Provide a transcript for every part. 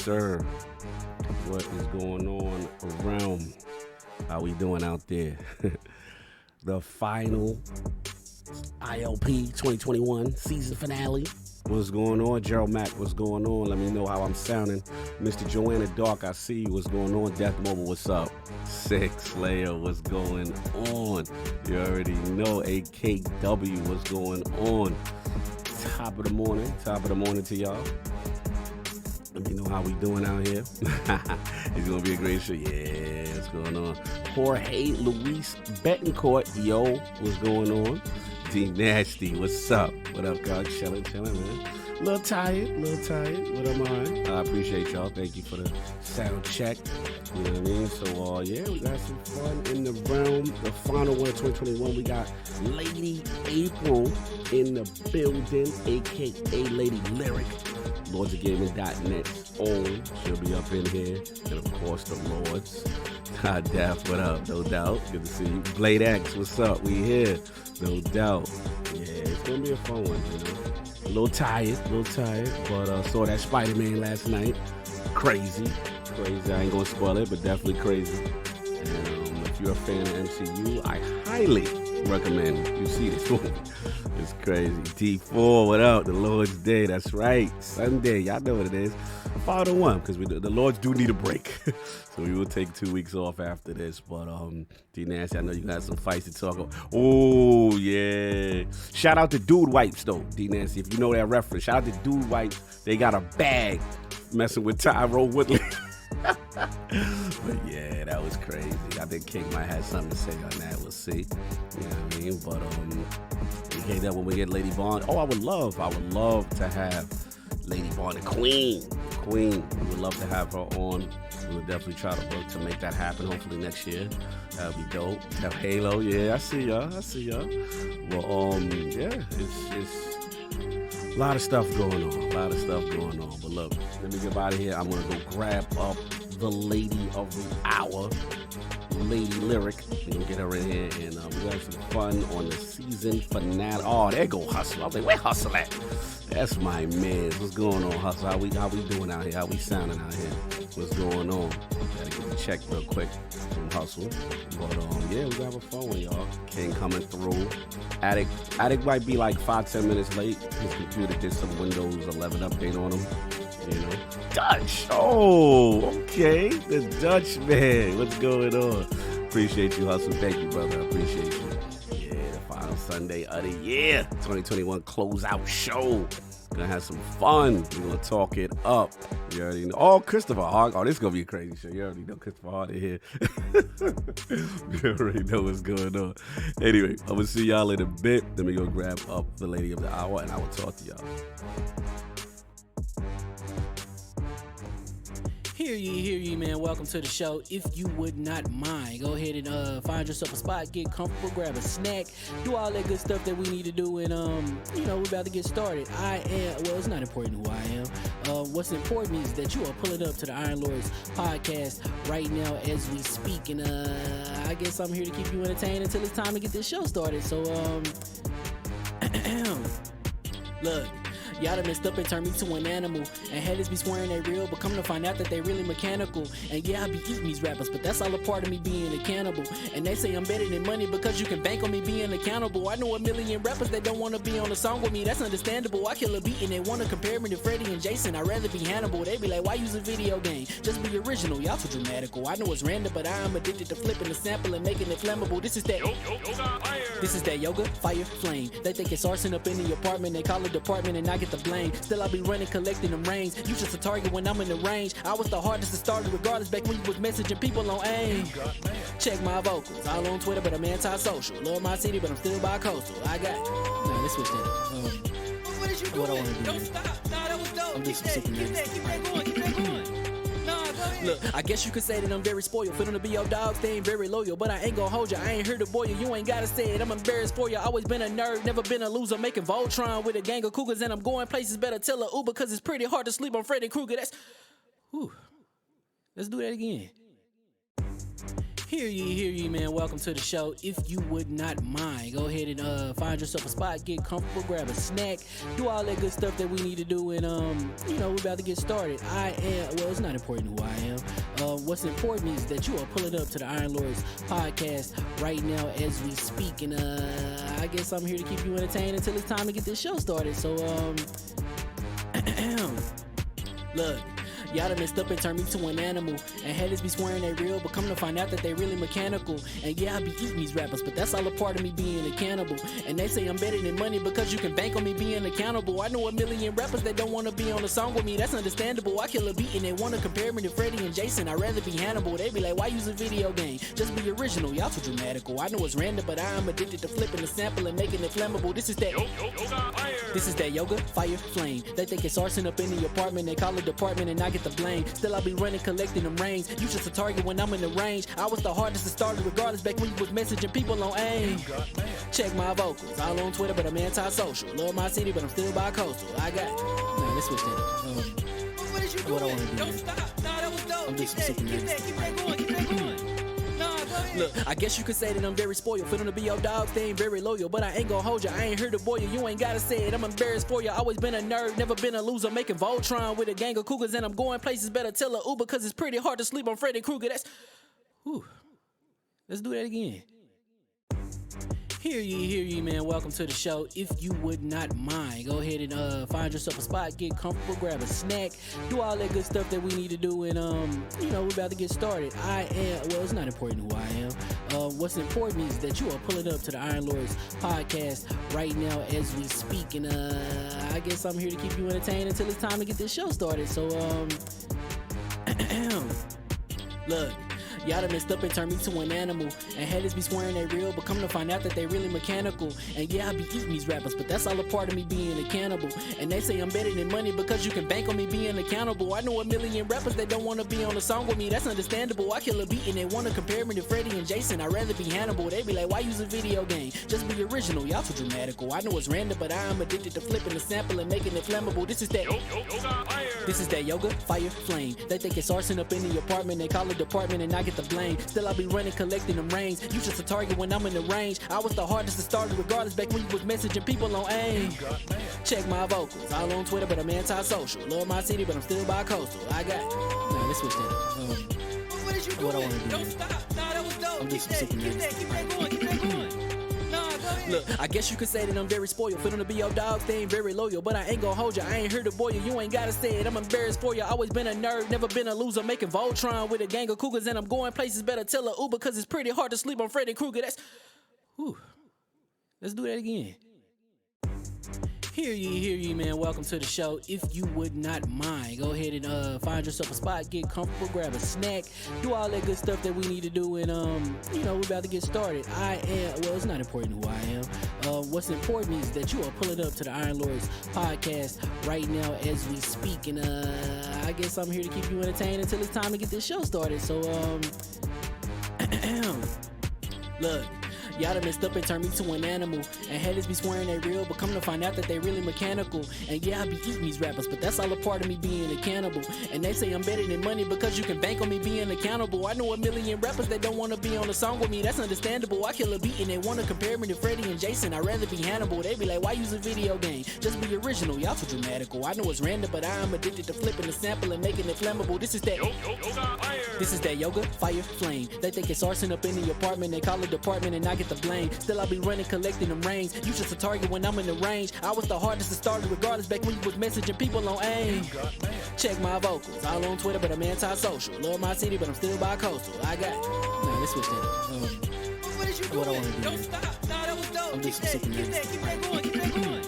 sir. What is going on around? How we doing out there? The final ILP 2021 season finale. What's going on? Gerald Mack, what's going on? Let me know how I'm sounding. Mr. Joanna Dark, I see you. What's going on? Death Mobile, what's up? Six Slayer, what's going on? You already know. AKW, what's going on? Top of the morning to y'all. Let me know how we doing out here. It's gonna be a great show. Yeah, what's going on? Jorge Luis Betancourt, yo, what's going on? D Nasty, what's up? What up, guys? Chilling, man. A little tired. What am I? I appreciate y'all. Thank you for the sound check. You know what I mean? So, yeah, we got some fun in the realm. The final one of 2021, we got Lady April in the building, a.k.a. Lady Lyric. LordsOfGaming.net's own. She'll be up in here. And, of course, the Lords. Daph, what up? No doubt. Good to see you. Blade X, what's up? We here. No doubt. Yeah, it's going to be a fun one, you know. A little tired, but saw that Spider-Man last night. Crazy. I ain't going to spoil it, but definitely crazy. And if you're a fan of MCU, I highly recommend you see this movie. It's crazy. D4, what up? The Lord's Day, that's right. Sunday, y'all know what it is. 5-1, because the Lords do need a break. So we will take 2 weeks off after this. But D Nasty, I know you got some fights to talk about. Oh, yeah. Shout out to Dude Wipes, though, D Nasty, if you know that reference. Shout out to Dude Wipes. They got a bag messing with Tyrone Woodley. But yeah, that was crazy. I think King might have something to say on that. We'll see. You know what I mean? But we get that when we get Lady Bond. Oh, I would love to have Lady Bond, the Queen. We would love to have her on. We would definitely try to work to make that happen. Hopefully next year. That would be dope. Have Halo. Yeah, I see y'all. Well, yeah, it's a lot of stuff going on. But look, let me get out of here. I'm going to go grab up the lady of the hour, Lady Lyric. We're going to get her in here, and we got some fun on the season finale. Oh, there go Hustle. I was like, where Hustle at? That's my man. What's going on, Hustle? How we doing out here? How we sounding out here? What's going on? Gotta get the check real quick from Hustle. But yeah, we got a fun one, y'all. King coming through. Addict might be like 5-10 minutes late. His computer did some Windows 11 update on him. You know, Dutch. Oh, okay. The Dutch man. What's going on? Appreciate you, Hustle. Thank you, brother. I appreciate you. Yeah, the final Sunday of the year. 2021 closeout show. Gonna have some fun. We're gonna talk it up. You already know. Oh, Christopher Hart. Oh, this is gonna be a crazy show. You already know Christopher Hart in here. You already know what's going on. Anyway, I'm gonna see y'all in a bit. Let me go grab up the lady of the hour, and I will talk to y'all. Hear ye, man. Welcome to the show. If you would not mind, go ahead and find yourself a spot, get comfortable, grab a snack, do all that good stuff that we need to do, and we're about to get started. It's not important who I am. What's important is that you are pulling up to the Iron Lords podcast right now as we speak, and I guess I'm here to keep you entertained until it's time to get this show started. So look. Y'all done messed up and turned me to an animal. And haters be swearing they real, but come to find out that they really mechanical. And yeah, I be eating these rappers, but that's all a part of me being a cannibal. And they say I'm better than money because you can bank on me being accountable. I know a million rappers that don't want to be on a song with me, that's understandable. I kill a beat and they want to compare me to Freddie and Jason. I'd rather be Hannibal. They be like, why use a video game? Just be original, y'all too dramatical. I know it's random, but I am addicted to flipping the sample and making it flammable. This is that yoga, fire, flame. They think it's arson up in the apartment, they call it department and I get the blame. Still I be running, collecting them rains. You just a target when I'm in the range. I was the hardest to start regardless back when you was messaging people on AIM. Check my vocals, all on Twitter, but I'm anti-social. Love my city, but I'm still bi-coastal. I got no, let's switch that up. What did you do? What I want to do? Don't stop. Nah, that was dope. I'm just Keep that going. Nah, go ahead. Look, I guess you could say that I'm very spoiled. For them to be your dogs, they ain't very loyal. But I ain't gonna hold you, I ain't here to boil you. You ain't gotta say it, I'm embarrassed for you. Always been a nerd, never been a loser. Making Voltron with a gang of cougars. And I'm going places, better tell a Uber. Cause it's pretty hard to sleep on Freddy Krueger. That's... Whew. Let's do that again. Hear ye, man. Welcome to the show. If you would not mind, go ahead and find yourself a spot, get comfortable, grab a snack, do all that good stuff that we need to do, and we're about to get started. It's not important who I am. What's important is that you are pulling up to the Iron Lords podcast right now as we speak, and I guess I'm here to keep you entertained until it's time to get this show started. So look. Y'all done messed up and turned me to an animal. And haters be swearing they real, but come to find out that they really mechanical. And yeah, I be eating these rappers, but that's all a part of me being a cannibal. And they say I'm better than money because you can bank on me being accountable. I know a million rappers that don't wanna be on a song with me, that's understandable. I kill a beat and they wanna compare me to Freddie and Jason. I'd rather be Hannibal. They be like, why use a video game? Just be original, y'all too dramatical. I know it's random, but I'm addicted to flipping the sample and making it flammable. This is that yoga, fire, flame. They think it's arson up in the apartment, they call it department and I get the blame. Still I be running, collecting them rings. You just a target when I'm in the range. I was the hardest to start regardless back when you was messaging people on AIM. Check my vocals, all on Twitter, but I'm anti-social. Love my city, but I'm still bi-coastal. Let's switch that up. What is you doing? What I wanna do. Don't stop. Nah, that was dope. I'm Keep just super that going. Keep that going. Nah, go ahead. Look, I guess you could say that I'm very spoiled. Feeling to be your dog, they ain't very loyal. But I ain't gonna hold you, I ain't here to boil you. You ain't gotta say it, I'm embarrassed for you. Always been a nerd, never been a loser. Making Voltron with a gang of cougars. And I'm going places, better tell a Uber. Cause it's pretty hard to sleep on Freddy Krueger. Let's do that again. Hear ye, man. Welcome to the show. If you would not mind, go ahead and find yourself a spot, get comfortable, grab a snack, do all that good stuff that we need to do, and we're about to get started. It's not important who I am. What's important is that you are pulling up to the Iron Lords podcast right now as we speak, and I guess I'm here to keep you entertained until it's time to get this show started. So look. Y'all done messed up and turned me to an animal. And haters be swearing they real, but come to find out that they really mechanical. And yeah, I be eating these rappers, but that's all a part of me being a cannibal. And they say I'm better than money because you can bank on me being accountable. I know a million rappers that don't wanna be on a song with me, that's understandable. I kill a beat and they wanna compare me to Freddie and Jason. I'd rather be Hannibal. They be like, why use a video game? Just be original, y'all too dramatical. I know it's random, but I'm addicted to flipping the sample and making it flammable. This is that yoga, fire, flame. They think it's arson up in the apartment, they call it department and I get the blame. Still I be running, collecting them rings. You just a target when I'm in the range. I was the hardest to start regardless back when you was messaging people on AIM. Check my vocals, all on Twitter, but I'm anti-social. Love my city, but I'm still bi-coastal. Let's switch that up. What is you doing? What I wanna do. Don't stop. Nah, that was dope. I'm Keep just that super going. Keep that going. Nah, go ahead. Look, I guess you could say that I'm very spoiled. Feeling to be your dog, they ain't very loyal. But I ain't gonna hold you, I ain't here to boil you. You ain't gotta say it, I'm embarrassed for you. Always been a nerd, never been a loser. Making Voltron with a gang of cougars. And I'm going places, better tell a Uber. Cause it's pretty hard to sleep on Freddy Krueger. Let's do that again. Hear ye, man. Welcome to the show. If you would not mind, go ahead and find yourself a spot, get comfortable, grab a snack, do all that good stuff that we need to do, and we're about to get started. It's not important who I am. What's important is that you are pulling up to the Iron Lords podcast right now as we speak, and I guess I'm here to keep you entertained until it's time to get this show started. So look. Y'all done messed up and turned me to an animal. And haters be swearing they real, but come to find out that they really mechanical. And yeah, I be eating these rappers, but that's all a part of me being a cannibal. And they say I'm better than money because you can bank on me being accountable. I know a million rappers that don't wanna be on a song with me, that's understandable. I kill a beat and they wanna compare me to Freddie and Jason. I'd rather be Hannibal. They be like, why use a video game? Just be original, y'all too dramatical. I know it's random, but I'm addicted to flipping the sample and making it flammable. This is that yoga, fire, flame. They think it's arson up in the apartment, they call it department and I get the blame. Still I be running, collecting them rings. You just a target when I'm in the range. I was the hardest to start regardless back when you was messaging people on AIM. Check my vocals, all on Twitter, but I'm anti-social. Love my city, but I'm still bi-coastal. Let's switch that up. What is you doing? What I wanna do. Don't stop. Nah, that was dope. I'm just Keep super that going. Keep that going.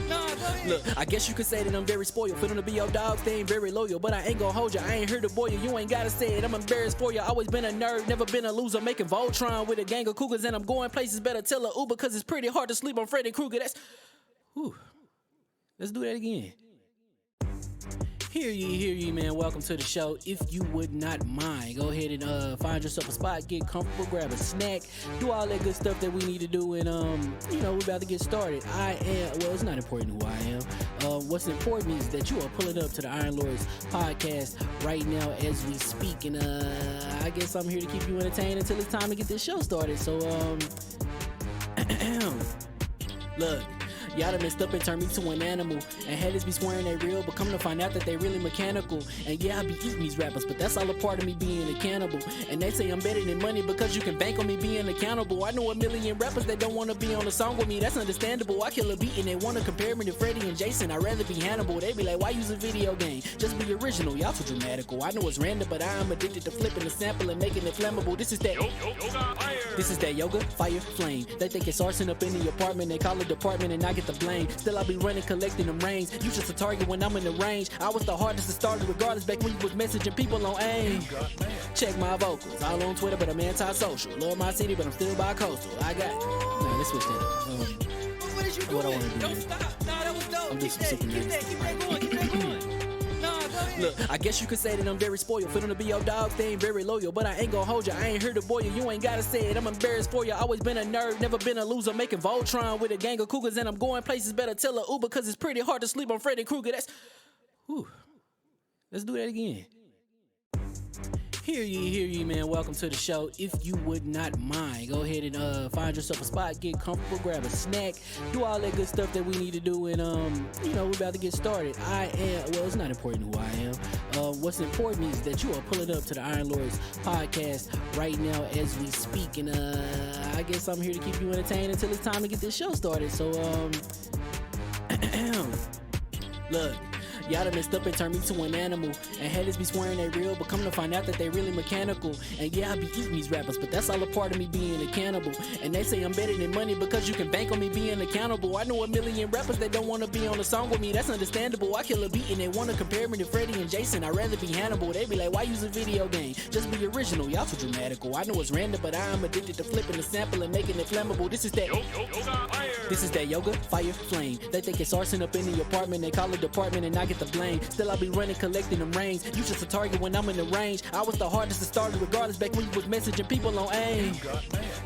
Nah, go ahead. Look, I guess you could say that I'm very spoiled. Feeling to be your dog, they ain't very loyal. But I ain't gonna hold you, I ain't here to boil you. You ain't gotta say it, I'm embarrassed for you. Always been a nerd, never been a loser. Making Voltron with a gang of cougars. And I'm going places, better tell a Uber. Cause it's pretty hard to sleep on Freddy Krueger. Let's do that again. Hear ye, man. Welcome to the show. If you would not mind, go ahead and find yourself a spot, get comfortable, grab a snack, do all that good stuff that we need to do, and we're about to get started. It's not important who I am. What's important is that you are pulling up to the Iron Lords podcast right now as we speak, and I guess I'm here to keep you entertained until it's time to get this show started. So look. Y'all done messed up and turned me to an animal. And haters be swearing they real, but come to find out that they really mechanical. And yeah, I be eating these rappers, but that's all a part of me being a cannibal. And they say I'm better than money because you can bank on me being accountable. I know a million rappers that don't wanna be on a song with me, that's understandable. I kill a beat and they wanna compare me to Freddie and Jason. I'd rather be Hannibal. They be like, why use a video game? Just be original, y'all too dramatical. I know it's random, but I am addicted to flipping the sample and making it flammable. This is that yoga, fire, flame. They think it's arson up in the apartment, they call it department and I get the blame. Still I be running, collecting them rains. You just a target when I'm in the range. I was the hardest to start regardless back when you was messaging people on AIM. Check my vocals, all on Twitter, but I'm anti-social. Love my city, but I'm still bi-coastal. Let's switch that up. What is you doing? What I wanna do? Don't stop. Nah, that was dope. I'm Keep just that super going. Keep that going. Nah, go ahead. Look, I guess you could say that I'm very spoiled. For them to be your dogs, they ain't very loyal. But I ain't gon' hold you, I ain't here to boil you. You ain't gotta say it, I'm embarrassed for you. Always been a nerd, never been a loser. Making Voltron with a gang of cougars. And I'm going places, better tell a Uber. Cause it's pretty hard to sleep on Freddy Krueger. Let's do that again. Hear ye, man. Welcome to the show. If you would not mind, go ahead and find yourself a spot, get comfortable, grab a snack, do all that good stuff that we need to do, and we're about to get started. It's not important who I am. What's important is that you are pulling up to the Iron Lords podcast right now as we speak, and I guess I'm here to keep you entertained until it's time to get this show started. So look. Y'all done messed up and turned me to an animal. And haters be swearing they real, but come to find out that they really mechanical. And yeah, I be eating these rappers, but that's all a part of me being a cannibal. And they say I'm better than money because you can bank on me being accountable. I know a million rappers that don't wanna be on a song with me, that's understandable. I kill a beat and they wanna compare me to Freddie and Jason. I'd rather be Hannibal. They be like, why use a video game? Just be original, y'all too dramatical. I know it's random, but I am addicted to flipping the sample and making it flammable. This is that yoga, fire, flame. They think it's arson up in the apartment, they call it department and I get the blame. Still I be running, collecting them rains. You just a target when I'm in the range. I was the hardest to start regardless back when you was messaging people on AIM.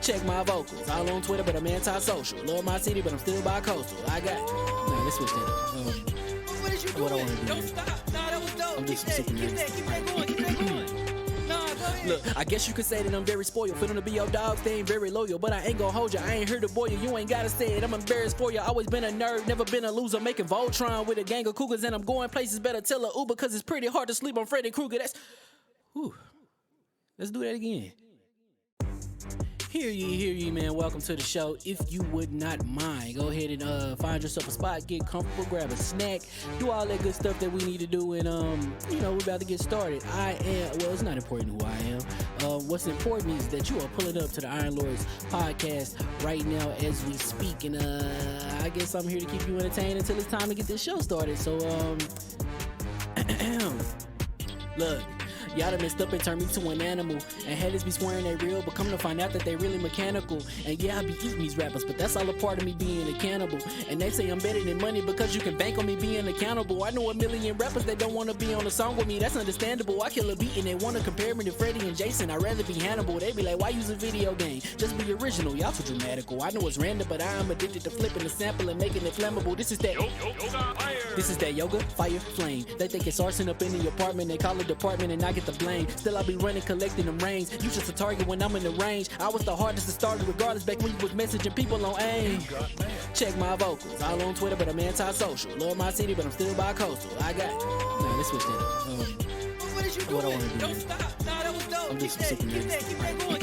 Check my vocals, all on Twitter, but I'm anti-social. Love my city, but I'm still bi-coastal. Let's switch that up. What is you doing? What I wanna do? Don't stop. Nah, that was dope. I'm Keep just that super going. Keep that going. Nah, go ahead. Look, I guess you could say that I'm very spoiled. For them to be your dogs, they ain't very loyal. But I ain't gon' hold you, I ain't here to boil you. You ain't gotta say it, I'm embarrassed for you. Always been a nerd, never been a loser. Making Voltron with a gang of cougars. And I'm going places, better tell a Uber. Cause it's pretty hard to sleep on Freddy Krueger. Let's do that again. Hear ye, man. Welcome to the show. If you would not mind, go ahead and find yourself a spot, get comfortable, grab a snack, do all that good stuff that we need to do, and we're about to get started. It's not important who I am. What's important is that you are pulling up to the Iron Lords podcast right now as we speak, and I guess I'm here to keep you entertained until it's time to get this show started. So look. Y'all done messed up and turned me to an animal. And haters be swearing they real, but come to find out that they really mechanical. And yeah, I be eating these rappers, but that's all a part of me being a cannibal. And they say I'm better than money because you can bank on me being accountable. I know a million rappers that don't wanna be on a song with me, that's understandable. I kill a beat and they wanna compare me to Freddie and Jason. I'd rather be Hannibal. They be like, why use a video game? Just be original, y'all too dramatical. I know it's random, but I am addicted to flipping the sample and making it flammable. This is that yoga, fire, flame. They think it's arson up in the apartment, they call it department and I get the blame. Still I be running, collecting them rains. You just a target when I'm in the range. I was the hardest to start regardless back when you was messaging people on AIM. Check my vocals, all on Twitter, but I'm anti-social. Love my city, but I'm still bi-coastal. Let's switch that up. What is you What I doing? wanna do? Don't stop. Nah, that was dope. I'm just Keep super that going.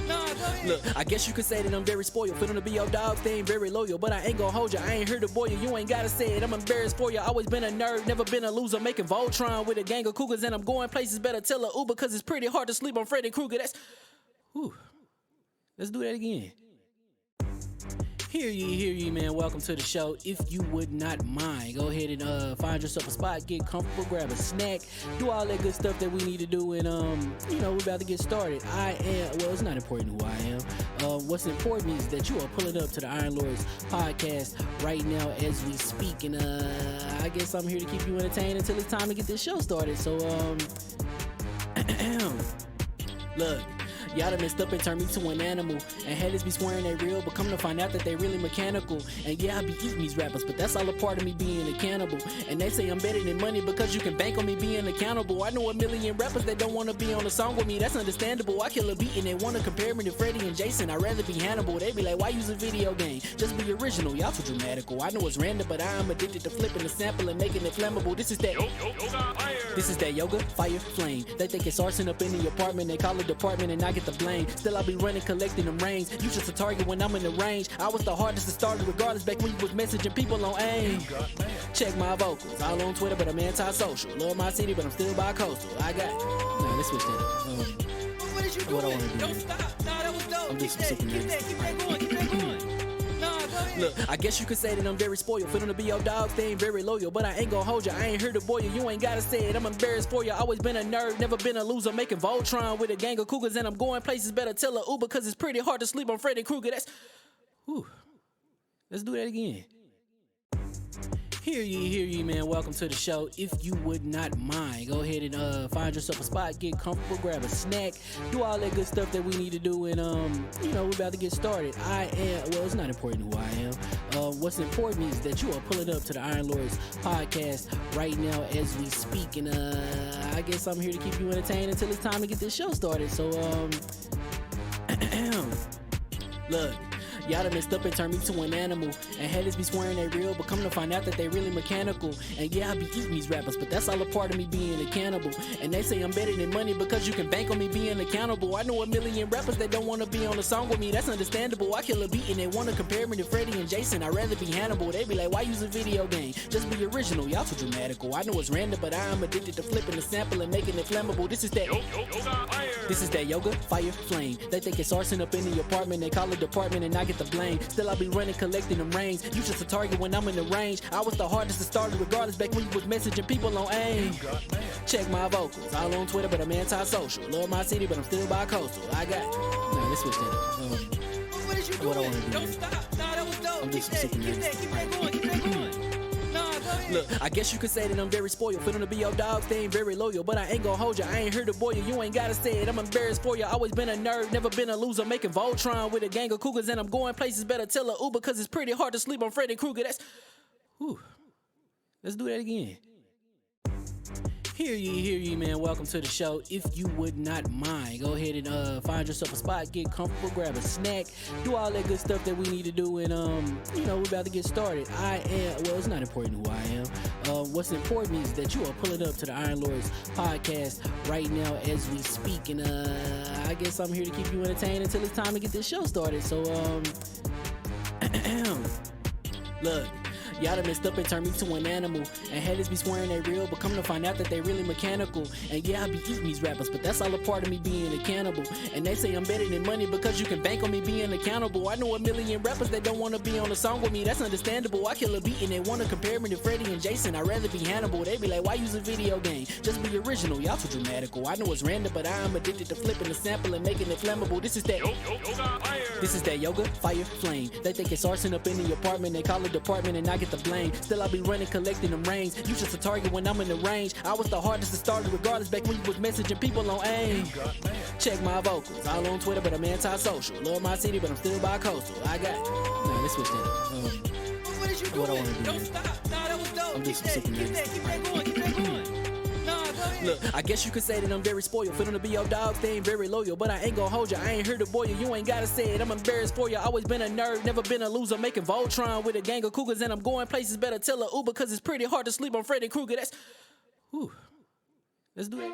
Nah, go ahead. Look, I guess you could say that I'm very spoiled. For them to be your dogs, they ain't very loyal. But I ain't gon' hold you, I ain't here to boil you. You ain't gotta say it, I'm embarrassed for you. Always been a nerd, never been a loser. Making Voltron with a gang of cougars. And I'm going places, better tell a Uber. Cause it's pretty hard to sleep on Freddy Krueger. Let's do that again. Hear ye, man. Welcome to the show. If you would not mind, go ahead and find yourself a spot, get comfortable, grab a snack, do all that good stuff that we need to do, and we're about to get started. It's not important who I am. What's important is that you are pulling up to the Iron Lords podcast right now as we speak, and I guess I'm here to keep you entertained until it's time to get this show started. So look. Y'all done messed up and turned me to an animal. And haters be swearing they real, but come to find out that they really mechanical. And yeah, I be eating these rappers, but that's all a part of me being a cannibal. And they say I'm better than money because you can bank on me being accountable. I know a million rappers that don't want to be on a song with me, that's understandable. I kill a beat and they want to compare me to Freddie and Jason. I'd rather be Hannibal. They be like, why use a video game? Just be original, y'all too dramatical. I know it's random, but I am addicted to flipping the sample and making it flammable. This is that yoga, fire, flame. They think it's arson up in the apartment, they call it department and I get the blame. Still I be running, collecting them rains. You just a target when I'm in the range. I was the hardest to start regardless back when you was messaging people on AIM. Check my vocals, all on Twitter but I'm anti-social. Love my city but I'm still bi-coastal. Let's switch that up. What is you doing? What I wanna do. Don't stop. Nah, that was dope. I'm just Keep that going. Keep that going. Nah, go ahead. Look, I guess you could say that I'm very spoiled. For them to be your dogs, they ain't very loyal. But I ain't gonna hold you, I ain't here to boil you. You ain't gotta say it, I'm embarrassed for you. Always been a nerd, never been a loser. Making Voltron with a gang of cougars. And I'm going places, better tell a Uber. Cause it's pretty hard to sleep on Freddy Krueger. Let's do that again. Hear ye, man. Welcome to the show. If you would not mind, go ahead and find yourself a spot, get comfortable, grab a snack, do all that good stuff that we need to do, and we're about to get started. It's not important who I am. What's important is that you are pulling up to the Iron Lords podcast right now as we speak, and I guess I'm here to keep you entertained until it's time to get this show started. So look. Y'all done messed up and turned me to an animal. And haters be swearing they real, but come to find out that they really mechanical. And yeah, I be eating these rappers, but that's all a part of me being a cannibal. And they say I'm better than money because you can bank on me being accountable. I know a million rappers that don't want to be on a song with me, that's understandable. I kill a beat and they want to compare me to Freddie and Jason. I'd rather be Hannibal. They be like, why use a video game? Just be original, y'all too dramatical. I know it's random, but I am addicted to flipping the sample and making it flammable. This is that yoga, fire, flame. They think it's arson up in the apartment, they call it department and I get the blame. Still I be running, collecting them rains. You just a target when I'm in the range. I was the hardest to start regardless back when you was messaging people on AIM. Check my vocals, all on Twitter but I'm anti-social. Love my city but I'm still bi-coastal. Let's switch that up. What is you doing? What I wanna do. Don't stop. Nah, that was dope. I'm Keep just that super going. Keep that going. Nah, go ahead. Look, I guess you could say that I'm very spoiled. For them to be your dogs, they ain't very loyal. But I ain't gonna hold you, I ain't here to boil you. You ain't gotta say it, I'm embarrassed for you. Always been a nerd, never been a loser. Making Voltron with a gang of cougars. And I'm going places, better tell a Uber. Cause it's pretty hard to sleep on Freddy Krueger. Let's do that again. Hear ye, man. Welcome to the show. If you would not mind, go ahead and find yourself a spot, get comfortable, grab a snack, do all that good stuff that we need to do, and we're about to get started. It's not important who I am. What's important is that you are pulling up to the Iron Lords podcast right now as we speak, and I guess I'm here to keep you entertained until it's time to get this show started. So look. Y'all done messed up and turned me to an animal. And haters be swearing they real, but come to find out that they really mechanical. And yeah, I be eating these rappers, but that's all a part of me being a cannibal. And they say I'm better than money because you can bank on me being accountable. I know a million rappers that don't want to be on a song with me, that's understandable. I kill a beat and they want to compare me to Freddie and Jason. I'd rather be Hannibal. They be like, why use a video game? Just be original, y'all too dramatical. I know it's random, but I am addicted to flipping the sample and making it flammable. This is that yoga, fire, flame. They think it's arson up in the apartment, they call it department and I get the blame. Still I be running, collecting them rains. You just a target when I'm in the range. I was the hardest to start regardless back when you was messaging people on AIM. Check my vocals, all on Twitter but I'm anti-social. Love my city but I'm still bi-coastal. Let's switch that up. What is you doing? What I wanna do. Don't stop. Nah, that was dope. I'm just Keep that going. Nah, go ahead. Look, I guess you could say that I'm very spoiled. For them to be your dogs, they ain't very loyal. But I ain't gonna hold you, I ain't here to boil you. You ain't gotta say it, I'm embarrassed for you. Always been a nerd, never been a loser. Making Voltron with a gang of cougars. And I'm going places, better tell a Uber. Cause it's pretty hard to sleep on Freddy Krueger. Let's do it.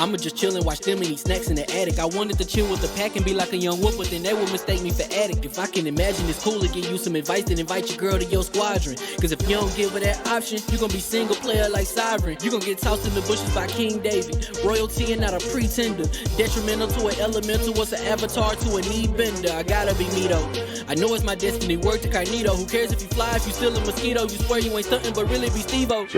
I'ma just chill and watch them and eat snacks in the attic. I wanted to chill with the pack and be like a young wolf, but then they would mistake me for addict. If I can imagine it's cool to give you some advice, then invite your girl to your squadron. Cause if you don't give her that option, you gon' be single player like Sovereign. You gon' get tossed in the bushes by King David. Royalty and not a pretender. Detrimental to an elemental, what's an avatar to a knee bender? I gotta be me though. I know it's my destiny, word to Carnito. Who cares if you fly, if you still a mosquito? You swear you ain't stunting, but really be Steve-O.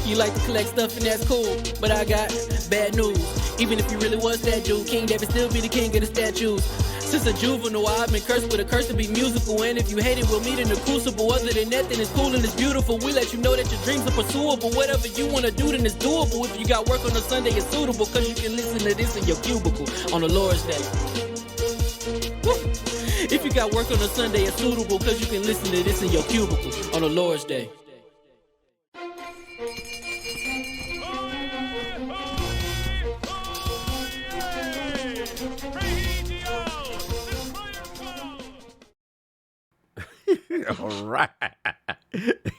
You like to collect stuff and that's cool, but I got bad news. Even if you really was that dude, King David still be the king of the statues. Since a juvenile, I've been cursed with a curse to be musical. And if you hate it, we'll meet in the crucible. Other than that, then it's cool and it's beautiful. We let you know that your dreams are pursuable. Whatever you wanna do, then it's doable. If you got work on a Sunday, it's suitable. Cause you can listen to this in your cubicle on the Lord's Day. Woo. If you got work on a Sunday, it's suitable. Cause you can listen to this in your cubicle on the Lord's Day. All right.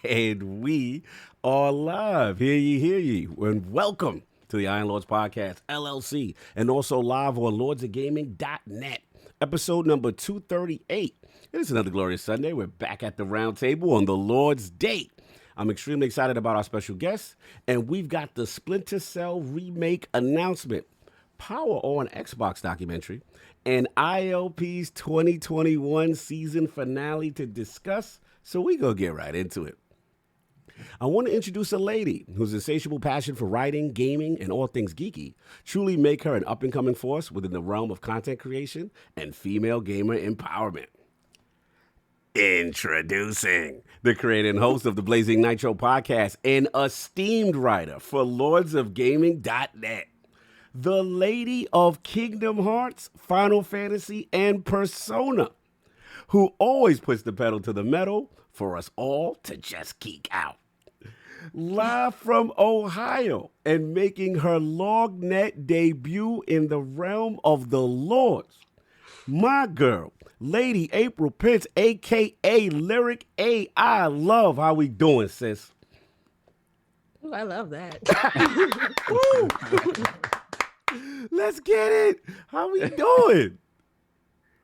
And we are live. Hear ye. And welcome to the Iron Lords Podcast, LLC, and also live on lordsofgaming.net, episode number 238. It's another glorious Sunday. We're back at the round table on the Lord's Day. I'm extremely excited about our special guests, and we've got the Splinter Cell Remake announcement, PowerOnStoryOfXbox documentary, and ILP's 2021 season finale to discuss, so we gonna get right into it. I want to introduce a lady whose insatiable passion for writing, gaming, and all things geeky truly make her an up-and-coming force within the realm of content creation and female gamer empowerment. Introducing the creator and host of the Blazing Nitro podcast and esteemed writer for lordsofgaming.net. The lady of Kingdom Hearts, Final Fantasy, and Persona, who always puts the pedal to the metal for us all to just geek out. Live from Ohio and making her LOGNET debut in the realm of the Lords, my girl, Lady April Pence, a.k.a. LyricAiLove. How we doing, sis? Ooh, I love that. Let's get it. How we doing?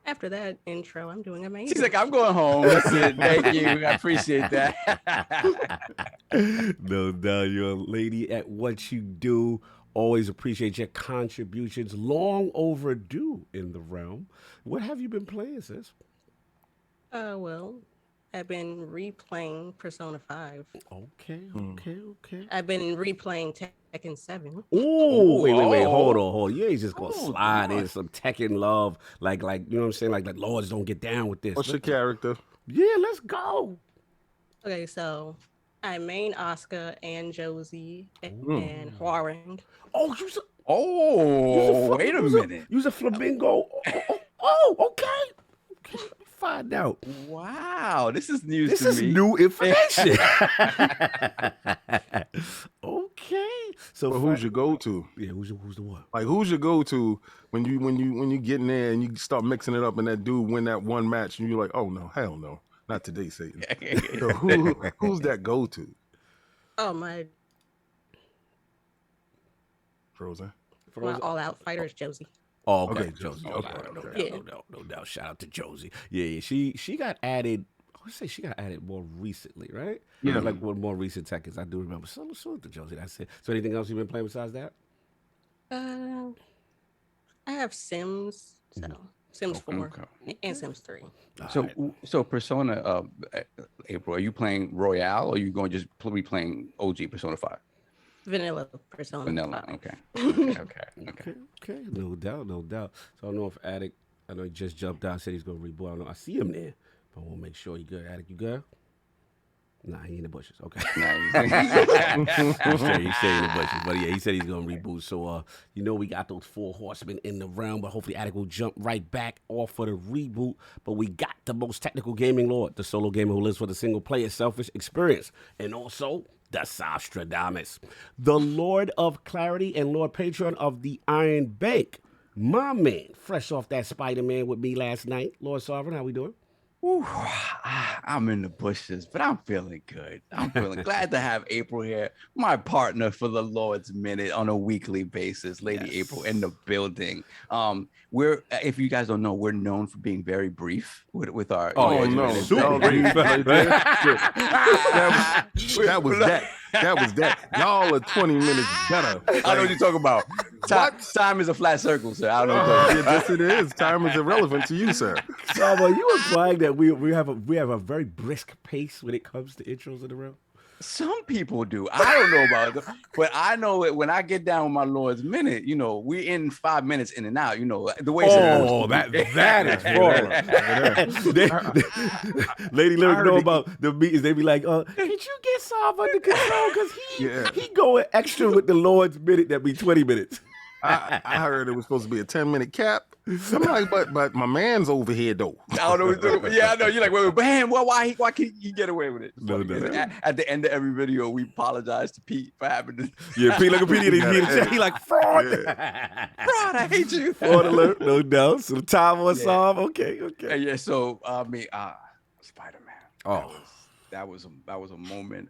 After that intro, I'm doing amazing. She's like, I'm going home. Listen, thank you. I appreciate that. No doubt, you're a lady at what you do. Always appreciate your contributions. Long overdue in the realm. What have you been playing, sis? Well, I've been replaying Persona 5. Okay. I've been replaying Tekken 7. Oh, wait. Oh. Hold on. You ain't just gonna Oh, slide in gosh. some Tekken love, like you know what I'm saying? Like Lords don't get down with this. What's your character? Yeah, let's go. Okay, so I main Asuka and Josie and Huarang. Oh, Oh, wait a minute. Use a flamingo. Oh, okay. Let me find out. Wow, this is news This to is me. new information. Okay. So Well, who's your go-to? Yeah, who's the what? Like, who's your go-to when you get in there and you start mixing it up and that dude win that one match and you're like, oh no, hell no, not today, Satan. So who's that go-to? Oh, my Frozen. all-out fighter is Josie. Oh, okay, Okay, Josie. Josie. Okay, Okay. no doubt. Shout out to Josie. Yeah. She got added. I would say she got added more recently, right? Yeah. Like one more recent Tekkens. I do remember. So to Josie. That's it. So anything else you've been playing besides that? I have Sims, Sims 4 Okay. and Sims 3. So Persona, April, are you playing Royale or are you going to just be playing OG Persona 5? Vanilla Persona Vanilla, 5. okay. Okay. No doubt. So I don't know if Attic. I know he just jumped out. Said he's gonna reboot. I don't know. I see him there, but I want to make sure he good. Attic, you good? Nah, he in the bushes. Okay. He stay in the bushes. But yeah, he said he's going to reboot. So, we got those 4 horsemen in the realm, but hopefully Attic will jump right back off for the reboot. But we got the most technical gaming lord, the solo gamer who lives for the single player selfish experience, and also the Sostradamus, the Lord of Clarity and Lord Patron of the Iron Bank. My man, fresh off that Spider-Man with me last night. Lord Sovereign, how we doing? Whew, I'm in the bushes, but I'm feeling good. I'm feeling glad to have April here, my partner for the Lord's Minute on a weekly basis. Lady April in the building. We're, if you guys don't know, we're known for being very brief with our. Oh no, super brief. That was that. Y'all are 20 minutes better. I know what you're talking about. Time is a flat circle, sir. I don't know. Yes, it is. Time is irrelevant to you, sir. Saba, you implying that we have a very brisk pace when it comes to intros in the room? Some people do. I don't know about it, but I know it when I get down with my Lord's Minute. You know, we in 5 minutes in and out. You know the way. Oh, that is wrong. Lady Lyric know about the meetings. They be like, "Could you get Saba under control? Because he going extra with the Lord's Minute that be 20 minutes." I heard it was supposed to be a 10-minute cap. I'm like, but my man's over here though. I don't know what you're talking about. Yeah, I know. You're like, wait, man, why can't he get away with it? No. At the end of every video, we apologize to Pete for having to. Yeah, Pete like a Pete. He like fraud. Fraud, I hate you. Fraud alert, no doubt. So time on Saba. Okay. Yeah. So Spider-Man. Oh, that was a moment.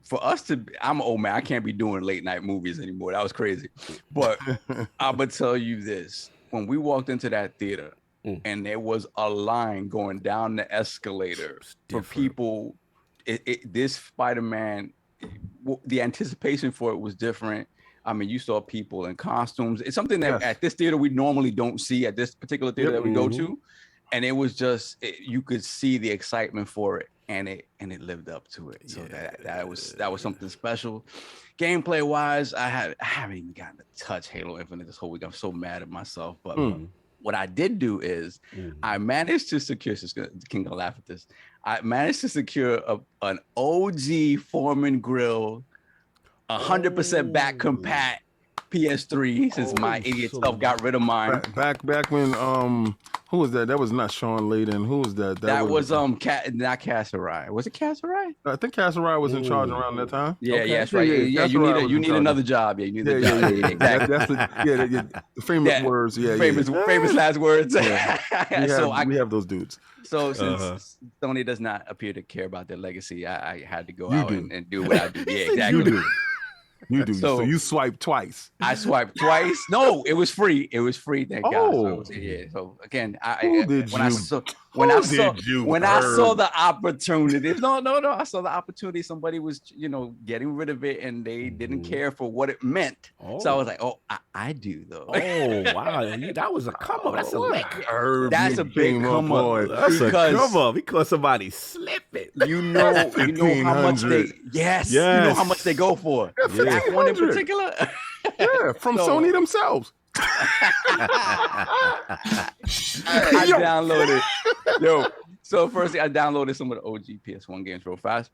For us to, I'm an old man. I can't be doing late night movies anymore. That was crazy. But I'm gonna tell you this: when we walked into that theater, and there was a line going down the escalator for people, this Spider-Man, the anticipation for it was different. I mean, you saw people in costumes. It's something that at this theater we normally don't see at this particular theater that we go to, and it was just you could see the excitement for it. And it lived up to it. So that was something special. Gameplay wise, I haven't even gotten to touch Halo Infinite this whole week. I'm so mad at myself. But what I did do is I managed to secure. King gonna laugh at this. I managed to secure an OG Foreman grill, 100% back compat PS3 since my idiot self got rid of mine. Back when who was that? That was not Sean Layden. Who was that? That was not Casserai. Was it Casserai? I think Casserai was in charge around that time. Yeah, that's right. Yeah, you need another job. Yeah, you need a job. Yeah, exactly. That's the famous words. Yeah, famous last words. We have those dudes. So since Sony does not appear to care about their legacy, I had to go out and do what I do. Yeah, exactly. You do. You do. So you swiped twice. I swiped twice. No, it was free. It was free. Thank God. So again, when I saw the opportunity. No. I saw the opportunity. Somebody was, getting rid of it, and they didn't care for what it meant. So I was like, I do though. Oh wow, that was a come up. That's a lick. That's a big come up. That's a come up because somebody slipped it. You know how much they. Yes. You know how much they go for. That one in particular. Yeah, from Sony themselves. I downloaded. So firstly, I downloaded some of the OG PS1 games real fast.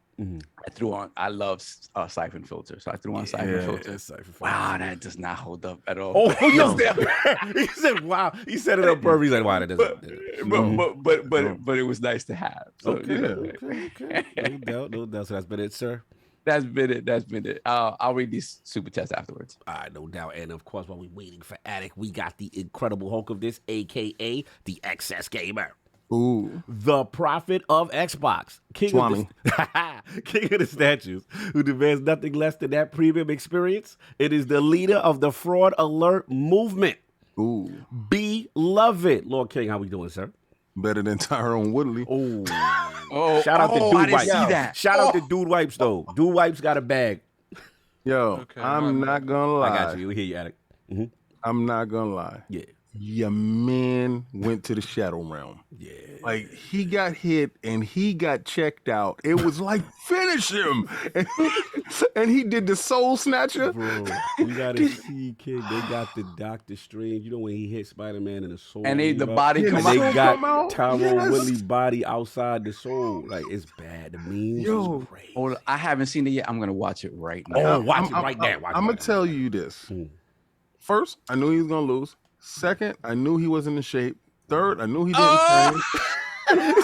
I love Siphon Filter, so I threw on Siphon Filter. Wow, that does not hold up at all. Oh, he said, "Wow." He set it up perfect. He's like, "Wow, that doesn't." But it was nice to have. So, okay. No doubt. So that's been it, sir. That's been it. I'll read these super chats afterwards. All right, no doubt. And of course, while we're waiting for Attic, we got the Incredible Hulk of this, aka the XS Gamer. Ooh. The prophet of Xbox. King of the statues, who demands nothing less than that premium experience. It is the leader of the Fraud Alert movement. Ooh. Beloved. Lord King, how we doing, sir? Better than Tyrone Woodley. Shout out to Dude Wipes. Shout out to Oh. Dude Wipes, though. Dude Wipes got a bag. Yo, I'm not gonna lie. I got you. We hear you, Attic. I'm not gonna lie. Yeah. Your man went to the Shadow Realm. Yeah. Like, he got hit and he got checked out. It was like, finish him. And he did the Soul Snatcher. Bro, you gotta see, kid. They got the Doctor Strange. You know when he hit Spider-Man in the soul. And the body come They out. got Tyrone Woodley's body outside the soul. Like, it's bad. The memes is crazy. Hold on, I haven't seen it yet. I'm gonna watch it right now. Oh, watch it right now. I'm going to tell you this. First, I knew he was going to lose. Second, I knew he wasn't in shape. Third, I knew he didn't train.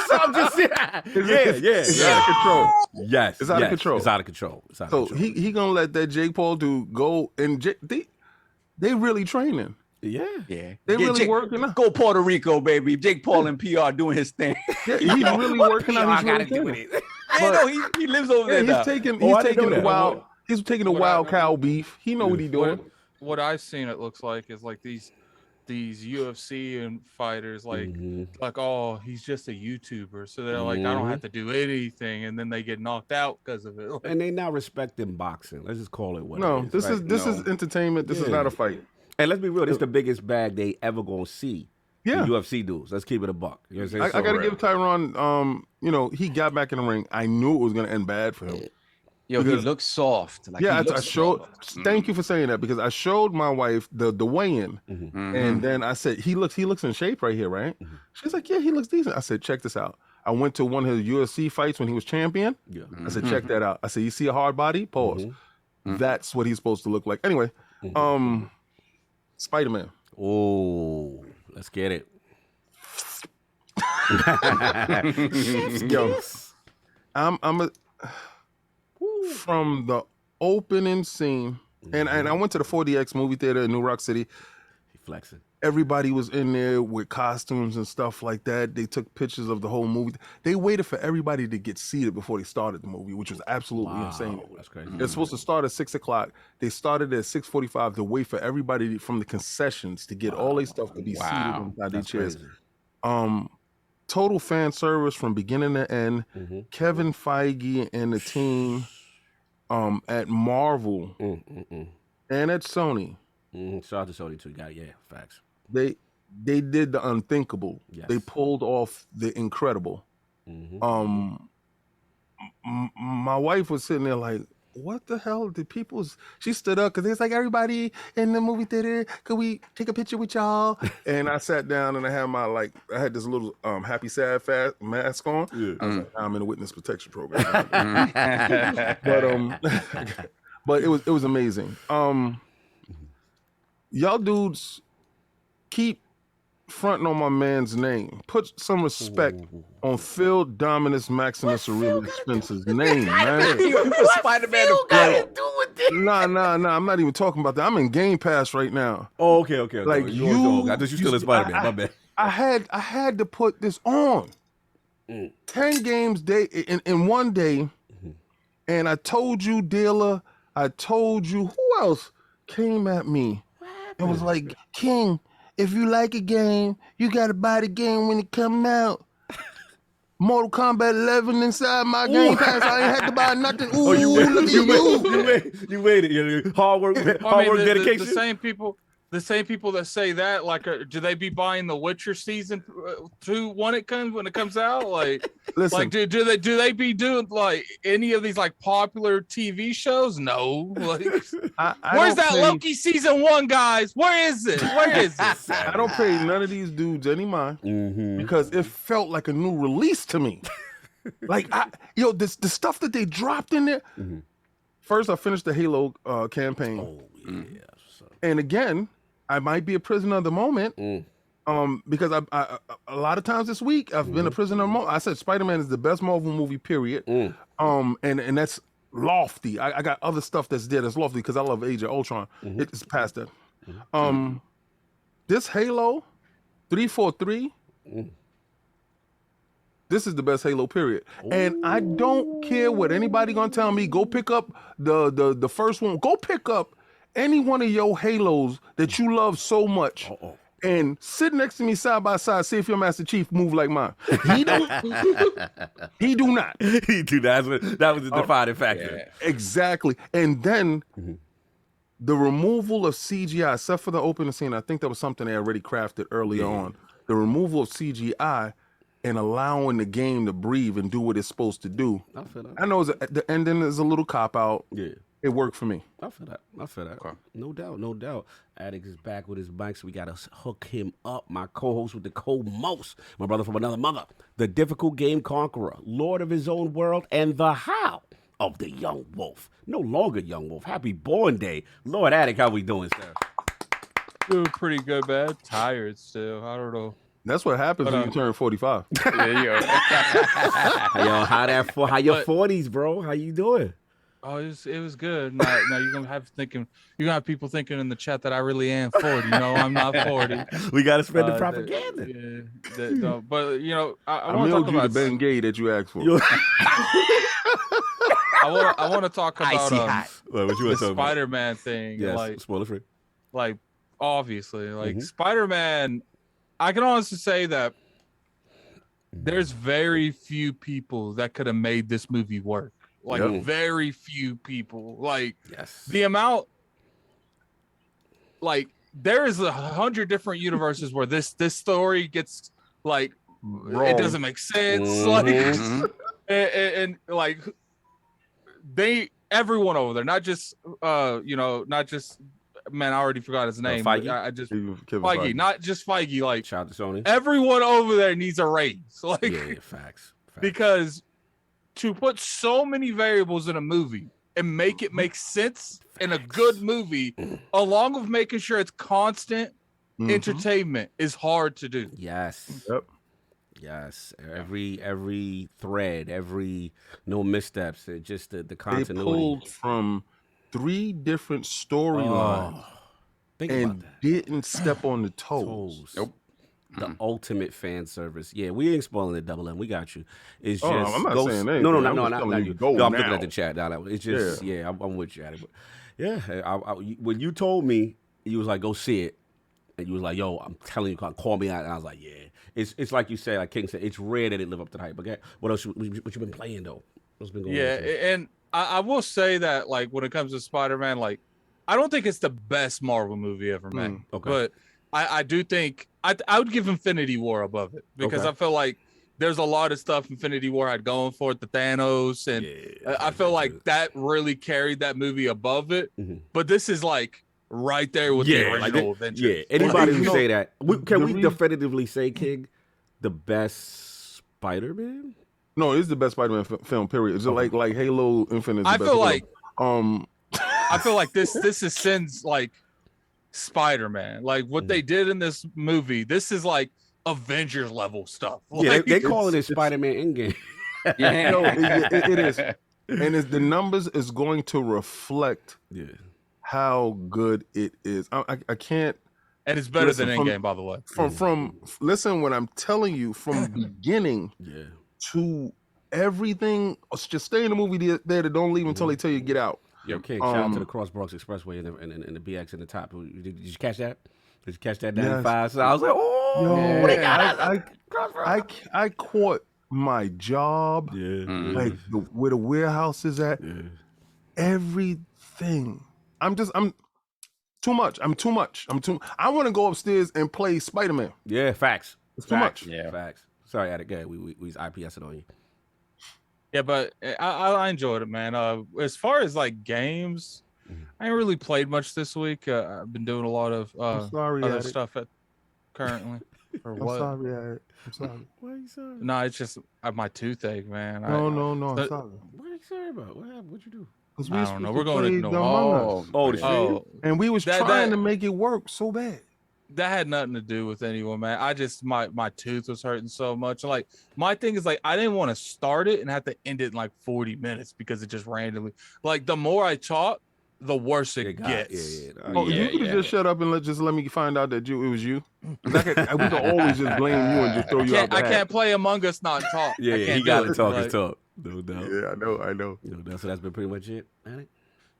So I'm just It's out of control. Yes. It's out of control. It's out of control. So he gonna let that Jake Paul dude go, and they really training. Yeah. Yeah, They yeah, really working out. Go Puerto Rico, baby. Jake Paul and PR doing his thing. Yeah, he's really working out. He's really do taking. it. Yeah, no, he lives over there Yeah, now. he's taking. Oh, I He's didn't know taking the that. wild. He's taking the wild cow beef. He know what he doing. What I've seen, it looks like, is like these UFC and fighters, like, oh, he's just a YouTuber, so they're like, I don't have to do anything, and then they get knocked out because of it. And they now respecting boxing. Let's just call it what it is. This right? this is entertainment. This is not a fight. And let's be real, this is the biggest bag they ever gonna see. Yeah. The UFC dudes. Let's keep it a buck. You know what I'm saying? I got to give Tyron. He got back in the ring. I knew it was gonna end bad for him. Yo, he looks soft. Like, I showed. Thank you for saying that, because I showed my wife the weigh-in, and then I said he looks in shape right here, right? She's like, yeah, he looks decent. I said, check this out. I went to one of his UFC fights when he was champion. Yeah. I said, check that out. I said, you see a hard body? Pause. That's what he's supposed to look like. Anyway, Spider-Man. Oh, let's get it. Yo, from the opening scene, and I went to the 4DX movie theater in New Rock City. He flexing. Everybody was in there with costumes and stuff like that. They took pictures of the whole movie. They waited for everybody to get seated before they started the movie, which was absolutely insane. That's crazy. It's supposed to start at 6 o'clock. They started at 6:45 to wait for everybody from the concessions to get all their stuff to be seated inside their chairs. Total fan service from beginning to end. Kevin Feige and the team at Marvel and at Sony. Shout out to Sony too. Facts. They did the unthinkable. Yes. They pulled off the incredible. My wife was sitting there like, what the hell did she stood up because it's like, everybody in the movie theater, could we take a picture with y'all? And I sat down and I had this little happy sad fast mask on. I was like, I'm in a witness protection program. But it was amazing. Y'all dudes keep fronting on my man's name. Put some respect on Phil Dominus Maximus Aurelius Spencer's name, man. Spider-Man. Nah. I'm not even talking about that. I'm in Game Pass right now. Oh, okay. Like I thought you still in Spider-Man. My bad. I had to put this on. 10 games in one day, and I told you, dealer. I told you. Who else came at me? It was like, King, if you like a game, you gotta buy the game when it come out. Mortal Kombat 11 inside my Game Pass. I ain't had to buy nothing. Ooh, look at you waited. Hard work, dedication. The same people that say that, like, do they be buying The Witcher season 2 when it comes out? Like, listen, like do they be doing like any of these like popular TV shows? No. Like, where's that Loki season 1, guys? Where is it? I don't pay none of these dudes any mind because it felt like a new release to me. Like, the stuff that they dropped in there. First, I finished the Halo campaign. Oh yeah. And again, I might be a prisoner of the moment, because I a lot of times this week I've been a prisoner of the moment. I said Spider-Man is the best Marvel movie, period. And that's lofty. I got other stuff that's there that's lofty because I love Age of Ultron. It's past that. This Halo 343. This is the best Halo, period. And I don't care what anybody gonna tell me. Go pick up the first one. Go pick up any one of your Halos that you love so much, and sit next to me side by side. See if your Master Chief move like mine. He don't. He do not. He do not. That was the defining factor. Yeah. Exactly. And then the removal of CGI, except for the opening scene, I think that was something they already crafted early on. The removal of CGI and allowing the game to breathe and do what it's supposed to do. I feel that. I know the ending is a little cop out. Yeah. It worked for me. I feel that. Okay. No doubt. Addix is back with his mic, so we got to hook him up. My co-host with the co-most, my brother from another mother, the difficult game conqueror, lord of his own world, and the how of the young wolf. No longer young wolf. Happy born day. Lord Addix, how we doing, sir? Doing pretty good, man. Tired still. I don't know. That's what happens when you turn 45. There you go. Yo, how your 40s, bro? How you doing? Oh, it was good. Now you're gonna have people thinking in the chat that I really am 40. No, I'm not 40. We got to spread the propaganda. But I I want to talk mailed you the about. Ben Gay that you asked for. I want to talk about What you the want to talk about? Spider-Man thing. Yes, Like, spoiler free. like obviously, like Mhm. Spider-Man. I can honestly say that there's very few people that could have made this movie work. Like Yep. very few people. Like Yes. the amount. Like there is 100 different universes where this story gets like it doesn't make sense. Mhm. Like and like everyone over there, not just not just man, I already forgot his name. Feige? I just Kevin Feige, not just Feige. Like Shout out to Sony. everyone over there needs a raise. Like Yeah, facts. because to put so many variables in a movie and make it make sense in a good movie, along with making sure it's constant entertainment, is hard to do. Yes. Yep. Yes. Every thread, no missteps. Just the They continuity. pulled from 3 different storylines Think about and that. didn't step on the toes. Toes. Nope. The ultimate fan service. Yeah, we ain't spoiling it, Double M. We got you. It's Oh, just I'm not saying anything. No, I'm just not telling you you. go No, I'm looking now. at the chat now. It's just I'm with you at it. But yeah, when you told me, you was like, go see it, and you was like, yo, I'm telling you, call me out, and I was like, yeah. It's like you said, like King said, it's rare that it live up to the hype. Okay, what else? What you been playing though? What's been going on? And I will say that like when it comes to Spider-Man, like I don't think it's the best Marvel movie ever made. Okay. But I do think I would give Infinity War above it because I feel like there's a lot of stuff Infinity War had going for it, the Thanos, and I feel like that really carried that movie above it. But this is like right there with the original Avengers. Yeah, anybody who You know, say that, can we reason- definitively say, King, the best Spider-Man? No, it's the best Spider-Man film. Period. It's like Halo Infinite. Is the I best feel film. like I feel like this is Sin's like Spider-Man. Like what they did in this movie, this is like Avengers level stuff. Yeah, Like, they calling it Spider-Man Endgame. Yeah. No, it is, and the numbers is going to reflect how good it is. I can't. and it's better Listen, than from- Endgame, by the way. From listen, when I'm telling you, from beginning to everything, just stay in the movie there. Don't leave until they tell you to get out. Yo, King, shout out to the Cross Bronx Expressway and the BX in the top. Did you catch that? Did you catch that 95? So I was like, oh, they got it. I caught my job, like where the warehouse is at. Everything. I'm too much. I want to go upstairs and play Spider-Man. Yeah, facts. It's too much. Yeah. Facts. Sorry, Attic. Go ahead. We was IPSing on you. Yeah, but I enjoyed it, man. As far as like games, I ain't really played much this week. I've been doing a lot of sorry, other Attic. stuff currently. Or I'm what? sorry, Attic. I'm sorry. Why are you sorry? No, it's just my toothache, man. No, I'm so- sorry. What are you sorry about? What happened? What'd you do? 'Cause I we don't know. supposed We're going to play ignore. the Among Us. Oh, the stream? Oh, And we was That- trying that- to make it work so bad. that had nothing to do with anyone, man. I just my tooth was hurting so much. Like my thing is like I didn't want to start it and have to end it in like 40 minutes because it just randomly. Like the more I talk, the worse it gets. Oh, you could have just shut up and let me find out that it was you. 'Cause we could always just blame you and just throw you out. I can't play Among Us not talk. Yeah, I he can't got do to it. talk Like, his talk. No doubt. Yeah, I know. No doubt. So that's been pretty much it, Attic?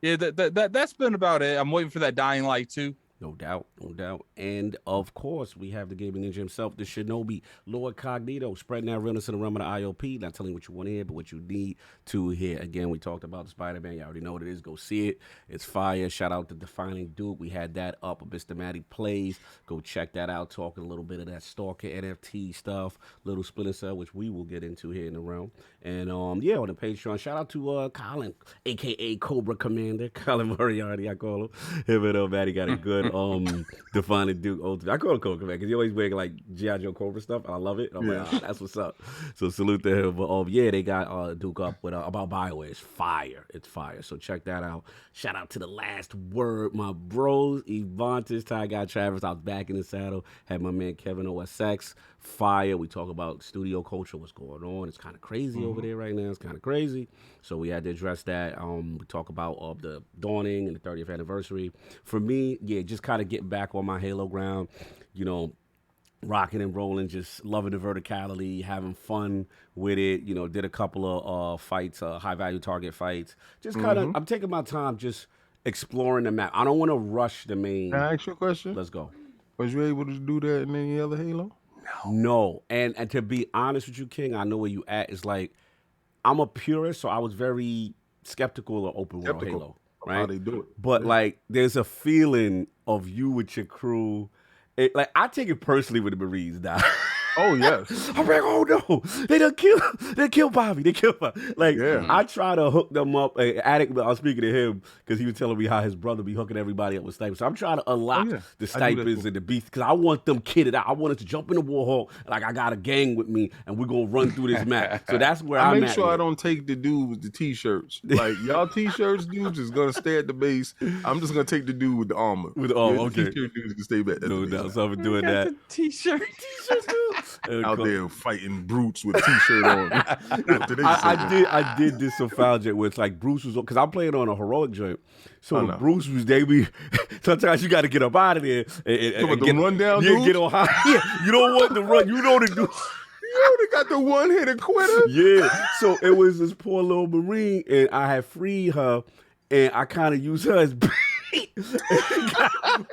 Yeah, that's been about it. I'm waiting for that Dying Light 2. No doubt, no doubt. And of course, we have the gaming ninja himself, the Shinobi, Lord Cognito, spreading that realness in the realm of the ILP. Not telling you what you want to hear, but what you need to hear. Again, we talked about the Spider-Man. You already know what it is. Go see it. It's fire. Shout out to Defining Duke. We had that up. Mr. Matty Plays. Go check that out. Talking a little bit of that Stalker NFT stuff. Little Splinter Cell, which we will get into here in the realm. And yeah, on the Patreon. Shout out to Colin, a.k.a. Cobra Commander. Colin Moriarty, I call him. Him and Matty got a good Defining Duke ultimate. I call him Cobra Commander because he always wearing like G.I. Joe Cobra stuff. And I love it. I'm like, oh, that's what's up. So salute to him. But yeah, they got Duke up with about BioWare. It's fire. It's fire. So check that out. Shout out to the last word, my bros, Evantis, Ty Guy Travis. I was back in the saddle. Had my man Kevin OSX fire. We talk about studio culture, what's going on. It's kind of crazy over there right now. It's kind of crazy. So we had to address that. We talk about the dawning and the 30th anniversary. For me, yeah, just kind of getting back on my Halo ground, you know, rocking and rolling, just loving the verticality, having fun with it. You know, did a couple of fights, high value target fights. Just kind of, I'm taking my time just exploring the map. I don't want to rush the main. Can I ask you a question? Let's go. Was you able to do that in any other Halo? No. And to be honest with you, King, I know where you at. It's like, I'm a purist, so I was very skeptical of open world Halo. Right? How they do it. But like, there's a feeling of you with your crew. Like, I take it personally when the Marines die. Oh, yes. I'm like, oh no, they killed Bobby. They killed Bobby. Like, I try to hook them up. Attic, I was speaking to him because he was telling me how his brother be hooking everybody up with snipers. So I'm trying to unlock the snipers and the beasts because I want them kitted out. I want us to jump in the Warhawk like I got a gang with me and we're gonna run through this map. So that's where I'm at. I make sure I don't take the dude with the t-shirts. Like, y'all t-shirts dudes is gonna stay at the base. I'm just gonna take the dude with the armor. With the armor, okay. The t-shirt dudes can stay back. No doubt. So I'm doing that. T-shirt. Out there fighting brutes with a t-shirt on. I did this some foul jet where it's like Bruce was, because I'm playing on a heroic joint. So Bruce was, sometimes you got to get up out of there and get run down. Yeah, get on high. Yeah, you don't want to run. You know to do. You only got the one-hitter quitter. Yeah. So it was this poor little Marine, and I had freed her, and I kind of used her as bait.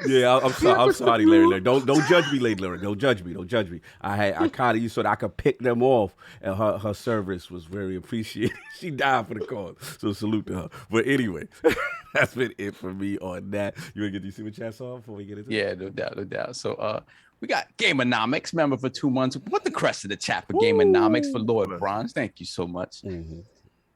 Yeah, I'm sorry, Larry. Don't judge me, Larry. Don't judge me. I kind of used so that I could pick them off, and her service was very appreciated. She died for the cause, so salute to her. But anyway, that's been it for me on that. You want to get these super chats on before we get into it? Yeah, no doubt. So we got Gameonomics, member for 2 months. What the crest of the chat for Gameonomics for Lord Bronze? Thank you so much.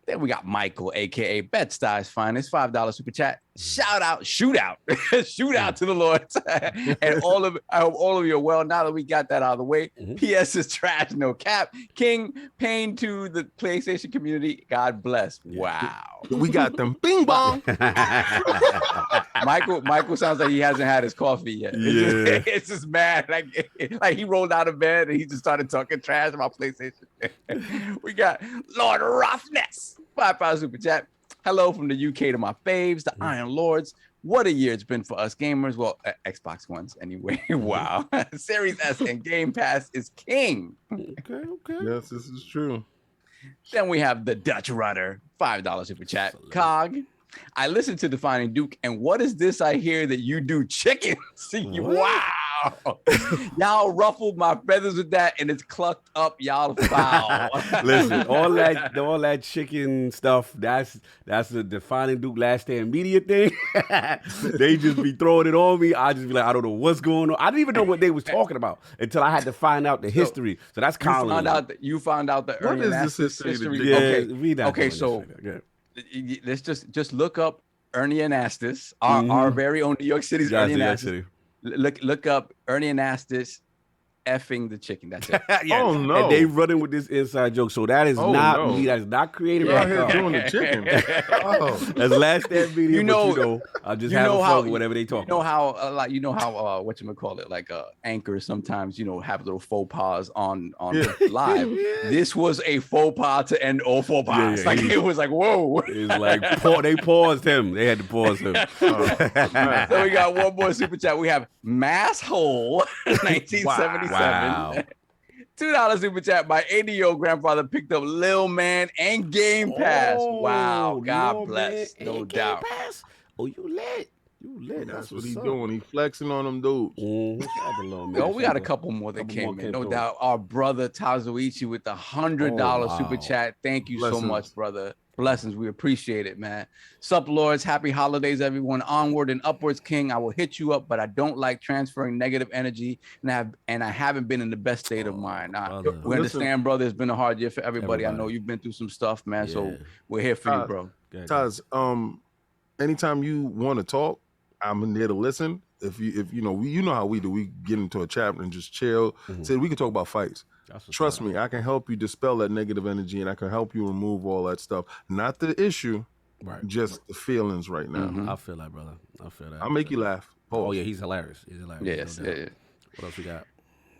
Then we got Michael, aka Bed-Stuy's finest, $5 super chat. Shout out, shoot out to the Lords. And I hope all of you are well. Now that we got that out of the way, PS is trash, no cap. King, pain to the PlayStation community. God bless. Wow. We got them bing bong. Michael sounds like he hasn't had his coffee yet. It's just mad. Like he rolled out of bed and he just started talking trash about PlayStation. We got Lord Roughness, $5 super chat. Hello from the UK to my faves, the Iron Lords. What a year it's been for us gamers. Well, Xbox Ones anyway. Wow. Series S and Game Pass is king. Okay. Yes, this is true. Then we have the Dutch Rudder, $5 super chat. Cog, I listened to Defining Duke, and what is this I hear that you do chicken? Wow. Y'all ruffled my feathers with that, and it's clucked up y'all foul. Listen, all that chicken stuff, that's the Defining Duke Last Stand Media thing. They just be throwing it on me. I just be like, I don't know what's going on. I didn't even know what they was talking about until I had to find out the history. So that's Colin. You found out the what is this history? Yeah, okay, so let's just look up Ernie Anastas, our very own New York City's Ernie Anastas. Look up Ernie Anastas effing the chicken. That's it. Oh no! And they running with this inside joke. So that is not me. That is not creative. You're out here doing the chicken. That's Last Stand Media. I'm just having fun with whatever they talk. You know how whatchamacallit, like anchors sometimes have little faux pas on live. This was a faux pas to end all faux pas. It was like whoa. It's like they paused him. They had to pause him. So we got one more super chat. We have Mass Hole 1977. Wow. $2 super chat. My 80-year-old grandfather picked up Lil Man and Game Pass. Wow. God bless. No doubt. Oh, you lit. That's what he's doing. He flexing on them dudes. We got a couple more that came in. No doubt. Our brother Tazuichi with the $100 super chat. Thank you so much, brother. Blessings. We appreciate it, man. Sup, Lords. Happy holidays, everyone. Onward and upwards, King. I will hit you up, but I don't like transferring negative energy, and I haven't been in the best state of mind. We understand, brother. It's been a hard year for everybody. I know you've been through some stuff, man. Yeah. So we're here for you, bro. Taz, anytime you want to talk, I'm in there to listen. If you know how we do, we get into a chapter and just chill. Say we can talk about fights. Trust me, I can help you dispel that negative energy, and I can help you remove all that stuff. Not the issue, just the feelings right now. I feel that, brother. I feel that. I'll make you laugh. Oh yeah, he's hilarious. Yes. What else we got?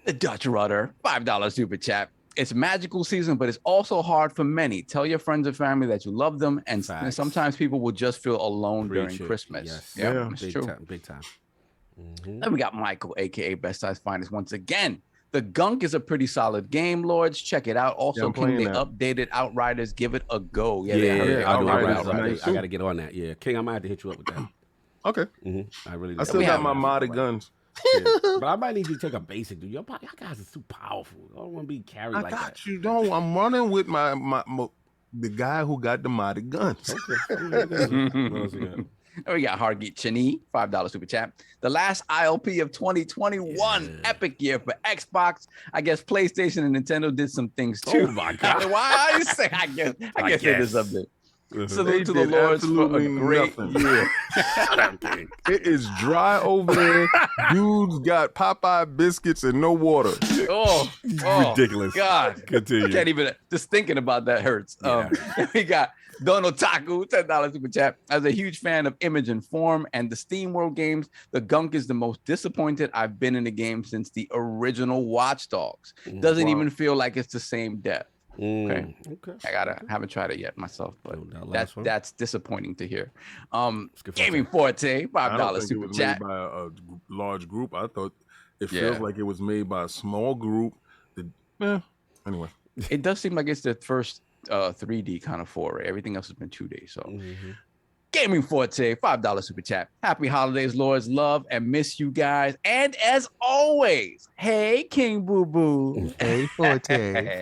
The Dutch Rudder, $5 super chat. It's magical season, but it's also hard for many. Tell your friends and family that you love them, and Facts. sometimes people will just feel alone Preach during it. Christmas. Yes. Yeah, Yeah. it's Big true. time. Big time. Mhm. Then we got Michael, aka Best Size Finest, once again. The Gunk is a pretty solid game, Lords. Check it out. Also, I'm King, playing they that. updated Outriders. Give it a go. Yeah, I heard they I do. updated Outriders. I got to get on that. Yeah, King, I might have to hit you up with that. Okay. I really. I still We got have- my modded guns. Yeah. But I might need you to take a basic, dude. Y'all guys are too powerful. I don't want to be carried I like got that. you. Don't. I'm running with my the guy who got the modded guns. What else you got? And we got Hargeet Chani, $5 super chat. The last ILP of 2021, Yeah. epic year for Xbox. I guess PlayStation and Nintendo did some things too. Oh my God. Why I say I guess I they did guess. something. They Salute to the did Lords for a absolutely great nothing. year. It is dry over there. Dudes got Popeye biscuits and no water. Oh, Ridiculous. God. Continue. Can't even, just thinking about that hurts. We got Don Otaku, $10 super chat. As a huge fan of Image and Form and the SteamWorld games, the Gunk is the most disappointed I've been in a game since the original Watch Dogs. Doesn't Wow. even feel like it's the same depth. Okay. Okay. I haven't tried it yet myself, but No doubt. Last one. that's disappointing to hear. Let's get Gaming Forte, I $5 don't think it super was chat. made by a large group. I thought it Yeah. feels like it was made by a small group. Anyway. It does seem like it's the first 3D kind of foray. Everything else has been 2D. So Mhm. Gaming Forte, $5 super chat. Happy holidays, Lords. Love and miss you guys. And as always, hey, King Boo Boo. Hey, Forte.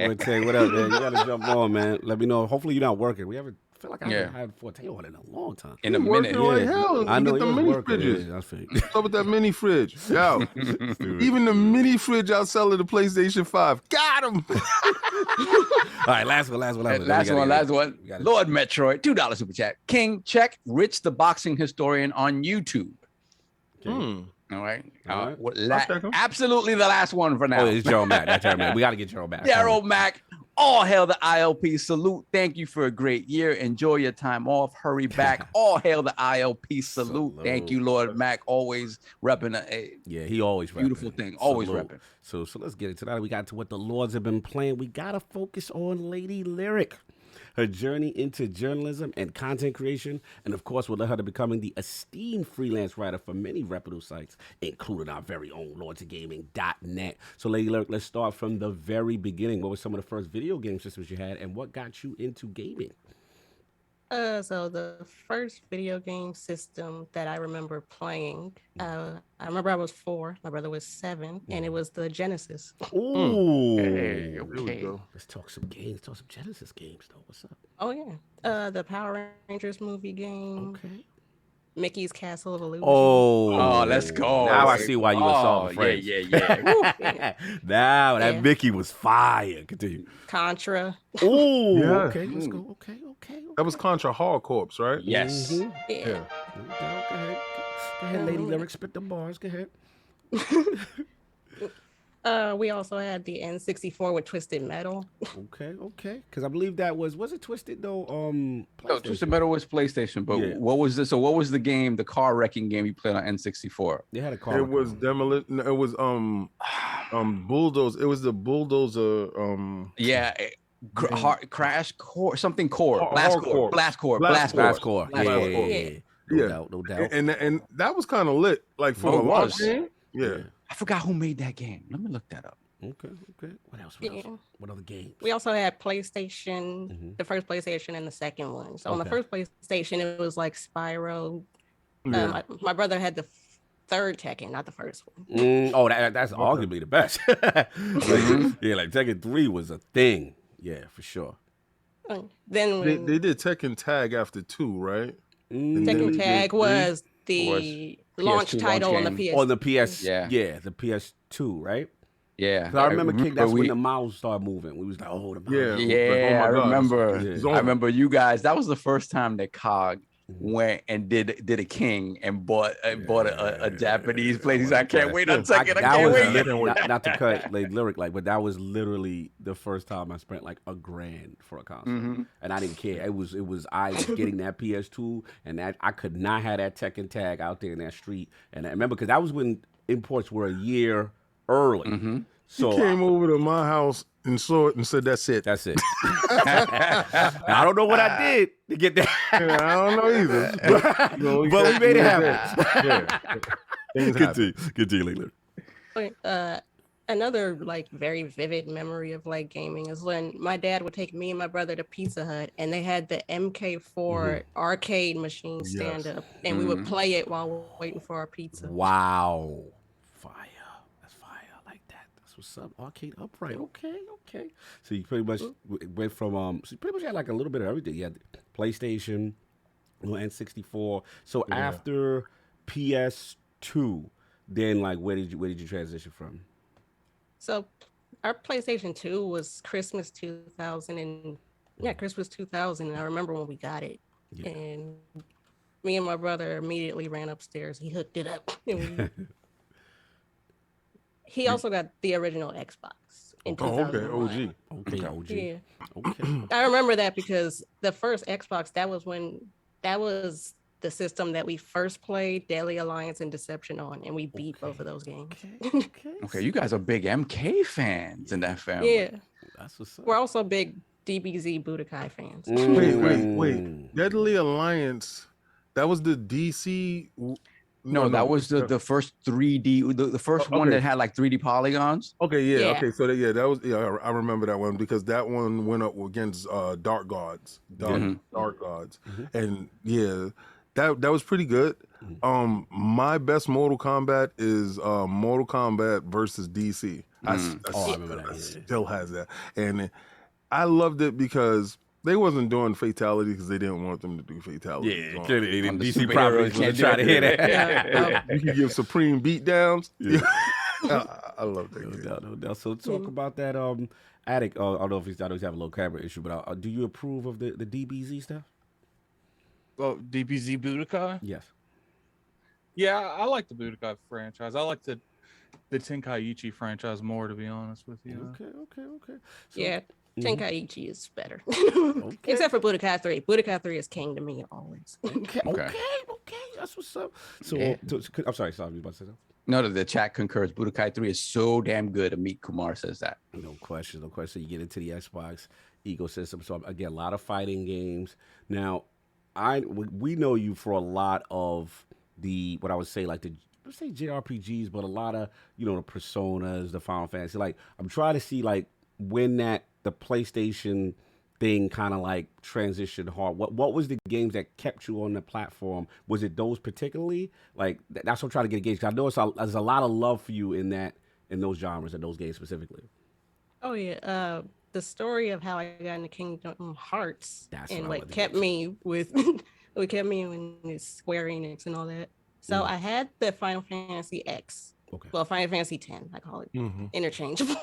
Forte, what up, man? You gotta jump on, man. Let me know. Hopefully you're not working. I feel like I haven't had Forte on in a long time. In a Working minute. like hell. I know Get the you was mini working. fridges. Yeah, that's fake. What's up with that mini fridge? Yo, even the mini fridge outside of the PlayStation 5. Got him. All right, last one. Last one. We gotta- Lord Metroid, $2 super chat. King, check Rich the Boxing Historian on YouTube. Okay. All right. All right. I'll check 'em. Absolutely the last one for now. Oh, it's Gerald Mack. That's Gerald Mack. We got to get Gerald Mack. Daryl Mack, all hail the ILP. Salute. Thank you for a great year. Enjoy your time off. Hurry back. All hail the ILP. Salute. Thank you, Lord Mack. Always repping a Yeah, he always beautiful repping. thing. Always Salute. repping. So let's get into that. We got to what the Lords have been playing. We got to focus on Lady Lyric. Her journey into journalism and content creation, and of course, will lead her to becoming the esteemed freelance writer for many reputable sites, including our very own LordsOfGaming.net. So, Lady Lyric, let's start from the very beginning. What were some of the first video game systems you had, and what got you into gaming? So the first video game system that I remember playing, I remember I was 4, my brother was 7, and it was the Genesis. Ooh. Hey, There we okay. go. Let's talk some games. Talk some Genesis games, though. What's up? Oh yeah, the Power Rangers movie game, Okay. Mickey's Castle of Illusion. Oh, let's go. Now I see why you were solving friends. Yeah. Now that Yeah. Mickey was fire. Continue. Contra. Oh, Yeah. okay. Let's go. Okay. That was Contra Hard Corps, right? Yes. Mhm. Yeah. No doubt. Go ahead. Go ahead, Lady Lyric. Spit the bars. Go ahead. We also had the N64 with Twisted Metal. Okay. Because I believe that was it Twisted though? No, PlayStation? Twisted Metal was PlayStation, but Yeah. what was this? So what was the game, the car wrecking game you played on N64? They had a car. It was demolition. It was bulldoze. It was the bulldozer. Yeah, crash core, something core, Hard- blast hard core, core. blast core, Blast blast core. Blast Core. Blast Yeah. Core. No doubt. and that was kind of lit. Like for Oh, a it launch was. game. Yeah. I forgot who made that game. Let me look that up. Okay. What else? Yeah. What other games? We also had PlayStation, Mhm. the first PlayStation and the second one. So on the Okay. first PlayStation, it was like Spyro. Yeah. My brother had the third Tekken, not the first one. That's arguably the best. Yeah, like Tekken 3 was a thing. Yeah, for sure. Then They, when they did Tekken Tag after 2, right? Mm, Tekken they- Tag they- was the was launch PS2 title launch on the game. PS. on the PS. Yeah. the PS2, right? Yeah, 'Cause I remember, King, that's when we- the mouse started moving. We was like, oh, the mouse. Yeah. Yeah, Like, oh my I God, remember. it's on. I remember you guys. That was the first time that COG Mm-hmm. went and did a King and bought a Japanese place. I can't wait Yeah. a second. I That can't was wait. not to cut like lyric, but that was literally the first time I spent like $1,000 for a console, Mhm. and I didn't care. I was getting that PS2, and that I could not have that Tekken Tag out there in that street. And I remember because that was when imports were a year early. Mhm. So he came over to my house and saw it and said, "That's it." That's it. I don't know what I did to get that. Yeah, I don't know either. But, But we made it happen. Yeah. Things happen. Continue later. Another like very vivid memory of like gaming is when my dad would take me and my brother to Pizza Hut, and they had the MK4 arcade machine stand up, and we would play it while we're waiting for our pizza. Wow. Fire. That's fire. I like that. That's what's up. Arcade upright. Okay. So you pretty much went from so you pretty much had like a little bit of everything. You had PlayStation, N64. So after PS2, then like where did you transition from? So our PlayStation 2 was Christmas 2000, and Christmas 2000. And I remember when we got it, and me and my brother immediately ran upstairs. He hooked it up. And he also got the original Xbox in 2001. OG. Yeah. Okay. I remember that because the first Xbox, that was the system that we first played Deadly Alliance and Deception on, and we beat both of those games. Okay, you guys are big MK fans in that family. Yeah. That's what's up. We're also big DBZ Budokai fans. Wait. Deadly Alliance. That was the DC. No, that was the first 3D, the first one that had like 3D polygons. Okay, yeah. Yeah. Okay, so that was I remember that one because that one went up against Dark Gods, Dark Gods, and that was pretty good. My best Mortal Kombat is Mortal Kombat versus DC. I remember that. Still has that, and I loved it because they wasn't doing fatality because they didn't want them to do fatality. Yeah, clearly DC properties can't try to hit it. You can give supreme beatdowns. Yeah. I love that. No doubt. So talk about that Attic. I don't know if he's have a little camera issue, but do you approve of the DBZ stuff? Oh, DBZ Budokai? Yes. Yeah, I like the Budokai franchise. I like the Tenkaichi franchise more, to be honest with you. Okay. So, Yeah, Tenkaichi is better. Except for Budokai 3. Budokai 3 is king to me always. Okay. That's what's up. So, I'm sorry, you about to say something? No, the chat concurs. Budokai 3 is so damn good. Amit Kumar says that. No question. You get into the Xbox ecosystem. So again, a lot of fighting games. Now, we know you for a lot of what I would say like let's say JRPGs, but a lot of the Personas, the Final Fantasy. Like I'm trying to see like when the PlayStation thing kind of like transitioned hard. What was the games that kept you on the platform? Was it those particularly? Like that's what I'm trying to get a gauge. 'Cause I know there's a lot of love for you in those genres and those games specifically. Oh yeah, the story of how I got into Kingdom Hearts and what kept me with what kept me in Square Enix and all that. So I had the Final Fantasy X. Okay. Well, Final Fantasy X, I call it interchangeable.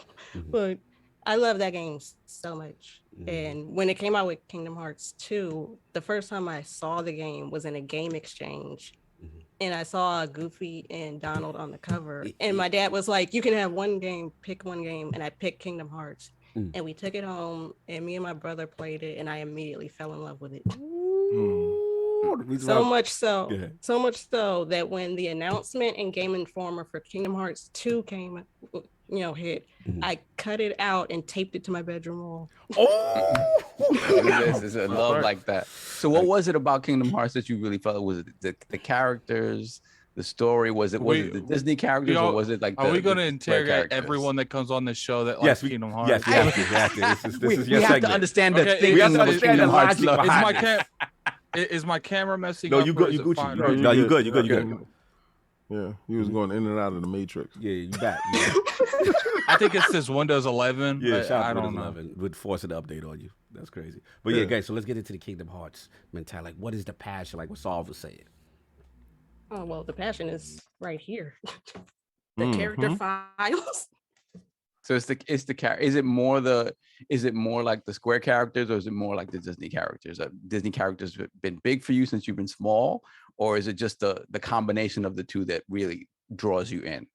But I love that game so much. And when it came out with Kingdom Hearts 2, the first time I saw the game was in a game exchange. And I saw Goofy and Donald on the cover. And my dad was like, you can have one game, pick one game. And I picked Kingdom Hearts. And we took it home, and me and my brother played it, and I immediately fell in love with it. So much so that when the announcement in Game Informer for Kingdom Hearts 2 came, hit, I cut it out and taped it to my bedroom wall. There's a love like that. So what was it about Kingdom Hearts that you really felt? Was it the characters, the story? Was it the Disney characters, or was it like? Are we going to interrogate everyone that comes on this show that likes Kingdom Hearts? Yes, we have to understand the thing. We have to understand the logic. Is my camera messing up? No, you good. You good. Yeah, he was going in and out of the Matrix. Yeah, you back. I think it's this Windows 11. Yeah, shout out to Windows 11 would force an update on you. That's crazy. But yeah, guys, so let's get into the Kingdom Hearts mentality. Like, what is the passion? Like what Solve was saying. Oh well, the passion is right here. The character files. So it's the character. Is it more like the Square characters, or is it more like the Disney characters? Disney characters been big for you since you've been small, or is it just the combination of the two that really draws you in?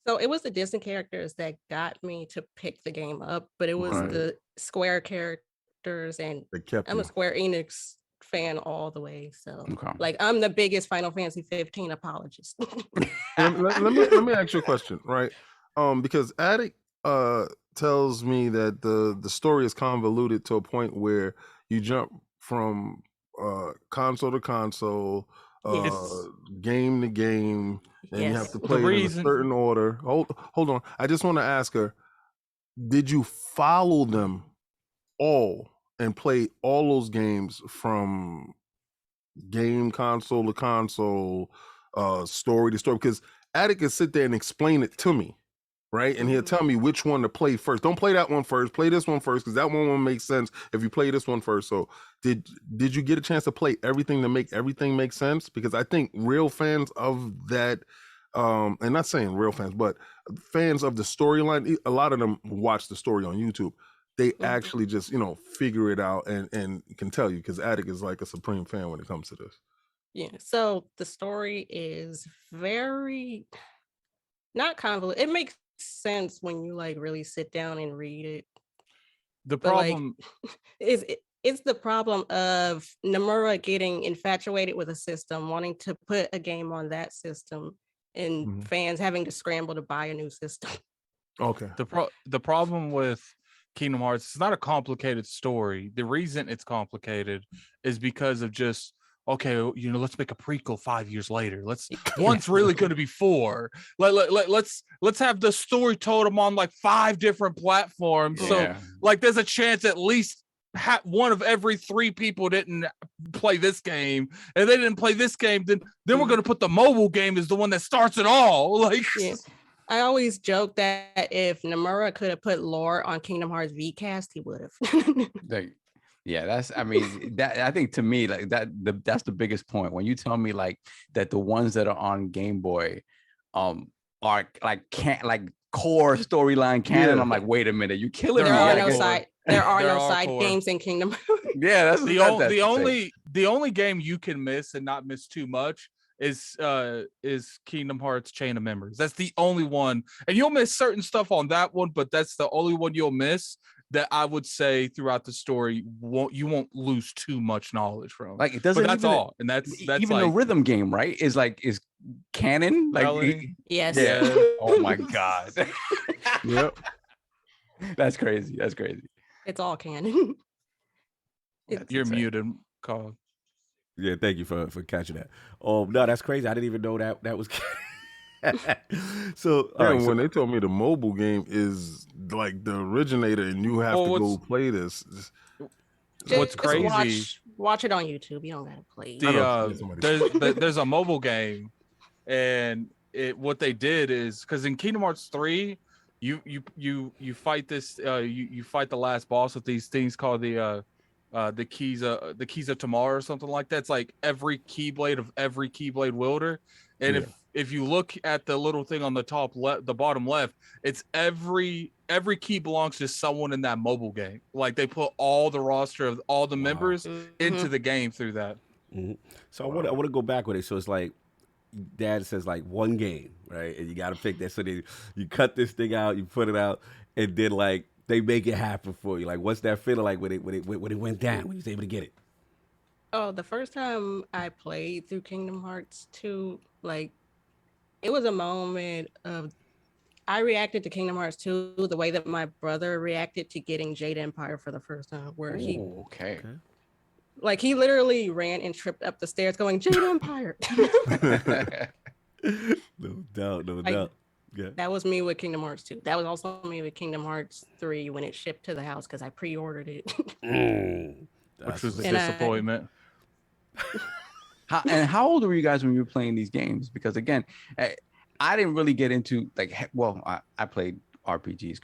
So it was the Disney characters that got me to pick the game up, but it was the Square characters, and I'm a Square Enix fan all the way. So like I'm the biggest Final Fantasy 15 apologist. let me ask you a question, right? Because Attic tells me that the story is convoluted to a point where you jump from console to console, Yes. game to game, and you have Yes. to The play it in a reason certain order. Hold on. I just want to ask her, did you follow them all and play all those games from game console to console, story to story? Because Attic can sit there and explain it to me, right? And he'll tell me which one to play first. Don't play that one first. Play this one first, because that one will make sense if you play this one first. So did you get a chance to play everything to make everything make sense? Because I think real fans of that, and not saying real fans, but fans of the storyline, a lot of them watch the story on YouTube. They actually just, figure it out and can tell you, because Attic is like a supreme fan when it comes to this. Yeah. So the story is very not convoluted. It makes sense when you like really sit down and read it. the But like problem it's the problem of Nomura getting infatuated with a system, wanting to put a game on that system, and fans having to scramble to buy a new system. Okay. the problem with Kingdom Hearts, it's not a complicated story. The reason it's complicated is because of just, okay, let's make a prequel 5 years later. One's really going to be 4. Let's have the story told them on like 5 different platforms. Yeah. So like there's a chance at least one of every 3 people didn't play this game, and they didn't play this game. Then we're going to put the mobile game as the one that starts it all. Like, Yeah. I always joke that if Nomura could have put lore on Kingdom Hearts VCast, he would have. I think to me, like that's the biggest point. When you tell me like that the ones that are on Game Boy are like core storyline canon, I'm like, wait a minute, you killing me. There are no are side core. games in Kingdom. Yeah, that's the only game you can miss and not miss too much is Kingdom Hearts Chain of Memories. That's the only one, and you'll miss certain stuff on that one, but that's the only one you'll miss that I would say throughout the story you won't lose too much knowledge from. Like it doesn't. But that's all, and that's even like, the rhythm game, right? Is canon. Like Yes. Yeah. Oh my god. Yep. That's crazy. That's crazy. It's all canon. You're insane. muted, Carl. Yeah, thank you for catching that. Oh no, that's crazy. I didn't even know that was. So, all right, when they told me the mobile game is like the originator, and you have to go play this. What's crazy? Watch it on YouTube. You don't gotta play. There's a mobile game, and what they did is, because in Kingdom Hearts 3, you fight this you fight the last boss with these things called the keys of tomorrow or something like that. It's like every keyblade of every keyblade wielder, and if you look at the little thing on the top left, the bottom left, it's every key belongs to someone in that mobile game. Like they put all the roster of all the members into the game through that. So I want to go back with it. So it's like Dad says like one game, right? And you got to pick that. So you cut this thing out, you put it out, and then like they make it happen for you. Like, what's that feeling like when it went down, when you was able to get it? Oh, the first time I played through Kingdom Hearts 2, like it was a moment of, I reacted to Kingdom Hearts 2 the way that my brother reacted to getting Jade Empire for the first time, where he literally ran and tripped up the stairs going, Jade Empire. No doubt. Yeah. That was me with Kingdom Hearts 2. That was also me with Kingdom Hearts 3 when it shipped to the house because I pre-ordered it. Which was a disappointment. How old were you guys when you were playing these games? Because again, I didn't really get into I played RPGs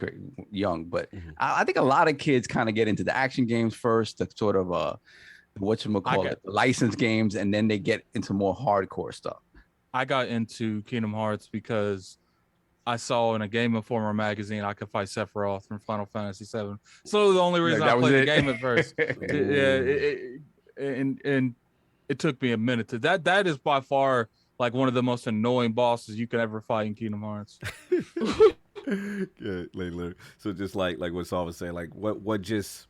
young, but I think a lot of kids kind of get into the action games first, the sort of the licensed games, and then they get into more hardcore stuff. I got into Kingdom Hearts because I saw in a Game Informer magazine I could fight Sephiroth from Final Fantasy VII. So the only reason I played the game at first. And it took me a minute to that is by far like one of the most annoying bosses you could ever fight in Kingdom Hearts. Good, later. So just like what Saul was saying, like what just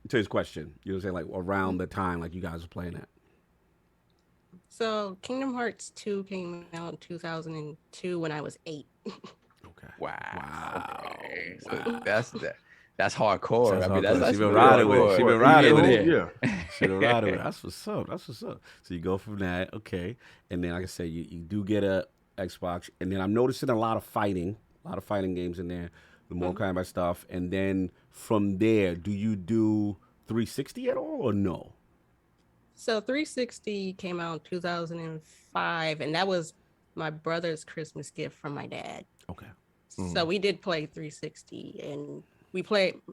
to his question, you know what I'm saying, like around the time like you guys were playing that. So Kingdom Hearts 2 came out in 2002 when I was 8. Okay. Wow. Okay. So that's hardcore. I mean, hardcore. She been real riding with it. hardcore. She been riding with it. Yeah. Should have ridden with it. That's what's up. That's what's up. So you go from that, okay, and then like I said, you do get a Xbox, and then I'm noticing a lot of fighting games in there, the Mortal Kombat stuff, and then from there, do you do 360 at all or no? So 360 came out in 2005, and that was my brother's Christmas gift from my dad. Okay. So we did play 360, and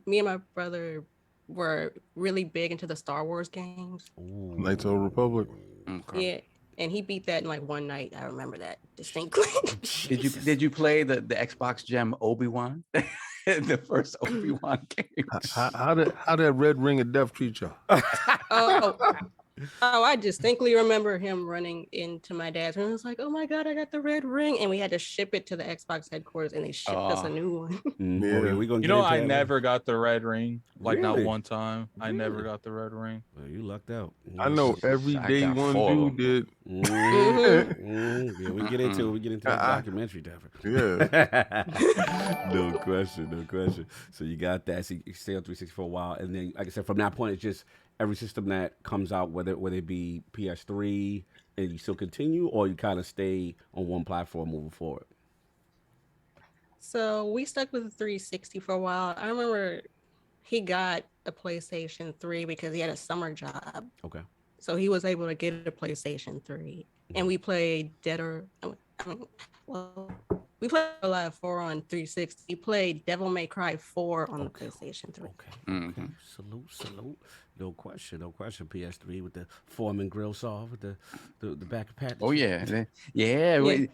me and my brother were really big into the Star Wars games. Ooh. Knights of the Republic. Okay. Yeah, and he beat that in like one night. I remember that distinctly. Did you play the Xbox gem Obi-Wan? The first Obi-Wan game. How that red ring of death treat y'all? I distinctly remember him running into my dad's room. I was like, "Oh my god, I got the red ring!" And we had to ship it to the Xbox headquarters, and they shipped us a new one. Yeah. We gonna You know, get into I that, never got the red ring. Like not Really? one time. I never got the red ring. Well, you lucked out. I know every I day got one 4 of dude them. did. Yeah, we get into that documentary, Dapper. Yeah. No question. So you got that. So you stay on 360 for a while, and then, like I said, from that point, it's just every system that comes out, whether it be PS3, and you still continue, or you kind of stay on one platform moving forward. So we stuck with the 360 for a while. I remember he got a PlayStation 3 because he had a summer job. Okay. So he was able to get a PlayStation 3. And we played we played Live 4 on 360. We played Devil May Cry 4 on the PlayStation 3. Okay. Salute. No question. PS3 with the Foreman grill saw with the back patch. Oh yeah.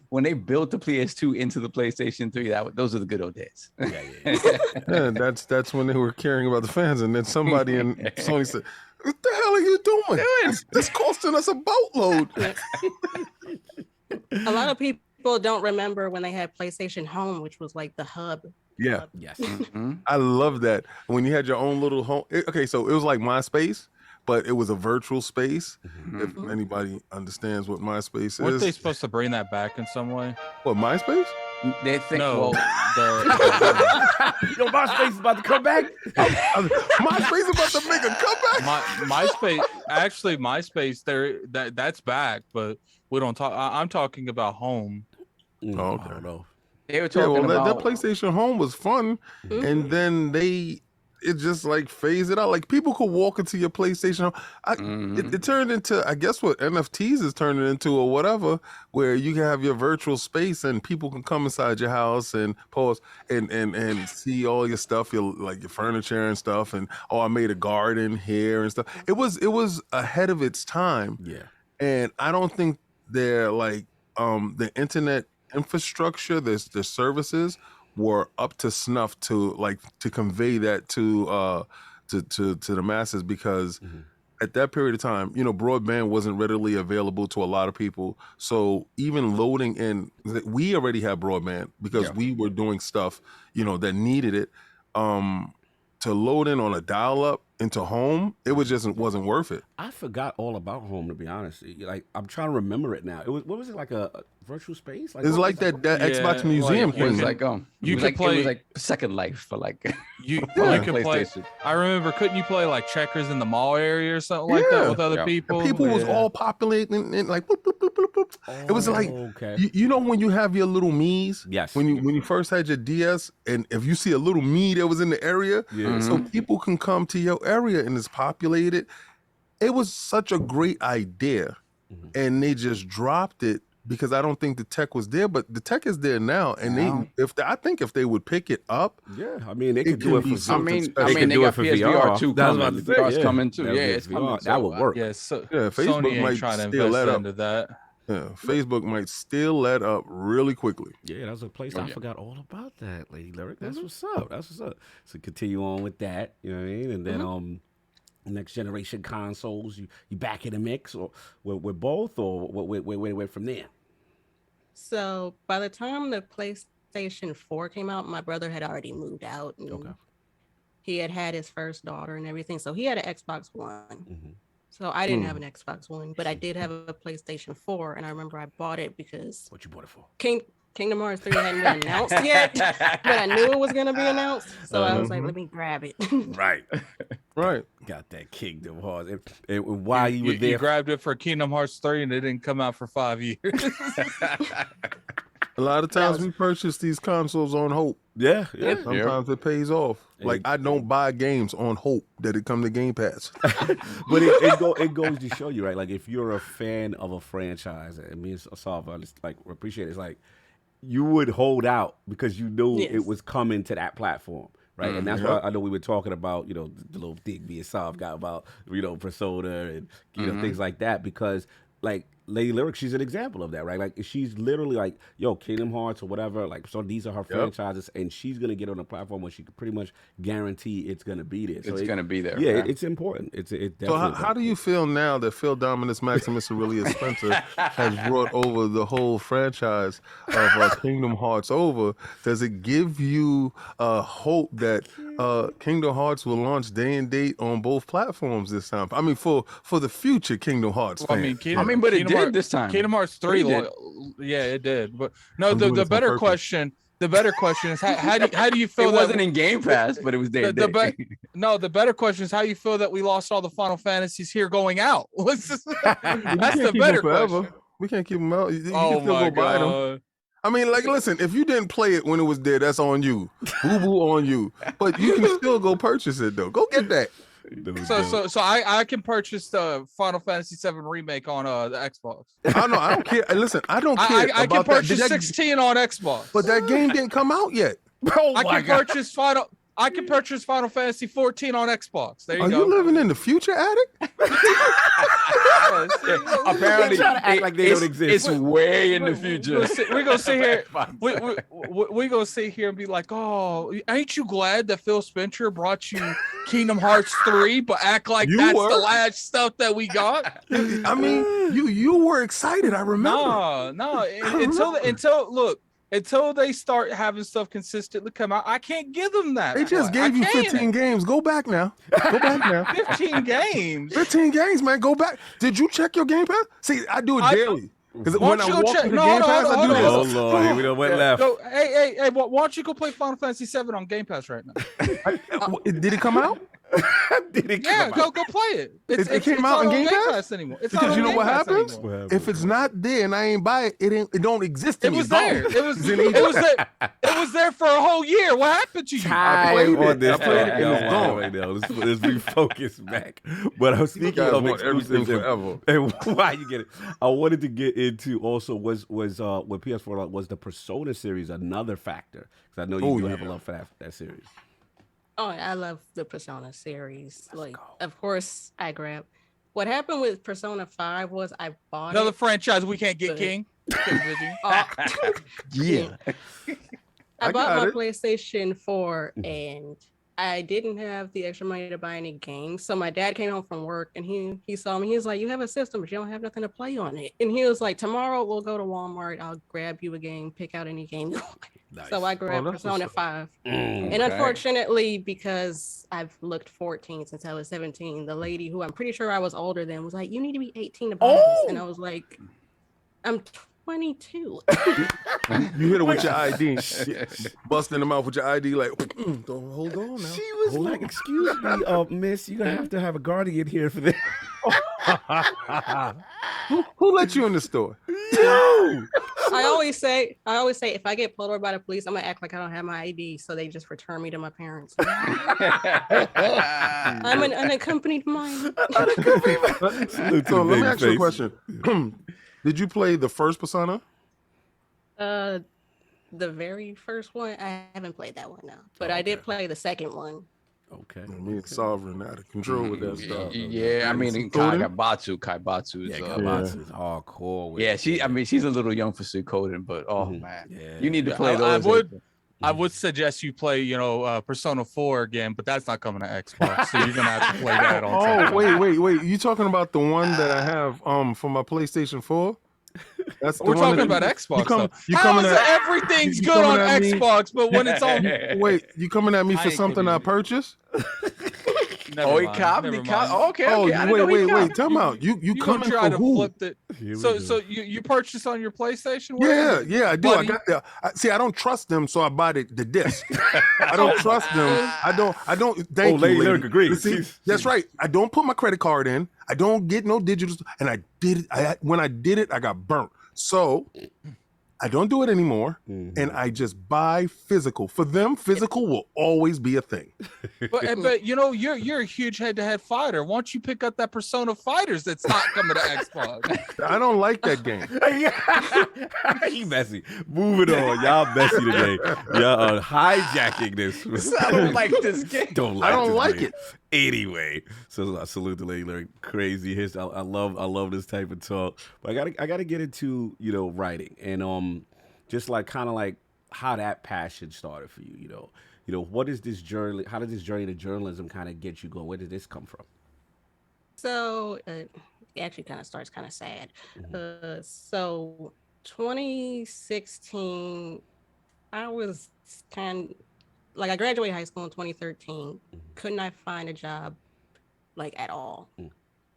When they built the PS2 into the PlayStation 3, those are the good old days. Yeah, that's when they were caring about the fans, and then somebody in Sony said, "What the hell are you doing? That's costing us a boatload." A lot of people don't remember when they had PlayStation Home, which was like the hub. Yeah. Yes. I love that when you had your own little home. Okay, so it was like MySpace, but it was a virtual space. If anybody understands what MySpace Weren't is, they supposed to bring that back in some way? what MySpace? They think No. Yo, MySpace is about to come back. MySpace is about to make a comeback. MySpace, that's back, but we don't talk. I'm talking about home. Okay. I don't know. they were talking that about PlayStation Home was fun, and then it just like phased it out. Like people could walk into your PlayStation Home. It turned into, I guess, what NFTs is turning into or whatever, where you can have your virtual space and people can come inside your house and pause and see all your stuff, your furniture and stuff. And I made a garden here and stuff. It was ahead of its time. Yeah. And I don't think they're like the internet infrastructure, the services were up to snuff to convey that to the masses, because at that period of time, broadband wasn't readily available to a lot of people. So even loading in, we already had broadband because we were doing stuff, that needed it. To load in on a dial-up into home, wasn't worth it. I forgot all about home, to be honest. Like, I'm trying to remember it now. What was it, like a virtual space? It's like that Xbox Museum it was thing. like You it could play. was like Second Life for like You for could play. PlayStation. I remember, couldn't you play like checkers in the mall area or something like that with other Yeah. people? And people was Yeah. all populating and like boop, boop, boop, boop, boop. It was like okay. you know when you have your little Mii's? Yes. When you first had your DS, and if you see a little Mii that was in the area, so people can come to your area and it's populated. It was such a great idea, and they just dropped it because I don't think the tech was there, but the tech is there now. And I think if they would pick it up, Yeah, I mean, they It could do could it be for something something. special. I mean, they do got it for PSVR 2 That was coming. about to The say, VR's yeah. coming too. That Yeah, was it's VR. coming. That So, would work. Yeah, so Facebook Sony might ain't trying to still invest let up. into that. Facebook might still let up really quickly. Yeah, that was a place Oh, I yeah. forgot all about that, Lady Lyric. That's what's up. So continue on with that, you know what I mean? And then next generation consoles, you back in the mix, or with both, or where from there? So by the time the PlayStation 4 came out, my brother had already moved out. And he had his first daughter and everything. So he had an Xbox One. So I didn't have an Xbox One, but I did have a PlayStation 4. And I remember I bought it because What you bought it for? King Kingdom Hearts 3 hadn't been announced yet, but I knew it was gonna be announced, so I was like, let me grab it. Right. Right. Got that Kingdom Hearts. And while you were there, you grabbed it for Kingdom Hearts 3 and it didn't come out for 5 years. A lot of times we purchase these consoles on hope. yeah. Sometimes it pays off. Like I don't buy games on hope that it come to Game Pass. But it goes to show you, right? Like if you're a fan of a franchise, and me and Salva like appreciate it, it's like you would hold out because you knew it was coming to that platform. Right, and that's why I know we were talking about, the little dig me and Sav got about, Persona and things like that, because like Lady Lyric, she's an example of that, right? Like she's literally like, yo, Kingdom Hearts or whatever, like so these are her franchises, and she's gonna get on a platform where she can pretty much guarantee it's gonna be there. So it's gonna be there. Yeah, it's important. It's definitely. So how do you feel now that Phil Dominus Maximus Aurelius Splinter has brought over the whole franchise of Kingdom Hearts over? Does it give you hope that Kingdom Hearts will launch day and date on both platforms this time? I mean, for the future Kingdom Hearts fans. But it did this time. Kingdom Hearts 3, yeah, it did. But no, the better question is how do you feel it wasn't in Game Pass, but it was there. No, the better question is how you feel that we lost all the Final Fantasies here going out. That's the better question. We can't keep them out. You Oh can still my go buy them. god. I mean, like, listen, if you didn't play it when it was there, that's on you. Boo-boo on you. But you can still go purchase it, though. Go get that. So I can purchase the Final Fantasy VII Remake on the Xbox. I know. I don't care. Listen, I don't care. I can about that. purchase 16 on Xbox. But that game didn't come out yet. I can purchase Final Fantasy 14 on Xbox. There you Are go. you living in the future, Addict? Apparently, act like they don't exist. It's way in the future. We're gonna sit here. We're gonna sit here and be like, "Oh, ain't you glad that Phil Spencer brought you Kingdom Hearts 3?" But act like that's the last stuff that we got. I mean, you were excited. I remember. No. Until they start having stuff consistently come out, I can't give them that. They just gave you 15 games. Go back now. 15 games. 15 games, man. Go back. Did you check your Game Pass? See, I do it daily. Because when I walk through the Game Pass, I do this. Oh Lord, we don't went left. Hey, why don't you go play Final Fantasy VII on Game Pass right now? Did it come out? Go play it. It came out in Game Pass anymore. Because you know what happens? If it's not there and I ain't buy it, it don't exist anymore. It was there. It was there for a whole year. What happened to you? I played it. Let's refocus back. But I'm speaking of exclusives and why you get it. I wanted to get into also was with PS4 was the Persona series another factor, because I know you have a love for that series. Oh, I love the Persona series. Like, of course, I grabbed. What happened with Persona 5 was I bought another franchise we can't get, King. Yeah. I bought my PlayStation 4 and I didn't have the extra money to buy any games. So my dad came home from work and he saw me. He was like, "You have a system, but you don't have nothing to play on it." And he was like, "Tomorrow we'll go to Walmart. I'll grab you a game, pick out any game." Nice. So I grabbed Persona 5. And unfortunately, because I've looked 14 since I was 17, the lady who I'm pretty sure I was older than was like, "You need to be 18 to buy this." And I was like, "I'm 22. You hit her with your ID, busting them out with your ID, like, don't hold on now. She was like, "Excuse me, miss, you're gonna have a guardian here for this." Who let you in the store? You. I always say, if I get pulled over by the police, I'm gonna act like I don't have my ID, so they just return me to my parents. I'm an unaccompanied minor. So let me ask you a question. Did you play the first Persona? The very first one, I haven't played that one now, but I did play the second one. Okay. Me and Sovereign out of control with that stuff. Yeah, I mean, Kaibatsu is Kaibatsu is hardcore. She's a little young for Suikoden, but man, you need to play those. I would suggest you play, Persona 4 again, but that's not coming to Xbox, so you're gonna have to play that on. Wait! You talking about the one that I have for my PlayStation 4? That's we're talking about Xbox. Everything's good on Xbox, but when it's on, wait, you coming at me for something I purchased? Never Oh, he mind, copped. never He copped. mind. Okay, Oh, okay. I didn't know he wait. copped. Time out. You You gonna coming try for to who? flip it? Here we So go. so you purchase on your PlayStation? What Yeah, is it? yeah, I do. Buddy? I got the. See, I don't trust them, so I buy the disc. I don't trust them. I don't. Thank you, Lady lady. Lyric agrees. You see, that's right. I don't put my credit card in. I don't get no digital. And I did it. When I did it, I got burnt. So I don't do it anymore, and I just buy physical. For them, physical will always be a thing. But you know, you're a huge head-to-head fighter. Why don't you pick up that Persona Fighters that's not coming to Xbox? I don't like that game. You messy. Moving on. Y'all messy today. Y'all are hijacking this. I don't like this game. I don't like game. it. Anyway, so I salute the lady Lyric. Crazy history. I love this type of talk. But I gotta get into writing and just like kind of like how that passion started for you. You know, what is this journey? How did this journey to journalism kind of get you going? Where did this come from? So it actually kind of starts kind of sad. So 2016, I was kind like I graduated high school in 2013. Could not find a job like at all,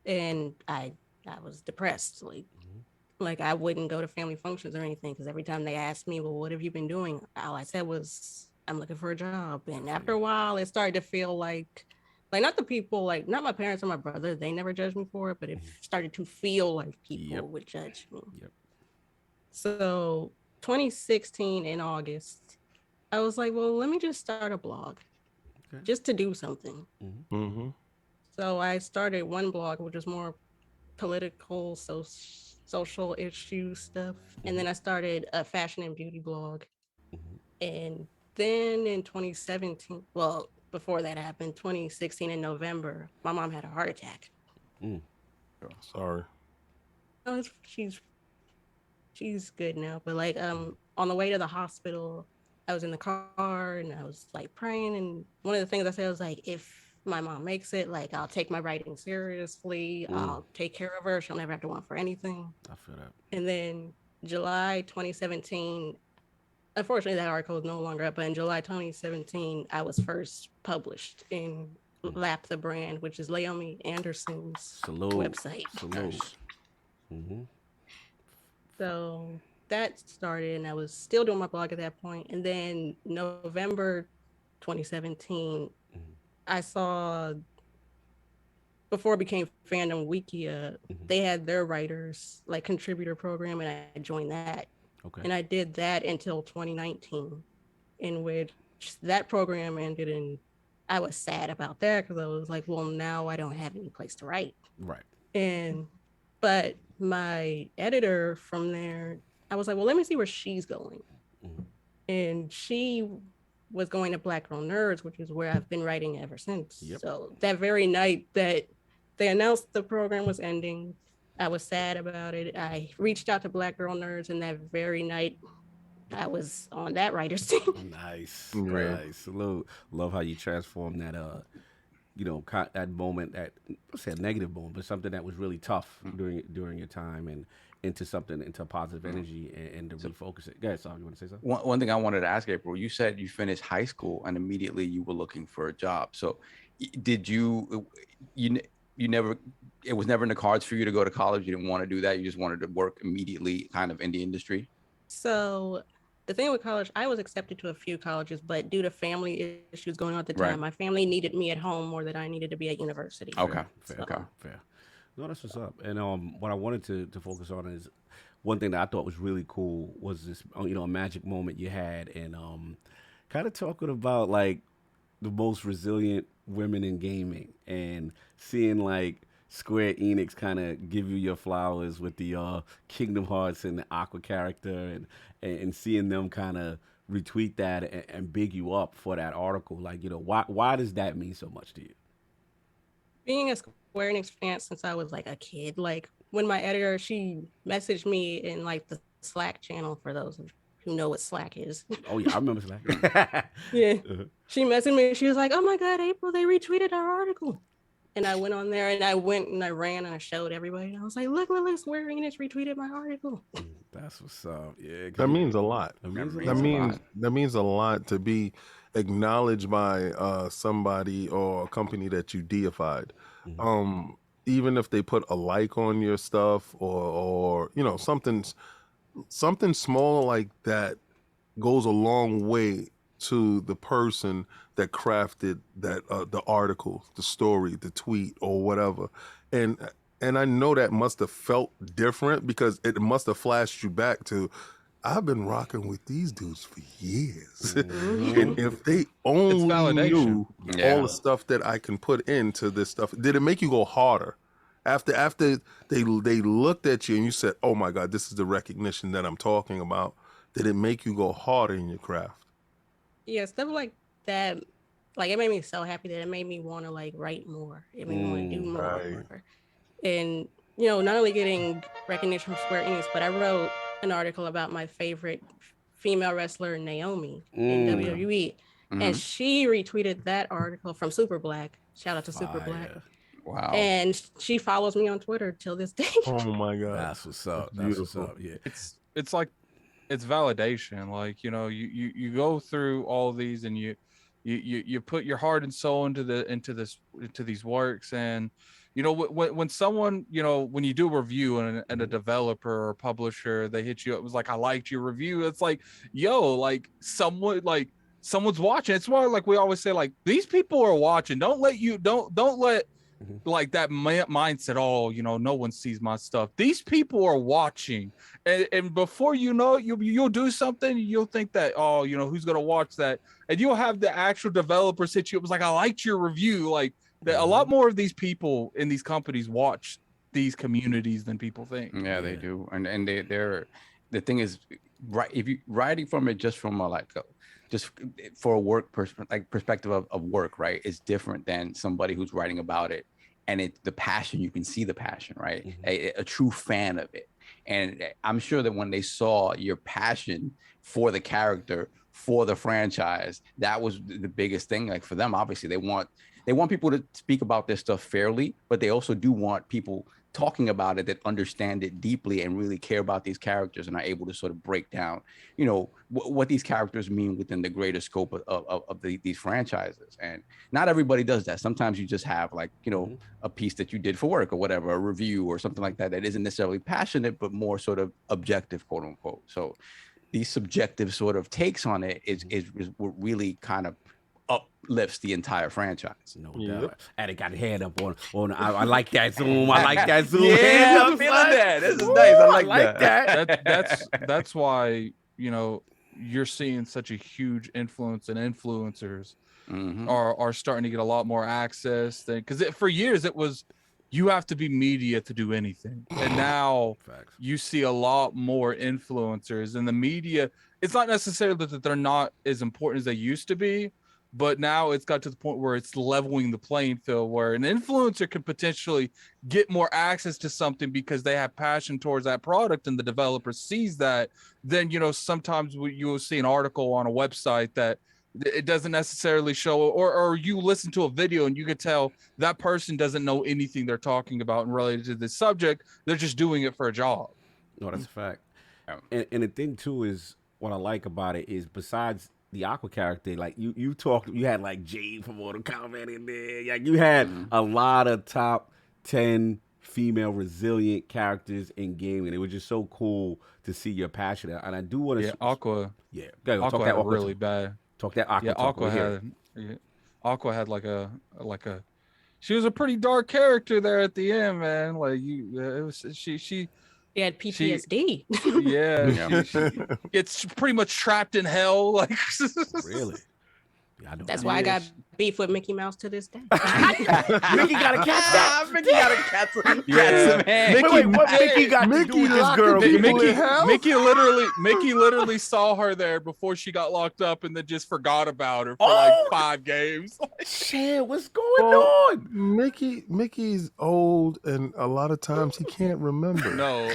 and I was depressed. Like I wouldn't go to family functions or anything because every time they asked me, well, what have you been doing? All I said was, I'm looking for a job. And after a while, it started to feel like not the people, like not my parents or my brother, they never judged me for it, but it started to feel like people would judge me. So 2016 in August, I was like, well, let me just start a blog just to do something. So I started one blog, which was more political, social issue stuff. And then I started a fashion and beauty blog. And then in 2017, well, before that happened, 2016 in November, my mom had a heart attack. Sorry. Oh, she's good now. But like on the way to the hospital, I was in the car and I was like praying. And one of the things I said was like, if my mom makes it, like I'll take my writing seriously. I'll take care of her. She'll never have to want for anything. I feel that. And then July 2017, unfortunately that article is no longer up, but in July 2017, I was first published in Lap the Brand, which is Laomi Anderson's website. So that started, and I was still doing my blog at that point. And then November 2017, I saw, before it became Fandom Wikia, they had their writers like contributor program, and I joined that. And I did that until 2019, in which that program ended, and I was sad about that because I was like, well, now I don't have any place to write. But my editor from there, I was like, well, let me see where she's going. And she was going to Black Girl Nerds, which is where I've been writing ever since. So that very night that they announced the program was ending, I was sad about it. I reached out to Black Girl Nerds, and that very night I was on that writer's team. Nice. Salute. Love how you transformed that that moment, that I said negative moment, but something that was really tough during your time, and into positive energy and to refocus it. Go ahead, Saul, you want to say something? One thing I wanted to ask, April, you said you finished high school and immediately you were looking for a job. So did you never, it was never in the cards for you to go to college? You didn't want to do that? You just wanted to work immediately kind of in the industry? So the thing with college, I was accepted to a few colleges, but due to family issues going on at the time, my family needed me at home more than I needed to be at university. Fair. No, that's what's up. And what I wanted to focus on is one thing that I thought was really cool was this, a magic moment you had, and kind of talking about like the most resilient women in gaming, and seeing like Square Enix kind of give you your flowers with the Kingdom Hearts and the Aqua character, and seeing them kind of retweet that and big you up for that article. Like, why does that mean so much to you? Being a Square Enix fan since I was like a kid, like when my editor, she messaged me in like the Slack channel, for those who know what Slack is. Oh yeah, I remember Slack. Yeah. She messaged me, she was like, oh my God, April, they retweeted our article. And I went on there and I went and I ran and I showed everybody. And I was like, look, Square Enix retweeted my article. That's what's up. Yeah. That means a lot. That means a lot to be, acknowledged by somebody or a company that you deified, even if they put a like on your stuff or you know something small like that goes a long way to the person that crafted that the article, the story, the tweet, or whatever. And I know that must have felt different because it must have flashed you back to, I've been rocking with these dudes for years. And if they only knew all the stuff that I can put into this stuff, did it make you go harder? After they looked at you and you said, oh my God, this is the recognition that I'm talking about, did it make you go harder in your craft? Yeah, stuff like that, like it made me so happy that it made me want to like write more. It made me want to do more. Right. And you know, not only getting recognition from Square Enix, but I wrote an article about my favorite female wrestler, Naomi, in WWE, and she retweeted that article from Super Black. Shout out to Super Black. Wow. And she follows me on Twitter till this day. Oh my God. That's what's up. That's That's what's up. Yeah. It's like, it's validation. Like, you know, you go through all of these and you put your heart and soul into these works. And you know, when someone, you know, when you do a review and a developer or publisher, they hit you, it was like, I liked your review. It's like, yo, like someone's watching. It's why, like we always say, like, these people are watching. Don't let like that mindset, oh, you know, no one sees my stuff. These people are watching, and before you know it, you'll do something, you'll think that, oh, you know, who's gonna watch that, and you'll have the actual developers hit you. It was like, I liked your review. Like a lot more of these people in these companies watch these communities than people think. Yeah, they do, and they're the thing is, right, if you writing from it just from just for a work perspective of work, right, is different than somebody who's writing about it. And the passion, you can see the passion, right? A true fan of it. And I'm sure that when they saw your passion for the character, for the franchise, that was the biggest thing. Like for them, obviously, they want people to speak about this stuff fairly, but they also do want people talking about it that understand it deeply and really care about these characters and are able to sort of break down, you know, what these characters mean within the greater scope of these franchises. And not everybody does that. Sometimes you just have, like, you know, a piece that you did for work or whatever, a review or something like that isn't necessarily passionate, but more sort of objective, quote unquote. So these subjective sort of takes on it is what really kind of uplifts the entire franchise. No doubt. And it got a hand up on I like that zoom. I like that zoom. Yeah, I'm feeling that. This is nice. I like that. That's why, you know, you're seeing such a huge influence, and influencers are starting to get a lot more access than, because for years it was, you have to be media to do anything, and now you see a lot more influencers, and the media, it's not necessarily that they're not as important as they used to be, but now it's got to the point where it's leveling the playing field, where an influencer can potentially get more access to something because they have passion towards that product and the developer sees that. Then, you know, sometimes you will see an article on a website that it doesn't necessarily show, or you listen to a video and you can tell that person doesn't know anything they're talking about and related to this subject. They're just doing it for a job. No, that's a fact. And the thing too is, what I like about it is, besides the Aqua character, like you had like Jade from Mortal Kombat in there. Like you had a lot of top 10 female resilient characters in gaming. It was just so cool to see your passion. And I do want to Aqua. Yeah, Aqua had really bad. Talk that Aqua. Yeah, Aqua had like a she was a pretty dark character there at the end, man. Like she had PTSD. She gets pretty much trapped in hell. Like really? Yeah, that's why I got beef with Mickey Mouse to this day. Mickey gotta catch that. Mickey gotta catch some hands. Mickey got to do with this girl? Mickey literally saw her there before she got locked up, and then just forgot about her for like 5 games. Shit, what's going on? Mickey's old, and a lot of times he can't remember. No,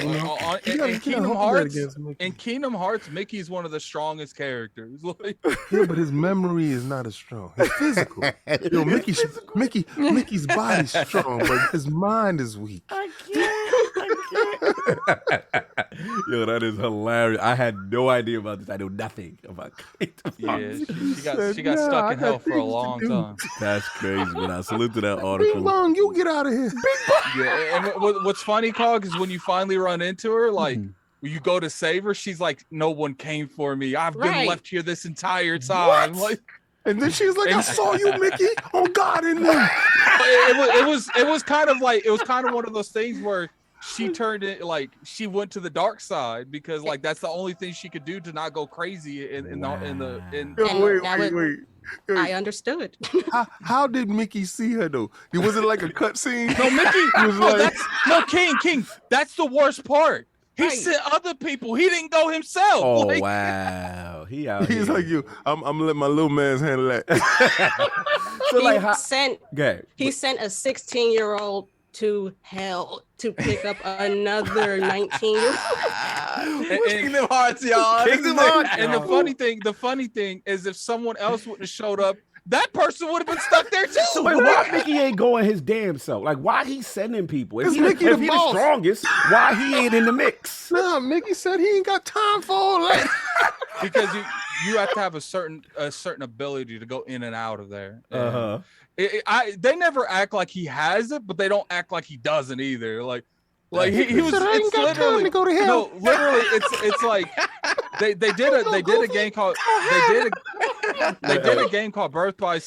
in Kingdom Hearts, Mickey's one of the strongest characters. Yeah, but his memory is not as strong. He's physical. Yo, Mickey's body's strong, but his mind is weak. I can't. Yo, that is hilarious. I had no idea about this. I know nothing about Kingdom Hearts. Yeah, she got stuck in hell for a long time. That's crazy, man. I salute to that Bing article. bong, you get out of here. Yeah, and what's funny, Cog, is when you finally run into her, like when you go to save her, she's like, "No one came for me. I've been left here this entire time." Like, and then she's like, "I saw you, Mickey. Oh God, in there." It was kind of one of those things where she turned it, like she went to the dark side because like that's the only thing she could do to not go crazy in. Wait. I understood. How did Mickey see her though? Was it like a cutscene? No, Mickey was like, King. That's the worst part. He sent other people. He didn't go himself. Oh wow, he's like you. I'm gonna let my little man's handle that. So like, he sent a 16-year-old to hell to pick up another 19-year-old. Kingdom Hearts, y'all. Kingdom Hearts. And the funny thing is, if someone else wouldn't have showed up, that person would have been stuck there too. So wait, why Mickey ain't going his damn self? Like, why he sending people? If he Mickey the the boss. strongest, why he ain't in the mix? Nah, Mickey said he ain't got time for all that. Because you have to have a certain ability to go in and out of there. Uh-huh. They never act like he has it, but they don't act like he doesn't either. Like he was. Said, I ain't It's got time to go to hell. no, literally, it's like they did a game called they did a game called Birth by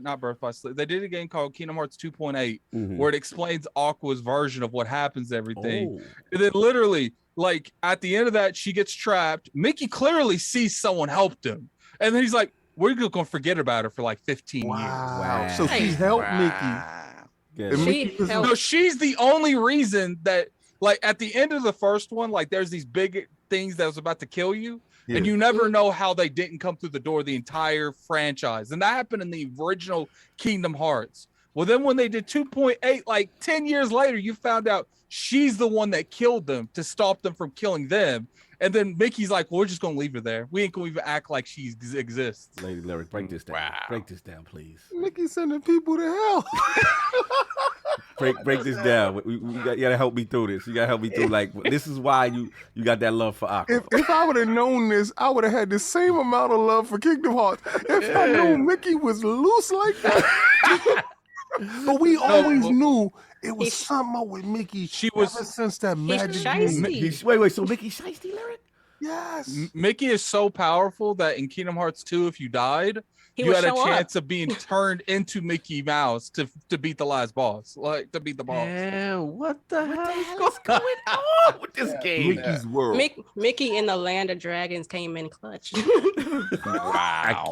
not Birth by Sleep. They did a game called Kingdom Hearts 2.8 where it explains Aqua's version of what happens to everything. Oh. And then literally, like at the end of that, she gets trapped. Mickey clearly sees someone helped him, and then he's like, "We're gonna forget about her for like 15 years." Wow. So she helped Mickey. And Mickey was No, she's the only reason that, like, at the end of the first one, like, there's these big things that was about to kill you, and you never know how they didn't come through the door the entire franchise. And that happened in the original Kingdom Hearts. Well, then when they did 2.8, like 10 years later, you found out she's the one that killed them to stop them from killing them. And then Mickey's like, well, we're just going to leave her there. We ain't going to even act like she exists. Lady Lyric, break this down. Wow. Break this down, please. Mickey sending people to hell. break this down. You gotta help me through this. You gotta help me through. Like, this is why you got that love for Aqua. If I would have known this, I would have had the same amount of love for Kingdom Hearts. If I knew Mickey was loose like that. But we always knew it was something up with Mickey. She was ever since that magic shiesty. Wait. So Mickey shiesty, Lyric? Yes. Mickey is so powerful that in Kingdom Hearts 2, if you died, you had a chance of being turned into Mickey Mouse to beat the last boss, like to beat the boss. Yeah, what the hell is going on with this game? Mickey's world. Mickey in the Land of Dragons came in clutch. Wow.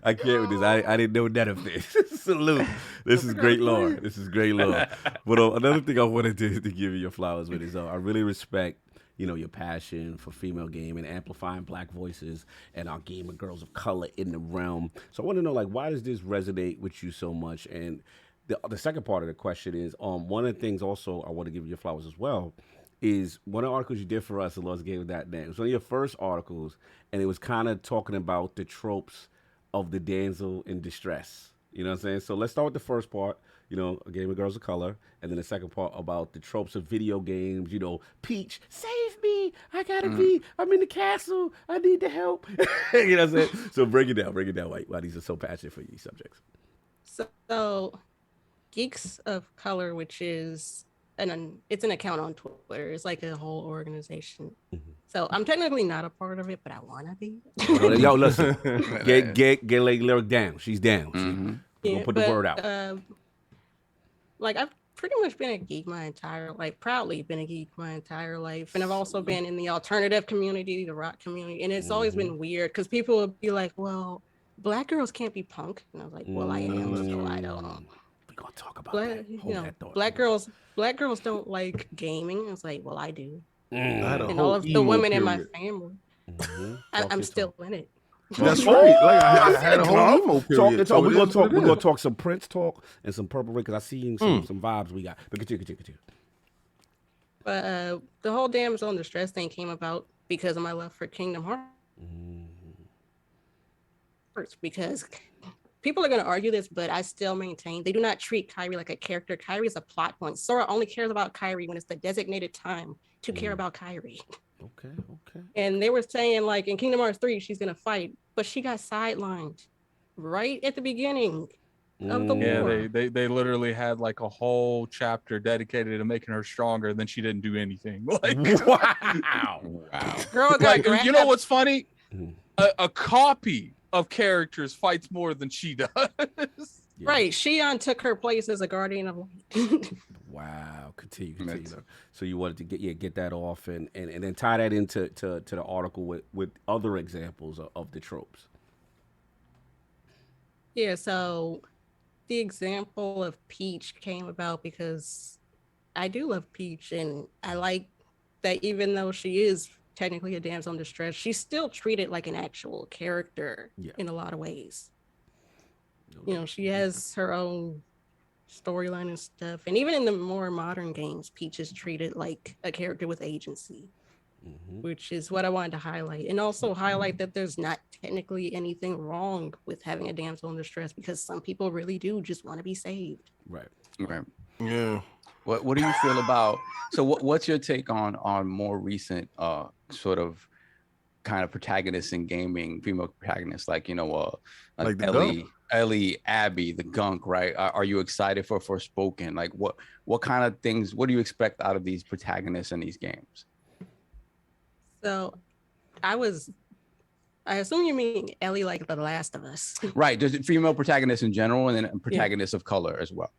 I can't with this. I didn't know none of this. Salute. This is great lore. This is great lore. But another thing I wanted to give you your flowers with is I really respect your passion for female gaming, amplifying Black voices, and our gamer girls of color in the realm. So I want to know, like, why does this resonate with you so much? And the second part of the question is, one of the things also I want to give you your flowers as well is one of the articles you did for us, the Lost Game of that name. It was one of your first articles, and it was kind of talking about the tropes of the damsel in distress. You know what I'm saying? So let's start with the first part, gamer girls of color, and then the second part about the tropes of video games, Peach, save me, I gotta be, I'm in the castle, I need the help. You know what I'm saying? So break it down, why these are so passionate for these subjects. So Geeks of Color, which is it's an account on Twitter. It's like a whole organization. So I'm technically not a part of it, but I want to be. Yo, listen, get Lady Lyric down. She's down. We'll put the word out. Like, I've pretty much been a geek my entire life, proudly been a geek my entire life. And I've also been in the alternative community, the rock community. And it's always been weird because people would be like, well, Black girls can't be punk. And I was like, well, I am, so I don't. We're going to talk about that. Black girls don't like gaming. I was like, well, I do. And all of the women in my family. I'm still in it. That's right. Like I had a whole emo period. We're gonna talk some Prince talk and some Purple Rain because I see some vibes we got. But continue. But the whole damsel in distress thing came about because of my love for Kingdom Hearts. Because people are going to argue this, but I still maintain they do not treat Kyrie like a character. Kyrie is a plot point. Sora only cares about Kyrie when it's the designated time to care about Kyrie. Okay. And they were saying, like, in Kingdom Hearts 3, she's going to fight, but she got sidelined right at the beginning of the war. Yeah, they literally had like a whole chapter dedicated to making her stronger, and then she didn't do anything. Like, Wow. Girl got like, grabbed. you know what's funny? A copy of characters fights more than she does. Yeah. Right. Shion took her place as a guardian of light. Wow. Continue. So you wanted to get that off and then tie that into the article with other examples of the tropes. Yeah, so the example of Peach came about because I do love Peach, and I like that even though she is technically a damsel in distress, she's still treated like an actual character in a lot of ways. You know, she has her own storyline and stuff. And even in the more modern games, Peach is treated like a character with agency, which is what I wanted to highlight. And also highlight that there's not technically anything wrong with having a damsel in distress, because some people really do just want to be saved. Right. Yeah. What do you feel about? So what's your take on more recent sort of kind of protagonists in gaming, female protagonists, like like Ellie, Abby, the Gunk, right? Are you excited for Forspoken? Like what kind of things? What do you expect out of these protagonists in these games? So, I assume you mean Ellie, like The Last of Us. Right. There's female protagonists in general, and then protagonists of color as well.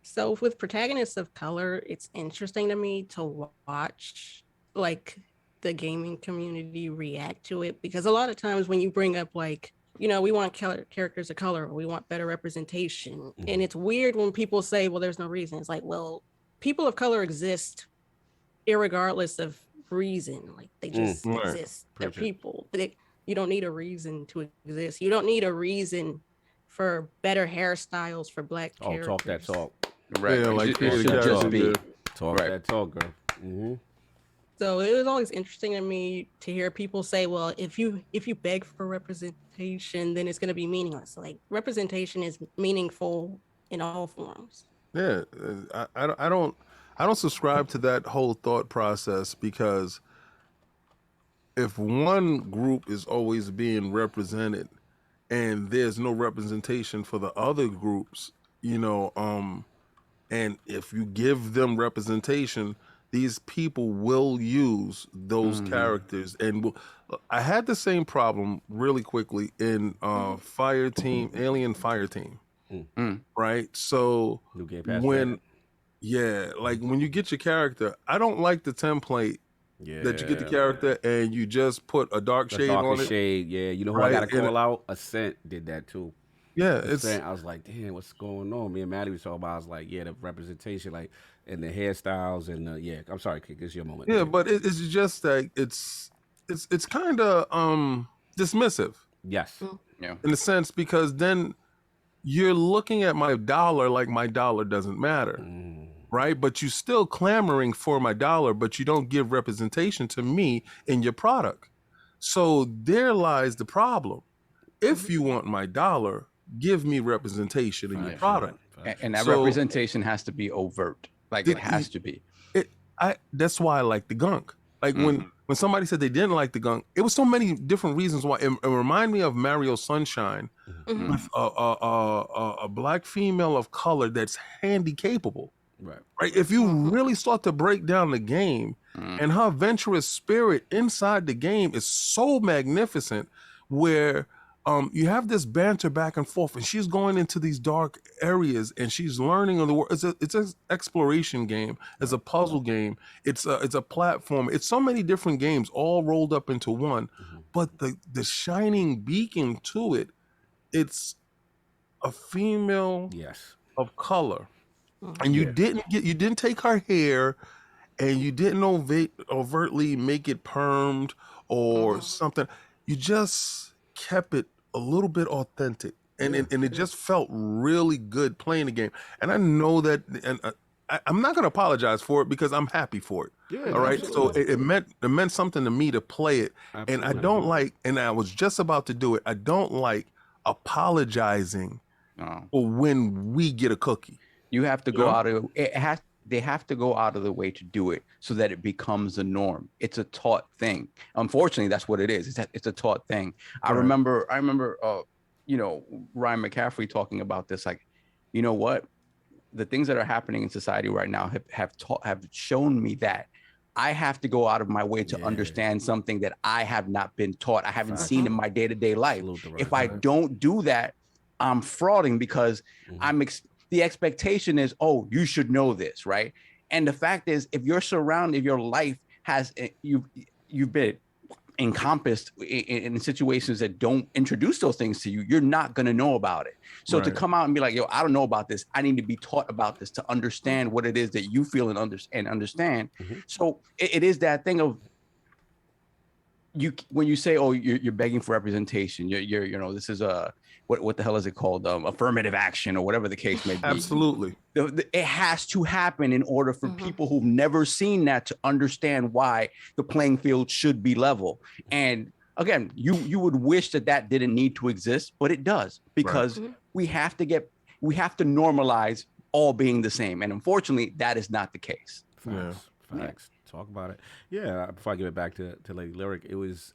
So with protagonists of color, it's interesting to me to watch like the gaming community react to it, because a lot of times when you bring up like, we want characters of color, or we want better representation, and it's weird when people say, well, there's no reason. It's like, well, people of color exist irregardless of reason. Like, they just exist. They're people, but you don't need a reason to exist. You don't need a reason for better hairstyles for Black characters. Talk that talk. Right. Yeah, like it should just be talk that talk, girl. So it was always interesting to me to hear people say, well, if you beg for representation, then it's going to be meaningless. Like, representation is meaningful in all forms. Yeah, I don't subscribe to that whole thought process, because if one group is always being represented and there's no representation for the other groups, and if you give them representation, these people will use those characters. And I had the same problem really quickly in Alien Fireteam, right? So when you get your character, I don't like the template that you get the character and you just put a dark shade on it. Yeah. You know who I got to call out? Ascent did that too. Yeah, I was like, damn, what's going on? Me and Maddie was talking about. I was like, yeah, the representation, like, and the hairstyles, and I'm sorry, Kick, it's your moment. Yeah, but it's just like it's kind of dismissive. Yes. Yeah. In a sense, because then you're looking at my dollar like my dollar doesn't matter, right? But you're still clamoring for my dollar, but you don't give representation to me in your product. So there lies the problem. If you want my dollar, give me representation in your product. And that representation has to be overt. Like, it has to be. That's why I like the Gunk. Like, when somebody said they didn't like the Gunk, it was so many different reasons why. It reminded me of Mario Sunshine with a Black female of color that's handy capable. Right. If you really start to break down the game, and her adventurous spirit inside the game is so magnificent, where you have this banter back and forth, and she's going into these dark areas, and she's learning of the world. It's an exploration game. It's a puzzle game. It's a platform. It's so many different games all rolled up into one. But the shining beacon to it, it's a female of color, and you didn't take her hair, and you didn't overtly make it permed or something. You just kept it a little bit authentic, and it just felt really good playing the game. And I know that, and I'm not going to apologize for it, because I'm happy for it. Yeah, all right. Absolutely. So it meant something to me to play it. Absolutely. And I don't like, and I was just about to do it, I don't like apologizing No. for when we get a cookie. You have to go Yeah. out of they have to go out of the way to do it so that it becomes the norm. It's a taught thing. Unfortunately, that's what it is. It's a taught thing. I Right. remember you know, Ryan McCaffrey talking about this, like, you know what? The things that are happening in society right now have shown me that I have to go out of my way to understand something that I have not been taught. I haven't seen in my day-to-day life. If I don't do that, I'm frauding because the expectation is, oh, you should know this, right? And the fact is, if you're surrounded, if your life has you've been encompassed in situations that don't introduce those things to you, you're not going to know about it. So to come out and be like, yo, I don't know about this, I need to be taught about this to understand what it is that you feel and understand. So it is that thing of when you say, oh, you're begging for representation, you're you know, this is a what the hell is it called, affirmative action or whatever the case may be. Absolutely. It has to happen in order for people who've never seen that to understand why the playing field should be level. And again, you would wish that didn't need to exist, but it does, because we have to normalize all being the same. And unfortunately, that is not the case. Facts. Talk about it. Yeah, before I give it back to Lady Lyric, it was,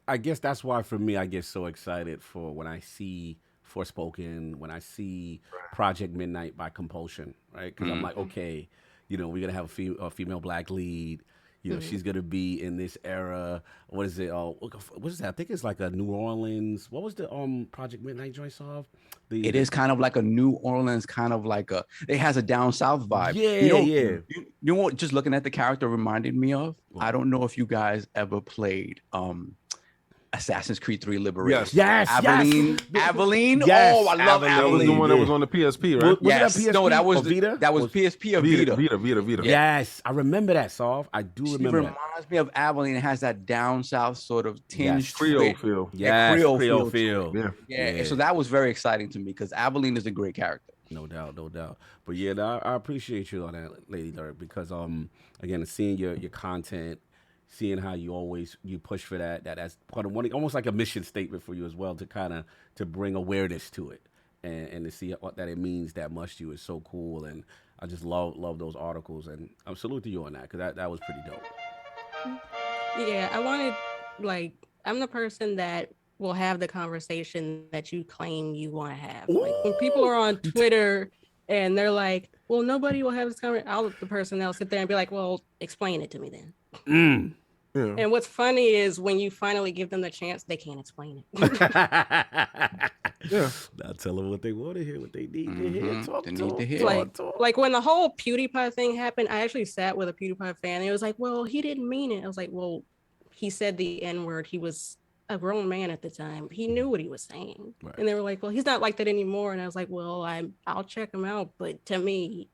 I guess that's why for me I get so excited for when I see Forspoken, when I see Project Midnight by Compulsion, right? Because I'm like, okay, you know, we're gonna have a female black lead. You know, she's gonna be in this era. What is it? What is that? I think it's like a New Orleans. What was the Project Midnight joint off? It is kind of like a New Orleans, kind of like it has a down south vibe. Yeah, you know what? Just looking at the character reminded me of. I don't know if you guys ever played Assassin's Creed 3 Liberation. Yes. Aveline. Yes. Oh, I love Aveline. That was the one that was on the PSP, right? Yes. That PSP No, that was Vita? That was PSP or Vita. Vita. Yes, I remember that, Sov. I do remember that. It reminds me of Aveline. It has that down south sort of tinge. Creole feel. Yeah, Creole feel. Yeah. So that was very exciting to me because Aveline is a great character. No doubt. But yeah, I appreciate you on that, Lady Lyric, because again, seeing your content, seeing how you push for that's part of one, almost like a mission statement for you as well, to bring awareness to it and to see that it means that much to you is so cool. And I just love those articles, and I'm salute to you on that, because that was pretty dope. Yeah, I wanted, like, I'm the person that will have the conversation that you claim you want to have. Like, when people are on Twitter and they're like, well, nobody will have this conversation, I'll the person that'll sit there and be like, well, explain it to me then. Yeah. And what's funny is when you finally give them the chance, they can't explain it. Yeah. Now tell them what they want to hear, what they need to hear. Like when the whole PewDiePie thing happened, I actually sat with a PewDiePie fan. And it was like, well, he didn't mean it. I was like, well, he said the N-word. He was a grown man at the time. He knew what he was saying. Right. And they were like, well, he's not like that anymore. And I was like, well, I'll check him out. But to me,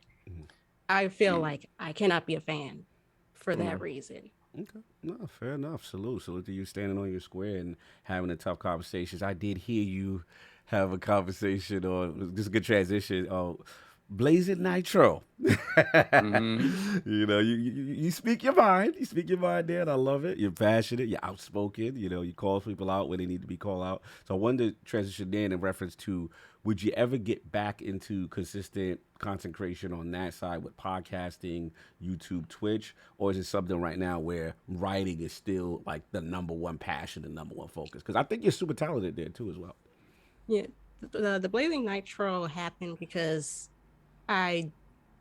I feel like I cannot be a fan for that reason. Okay. No, fair enough. Salute to you standing on your square and having the tough conversations. I did hear you have a conversation, or just a good transition, Blazing Nitro. You know, you speak your mind. You speak your mind there, and I love it. You're passionate. You're outspoken. You know, you call people out when they need to be called out. So I wanted to transition then in reference to, would you ever get back into consistent concentration on that side with podcasting, YouTube, Twitch, or is it something right now where writing is still like the number one passion, the number one focus? Because I think you're super talented there too as well. Yeah, the Blazing Nitro happened because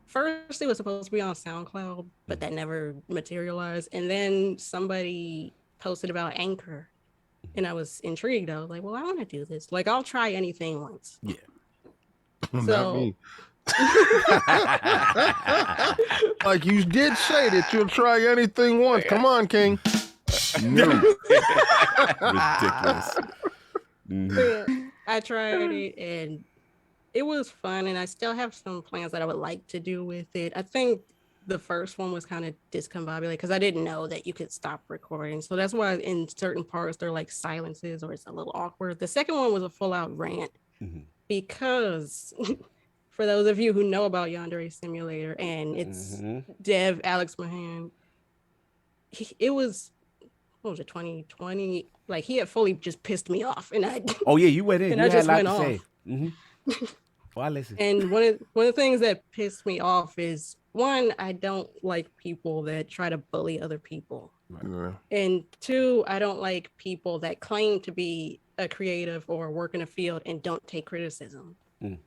first it was supposed to be on SoundCloud, but that never materialized. And then somebody posted about Anchor, and I was intrigued. I was like, well, I want to do this. Like, I'll try anything once. Yeah. Not me. Like, you did say that you'll try anything once. Come on, King. No. Ridiculous. Yeah, I tried it and it was fun, and I still have some plans that I would like to do with it. I think the first one was kind of discombobulated because I didn't know that you could stop recording. So that's why in certain parts they're like silences or it's a little awkward. The second one was a full out rant because for those of you who know about Yandere Simulator and it's Dev Alex Mahan, it was what was it, 2020? Like he had fully just pissed me off, and I Oh yeah, you went in. and You I had a just lot went to off. say. Mm-hmm. Well, I listen. And one of the things that pissed me off is, one, I don't like people that try to bully other people. Yeah. And two, I don't like people that claim to be a creative or work in a field and don't take criticism. Mm.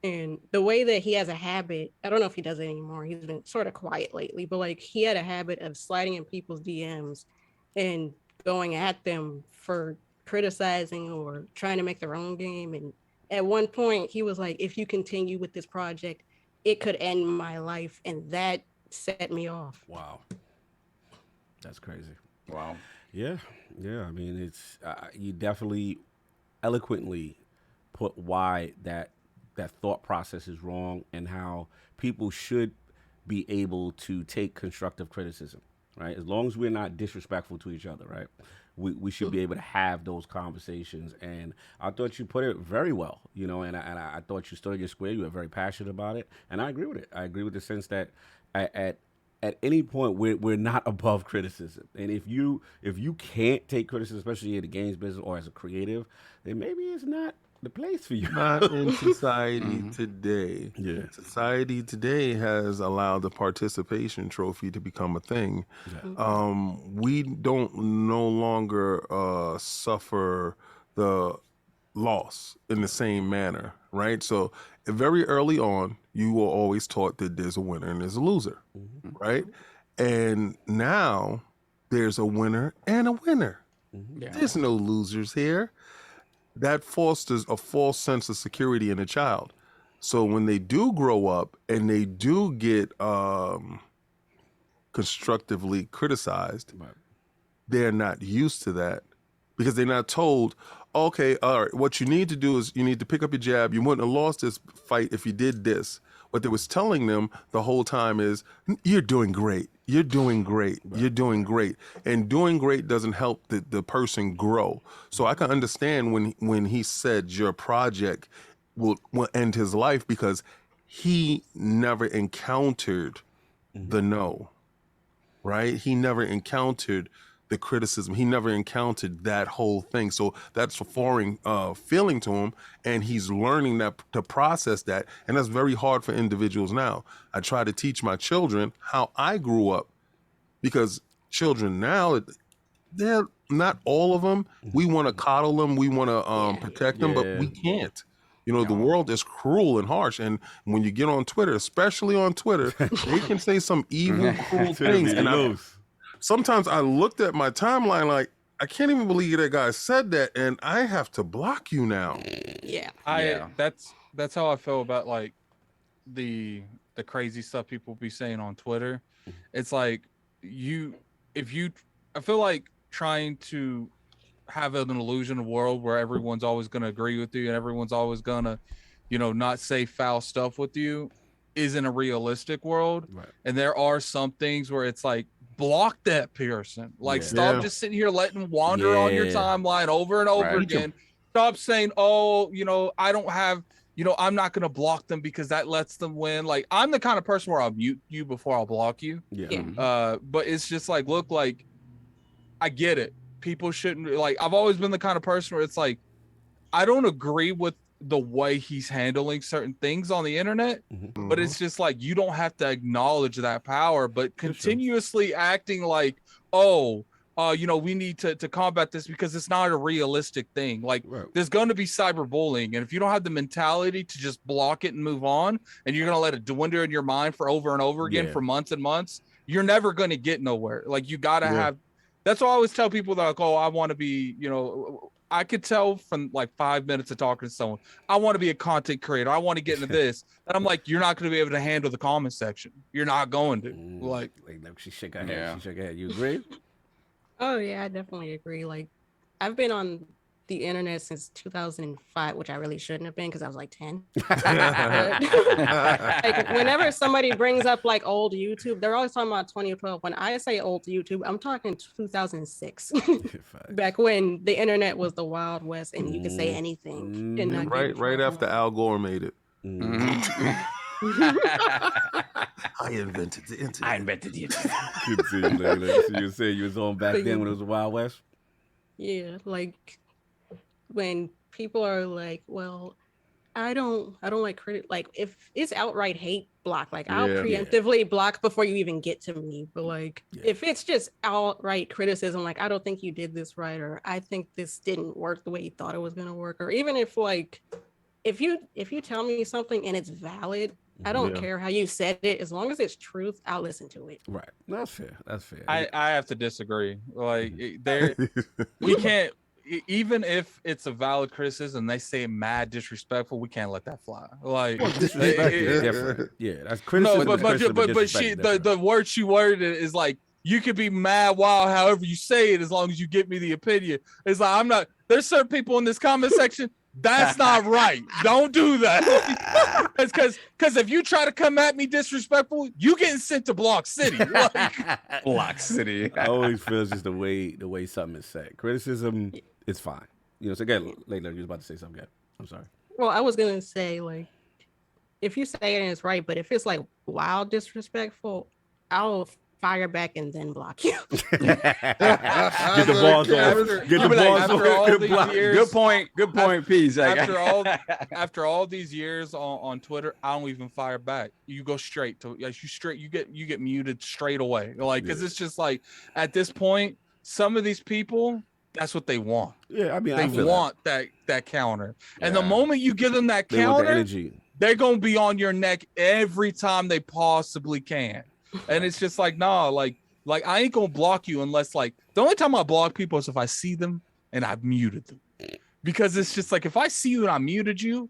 And the way that he has a habit, I don't know if he does it anymore. He's been sort of quiet lately, but like he had a habit of sliding in people's DMs and going at them for criticizing or trying to make their own game. And at one point he was like, if you continue with this project, it could end my life. And that set me off. Wow. That's crazy. Wow. Yeah. I mean, it's you definitely eloquently put why that thought process is wrong and how people should be able to take constructive criticism, right? As long as we're not disrespectful to each other, right? We should be able to have those conversations. And I thought you put it very well, and I thought you stood your square. You were very passionate about it. And I agree with it. I agree with the sense that at any point we're not above criticism. And if you can't take criticism, especially in the games business or as a creative, then maybe it's not the place for you. Not in society today. Yeah. Society today has allowed the participation trophy to become a thing. Yeah. We don't no longer suffer the loss in the same manner, right? So very early on, you were always taught that there's a winner and there's a loser, right? And now there's a winner and a winner. Yeah. There's no losers here. That fosters a false sense of security in a child. So when they do grow up and they do get constructively criticized, Right. they're not used to that because they're not told, okay, all right, what you need to do is you need to pick up your jab. You wouldn't have lost this fight if you did this. What they was telling them the whole time is, you're doing great. You're doing great. Right. You're doing great. And doing great doesn't help the person grow. So I can understand when he said your project will end his life because he never encountered the no, right? He never encountered the criticism. He never encountered that whole thing. So that's a foreign feeling to him, and he's learning that to process that, and that's very hard for individuals now. I try to teach my children how I grew up, because children now, they're not all of them. We want to coddle them, we want to protect them, but we can't. The world is cruel and harsh, and when you get on Twitter, especially on Twitter, they can say some evil, cruel things. And sometimes I looked at my timeline like, I can't even believe that guy said that, and I have to block you now. Yeah. That's how I feel about like the crazy stuff people be saying on Twitter. It's like I feel like trying to have an illusion of world where everyone's always going to agree with you and everyone's always going to, not say foul stuff with you isn't a realistic world. Right. And there are some things where it's like, block that person. Like, stop just sitting here letting wander on your timeline over and over again. Stop saying, I don't have, I'm not going to block them because that lets them win. Like, I'm the kind of person where I'll mute you before I'll block you. Yeah. But it's just like, look, like, I get it. People shouldn't, like, I've always been the kind of person where it's like, I don't agree with the way he's handling certain things on the internet, but it's just like, you don't have to acknowledge that power, but continuously acting like, we need to combat this because it's not a realistic thing. Like, there's going to be cyberbullying, and if you don't have the mentality to just block it and move on, and you're going to let it dwindle in your mind for over and over again for months and months, you're never going to get nowhere. Like, you got to have. That's why I always tell people that, like, I want to be, I could tell from like 5 minutes of talking to someone, I want to be a content creator. I want to get into this. And I'm like, you're not going to be able to handle the comment section. You're not going to. Like she shook her head. She shook her head. You agree? Oh, yeah, I definitely agree. Like, I've been on the internet since 2005, which I really shouldn't have been because I was like 10. Like, whenever somebody brings up like old YouTube, they're always talking about 2012. When I say old YouTube, I'm talking 2006, back when the internet was the Wild West and you could say anything. And not right after Al Gore made it. I invented the internet. I invented the internet. Good to see you, Layla. So you said you was on back then when it was the Wild West? Yeah, like when people are like, well, I don't like like if it's outright hate, block. Like I'll preemptively block before you even get to me. But like if it's just outright criticism, like I don't think you did this right, or I think this didn't work the way you thought it was gonna work, or even if like if you tell me something and it's valid, I don't care how you said it, as long as it's truth, I'll listen to it. Right. That's fair. That's fair. I have to disagree. Like there, we can't. Even if it's a valid criticism, they say mad disrespectful. We can't let that fly. Like disrespect is different. Yeah, that's criticism. No, but she the word she worded is like, you could be mad wild however you say it, as long as you give me the opinion. It's like, I'm not. There's certain people in this comment section. That's not right. Don't do that. Because if you try to come at me disrespectful, you getting sent to Block City. Like, Block City. I always feel it's just the way something is said. Criticism is fine. You know. So again, Layla, you was about to say something. I'm sorry. Well, I was gonna say like, if you say it and it's right, but if it's like wild disrespectful, I'll fire back and then block you. Get the balls off. Get the balls off. Good point. Peace. After all these years on Twitter, I don't even fire back. You go straight to you get muted straight away. Like, because it's just like at this point, some of these people, that's what they want. Yeah, I mean, they want that counter, and the moment you give them that counter, they're gonna be on your neck every time they possibly can. And it's just like, nah, like I ain't gonna block you unless like the only time I block people is if I see them and I've muted them, because it's just like if I see you and I muted you,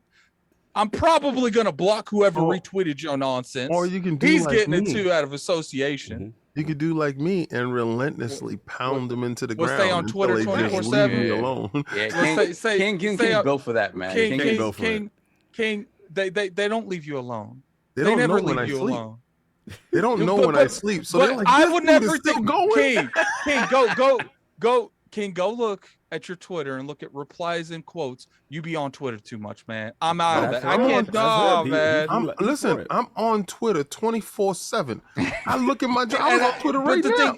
I'm probably gonna block whoever retweeted your nonsense. Or you can do he's like getting me. it too out of association. Mm-hmm. You could do like me and relentlessly pound them into the ground. Stay on Twitter 24/7. Leave me alone. Yeah, King's built for that, man. King, they don't leave you alone. They don't never know when leave I you sleep. alone. They don't know when I sleep, so they're like, I would never think. Going. King, go. King, go look at your Twitter and look at replies and quotes. You be on Twitter too much, man. I'm out of that. I can't. No, man. Listen, I'm on Twitter 24/7. I look at my job. I was on Twitter right now.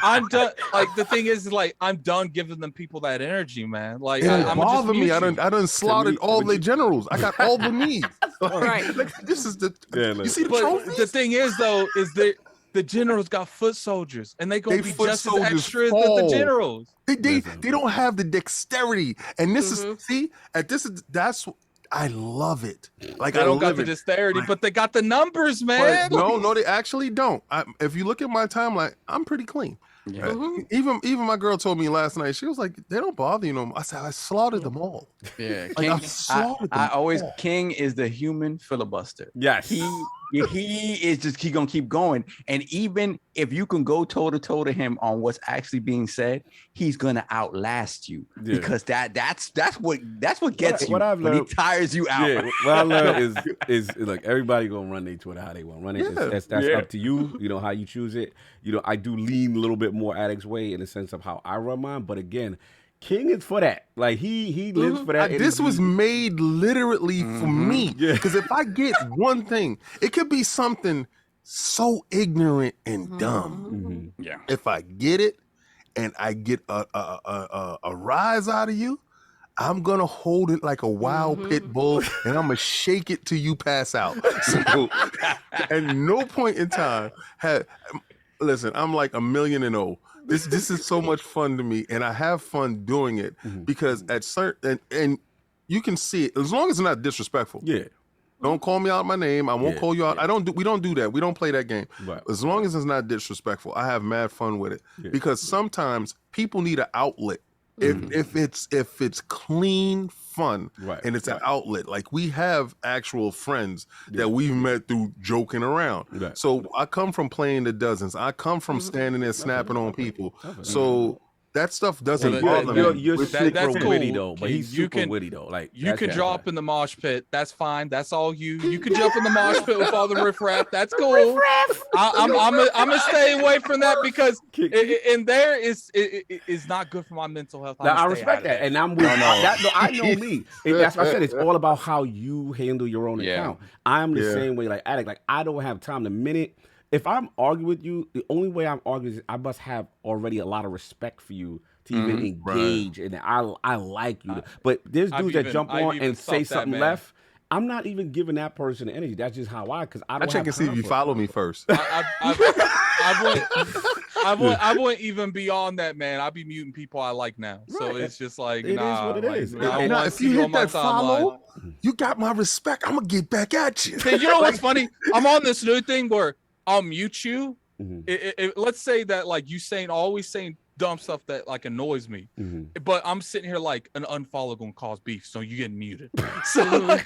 I'm done. Like the thing is, like I'm done giving them people that energy, man. Like I'm bother me. I done slaughtered all the generals. I got all the needs. Right. Like, this is the. You see the but trophies? the thing is, though, is that the generals got foot soldiers, and they gonna be just as extra as the generals. They don't have the dexterity, and this is that's I love it. Like they don't got the dexterity, but they got the numbers, man. No, they actually don't. If you look at my timeline, I'm pretty clean. Yeah. Even my girl told me last night. She was like, "They don't bother you no more." I said, "I slaughtered them all." Yeah, King. King is the human filibuster. Yes, he gonna keep going, and even if you can go toe to toe to him on what's actually being said, he's gonna outlast you because that's what gets you. What I've learned, he tires you out. Yeah, what I learned is like everybody gonna run their Twitter how they want to run it. That's up to you. You know how you choose it. You know, I do lean a little bit more Addict's way in the sense of how I run mine, but again, King is for that. Like he lives for that. This was made literally for me. Because if I get one thing, it could be something so ignorant and dumb. Yeah. If I get it and I get a rise out of you, I'm gonna hold it like a wild pit bull and I'm gonna shake it till you pass out. So at no point in time listen, I'm like 1,000,000. This is so much fun to me, and I have fun doing it because at certain and you can see it as long as it's not disrespectful. Yeah. Don't call me out my name. I won't call you out. We don't do that. We don't play that game. Right. As long as it's not disrespectful, I have mad fun with it because sometimes people need an outlet. If it's clean fun and it's an outlet, like we have actual friends that we've met through joking around. Right. So I come from playing the dozens. I come from standing there snapping on people. So that stuff doesn't Well, bother me. You're super that's witty cool. though, but he's You super can- witty though. Like You can drop in the mosh pit. That's fine. That's all you. You can jump in the mosh pit with all the riffraff. That's cool. I'm gonna stay away from that because in there is not good for my mental health. Now, I respect that, and I'm with I know me. That's why I said it's all about how you handle your own account. I'm the same way, like Addict. Like I don't have time. The minute if I'm arguing with you, the only way I'm arguing is I must have already a lot of respect for you to even engage, and I like you. But there's dudes that jump on and say something left. I'm not even giving that person energy. That's just how because I don't check and see if you follow me first. I wouldn't even be on that, man. I'll be muting people I like now. So it's just like, it nah. is what it is. If you hit that follow, you got my respect. I'm gonna get back at you. Hey, you know what's funny? I'm on this new thing where I'll mute you. Let's say that like you always saying dumb stuff that like annoys me, but I'm sitting here like an unfollow gonna cause beef, so you get muted. So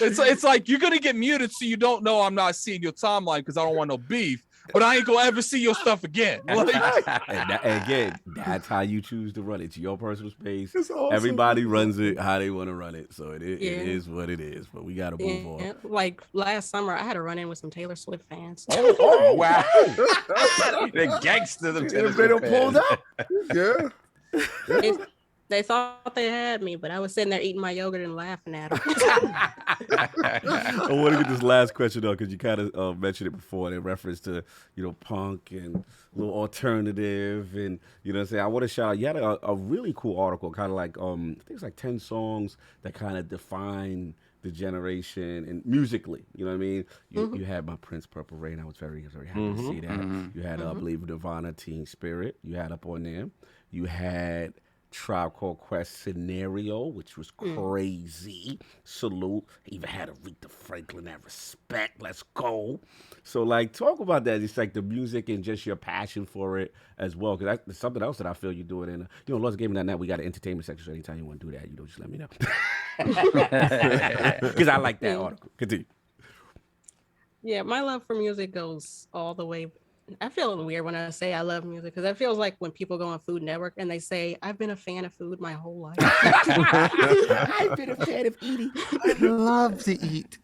it's like you're gonna get muted, so you don't know I'm not seeing your timeline because I don't want no beef. But I ain't gonna ever see your stuff again. Like, and again, that's how you choose to run it. It's your personal space. Awesome. Everybody runs it how they want to run it. So it is what it is. But we got to move on. Like last summer, I had to run in with some Taylor Swift fans. Oh wow! The gangster them pulled up. Yeah. They thought they had me, but I was sitting there eating my yogurt and laughing at them. I want to get this last question though, because you kind of mentioned it before in reference to punk and a little alternative, and what I'm saying. I want to shout out. You had a really cool article, kind of like I think it's like 10 songs that kind of define the generation and musically. You know what I mean? You had my Prince Purple Rain. I was very happy to see that. You had I believe Nirvana Teen Spirit. You had up on there. You had Tribe Called Quest Scenario, which was crazy. Salute. Even had Aretha Franklin at Respect. Let's go. So, like, talk about that. It's like the music and just your passion for it as well. Because that's something else that I feel you do it in. Lost Gaming Net, we got an entertainment section. So anytime you want to do that, just let me know. Because I like that article. Continue. Yeah, my love for music goes all the way. I feel weird when I say I love music because that feels like when people go on Food Network and they say, I've been a fan of food my whole life. I've been a fan of eating. I love to eat.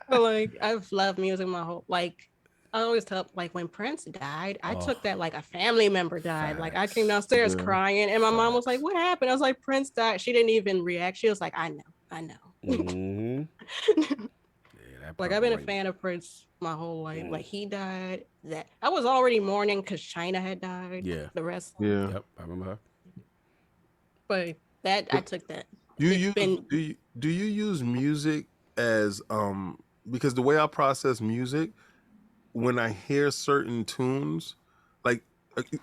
But like, I've loved music my whole, like, I always tell, like, when Prince died, I took that like a family member died. Like, I came downstairs crying and my mom was like, what happened? I was like, Prince died. She didn't even react. She was like, I know. Like, I've been a fan of Prince my whole life. Like, he died. That I was already mourning because China had died. Yeah. The rest. Yeah. Yep, I remember her. But I took that. Do you use music as because the way I process music, when I hear certain tunes, like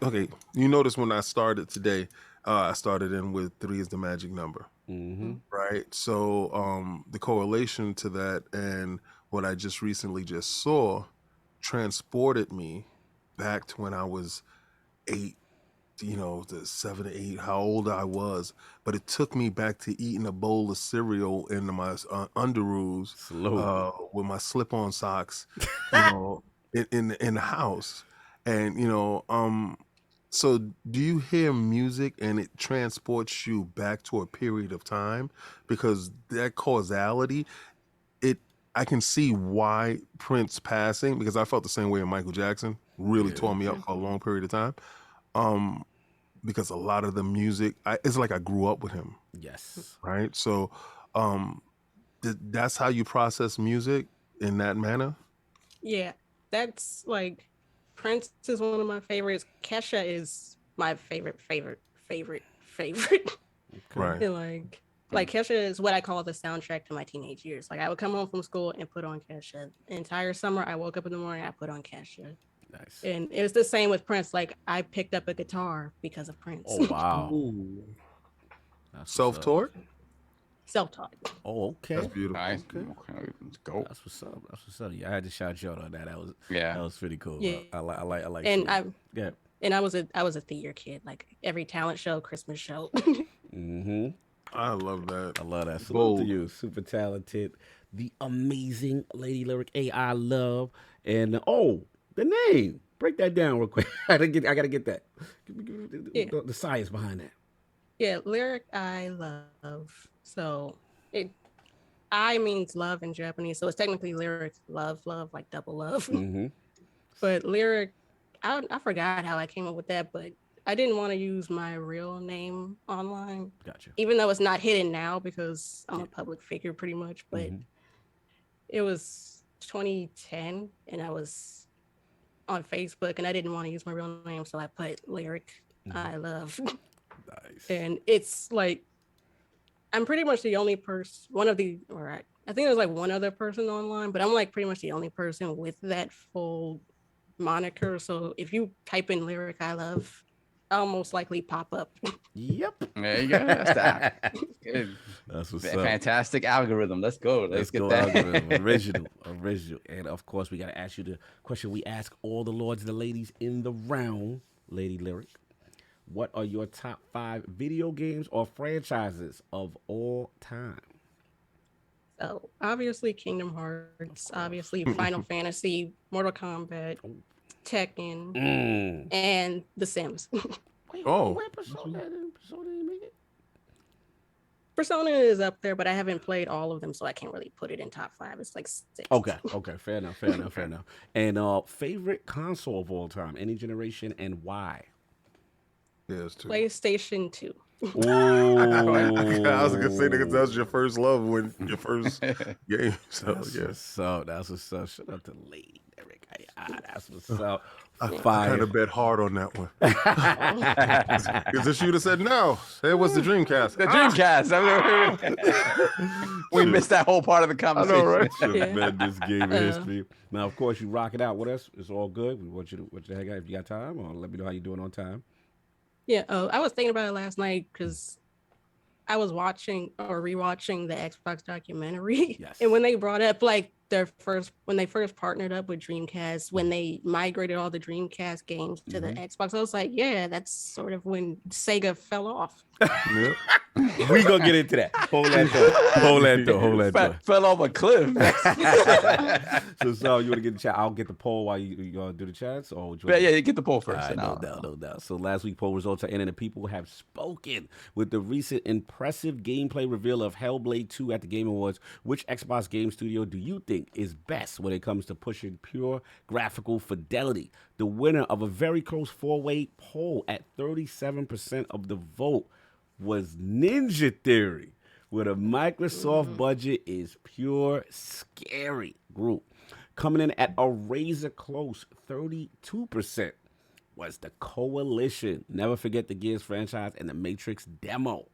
okay, you notice when I started today, I started in with 3 is the magic number. Right. So the correlation to that and what I just recently just saw transported me back to when I was 8, the 7 or 8, how old I was. But it took me back to eating a bowl of cereal in my underoos with my slip-on socks, in the house. And, so do you hear music and it transports you back to a period of time? Because that causality, I can see why Prince passing, because I felt the same way in Michael Jackson, really tore me up for a long period of time. Because a lot of the music, it's like I grew up with him. Yes. Right? So that's how you process music in that manner? Yeah, that's like, Prince is one of my favorites. Kesha is my favorite. Right. And like Kesha is what I call the soundtrack to my teenage years. Like, I would come home from school and put on Kesha. The entire summer, I woke up in the morning, I put on Kesha. Nice. And it was the same with Prince. Like, I picked up a guitar because of Prince. Oh, wow. Self-taught? Self-taught. Oh, okay. That's beautiful. Nice. Okay, let's go. That's what's up. Yeah, I had to shout you out on that. That was pretty cool. Yeah. I like. And I was a theater kid. Like, every talent show, Christmas show. I love that. I love that. Salute to you. Super talented, the amazing Lady Lyric AI Love, and the name Break that down real quick. I gotta get that. Yeah. The science behind that. Yeah, lyric I love. So it I means love in Japanese. So it's technically lyric love, like double love. Mm-hmm. But lyric, I forgot how I came up with that, but I didn't want to use my real name online. Gotcha. Even though it's not hidden now because I'm a public figure pretty much, but it was 2010 and I was on Facebook and I didn't want to use my real name. So I put lyric I love. Nice. And it's like, I'm pretty much the only person, I think there's like one other person online, but I'm like pretty much the only person with that full moniker. So if you type in lyric I love, I'll most likely pop up. Yep. There you go. That's that. Good. That's what's Fantastic algorithm. Let's go. Let's get go that. Algorithm. Original. And of course, we got to ask you the question we ask all the lords and the ladies in the round, Lady Lyric. What are your top 5 video games or franchises of all time? So obviously Kingdom Hearts, obviously Final Fantasy, Mortal Kombat, Tekken, and The Sims. Where Persona didn't make it? Persona is up there, but I haven't played all of them, so I can't really put it in top 5. It's like 6. Okay, fair enough. And favorite console of all time, any generation, and why? Yeah, it's 2. PlayStation 2. I was gonna say that that was your first love when your first game. So That's what's up. Shout out to Lady Lyric. That's what's up. I kind of bet hard on that one. Because if you'd have said no, it was the Dreamcast. The Dreamcast. We missed that whole part of the conversation. I know, right? Should have been this game of history. Now, of course, you rock it out with us. It's all good. We want you to hang out if you got time, or let me know how you're doing on time. Yeah, I was thinking about it last night because I was watching or rewatching the Xbox documentary. Yes. And when they brought up like when they first partnered up with Dreamcast, when they migrated all the Dreamcast games to the Xbox, I was like, yeah, that's sort of when Sega fell off. We gonna get into that. Hold that thought. Fell off a cliff. So you want to get the chat? I'll get the poll while you gonna do the chats, or you get the poll first. Right, no doubt. So last week poll results are in, and the people have spoken with the recent impressive gameplay reveal of Hellblade 2 at the Game Awards. Which Xbox game studio do you think is best when it comes to pushing pure graphical fidelity? The winner of a very close 4-way poll at 37% of the vote was Ninja Theory, with a Microsoft budget is pure scary group. Coming in at a razor close 32% was the Coalition. Never forget the Gears franchise and the Matrix demo.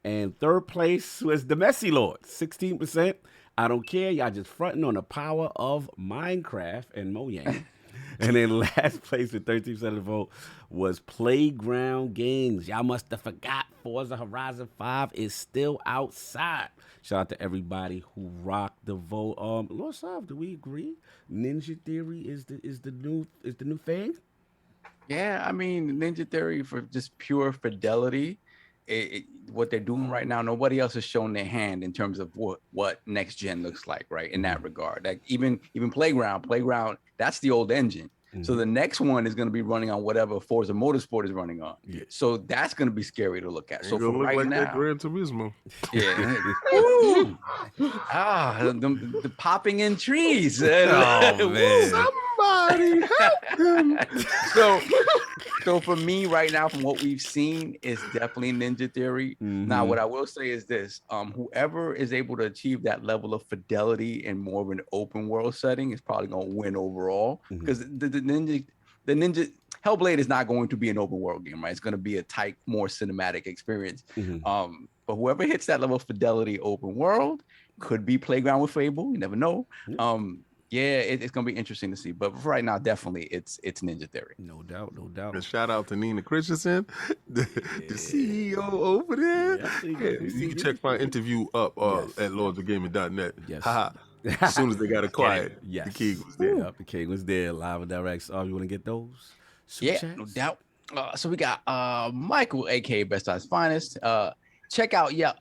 And third place was the Messy Lord, 16%. I don't care, y'all just fronting on the power of Minecraft and Mojang. And then last place with 13% of the vote was Playground Games. Y'all must have forgot Forza Horizon 5 is still outside. Shout out to everybody who rocked the vote. Lord Sav, do we agree? Ninja Theory is the new thing? Yeah, I mean, Ninja Theory for just pure fidelity. What they're doing right now, nobody else has shown their hand in terms of what next gen looks like, right? In that regard, like even Playground, that's the old engine. So the next one is going to be running on whatever Forza Motorsport is running on. Yeah. So that's going to be scary to look at. So for right like now, that Gran Turismo. Yeah. The popping in trees. Oh man. Somebody help him. So for me right now, from what we've seen, it's definitely Ninja Theory. Now, what I will say is this: whoever is able to achieve that level of fidelity in more of an open world setting is probably going to win overall. Because the Ninja Hellblade is not going to be an open world game, right? It's going to be a tight, more cinematic experience. But whoever hits that level of fidelity, open world, could be Playground with Fable. You never know. It's gonna be interesting to see. But for right now, definitely it's Ninja Theory. No doubt. And shout out to Nina Christensen, the CEO over there. You can check my interview up at lordsofgaming.net. Yes. As soon as they got acquired, yes. The king was there. Yep, the king was there, live and direct. So you want to get those? Superchats? No doubt. So we got Michael, aka Best Times Finest. Check out your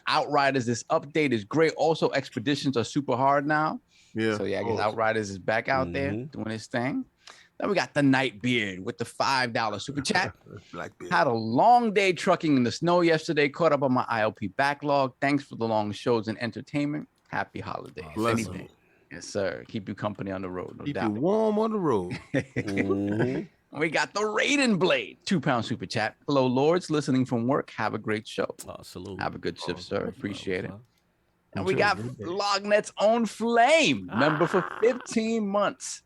Outriders. This update is great. Also, expeditions are super hard now. Yeah. So I guess Outriders is back out there doing his thing. Then we got the Nightbeard with the $5 super chat. Blackbeard. Had a long day trucking in the snow yesterday. Caught up on my ILP backlog. Thanks for the long shows and entertainment. Happy holidays. Bless Anything. him. Yes, sir. Keep you company on the road, no Keep doubt. you warm on the road. We got the Raiden Blade, £2 super chat. Hello, Lords, listening from work. Have a great show. Salute. Have a good shift, sir. Appreciate it. And Enjoy we got your day. Lognet's own Flame, member for 15 months.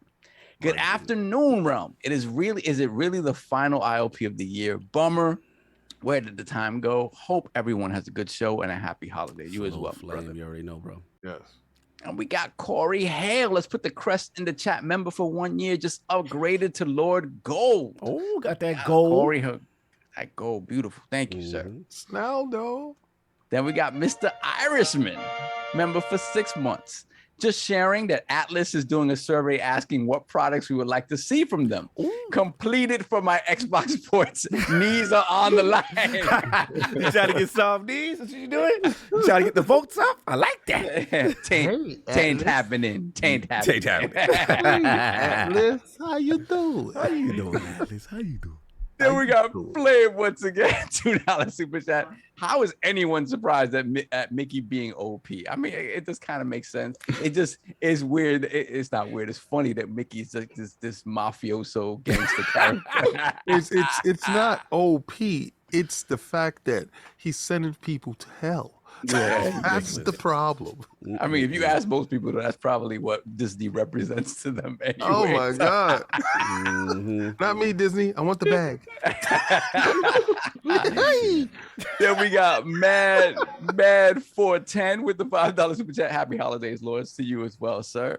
Good afternoon, Realm. Is it really the final ILP of the year? Bummer. Where did the time go? Hope everyone has a good show and a happy holiday. You as well, Flame, brother. you already know, bro. Yes. And we got Corey Hale. Let's put the crest in the chat. Member for 1 year, just upgraded to Lord Gold. Oh, got that gold. Corey Hale. That gold, beautiful. Thank you, sir. Snalydo. Then we got Mr. Irishman, member for 6 months. Just sharing that Atlas is doing a survey asking what products we would like to see from them. Completed for my Xbox ports. Knees are on the line. You trying to get soft knees? That's what you doing? You trying to get the votes up? I like that. Taint happening. Taint happening. Taint happening. Atlas, how you doing? How you doing, Atlas? How you doing? Then we got Flame once again, $2 super chat. How is anyone surprised at Mickey being OP? I mean, it just kind of makes sense. It just is weird. It's not weird. It's funny that Mickey's like this mafioso gangster character. It's not OP. It's the fact that he's sending people to hell. Yeah, That's the problem. I mean, if you ask most people, that's probably what Disney represents to them anyway. Oh my God. Not me, Disney. I want the bag. Then we got Mad 410 with the $5 super chat. Happy holidays, Lords, to you as well, sir.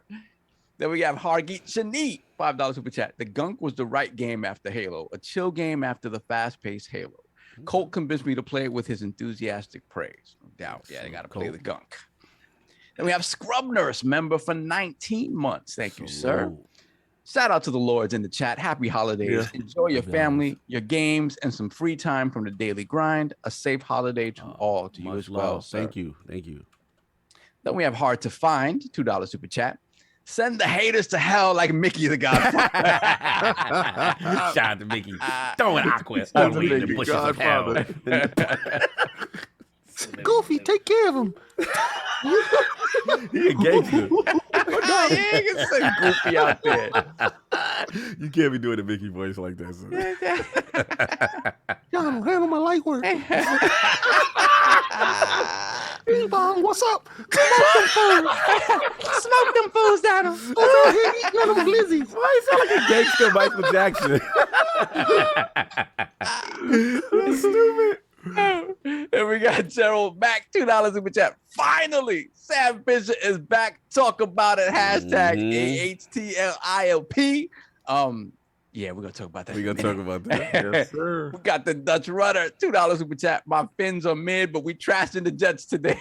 Then we have Hargeet Shani, $5 super chat. The Gunk was the right game after Halo, a chill game after the fast-paced Halo. Colt convinced me to play it with his enthusiastic praise. No doubt. Yeah, they got to play the Gunk. Then we have Scrub Nurse, member for 19 months. Thank you, sir. Shout out to the Lords in the chat. Happy holidays. Yeah. Enjoy your family, your games, and some free time from the daily grind. A safe holiday to all, to you as well, sir. Thank you. Thank you. Then we have Hard to Find, $2 super chat. Send the haters to hell like Mickey the Godfather. Shout out to Mickey. Throwing Aqua Shout out all to the way in the Mickey, bushes of hell. Goofy, take care of him. He a gangster. Nah, you ain't gonna say Goofy out there. You can't be doing a Mickey voice like that, son. Y'all handle my light work. B-Bomb, what's up? Smoke them fools down. None of them glizzies. Why you sound like a gangster Michael Jackson? That's stupid. And we got Gerald back, $2 super chat. Finally, Sam Fisher is back. Talk about it. Hashtag AHTLILP. Yeah, we're gonna talk about that. We're gonna talk about that. Yes, sir. We got the Dutch rudder, $2 super chat. My fins are mid, but we trashed in the Jets today.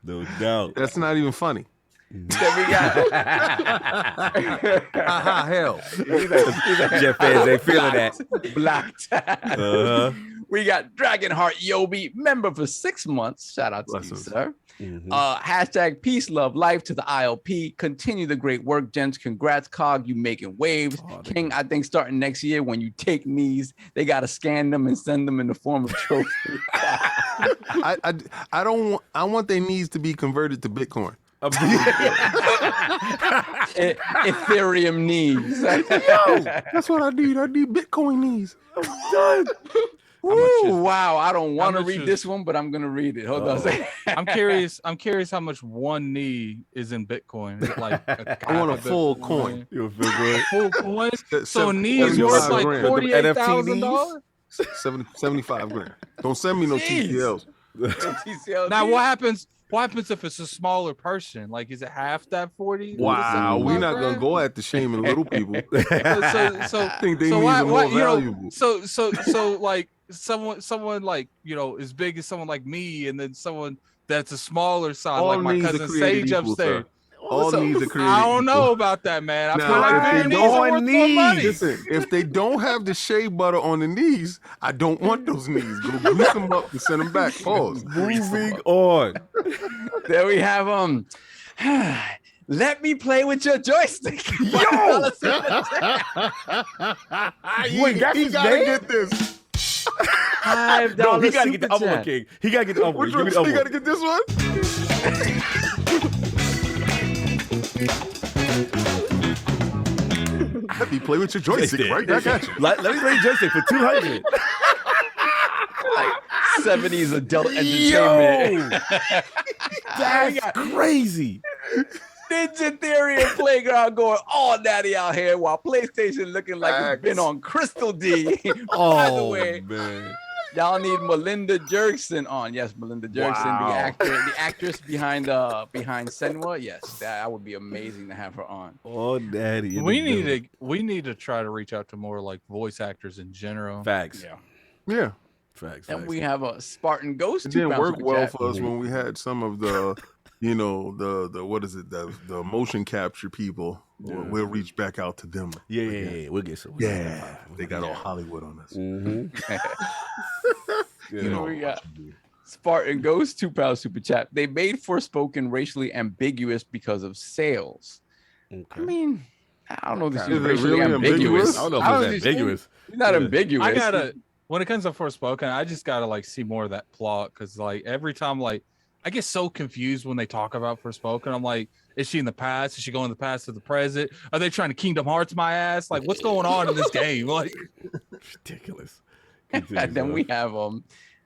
No doubt. That's not even funny. Then we got Hell. Jet fans ain't feeling that. blocked. Uh-huh. We got Dragonheart Yobi, member for 6 months. Shout out to Bless you, him. sir. Mhm. Hashtag peace, love, life to the ILP. Continue the great work, gents. Congrats, Cog. You making waves. Oh, King, I think starting next year, when you take knees, they got to scan them and send them in the form of trophies. I don't want. I want their knees to be converted to Bitcoin. Ethereum knees. That's what I need. I need Bitcoin knees. Woo, wow, I don't want to much read is- this one, but I'm gonna read it. Hold on a second. I'm curious how much one knee is in Bitcoin. Is it like I want a half full Bitcoin? coin. You'll feel good. Full coin. So Seven- knees 75 worth like grand. $48,000. 75 grand. Don't send me no Jeez. TCLs. TCL. Now what happens? What happens if it's a smaller person? Like, is it half that 40? Wow, we're not gonna go after shaming little people. So I think they so need why, more you know, valuable. so like someone like, you know, as big as someone like me, and then someone that's a smaller size, All like my needs are cousin created Sage equal, upstairs. sir. All So, needs are created I don't know equal. about that, man. I Now, feel like if my they knees don't are worth more money. Listen, if they don't have the shea butter on the knees, I don't want those knees. Go grease them up and send them back. Pause. Moving on. There we have Let me play with your joystick. Yo! Wait, that's he his gotta name? get this. $5 No, he gotta get the super other one, chat. King. He gotta get the other one. Which Give one? me the other He one. gotta get this one. Let me play with your joystick, right? I got you. Let me play joystick for 200. 70s adult entertainment. Yo, that's crazy. Ninja Theory and Playground going all natty out here while PlayStation looking like it's been on Crystal D. By the way, man. y'all need Melinda Jerkson on. Yes, Melinda Jerkson, Wow. the actress behind Senwa. Yes, that would be amazing to have her on. Oh, daddy. in We the need building. to we need to try to reach out to more like voice actors in general. Facts. Yeah. Yeah. Facts. And facts. we have a Spartan Ghost. It didn't £2 work super well chat. for us when we had some of the, the what is it, the motion capture people. Yeah. We'll reach back out to them. Yeah. We'll get some. Yeah, they got all Hollywood on us. Mm-hmm. You know, we got Spartan Ghost, £2 super chat. They made Forspoken racially ambiguous because of sales. I Okay. mean, I don't know if this Is is it racially really ambiguous. ambiguous? I don't know if How it's is he ambiguous. It's not Yeah. ambiguous. I gotta when it comes to Forspoken, I just gotta like see more of that plot because like every time like I get so confused when they talk about Forspoken. I'm like, is she in the past? Is she going to the past to the present? Are they trying to Kingdom Hearts my ass? Like, what's going on in this game? Like, Ridiculous. And then we have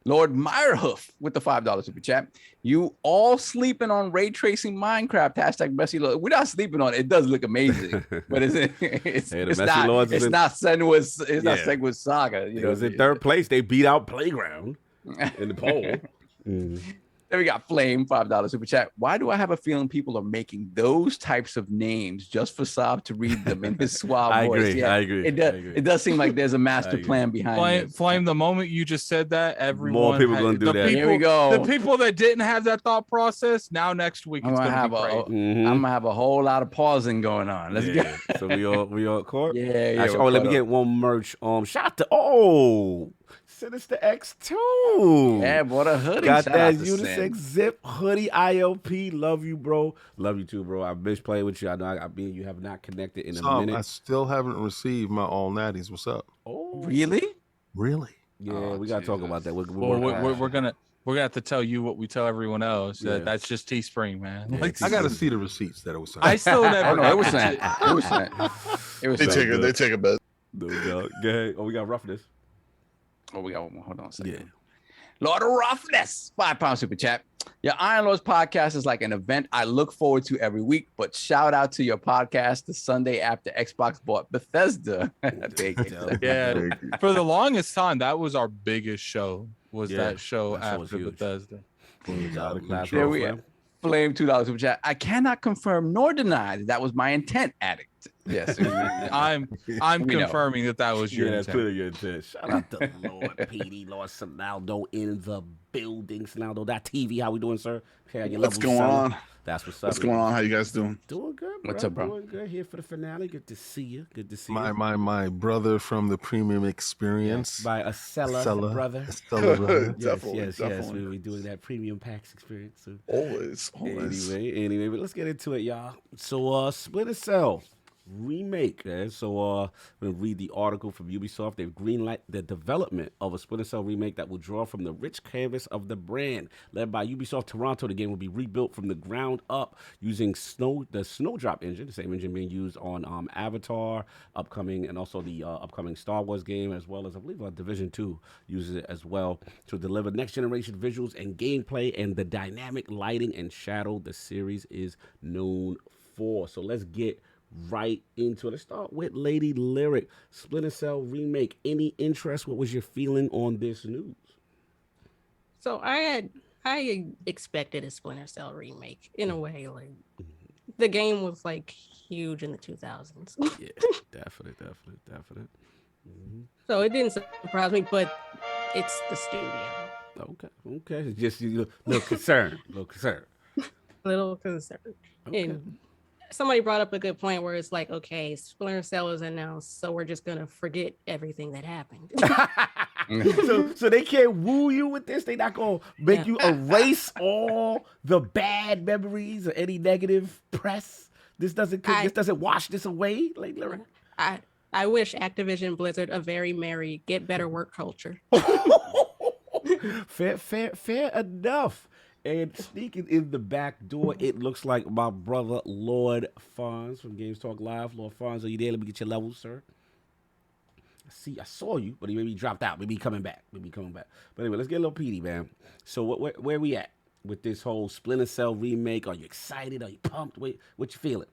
Lord Meyerhoof with the $5 super chat. You all sleeping on ray tracing Minecraft? Hashtag messy lord. We're not sleeping on it. It does look amazing, but it's Hey, the it's Messy not Lords is it's in- not Senwa's not Yeah. Senwa's Saga. You It know, was in third place. They beat out Playground in the poll. Mhm. Then we got Flame, $5 super chat. Why do I have a feeling people are making those types of names just for Saab to read them in his suave I voice? agree. Yeah, I agree. It does. I agree. It does seem like there's a master agree. plan behind Flame, this. Flame, the moment you just said that, everyone people gonna do the that. Here we go. The people that didn't have that thought process, now next week I'm it's gonna gonna have be great. Mhm. I'm gonna have a whole lot of pausing going on. Let's go. Yeah. So we all caught. Yeah. Actually, we're let me caught get up. one merch. Shout out to Sinister X2. Yeah, what a hoodie. Got Shout that out to unisex Sin. zip hoodie ILP. Love you, bro. Love you too, bro. I miss playing with you. I know I mean you have not connected in a I minute. still haven't received my all natties. What's up? Oh, Really? Really? yeah, Oh, we gotta talk Jesus. about that. We're Well, working on it. we're gonna have to tell you what we tell everyone else. Yeah. That's just Teespring, man. Yeah, Like, I got to see the receipts that it was signed. I still never. Oh no, it was sent. It was sent. It was They sent. take a bet. There we go. Go ahead. Oh, we got roughness. Oh, we got one more. Hold on a second. Yeah. Lord of Roughness, £5 super chat. Your Iron Lords podcast is like an event I look forward to every week, but shout out to your podcast the Sunday after Xbox bought Bethesda. Thank you. Yeah, for the longest time, that was our biggest show. Was Yeah, that show that show was after huge. Bethesda? Out of There control, we fam. are. Flame $2 super chat. I cannot confirm nor deny that was my intent, addict. Yes. I'm We know. confirming that was your Yeah, that's intent. clearly your intent. Shout out to Lord PD, Lord Snalydo in the building. Snalydo.tv. How we doing, sir? Okay, your What's levels going selling. on? That's what's up. What's going on? How you guys doing? Doing good, bro. What's up, bro? Doing good. Here for the finale. Good to see you. Good to see My you. my brother from the premium experience. By a seller, brother. Stella brother. Yes, Definitely, yes. definitely. We'll be doing that premium packs experience soon. Always. Anyway, but let's get into it, y'all. So, Splinter Cell Remake. So, I'm gonna read the article from Ubisoft. They've greenlight the development of a Splinter Cell remake that will draw from the rich canvas of the brand. Led by Ubisoft Toronto, the game will be rebuilt from the ground up using the Snowdrop engine, the same engine being used on Avatar, upcoming, and also the upcoming Star Wars game, as well as I believe Division 2 uses it as well to deliver next generation visuals and gameplay and the dynamic lighting and shadow the series is known for. So let's get right into it. Let's start with Lady Lyric. Splinter Cell Remake. Any interest? What was your feeling on this news? So I expected a Splinter Cell remake in a way. Like the game was like huge in the 2000s. Yeah, definitely. Mm-hmm. So it didn't surprise me, but it's the studio. Okay. It's just a little concerned. Little concerned. Okay. And somebody brought up a good point where it's like, okay, Splinter Cell is announced, so we're just gonna forget everything that happened. So they can't woo you with this. They not gonna make you erase all the bad memories or any negative press. This doesn't wash this away, like Lyric. I wish Activision Blizzard a very merry, get better work culture. Fair enough. And sneaking in the back door, it looks like my brother Lord Fonz from Games Talk Live. Lord Fonz, are you there? Let me get your levels, sir. I saw you, but he maybe dropped out. Maybe coming back. But anyway, let's get a little PD, man. So where we at with this whole Splinter Cell remake? Are you excited? Are you pumped? What you feeling?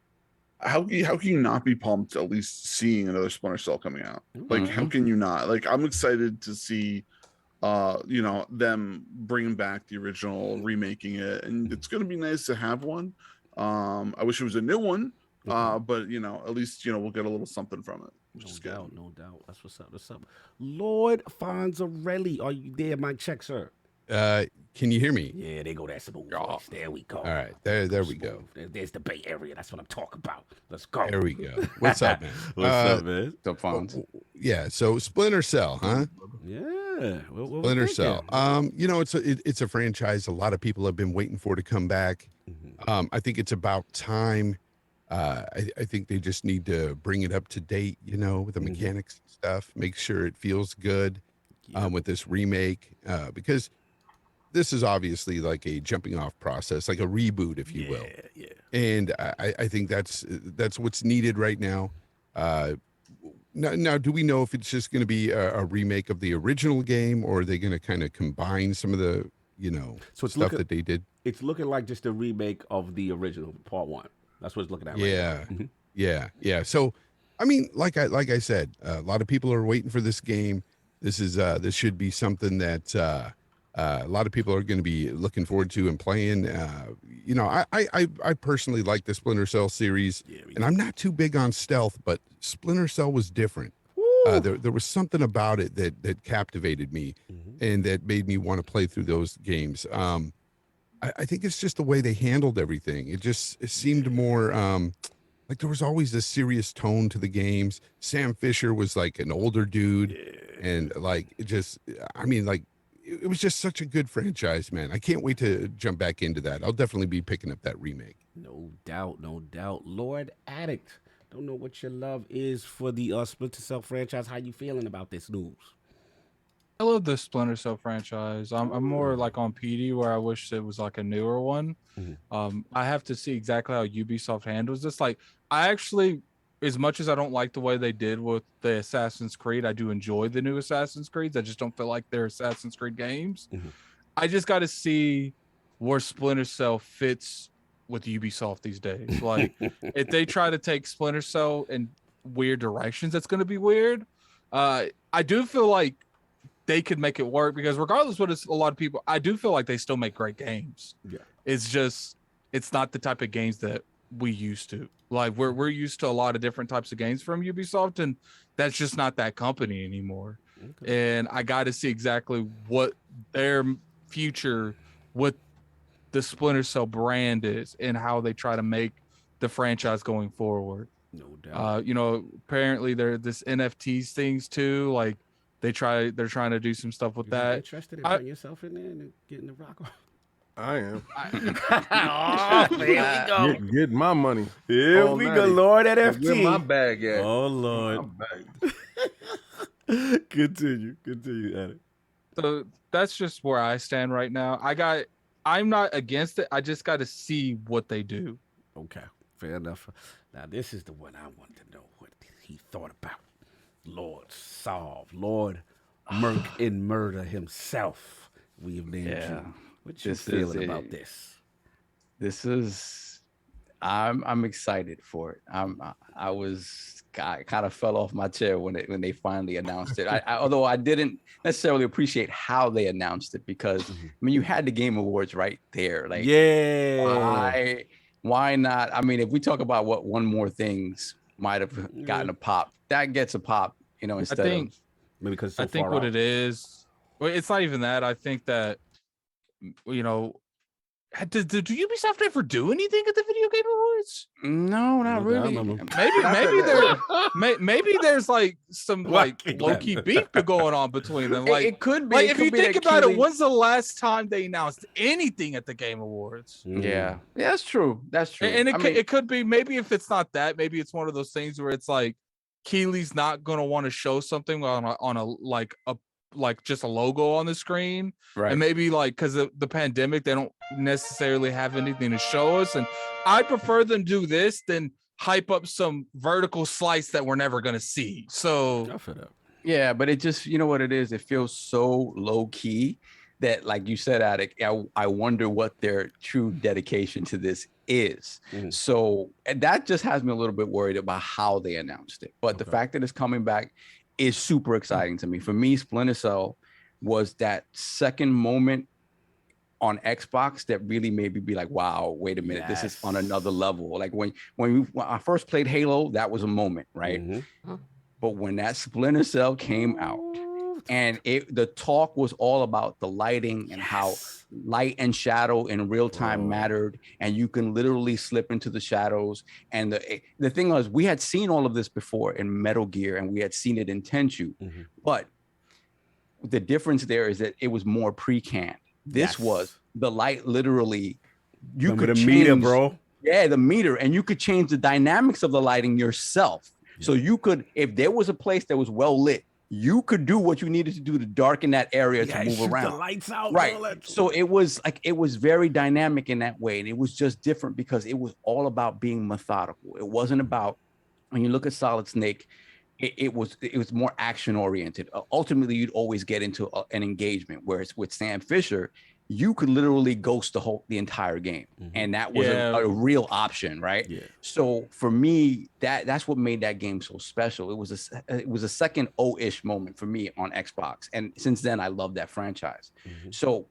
How can you not be pumped at least seeing another Splinter Cell coming out? Like, how can you not? Like, I'm excited to see them bringing back the original, remaking it, and it's going to be nice to have one. I wish it was a new one, but at least we'll get a little something from it. No doubt. That's what's up. Lord Fonzerelli, are you there? Mic check, sir. Can you hear me? Yeah, they go that smooth. Voice. There we go. All right, there we go. There's the Bay Area. That's what I'm talking about. Let's go. There we go. What's up, man? What's up, man? What's up, Fonz? Yeah. So Splinter Cell, huh? Yeah. Splinter Cell. It's a franchise a lot of people have been waiting for to come back. I think it's about time. I think they just need to bring it up to date, with the mechanics and stuff. Make sure it feels good with this remake, because this is obviously like a jumping off process, like a reboot, if you will. Yeah. And I think that's what's needed right now. Now, do we know if it's just going to be a remake of the original game, or are they going to kind of combine some of the, stuff that they did? It's looking like just a remake of the original part 1. That's what it's looking at. Yeah. Right now. Yeah. So, I mean, like I said, a lot of people are waiting for this game. This should be something that a lot of people are going to be looking forward to and playing. I personally like the Splinter Cell series, and I'm not too big on stealth, but Splinter Cell was different. There was something about it that captivated me, and that made me want to play through those games. I think it's just the way they handled everything. It seemed more like there was always this serious tone to the games. Sam Fisher was like an older dude, and it was just such a good franchise, man. I can't wait to jump back into that. I'll definitely be picking up that remake. No doubt. Lord Addict, don't know what your love is for the Splinter Cell franchise. How you feeling about this news? I love the Splinter Cell franchise. I'm more like on PD, where I wish it was like a newer one. I have to see exactly how Ubisoft handles this. Like, I actually, as much as I don't like the way they did with the Assassin's Creed, I do enjoy the new Assassin's Creeds. I just don't feel like they're Assassin's Creed games. I just got to see where Splinter Cell fits with Ubisoft these days. Like, if they try to take Splinter Cell in weird directions, that's going to be weird. I do feel like they could make it work, because regardless what it's a lot of people, I do feel like they still make great games. Yeah. It's just, it's not the type of games that we used to. Like, we're used to a lot of different types of games from Ubisoft, and that's just not that company anymore. And I got to see exactly what their future with the Splinter Cell brand is, and how they try to make the franchise going forward. No doubt. Apparently there are this NFTs things too. Like, they're trying to do some stuff with that. Interested in putting yourself in there and getting the rock on? I am. Oh, there we go. Getting my money. Here we go, Lord NFT. Where my bag at? Oh, Lord. Continue, Addict. So that's just where I stand right now. I'm not against it. I just got to see what they do. Okay, fair enough. Now, this is the one I want to know what he thought about. Lord Solve, Lord Merc in Murder himself. We've named you. What you feeling about this? This is, I'm excited for it. I kind of fell off my chair when they finally announced it. Although I didn't necessarily appreciate how they announced it, because I mean, you had the Game Awards right there. Like, why not? I mean, if we talk about what One More Things might have gotten a pop, that gets a pop, instead of maybe because I think what it is, well, it's not even that. I think that, Did Ubisoft ever do anything at the Video Game Awards? No, not really. Maybe there's like some like low key beef going on between them. Like it could be. Like it if could you be think that about Keighley- it, when's the last time they announced anything at the Game Awards? Yeah, that's true. That's true. And I mean, it could be, maybe if it's not that, maybe it's one of those things where it's like Keeley's not gonna want to show something on a just a logo on the screen, right. And maybe like because of the pandemic, they don't necessarily have anything to show us. And I prefer them do this than hype up some vertical slice that we're never gonna see. So yeah, but it just, you know what it is? It feels so low key that, like you said, Attic, I wonder what their true dedication to this is. So and that just has me a little bit worried about how they announced it. But the fact that it's coming back is super exciting to me. For me, Splinter Cell was that second moment on Xbox that really made me be like, wow, wait a minute, this is on another level. Like when I first played Halo, that was a moment, right? But when that Splinter Cell came out, and the talk was all about the lighting and how light and shadow in real time mattered, and you can literally slip into the shadows. And the thing was, we had seen all of this before in Metal Gear, and we had seen it in Tenchu, but the difference there is that it was more pre-canned. This was the light literally. You could change, meter, bro. Yeah, the meter, and you could change the dynamics of the lighting yourself. So you could, if there was a place that was well lit, you could do what you needed to do to darken that area to move around. The lights out, right? So it was very dynamic in that way, and it was just different because it was all about being methodical. It wasn't about, when you look at Solid Snake, it was more action oriented. Ultimately, you'd always get into an engagement. Whereas with Sam Fisher, you could literally ghost the entire game, and that was a real option, right? So for me, that's what made that game so special. It was a second O-ish moment for me on Xbox, and since then I love that franchise. So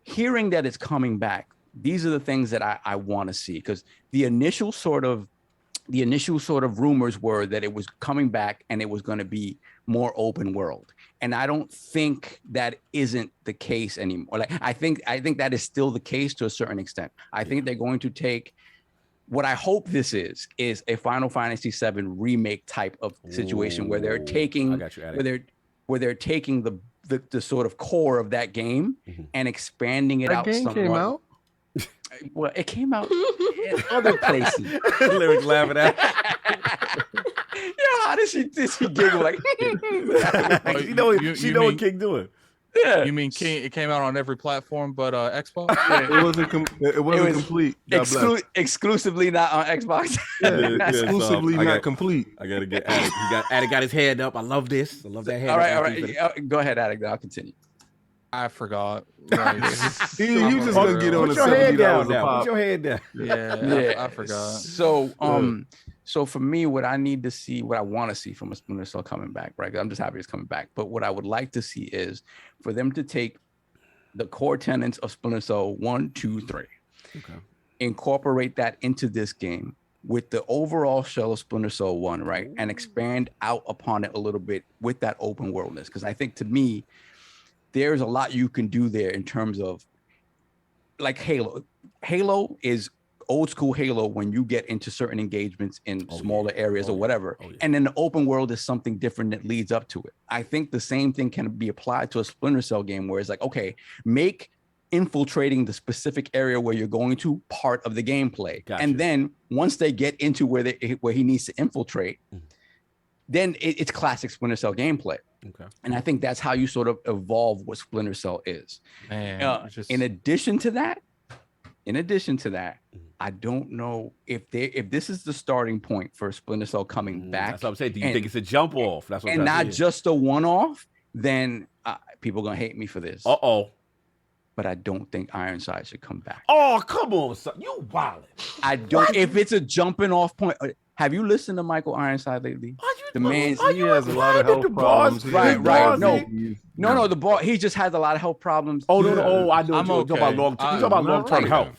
hearing that it's coming back, these are the things that I want to see, because the initial sort of rumors were that it was coming back and it was going to be more open world. And I don't think that isn't the case anymore. Like I think that is still the case to a certain extent. I think they're going to take, what I hope this is a Final Fantasy VII remake type of situation where they're taking where they're taking the sort of core of that game and expanding it out somewhat. Came out? Well, it came out in other places. Lyric laughing at. How did she giggle like? She know what King doing. Yeah. You mean King? It came out on every platform but Xbox. It wasn't complete. Exclusively not on Xbox. Exclusively not complete. I gotta get Attic. Attic got his hand up. I love this. I love that hand. All right. Go ahead, Attic. I'll continue. I forgot. You just gonna get on the $70 a pop. Put your head down. Yeah, I forgot. So for me, what I need to see, what I want to see from a Splinter Cell coming back, right? I'm just happy it's coming back. But what I would like to see is for them to take the core tenets of Splinter Cell 1, 2, 3, incorporate that into this game with the overall shell of Splinter Cell 1, right? And expand out upon it a little bit with that open worldness. Because I think, to me, there's a lot you can do there in terms of, like, Halo. Halo is old school Halo when you get into certain engagements in smaller areas or whatever. And then the open world is something different that leads up to it. I think the same thing can be applied to a Splinter Cell game where it's like, okay, make infiltrating the specific area where you're going to part of the gameplay. And then once they get into where he needs to infiltrate, then it's classic Splinter Cell gameplay. And I think that's how you sort of evolve what Splinter Cell is. Man, in addition to that, I don't know if this is the starting point for Splinter Cell coming back. That's what I'm saying. Do you think it's a jump off? That's what and not just a one-off. Then people are gonna hate me for this. But I don't think Ironside should come back. Oh, come on, son. You wildin'. I don't. If it's a jumping off point. Have you listened to Michael Ironside lately? The man, he has a lot of health problems. Right. No. The boss, he just has a lot of health problems. I know. I'm talking about long-term health.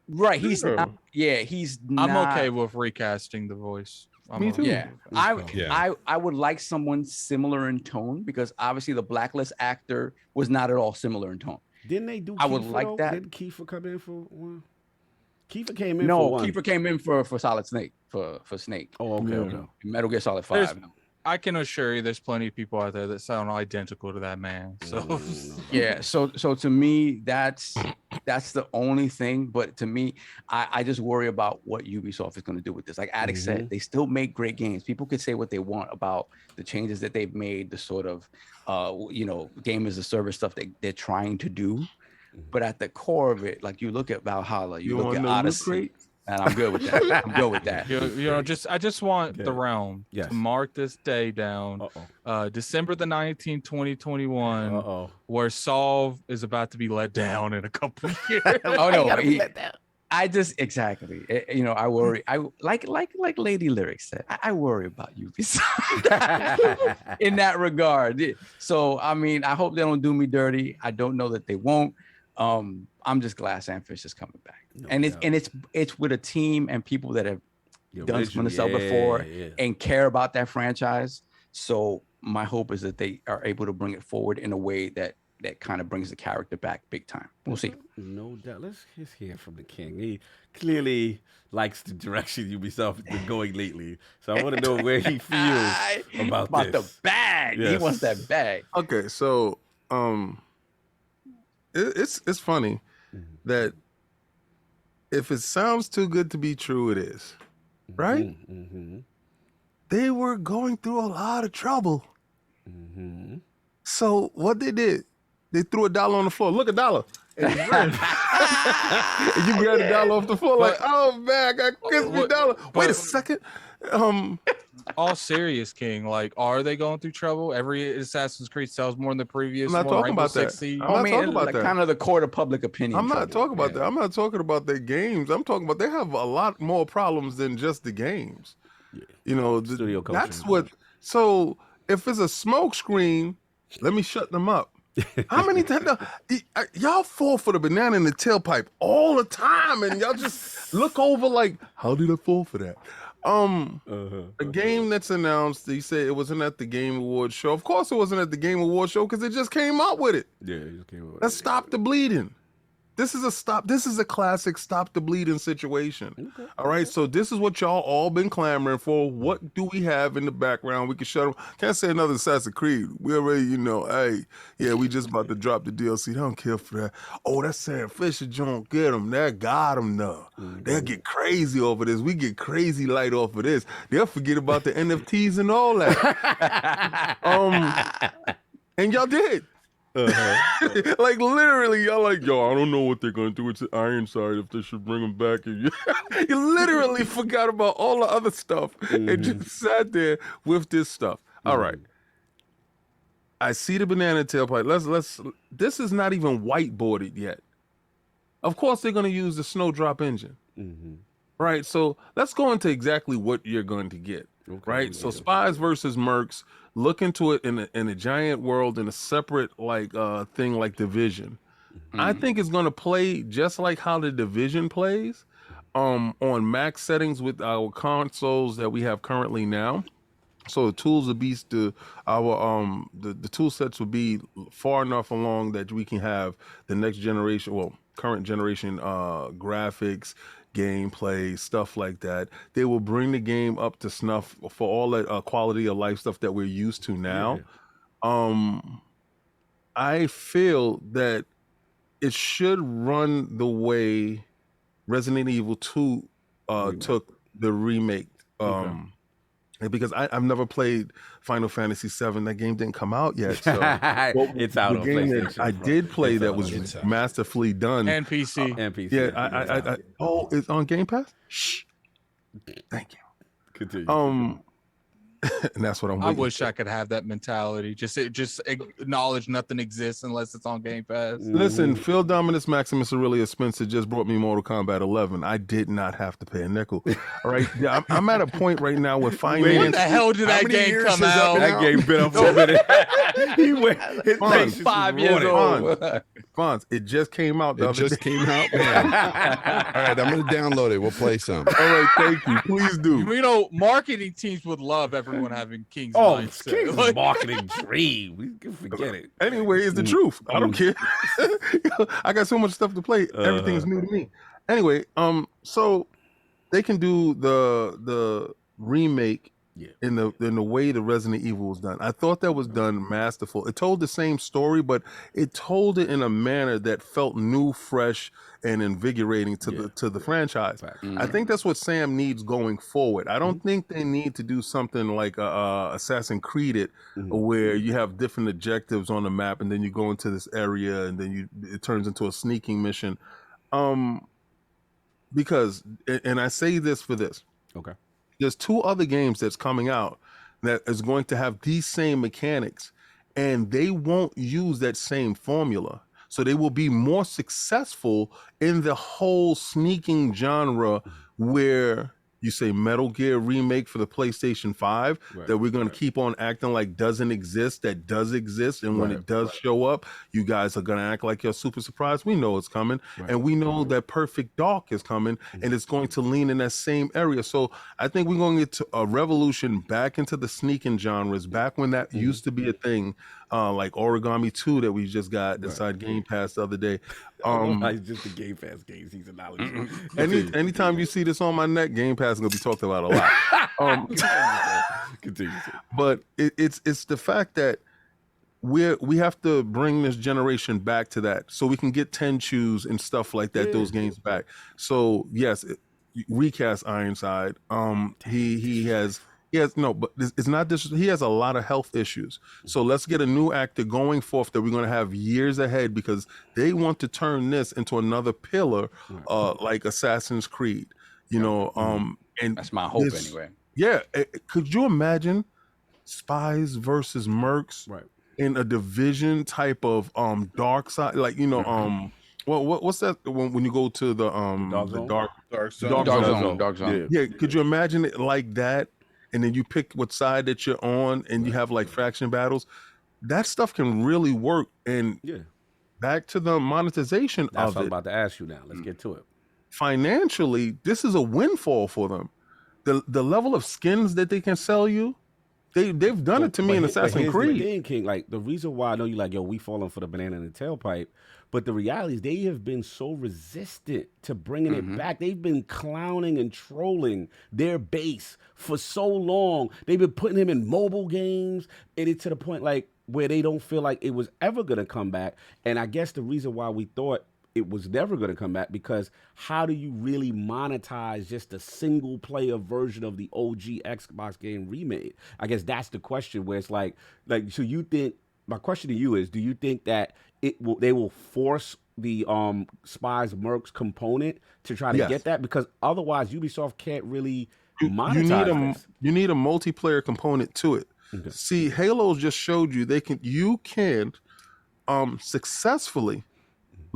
Right. He's not. Yeah. He's not. I'm okay with recasting the voice. Me too. Yeah. I would like someone similar in tone, because obviously the Blacklist actor was not at all similar in tone. Didn't they do? I would like that. Didn't Kiefer come in for one? Kiefer came in. No, for one. Kiefer came in for Solid Snake for Snake. Oh, okay, Yeah. okay. Metal Gear Solid 5. I can assure you, there's plenty of people out there that sound identical to that man. So Yeah, so to me, that's the only thing. But to me, I just worry about what Ubisoft is going to do with this. Like Addict said, they still make great games. People could say what they want about the changes that they've made, the sort of game as a service stuff they're trying to do. But at the core of it, like you look at Valhalla, you look at Odyssey. And I'm good with that. I'm good with that. I just want the realm Yes. to mark this day down. December the 19th, 2021, where Solve is about to be let down in a couple of years. Oh no, I just exactly. I worry. I like Lady Lyric said. I worry about Ubisoft in that regard. So I mean, I hope they don't do me dirty. I don't know that they won't. I'm just glad Sam Fisher's is coming back. No it's with a team and people that have done Splinter Cell before and care about that franchise. So my hope is that they are able to bring it forward in a way that kind of brings the character back big time. We'll see. No doubt. Let's hear from the king. He clearly likes the direction Ubisoft has been going lately. So I want to know where he feels about this. The bag. Yes. He wants that bag. Okay, so it's funny that if it sounds too good to be true, it is, right? They were going through a lot of trouble. So what they did, they threw $1 on the floor. Look, $1. And you grabbed $1 off the floor, like, oh man, I got crispy dollar. Wait a second. All serious, King. Like, are they going through trouble? Every Assassin's Creed sells more than the previous I'm not one. talking Rainbow about that. Six Siege. I'm not talking about that. Kind of the court of public opinion. I'm not talking about that. I'm not talking about their games. I'm talking about they have a lot more problems than just the games. You know, Studio culture. That's what. So if it's a smoke screen, let me shut them up. How many times y'all fall for the banana in the tailpipe all the time, and y'all just look over like, how did I fall for that? A game that's announced, they said it wasn't at the Game Awards show. Of course it wasn't at the Game Awards show because it just came out with it. Yeah, it just came out. Let's stop the bleeding. This is a classic stop the bleeding situation. Okay. All right, so this is what y'all all been clamoring for. What do we have in the background? We can shut them. Can't say another Assassin's Creed. We already, hey, yeah, we just about to drop the DLC. They don't care for that. Oh, that's Sam Fisher, don't get them. That got them though. They'll get crazy over this. We get crazy light off of this. They'll forget about the NFTs and all that. And y'all did. Like literally, y'all like, yo, I don't know what they're gonna do with the Ironside if they should bring them back. And you literally forgot about all the other stuff and just sat there with this stuff. All right, I see the banana tailpipe. Let's. This is not even whiteboarded yet. Of course, they're gonna use the Snowdrop engine, right? So let's go into exactly what you're going to get. Okay, right, so Spies versus Mercs. Look into it in a giant world in a separate thing like Division. I think it's going to play just like how the Division plays, on max settings with our consoles that we have currently now. So the tools will be the tool sets will be far enough along that we can have the next generation, current generation graphics, gameplay, stuff like that. They will bring the game up to snuff for all that quality of life stuff that we're used to now. I feel that it should run the way Resident Evil 2 took the remake. Because I've never played Final Fantasy VII. That game didn't come out yet. So it's out. The game that I did play that was masterfully done. And PC. Yeah, it's on Game Pass? Shh. Thank you. Continue. And that's what I'm I waiting wish for. I could have that mentality. Just acknowledge nothing exists unless it's on Game Pass. Listen, Phil Dominus Maximus Aurelius Spencer just brought me Mortal Kombat 11. I did not have to pay a nickel. All right, I'm at a point right now with finance. When the hell did that game come out? That game been up for a minute. He went. His Fonz, 5 years old. Fonz, it just came out. It just came out. Man. All right, I'm gonna download it. We'll play some. All right, thank you. Please do. You know, marketing teams would love everyone having King's mindset. King's marketing dream. We can forget it. Anyway, it's the truth. I don't care. I got so much stuff to play. Everything's new to me. Anyway, so they can do the remake in the way the Resident Evil was done. I thought that was done masterful. It told the same story, but it told it in a manner that felt new, fresh, and invigorating to the franchise. I think that's what Sam needs going forward. I don't think they need to do something like Assassin's Creed it, where you have different objectives on the map, and then you go into this area, and then it turns into a sneaking mission. Because, and I say this for this. Okay. There's 2 other games that's coming out that is going to have these same mechanics, and they won't use that same formula. So they will be more successful in the whole sneaking genre where you say Metal Gear Remake for the PlayStation 5 that we're going to keep on acting like doesn't exist, that does exist. And when it does show up, you guys are going to act like you're super surprised. We know it's coming. And we know that Perfect Dark is coming, and it's going to lean in that same area. So I think we're going to get a revolution back into the sneaking genres, back when that used to be a thing, like Origami 2 that we just got inside Game Pass the other day. It's just the Game Pass games. He's analogy. Anytime you see this on my neck, Game Pass is gonna be talked about a lot. Continue. But it's the fact that we have to bring this generation back to that, so we can get Tenchus and stuff like that. Those games back. So yes, recast Ironside. He has no, but it's not this. He has a lot of health issues. So let's get a new actor going forth that we're going to have years ahead, because they want to turn this into another pillar, like Assassin's Creed. You know, and that's my hope anyway. Yeah, could you imagine spies versus mercs in a Division type of dark side, like what's that when you go to the dark zone? Yeah, could you imagine it like that? And then you pick what side that you're on, and you have like faction battles. That stuff can really work. And back to the monetization That's of what I'm it. about to ask you now. Let's get to it. Financially, this is a windfall for them. The level of skins that they can sell you, they've done it to me in Assassin's Creed. The thing, King, like the reason why I know you like, we falling for the banana in the tailpipe, but the reality is they have been so resistant to bringing it back. They've been clowning and trolling their base for so long. They've been putting him in mobile games, and it's to the point like where they don't feel like it was ever going to come back. And I guess the reason why we thought it was never going to come back, because how do you really monetize just a single player version of the OG Xbox game remade? I guess that's the question, where it's like, so you think, my question to you is, do you think that they will force the Spies Mercs component to try to get that? Because otherwise Ubisoft can't really monetize this. You need a multiplayer component to it. Okay. See, Halo just showed you you can successfully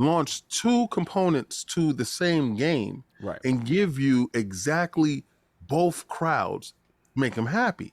launch 2 components to the same game and give you exactly both crowds, make them happy.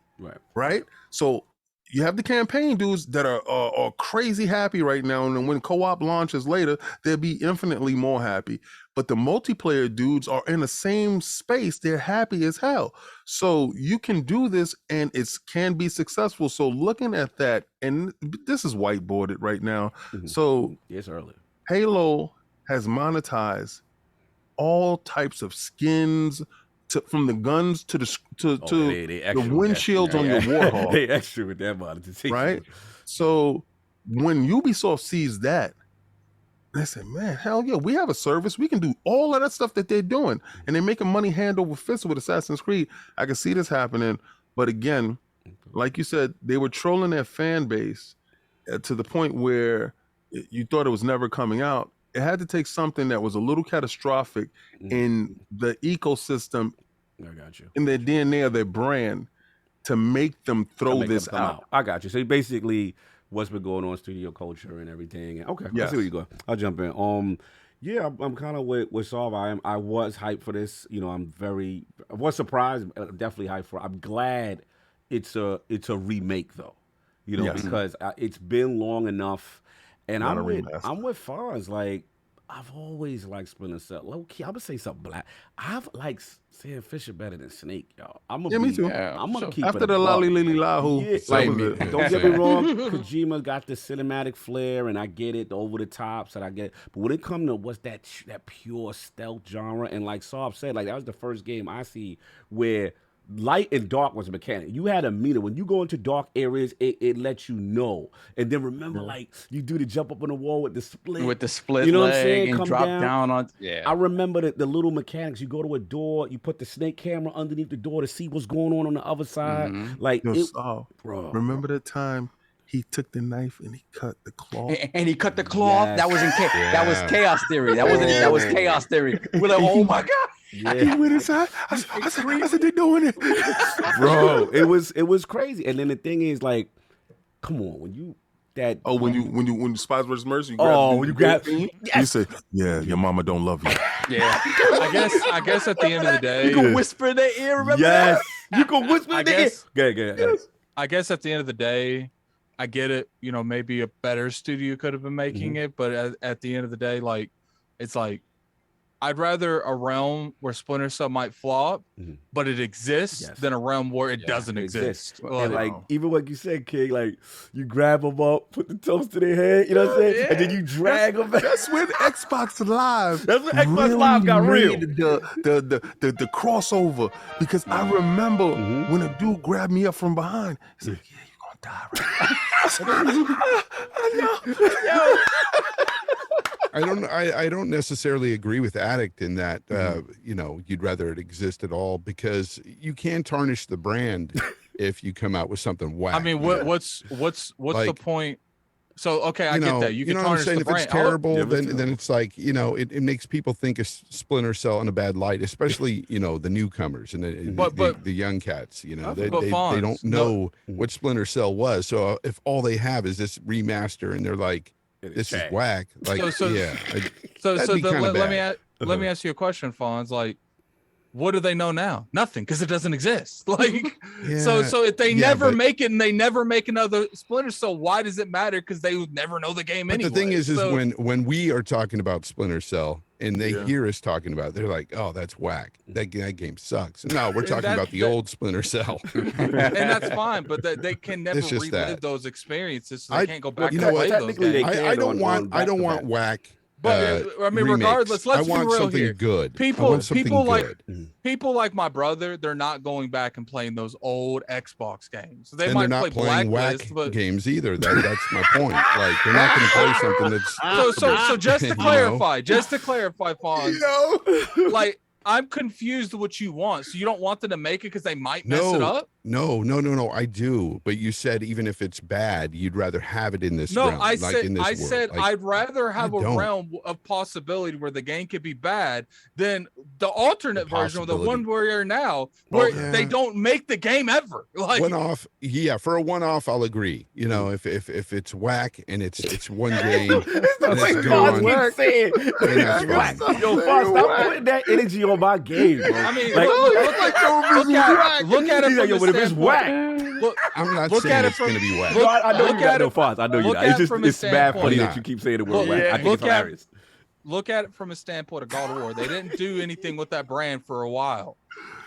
Right? So you have the campaign dudes that are crazy happy right now, and then when co-op launches later, they'll be infinitely more happy. But the multiplayer dudes are in the same space. They're happy as hell. So you can do this, and it can be successful. So looking at that, and this is whiteboarded right now. So it's early. Halo has monetized all types of skins, from the guns to the windshields on your Warthog. They extra with that monetization, right? So when Ubisoft sees that, they say, "Man, hell yeah, we have a service. We can do all of that stuff that they're doing," and they're making money hand over fist with Assassin's Creed. I can see this happening, but again, like you said, they were trolling their fan base to the point where you thought it was never coming out. It had to take something that was a little catastrophic in the ecosystem, in their DNA of their brand, to make them throw this out. I got you. So basically, what's been going on, studio culture and everything. Okay, I see where you go. I'll jump in. I'm kind of with Solve. I was hyped for this. I was surprised. Definitely hyped for it. I'm glad it's a remake though. Because it's been long enough. And I'm with Fonz. Like, I've always liked Splinter Cell. Low key, I'm gonna say something black. I've liked Sam Fisher better than Snake, y'all. Yeah, me too. I'm gonna keep after it the a buck. Lolly Lily Lahu. Yeah, that like, was it. don't get me wrong. Kojima got the cinematic flair, and I get it, the over the tops, and I get it. But when it comes to what's that pure stealth genre, and like Saab said, like that was the first game I see where light and dark was a mechanic. You had a meter. When you go into dark areas, it lets you know. And then remember, like, you do the jump up on the wall with the split. You know what I'm saying? Come And drop down on. Yeah. I remember the little mechanics. You go to a door, you put the snake camera underneath the door to see what's going on the other side. Like, bro. Remember the time he took the knife and he cut the cloth? And he cut the cloth. Yes. That was that was chaos theory. That wasn't that was chaos theory. We're like, oh my God. He went inside. I said, they doing it. Bro, it was crazy. And then the thing is, like, come on, when you when Spies vs. Mercy, you grab you say, yeah, your mama don't love you. Yeah. I guess at the end of the day, You can whisper in their ear, remember that? you can whisper in their ear. Good. I guess at the end of the day, I get it. You know, maybe a better studio could have been making it, but at the end of the day, like, it's like, I'd rather a realm where Splinter Cell might flop, but it exists, than a realm where it doesn't exist. And like, even like you said, King, like, you grab them up, put the toast to their head, you know what I'm saying? And then you drag them back. That's when Xbox Live. That's when Xbox Live got real. The crossover, because I remember when a dude grabbed me up from behind. He's like, "Yeah, you're gonna die right." I know. I don't necessarily agree with Addict in that you know, you'd rather it exist at all, because you can tarnish the brand if you come out with something whack. I mean, what's like, the point? So okay, I get that. You can know what I'm tarnish saying? the If brand. it's terrible, then it's like, you know, it makes people think of Splinter Cell in a bad light, especially, you know, the newcomers and the young cats. You know, they don't know what Splinter Cell was. So if all they have is this remaster and they're like, this is whack. Like, let me ask you a question, Fonz. Like, what do they know now? Nothing, because it doesn't exist. Like, so if they never make it and they never make another Splinter Cell, why does it matter? Because they would never know the game anyway. The thing is when we are talking about Splinter Cell and they hear us talking about it, they're like, oh, that's whack. That game sucks. No, we're talking about the old Splinter Cell. And that's fine, but they can never relive those experiences. So they can't go back and play those games. I don't want whack. But I mean, remakes. regardless, let's I want be real something here. good. People like my brother, they're not going back and playing those old Xbox games. So they and might they're not play playing Blacklist, whack but games either. That's my point. Like, they're not going to play something that's so just to clarify, Fonz, like, I'm confused what you want. So you don't want them to make it because they might mess it up? No. I do. But you said even if it's bad, you'd rather have it in this realm. I said like, I'd rather have a realm of possibility where the game could be bad than the alternate version of the one we're in now, where they don't make the game ever. Like, one-off, for a one-off, I'll agree. You know, if it's whack and it's one game, and it's gone, whack. Yo, Foz, stop putting that energy on my game, bro. I mean, like, look at it from if it's whack. I'm not saying it's going to be whack. I know you got no Foz. I know you got. It's bad funny that you keep saying the word whack. I think it's hilarious. Look at it from a standpoint of God of War. They didn't do anything with that brand for a while.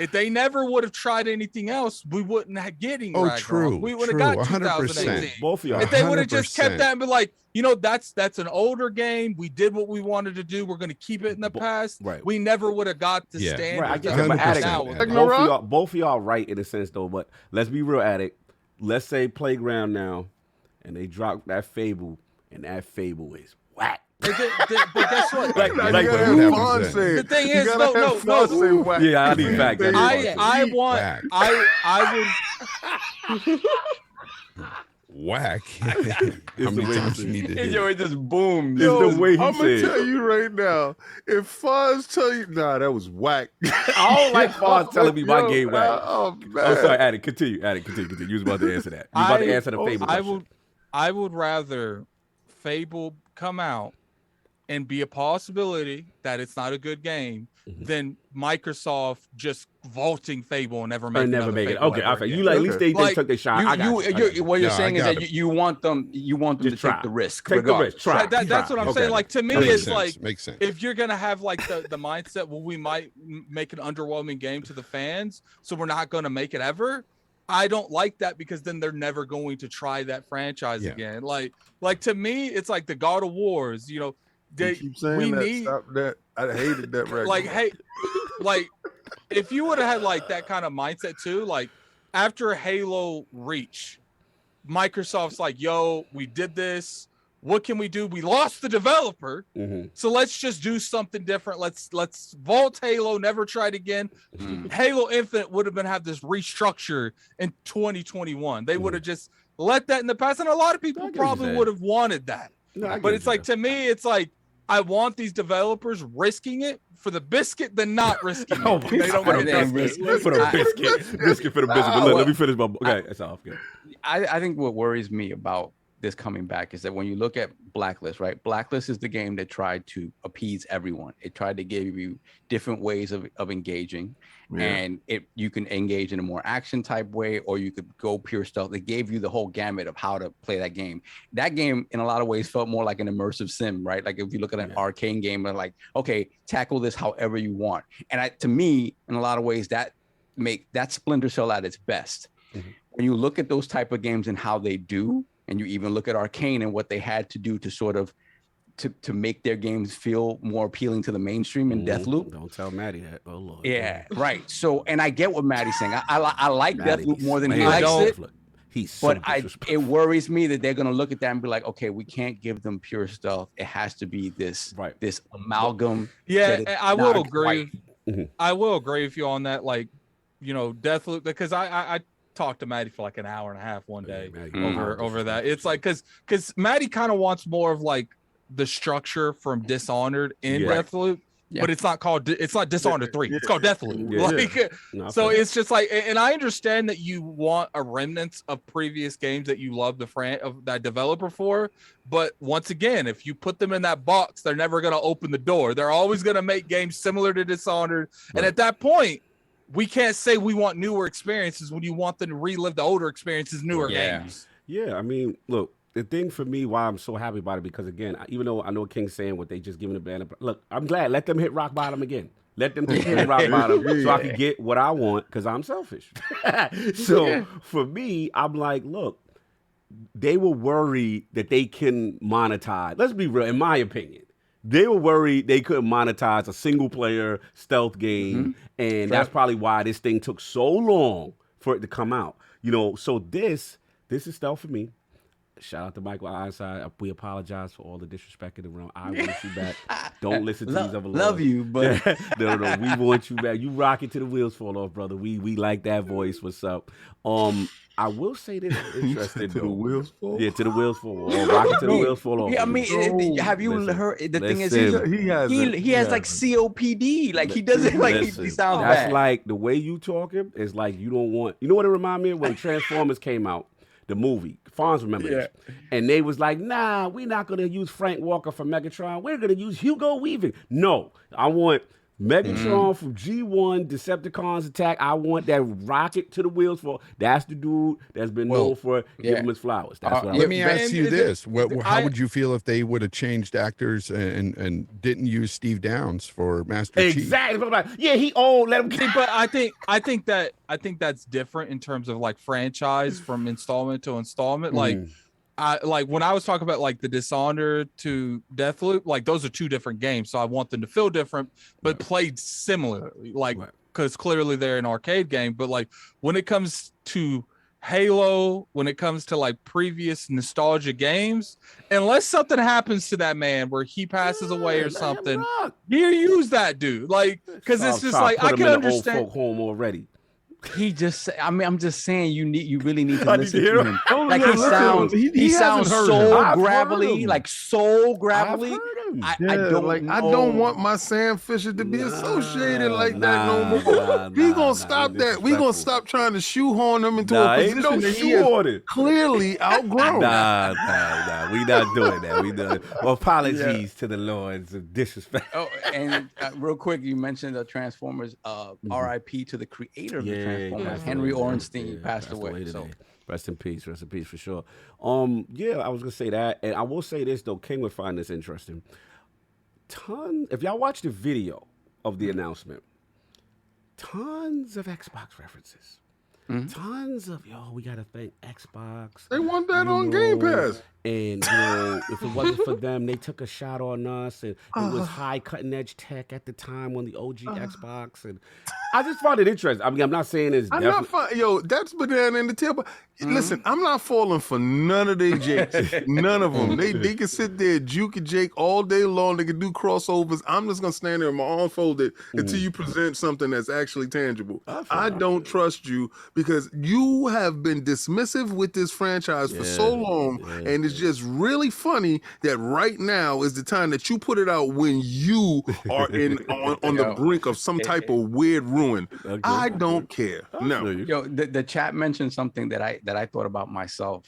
If they never would have tried anything else, we wouldn't have getting Ragnarok. True. We would have got 2018. Both of y'all. If they would have just kept that and be like, you know, that's an older game. We did what we wanted to do. We're going to keep it in the past. Right. We never would have got the standard. Right. I get that. Both of y'all right in a sense though. But let's be real, Addict. Let's say Playground now, and they drop that Fable, and that Fable is whack. But guess what? The thing is, no. Yeah, I need fact. I would. Whack. How many times you need to hear? It just boomed. It's the way he I'm gonna said. tell you right now. If Foz tell you, nah, that was whack. I don't like Foz telling me my game whack. Oh, I'm sorry, Addict. Continue. You was about to answer that. You was about to answer the Fable question. I would rather Fable come out and be a possibility that it's not a good game than Microsoft just vaulting Fable and never making make it. Fable Okay, ever you again. like at least they took their shot. What you're No, saying I is got that it. you want them to Just try. take the risk. Take the regardless. risk. Try. That's what I'm saying. Like, to me, Makes it's sense. like, Makes sense. if you're gonna have like the mindset, well, we might make an underwhelming game to the fans, so we're not gonna make it ever. I don't like that, because then they're never going to try that franchise again. Like to me, it's like the God of Wars. You know, You keep saying that. Stop that. I hated that record. like, hey, like, if you would have had like that kind of mindset too, like after Halo Reach, Microsoft's like, yo, we did this. What can we do? We lost the developer, so let's just do something different. Let's vault Halo, never try it again. Halo Infinite would have been have this restructure in 2021. They would have just let that in the past, and a lot of people probably would have wanted that. But it's like, to me, it's like, I want these developers risking it for the biscuit than not risking it. They don't for want the to biscuit. For the biscuit for the biscuit. But let me finish my. Okay, that's all. Okay. I think what worries me about this coming back is that when you look at Blacklist, right? Blacklist is the game that tried to appease everyone. It tried to give you different ways of engaging, and you can engage in a more action type way, or you could go pure stealth. It gave you the whole gamut of how to play that game. That game, in a lot of ways, felt more like an immersive sim, right? Like if you look at an arcade game, and like, okay, tackle this however you want. And to me, in a lot of ways, that Splinter Cell at its best. When you look at those type of games and how they do, and you even look at Arcane and what they had to do to sort of to make their games feel more appealing to the mainstream in Deathloop. Don't tell Maddie that. Oh Lord. Yeah, right. So, and I get what Maddie's saying. I like Deathloop more than he Man, likes it. He's so it worries me that they're gonna look at that and be like, okay, we can't give them pure stealth. It has to be this this amalgam. Yeah, I will agree. I will agree with you on that. Like, you know, Deathloop, because I talked to Maddie for like an hour and a half one day over that. It's like, because Maddie kind of wants more of like the structure from Dishonored in Deathloop, but it's not Dishonored 3. It's called Deathloop. So it's just like, and I understand that you want a remnants of previous games that you love of that developer for, but once again, if you put them in that box, they're never going to open the door. They're always going to make games similar to Dishonored, and at that point, we can't say we want newer experiences when you want them to relive the older experiences, newer games. Yeah, I mean, look, the thing for me, why I'm so happy about it, because again, even though I know King's saying what they just giving a band, look, I'm glad. Let them hit rock bottom again. Let them hit rock bottom so I can get what I want, because I'm selfish. So for me, I'm like, look, they were worried that they can monetize. Let's be real, in my opinion. They were worried they couldn't monetize a single-player stealth game, and that's probably why this thing took so long for it to come out. You know, so this is stealth for me. Shout out to Michael Ironside. We apologize for all the disrespect in the room. I want you back. Don't listen to these other love you, but no, we want you back. You rock it till the wheels fall off, brother. We like that voice. What's up? I will say this interesting. To the wheels fall? Yeah, to the wheels fall off. Rock it till the wheels fall off. Yeah, I mean, have you heard? The thing is, he has like COPD. Like he doesn't like he sounds bad. That's like the way you talking is like you don't want. You know what it remind me of when Transformers came out, the movie. Fonz remember this. And they was like, nah, we're not gonna use Frank Walker from Megatron. We're gonna use Hugo Weaving. No, I want Megatron from G1, Decepticons Attack. I want that rocket to the wheels fall. That's the dude that's been known for giving his flowers. That's what let me ask you this. How would you feel if they would have changed actors and didn't use Steve Downs for Master Chief? Exactly. Yeah, he old. Let him see, but I think that's different in terms of like franchise from installment to installment. Like when I was talking about like the Dishonored to Deathloop, like those are two different games. So I want them to feel different, but played similarly, like, because clearly they're an arcade game. But like when it comes to Halo, when it comes to like previous nostalgia games, unless something happens to that man where he passes away or something, you use that dude. Like, because it's just like, I can understand. Old folk home already. He just, I mean, I'm just saying you really need to listen hear to him. him. Like he sounds so gravelly, like so gravelly. I don't want my Sam Fisher to be associated like that no more. We gonna stop that. We gonna stop trying to shoehorn him into a position that he is clearly outgrown. Nah. We not doing that. We done. Well, apologies to the Lords of disrespect. Oh, and real quick, you mentioned the Transformers. R.I.P. to the creator of the Transformers, Henry Orenstein, passed away. So rest in peace for sure. Yeah, I was gonna say that, and I will say this though. King would find this interesting. If y'all watch the video of the announcement, tons of Xbox references. Tons of we gotta thank Xbox. They want that on Game Pass. And if it wasn't for them, they took a shot on us, and it was high cutting edge tech at the time on the OG Xbox. And I just found it interesting. I mean, I'm not saying it's that's banana in the tail. But listen, I'm not falling for none of their jakes. None of them. They can sit there, juke and Jake all day long. They can do crossovers. I'm just gonna stand there with my arm folded until you present something that's actually tangible. I don't trust you because you have been dismissive with this franchise for so long, and it's just really funny that right now is the time that you put it out when you are on the brink of some type of weird ruin. I don't care. No. The chat mentioned something that I thought about myself.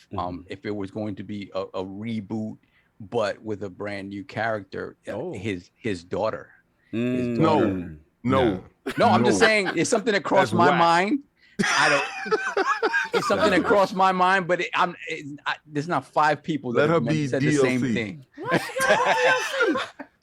If it was going to be a reboot, but with a brand new character, his daughter. No. I'm just saying it's something that crossed my mind. It's something that crossed my mind, but there's not 5 people that said the same thing.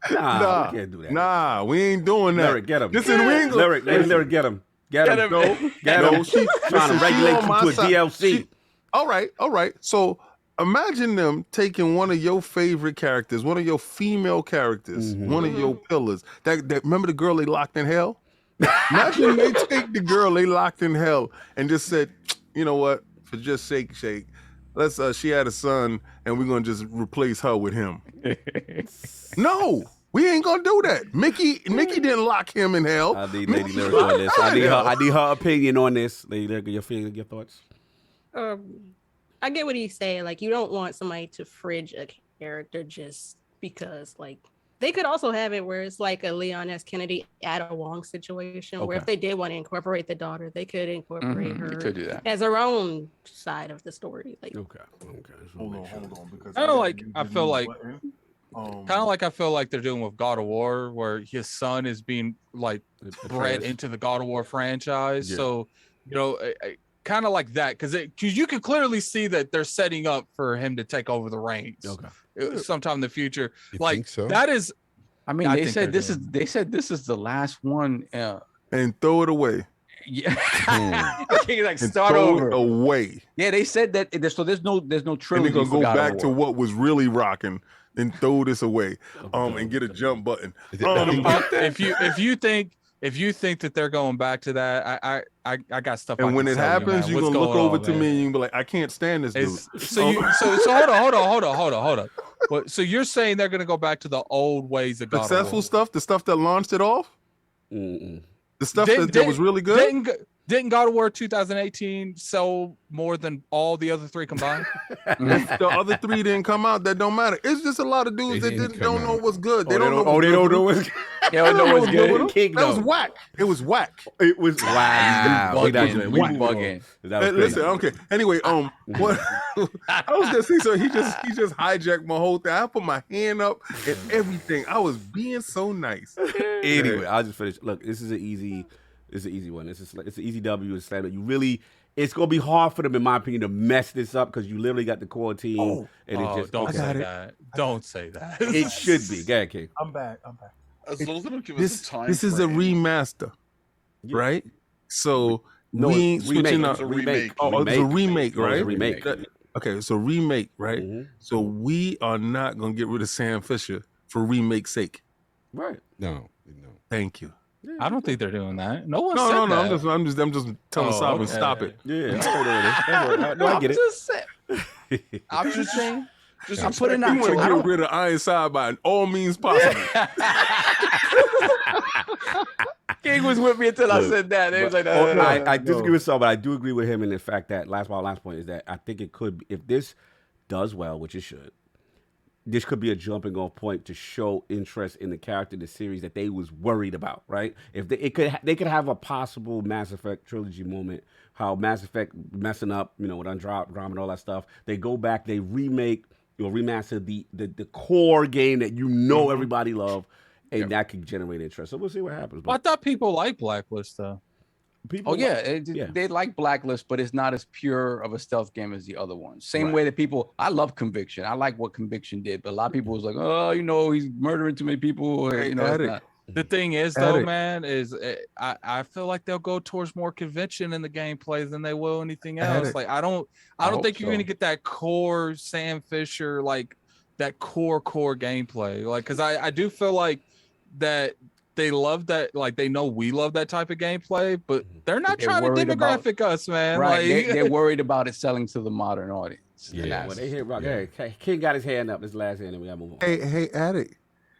Nah, we can't do that. Nah, we ain't doing that. Lyric, get him. Lyric, get him. Get him. No, She's trying to regulate you to a DLC. All right. So imagine them taking one of your favorite characters, one of your female characters, one of your pillars. That remember the girl they locked in hell? Imagine they take the girl they locked in hell and just said, you know what, for just sake, let's she had a son and we're gonna just replace her with him. No, we ain't gonna do that. Mickey didn't lock him in hell. I need Lady Lyric on this. I need her opinion on this. Lady Lyric, your thoughts? I get what he's saying. Like, you don't want somebody to fridge a character just because, like, they could also have it where it's like a Leon S. Kennedy Ada Wong situation, where if they did want to incorporate the daughter, they could incorporate her could do that as her own side of the story. Like, okay. Hold on, because I feel like they're doing with God of War, where his son is being like bred into the God of War franchise. So, kind of like that, because you can clearly see that they're setting up for him to take over the reins. Sometime in the future. You think so? That is, I mean, they said this is the last one, and throw it away. Yeah, like start over away. Yeah, they said that. So there's no trilogy. And they're gonna go back to what was really rocking and throw this away, and get a jump button. If you think that they're going back to that, I got stuff. And when it happens, you're gonna look over to me and you can be like, I can't stand this dude. So hold on. So you're saying they're gonna go back to the old ways of God of War. Successful stuff, the stuff that launched it off? The stuff that was really good? Didn't God of War 2018 sell more than all the other 3 combined? If the other 3 didn't come out, that don't matter. It's just a lot of dudes that don't know what's good. They don't know what's good. They don't know what's good. That was whack. It was whack. Wow. We bugging. Listen, okay. Anyway, what I was gonna say, so he just hijacked my whole thing. I put my hand up and everything. I was being so nice. Anyway, I'll just finish. Look, this is an easy one. It's an easy W. It's it's gonna be hard for them, in my opinion, to mess this up because you literally got the core team, and it just don't say that. Don't say that. It should be. Go ahead, King. I'm back. As long as they don't give us a time this is a remaster, right? So no, we ain't switching up. It's a remake. Oh, it's a remake, right? It's a remake. Okay, so remake, right? So we are not gonna get rid of Sam Fisher for remake's sake. Right. No. Thank you. I don't think they're doing that. No one said that. I'm just telling Sovereign, stop it. Yeah. No, I get it. I'm just saying. Just I'm putting You out. want to I get don't- rid of Ironside by all means possible. King was with me until I Look, said that. They was like, I disagree with Saul, but I do agree with him in the fact that last point is that I think it could, if this does well, which it should, this could be a jumping off point to show interest in the character in the series that they was worried about, right? If they could have a possible Mass Effect trilogy moment, how Mass Effect messing up, with Andromeda and all that stuff. They go back, they remake or remaster the core game that everybody loved, and that could generate interest. So we'll see what happens. Well, I thought people like Blacklist though. People, they like Blacklist, but it's not as pure of a stealth game as the other ones. Same way that I love Conviction. I like what Conviction did, but a lot of people was like, oh, he's murdering too many people. Or, it's not. The thing is, though, man, is I feel like they'll go towards more convention in the gameplay than they will anything else. Like I don't think you're gonna get that core Sam Fisher, like that core gameplay. Like, because I do feel like that they love that, like they know we love that type of gameplay, but they're not trying to demographic us, man. Right? Like, they're worried about it selling to the modern audience. Yeah, when they hit rock, hey, King got his hand up, his last hand, and we gotta move on. Hey, Addict.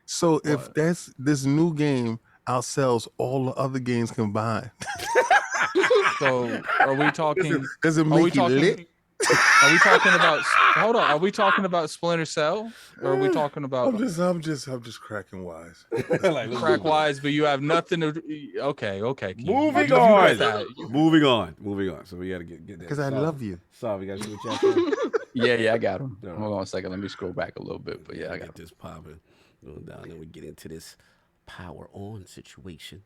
So if this new game outsells all the other games combined, so are we talking? Does it make you lit? Are we talking about? Hold on. Are we talking about Splinter Cell, or are we talking about? I'm just cracking wise. Like crack wise, but you have nothing to. Okay. Moving on. So we gotta get that. Because I love you. So we gotta see what y'all Yeah, I got him. Hold on a second. Let me scroll back a little bit. But yeah, I got this popping. Going down, and we get into this power on situation.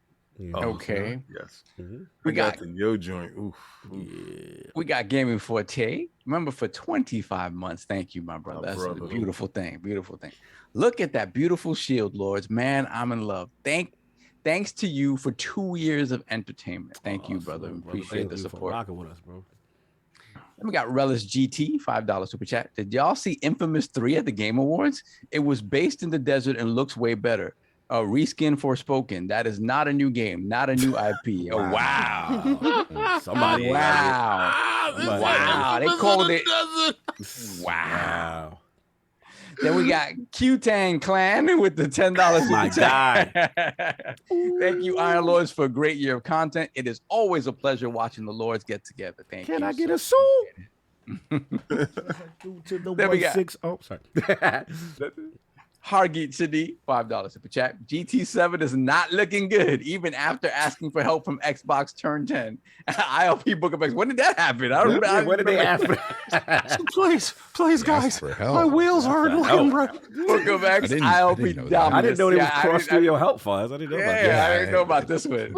Okay. Yes. Mm-hmm. We got the yo joint. Oof. Yeah. We got Gaming Forte. Remember, for 25 months. Thank you, my brother. That's a beautiful thing. Beautiful thing. Look at that beautiful shield, Lords. Man, I'm in love. Thanks to you for 2 years of entertainment. Thank you, brother. Appreciate the support. Rocking with us, bro. And we got Relish GT, $5 super chat. Did y'all see Infamous 3 at the Game Awards? It was based in the desert and looks way better. Reskin Forspoken. That is not a new game, not a new IP. Oh, wow. Somebody. Wow. They called it. Wow. Then we got Q-Tang Clan with the $10 My super chat. Thank you, Iron Lords, for a great year of content. It is always a pleasure watching the Lords get together. Thank you. Can I get a suit? There we go. Oh, sorry. Hargeet Sadi, $5 super chat. GT7 is not looking good, even after asking for help from Xbox Turn 10. ILP Book of X. When did that happen? I don't know. What did they ask for? Please, guys. My wheels aren't looking right. Book of X, ILP Dominus. I didn't know they was cross studio help files. I didn't know about that. I didn't know about this one.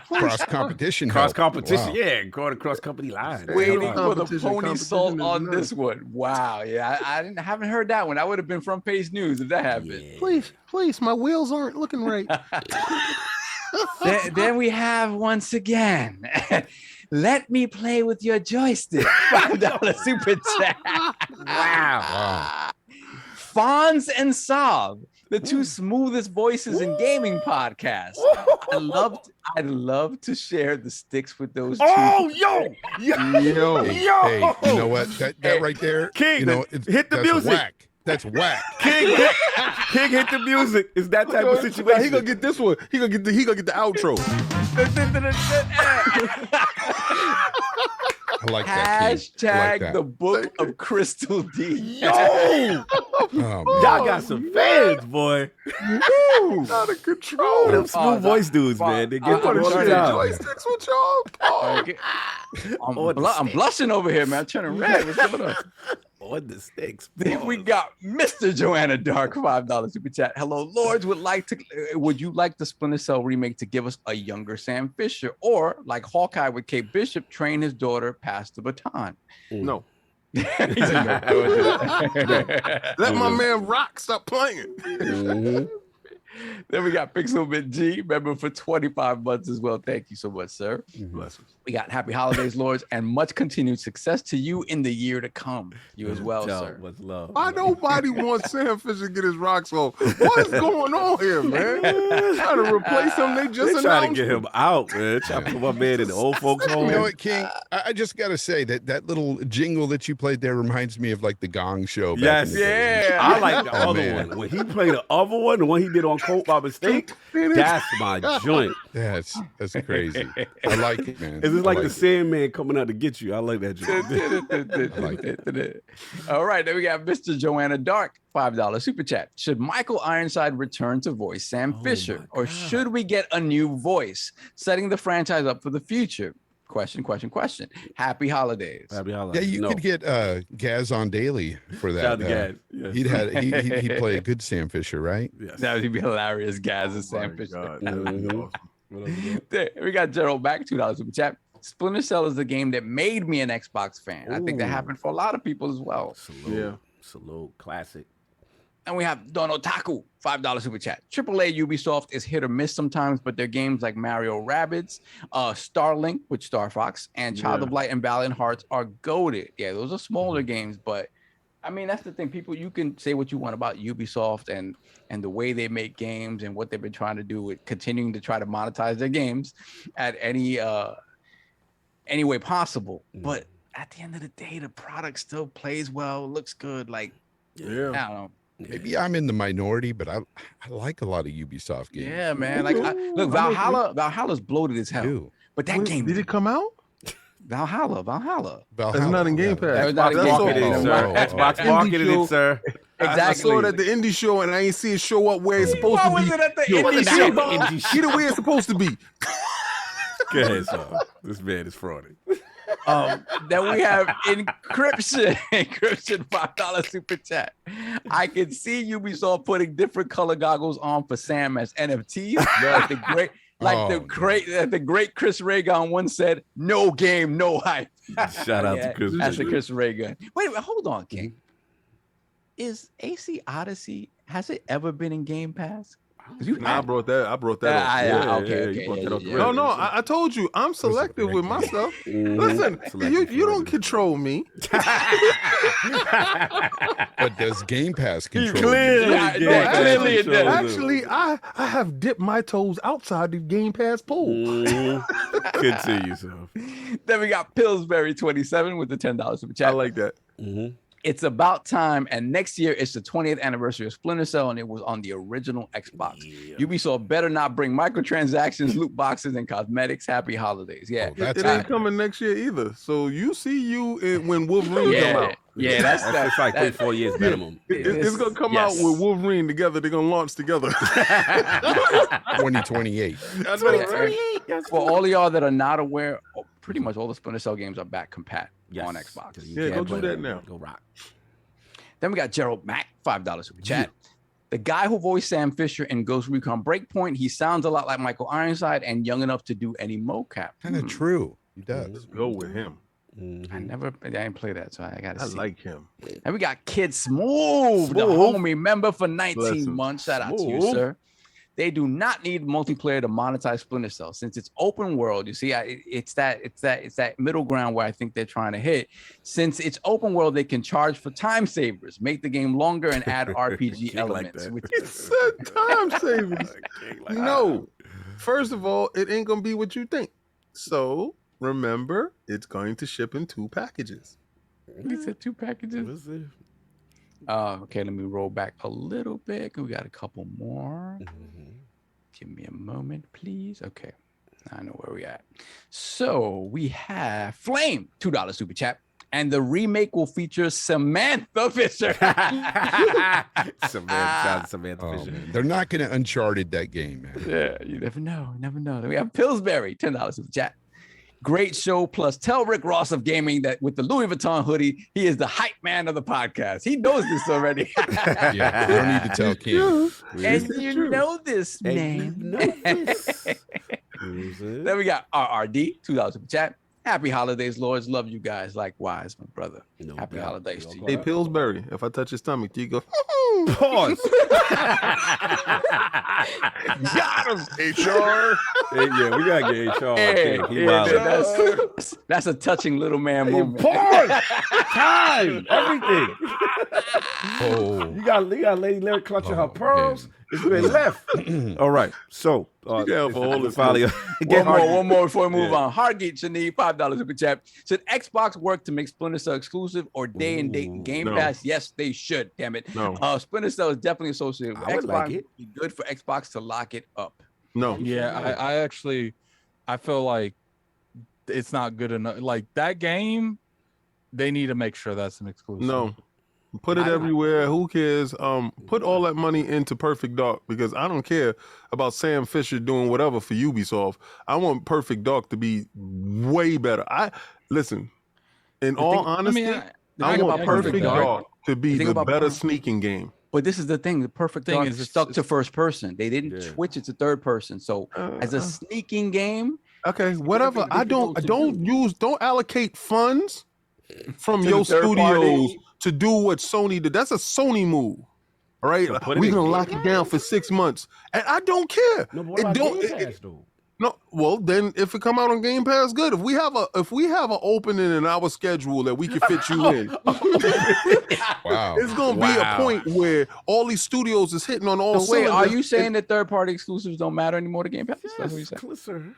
Cross competition. Cross competition. Wow. Yeah, going across company lines. Waiting for the pony salt on this one. Wow. Yeah, I haven't heard that one. That would have been front page news if that happened. Yeah. Please, my wheels aren't looking right. Then we have once again. Let me play with your joystick. $5 super chat. Wow. Fonz and Saab, the two smoothest voices in gaming podcasts. I'd love to share the sticks with those two. Oh, yo. Hey, you know what? That right there, King, hit the that's music. Whack. That's whack. King hit the music. It's that type of situation. He gonna get this one. He gonna get the outro. I like that. Hashtag the Book of Crystal D. Yo! Y'all got some fans, boy. Out of control. Them smooth voice dudes, man. They get them all the time. Joysticks with y'all. I'm blushing over here, man. I'm turning red. What's going on? On the sticks. Then we got Mr. Joanna Dark, $5 super chat. Hello, Lords. Would you like the Splinter Cell remake to give us a younger Sam Fisher, or like Hawkeye with Kate Bishop, train his daughter past the baton? No. He's like, no. Let my man rock. Stop playing. Then we got Pixelbit G, member for 25 months as well. Thank you so much, sir. Blessings. We got happy holidays, Lords, and much continued success to you in the year to come. You as well, sir. What's love? Why nobody wants Sam Fisher to get his rocks off? What is going on here, man? Trying to replace him. They just They trying to get him out, man. Trying to put my man in the old folks home. You know what, King? I just got to say that little jingle that you played there reminds me of like the Gong Show. Yes, I like the other man. one. When he played the other one, the one he did on Colt by mistake, that's my joint. That's crazy. I like it, man. Is this like I the Sandman coming out to get you? I like that joint. I like it. All right, then we got Mr. Joanna Dark, $5 super chat. Should Michael Ironside return to voice Sam Fisher, or should we get a new voice, setting the franchise up for the future? Question. Happy holidays. Happy holidays. Yeah, you could get Gaz on Daily for that. Shout out to Gaz. Yes. He'd play a good Sam Fisher, right? Yes. That would be hilarious, Gaz and Sam My Fisher. God, that would be awesome. There, we got Gerald back, $2 super chat. Splinter Cell is the game that made me an Xbox fan. I think that happened for a lot of people as well. Salute. Classic. And we have Don Otaku, $5 super chat. AAA Ubisoft is hit or miss sometimes, but their games like Mario Rabbids, Starlink with Star Fox, and Child of Light and Valiant Hearts are goated. Yeah, those are smaller games, but I mean, that's the thing. People, you can say what you want about Ubisoft and the way they make games and what they've been trying to do with continuing to try to monetize their games at any way possible. But at the end of the day, the product still plays well, looks good. Like, I don't know. Maybe I'm in the minority, but I like a lot of Ubisoft games. Yeah, man. Like, look, Valhalla's bloated as hell. But that game did it come out? Valhalla. That's not in Game Pass. That's marketing, sir. Xbox marketed it, sir. Exactly. I saw it at the indie show, and I ain't see it show up where it's supposed to be. Why was it at the indie show? Get it where it's supposed to be. Go ahead, sir. This man is frauding. Then we have Encryption, $5 super chat. I can see Ubisoft putting different color goggles on for Sam as NFTs. The great Chris Reagan once said, "No game, no hype." Shout out to Chris. That's the Chris Reagan. Wait, hold on, King. Is AC Odyssey, has it ever been in Game Pass? I brought that up. Okay. No, I told you I'm selective with myself. Listen, you don't control me. But does Game Pass control? Clearly it does. Actually, I have dipped my toes outside the Game Pass pool. Continue, so. Then we got Pillsbury 27 with the $10 super chat. I like that. It's about time, and next year it's the 20th anniversary of Splinter Cell, and it was on the original Xbox. Ubisoft better not bring microtransactions, loot boxes, and cosmetics. Happy holidays. Yeah, it ain't coming next year either. So you see when Wolverine come out. Yeah, that's like 3-4 years minimum. It's gonna come out with Wolverine together. They're gonna launch together. 2028. That's right. For all of y'all that are not aware, pretty much all the Splinter Cell games are back compat on Xbox. Yeah, go do that now. Go rock. Then we got Gerald Mack, $5 super chat. The guy who voiced Sam Fisher in Ghost Recon Breakpoint, he sounds a lot like Michael Ironside and young enough to do any mocap. Kind of true. He does. Let's go with him. I didn't play that, so I gotta see. I like him. And we got Kid Smooth, the homie member for 19 months. Shout out to you, sir. They do not need multiplayer to monetize Splinter Cell since it's open world. You see, it's that middle ground where I think they're trying to hit. Since it's open world, they can charge for time savers, make the game longer, and add RPG elements. It's time savers. No, first of all, it ain't gonna be what you think. So remember, it's going to ship in 2 packages. He said 2 packages. Okay, let me roll back a little bit. We got a couple more. Give me a moment, please. Okay, I know where we at. So we have Flame, $2 super chat, and the remake will feature Samantha Fisher. Samantha Fisher. They're not going to Uncharted that game, man. Yeah, you never know. Then we have Pillsbury, $10 super chat. Great show. Plus, tell Rick Ross of gaming that with the Louis Vuitton hoodie, he is the hype man of the podcast. He knows this already. Yeah, you don't need to tell King. And you know this, man. Then we got RRD, $2 super chat. Happy holidays, Lords. Love you guys. Likewise, my brother. No Happy doubt. holidays to you. Hey, Pillsbury, if I touch your stomach, do you go? Pause. Got him. HR. Yeah, we gotta get HR. Hey, He yeah, wildin'. that's a touching little man Hey, moment. pause. Time. Everything. Oh, You got Lady Lyric clutching her Oh, pearls. It's been left. All right. So, careful, hold it, finally, One more before we move on. Hardgate should need $5 super chat. Should Xbox work to make Splinter Cell exclusive or day and date Game no. Pass? Yes, they should. Damn it. No. Splinter Cell is definitely associated with I would Xbox. like it. It'd be good for Xbox to lock it up. No. Yeah, I actually, I feel like it's not good enough. Like that game, they need to make sure that's an exclusive. No. Put it everywhere. Who cares? Put all that money into Perfect Dark because I don't care about Sam Fisher doing whatever for Ubisoft. I want Perfect Dark to be way better. Listen. In all honesty, I want Perfect Dark to be the better sneaking game. But this is the thing. The Perfect Dark is stuck to first person. They didn't switch it to third person. So as a sneaking game. Okay, whatever. Don't allocate funds from your studios party. to do what Sony did. That's a Sony move. All right, we're gonna lock it down for 6 months, and I don't care. No, but what about Game Pass, though? No, well then, if it come out on Game Pass, good. If we have an opening in our schedule that we can fit you in, wow. it's gonna be a point where all these studios is hitting on all. So wait, cylinders. are you saying that third party exclusives don't matter anymore to Game Pass? That's what you said. Listen.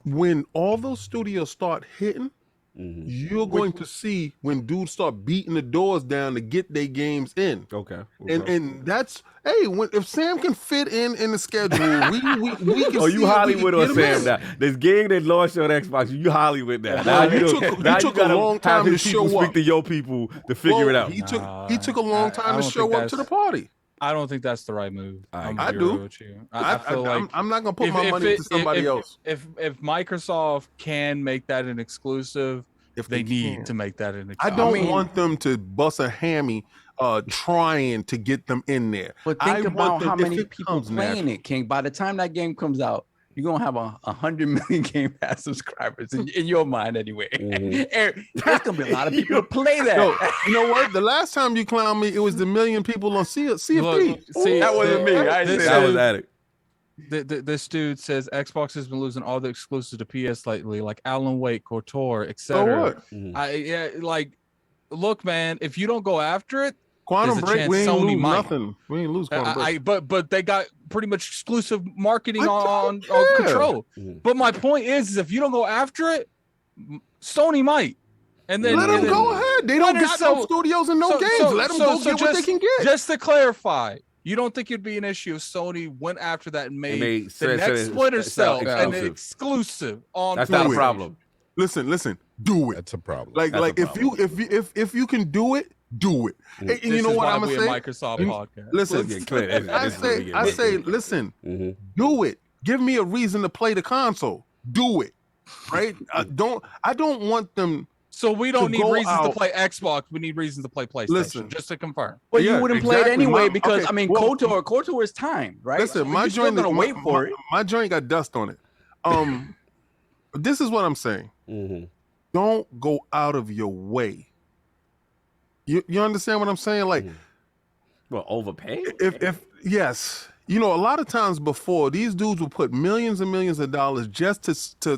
When all those studios start hitting, you're going to see when dudes start beating the doors down to get their games in. Okay. And that's if Sam can fit in the schedule, we can. Oh, you Hollywood or Sam now? This game that launched on Xbox, you Hollywood now. Now He took a long time to show up. Speak to your people to figure it out. He took a long time to show up to the party. I don't think that's the right move. I do. With you. I feel like I'm not gonna put my money into somebody else. If Microsoft can make that an exclusive, If they need can. to make that an I exclusive. don't want them to bust a hammy trying to get them in there. But think about how many people comes playing natural. it, King. By the time that game comes out, you're gonna have 100 million Game Pass subscribers in your mind anyway. There's gonna be a lot of people to play that. Yo, you know what? The last time you clowned me, it was the million people on CFP. Look, see, that wasn't me. I didn't say That was that. Addict. This dude says Xbox has been losing all the exclusives to PS lately, like Alan Wake, KOTOR, So etc. what? Look, man, if you don't go after it, Quantum there's a Break, chance we ain't Sony lose might. nothing. We ain't lose Quantum Break. but they got pretty much exclusive marketing I on don't care. control. But my point is if you don't go after it, Sony might. And then Let them go ahead. They don't Let it got no studios and no games. Let them go get what they can get. Just to clarify, you don't think it'd be an issue if Sony went after that and made the next Splinter Cell an exclusive on That's not a PlayStation. problem. Listen, do it. That's a problem. Like if you can do it, do it. And This you know is what why I'm we gonna a say? Microsoft podcast. Listen, I say, listen, do it. Give me a reason to play the console. Do it. Right? I don't want them. So we don't to need go reasons to out- play Xbox. We need reasons to play PlayStation. Listen. Just to confirm. But Yeah, you wouldn't play it exactly. anyway because Okay, I mean, well, KOTOR is timed, right? Listen, So my you're still joint gonna wait for it. My joint got dust on it. This is what I'm saying. Don't go out of your way. You understand what I'm saying? Like, Well, overpay? if yes, you know, a lot of times before these dudes will put millions and millions of dollars just to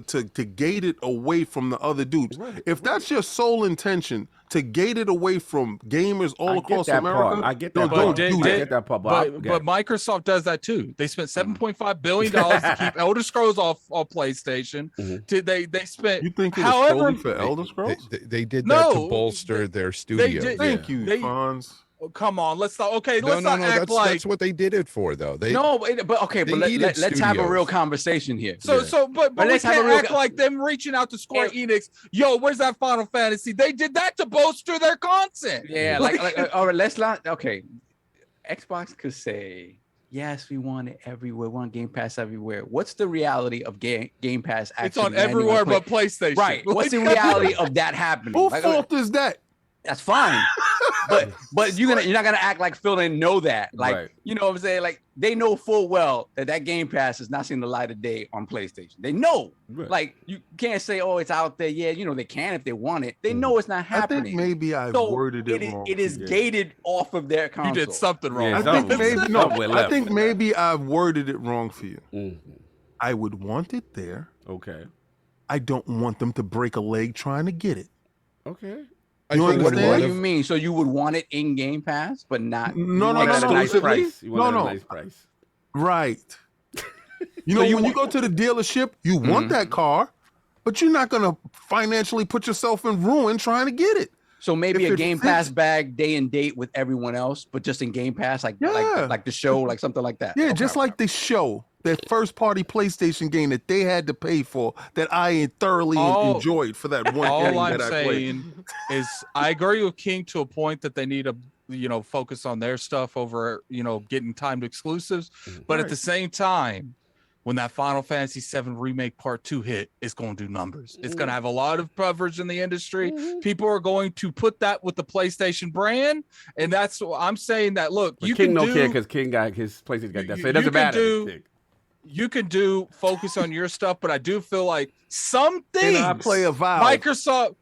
gate it away from the other dudes. Right. If that's your sole intention to gate it away from gamers all across America, I get that don't part. do I that. get that part. But Microsoft does that too. They spent $7.5 billion to keep Elder Scrolls off PlayStation. They spent You think it was however solely for Elder Scrolls? They did that No, to bolster their studio. did- Thank you, They- Fonz. Oh, come on, let's not. Okay, No, let's no, not no. act like. That's what they did it for, though. They But they let's needed have a real studios. conversation here. But we let's have a can't real act like them reaching out to Square Enix. Yo, where's that Final Fantasy? They did that to bolster their content. Yeah, all right, let's not. Okay, Xbox could say, yes, we want it everywhere. We want Game Pass everywhere. What's the reality of Game Pass? It's actually on landing everywhere Play- but PlayStation. Right. What's the reality of that happening? Whose fault is that? That's fine. but you're not gonna act like Phil didn't know that. Like, Right. you know what I'm saying? Like, they know full well that Game Pass is not seeing the light of day on PlayStation. They know. Right. Like, you can't say, oh, it's out there. Yeah, you know, they can if they want it. They know it's not I happening. think maybe I So worded it wrong. it is gated off of their console. You did something wrong. Yeah, I think maybe no. somewhere I left. think maybe I've worded it wrong for you. Mhm. I would want it there. Okay. I don't want them to break a leg trying to get it. Okay. I You think What understand? do you mean? So you would want it in Game Pass, but not? No, you no, want no, it At at a a nice exclusively? price. You want it at No, a no. nice price. Right. You know, when you go to the dealership, you want that car, but you're not going to financially put yourself in ruin trying to get it. So maybe If a it Game fits- Pass bag day and date with everyone else, but just in Game Pass, like Yeah. like the show, like something like that. Yeah, Okay, just okay. like the show, that first party PlayStation game that they had to pay for, that I thoroughly enjoyed for that one game All I'm that I played. saying is I agree with King to a point that they need to, focus on their stuff over, getting timed exclusives. But at the same time, when that Final Fantasy VII Remake Part 2 hit, it's going to do numbers. It's going to have a lot of coverage in the industry. People are going to put that with the PlayStation brand. And that's what I'm saying that, look, But you King can don't do... care because King got his PlayStation got that. So it you doesn't can matter. do- You can focus on your stuff, but I do feel like some things And I play a Valve. Microsoft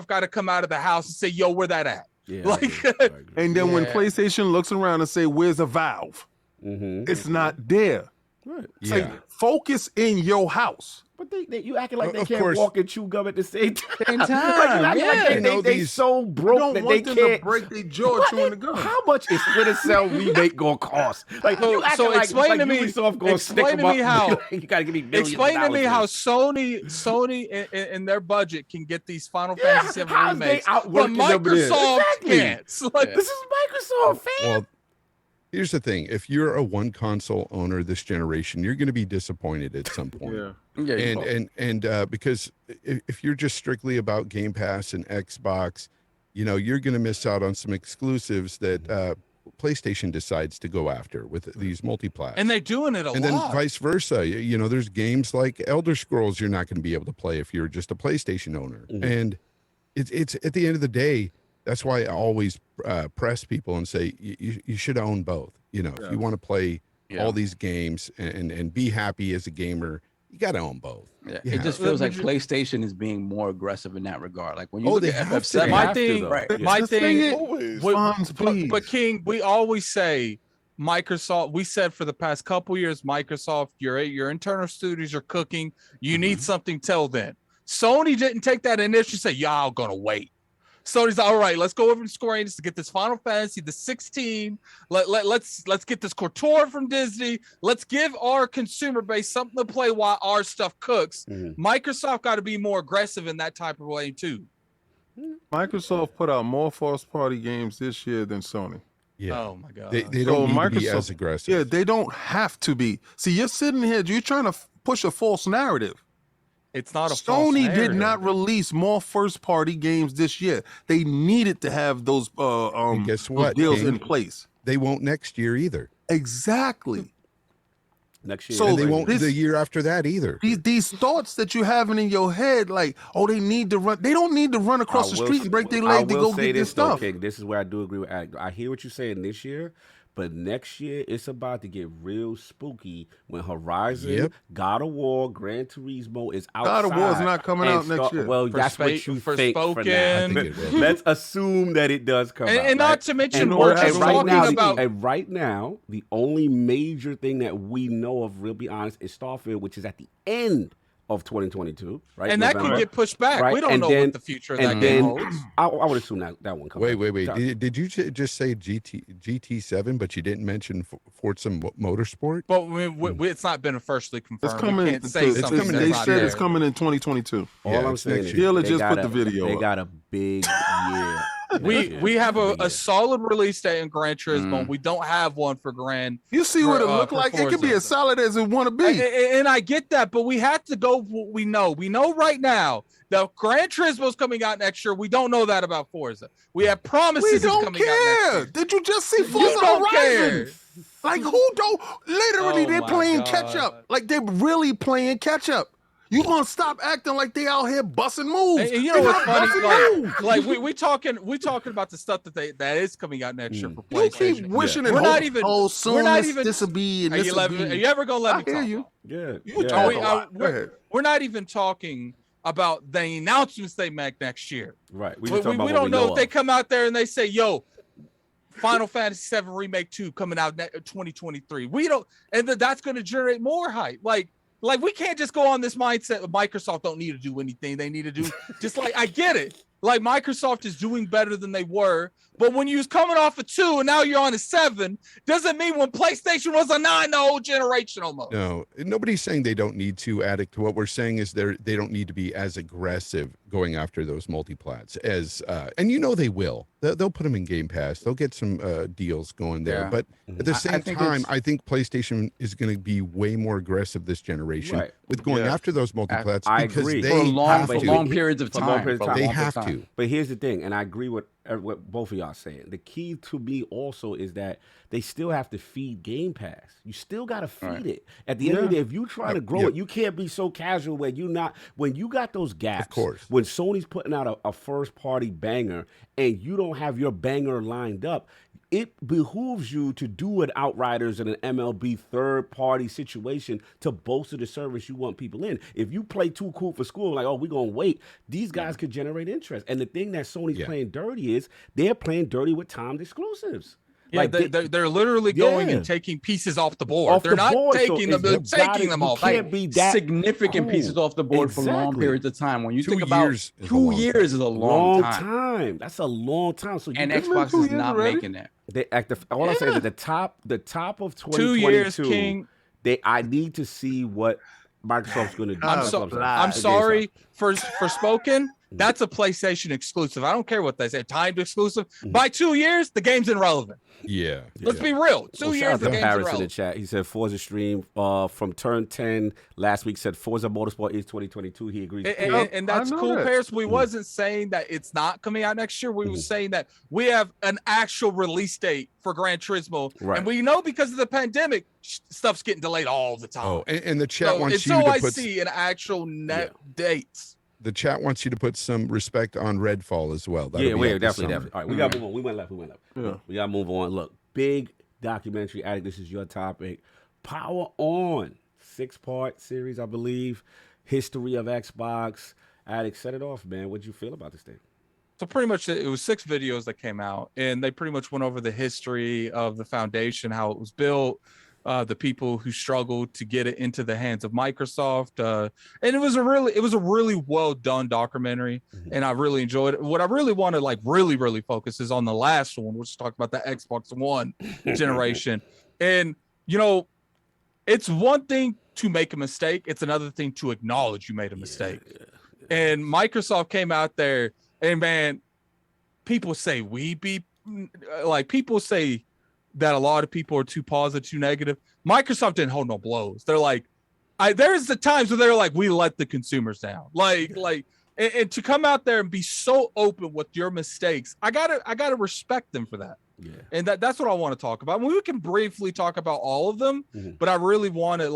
got to come out of the house and say, yo, where that at? Yeah, Like- I agree. And then when Yeah. PlayStation looks around and say, "Where's a Valve?" Mhm. It's not there. Right. It's like, focus in your house. But you acting like they Of can't course. walk and chew gum at the same time. Same Like, you time, acting like yeah. You know, they these- so You broke don't that they want them can't. to break their jaw What? chewing the gum. How much is Splinter Cell remake gonna cost? Like, So- you acting so like, explain like to me- Ubisoft gonna stick explain them to me up. how- You gotta give me millions Explain of to me dollars how for this. Sony in their budget can get these Final Yeah, Fantasy VII how's they remakes, but outworking them in this? Microsoft Exactly. can't. So, like, This is Microsoft, fam. Well, here's the thing: if you're a one console owner this generation, you're going to be disappointed at some point. Yeah, you know. And because if you're just strictly about Game Pass and Xbox, you're going to miss out on some exclusives that PlayStation decides to go after with these multiplats. and they're doing it a And then lot. vice versa. There's games like Elder Scrolls you're not going to be able to play if you're just a PlayStation owner. And it's at the end of the day, that's why I always press people and say you should own both. If you want to play all these games and be happy as a gamer, you got to own both. Yeah. You It have just to. feels like PlayStation is being more aggressive in that regard. Like when you Oh, look they at have to. FF7, They my have to, thing, though. right. Yeah. my Just thing, say it. Always. Fonz, please. but King, we always say Microsoft. We said for the past couple years, Microsoft, your internal studios are cooking. You need something till then. Sony didn't take that initiative. Say, y'all gonna wait. Sony's all right. Let's go over to Square Enix to get this Final Fantasy, the 16. Let's get this Couture from Disney. Let's give our consumer base something to play while our stuff cooks. Microsoft got to be more aggressive in that type of way too. Microsoft put out more first party games this year than Sony. Yeah. Oh my god. They So don't need to be Microsoft- as aggressive. Yeah, they don't have to be. See, you're sitting here, you're trying to push a false narrative. It's not a false Sony did narrative. not release more first party games this year. They needed to have those And guess those what, deals King? in place. They won't next year either. Exactly. Next year. So And they like won't this- the year after that either. These thoughts that you're having in your head, like, oh, they need to run. They don't need to run across the street and break their leg to go get this stuff. King. This is where I do agree with Alex. I hear what you're saying this year, but next year it's about to get real spooky when Horizon, Yep. God of War, Gran Turismo is outside. God of War is not coming and out next year. Well, For that's what you for think for spoken. now. I think it will. Let's assume that it does come out. And not right? to mention, And we're and just right talking now, about. and right now, the only major thing that we know of, real be honest, is Starfield, which is at the end of 2022, right? And that November. could get pushed back. Right, We don't and know then- what the future of that And game then holds. I would assume that one comes Wait, out. wait. Yeah. Did you just say GT7, but you didn't mention Forza Motorsport? But it's not been officially confirmed. It's coming. We can't say it's something coming- that's They not said there. it's coming in 2022. All Yeah, I'm it's saying next is year. Sheila they just got put the video They up. got a big year. We have a solid release date in Gran Turismo. Mm. We don't have one for Gran. You see what it For, look for like? It could be Forza. as solid as it want to be. And I get that, but we have to go with what we know. We know right now that Gran Turismo is coming out next year. We don't know that about Forza. We have promises We it's don't coming out next care. year. Did you just see You Forza don't Horizon? care. Like who don't? Literally, Oh they're my playing God. catch up. Like they're really playing catch up. You gonna stop acting like they out here busting moves? And you know what's funny? Like we talking about the stuff that is coming out next year for PlayStation. You keep wishing and we're not hoping, even. oh, soon we're not even. This will be. And Are you ever gonna let me hear talk? you. Yeah. You talk a lot. Go ahead. We're not even talking about the announcements they make next year. Right. We don't know if they come out there and they say, "Yo, Final Fantasy VII Remake 2 coming out 2023." We don't, and that's going to generate more hype. Like we can't just go on this mindset of Microsoft don't need to do anything. They need to do just like I get it. Like Microsoft is doing better than they were, but when you was coming off a 2 and now you're on a 7, doesn't mean when PlayStation was a 9 the whole generation almost. No, nobody's saying they don't need to. Addict. What we're saying is they don't need to be as aggressive going after those multiplats as and they will. They'll put them in Game Pass. They'll get some deals going there. Yeah. But at the same time, I think PlayStation is going to be way more aggressive this generation with going after those multiplats because agree. they for long periods of time. They have to. But here's the thing, and I agree with what both of y'all are saying. The key to me also is that they still have to feed Game Pass. You still got to feed it. At the end of the day, if you're trying to grow it, you can't be so casual where you not. When you got those gaps, of course. When Sony's putting out a first-party banger and you don't have your banger lined up, it behooves you to do an Outriders and an MLB third-party situation to bolster the service you want people in. If you play too cool for school, like, oh, we're going to wait, these guys could generate interest. And the thing that Sony's playing dirty is they're playing dirty with timed exclusives. Yeah, like they're literally going and taking pieces off the board. They're not taking them; they're taking them off. Can't be that significant pieces off the board for long periods of time. When you think about 2 years is a long time. That's a long time. So and Xbox is not making that. They all I'm saying is that the top of 2022. 2 years, King. I need to see what Microsoft's going to do. I'm sorry for spoken. That's a PlayStation exclusive. I don't care what they say. Timed exclusive. By 2 years, the game's irrelevant. Yeah. Let's be real. 2 years, the game's irrelevant. In the chat, he said Forza stream from Turn 10 last week said Forza Motorsport is 2022. He agrees. And that's cool, Paris. We wasn't saying that it's not coming out next year. We were saying that we have an actual release date for Gran Turismo. Right. And we know because of the pandemic, stuff's getting delayed all the time. Oh, and the chat wants you to put... I see an actual dates. The chat wants you to put some respect on Redfall as well. Definitely. All right, we got to move on. We went left. Yeah. We got to move on. Look, big documentary. Addict, this is your topic. Power On, 6-part series, I believe. History of Xbox. Addict, set it off, man. What'd you feel about this thing? So pretty much it was 6 videos that came out, and they pretty much went over the history of the foundation, how it was built, the people who struggled to get it into the hands of Microsoft, and it was a really well done documentary, and I really enjoyed it. What I really want to really focus is on the last one, which talked about the Xbox One generation. And it's one thing to make a mistake; it's another thing to acknowledge you made a mistake. And Microsoft came out there, and man, people say people say that a lot of people are too positive, too negative. Microsoft didn't hold no blows. They're like, there's the times where they're like, we let the consumers down. And to come out there and be so open with your mistakes, I gotta respect them for that. Yeah. And that's what I want to talk about. We can briefly talk about all of them, but I really wanted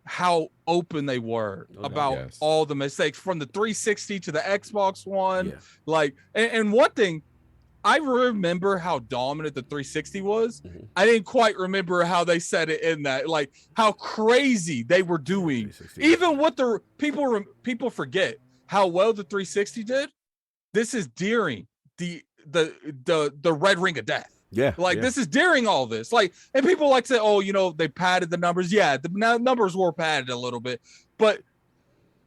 how open they were about all the mistakes from the 360 to the Xbox One. Yeah. And one thing, I remember how dominant the 360 was. I didn't quite remember how they said it in that, how crazy they were doing. Even what the people forget how well the 360 did. This is during the Red Ring of Death. Yeah. This is during all this. And people say, oh, they padded the numbers. Yeah, the numbers were padded a little bit, but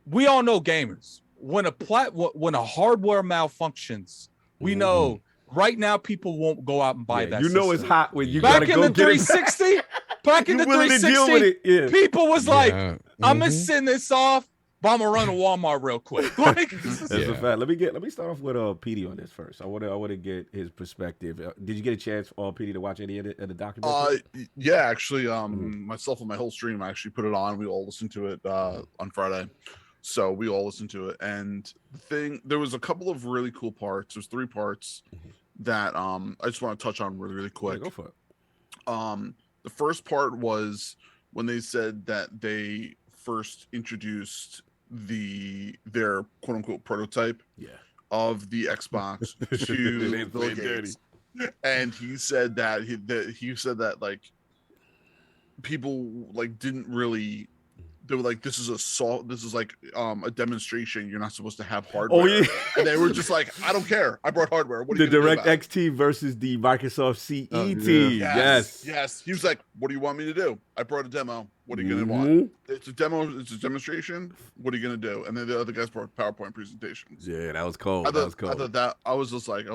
we all know gamers. When a hardware malfunctions, we know. Right now, people won't go out and buy that. It's hot when you gotta go get it. Back in the 360, people was like, I'm gonna send this off, but I'm gonna run to Walmart real quick. That's a fact. Let me start off with PD on this first. I want to get his perspective. Did you get a chance, PD, to watch any of the documentary? Yeah, actually, myself and my whole stream, I actually put it on. We all listened to it on Friday. So we all listened to it, and there was a couple of really cool parts. There's 3 parts that I just want to touch on really quick. Yeah, go for it. The first part was when they said that they first introduced their quote unquote prototype of the Xbox to Bill Gates. And he said that he said that like people like didn't really, they were like, this is like a demonstration, you're not supposed to have hardware. Oh yeah. And they were just like, I don't care, I brought hardware. What are the you gonna do about DirectX team versus the Microsoft CE team. Yes. He was like, what do you want me to do? I brought a demo. What are you gonna want? It's a demo, it's a demonstration. What are you gonna do? And then the other guys brought PowerPoint presentations. Yeah, that was cold. I thought that I was like,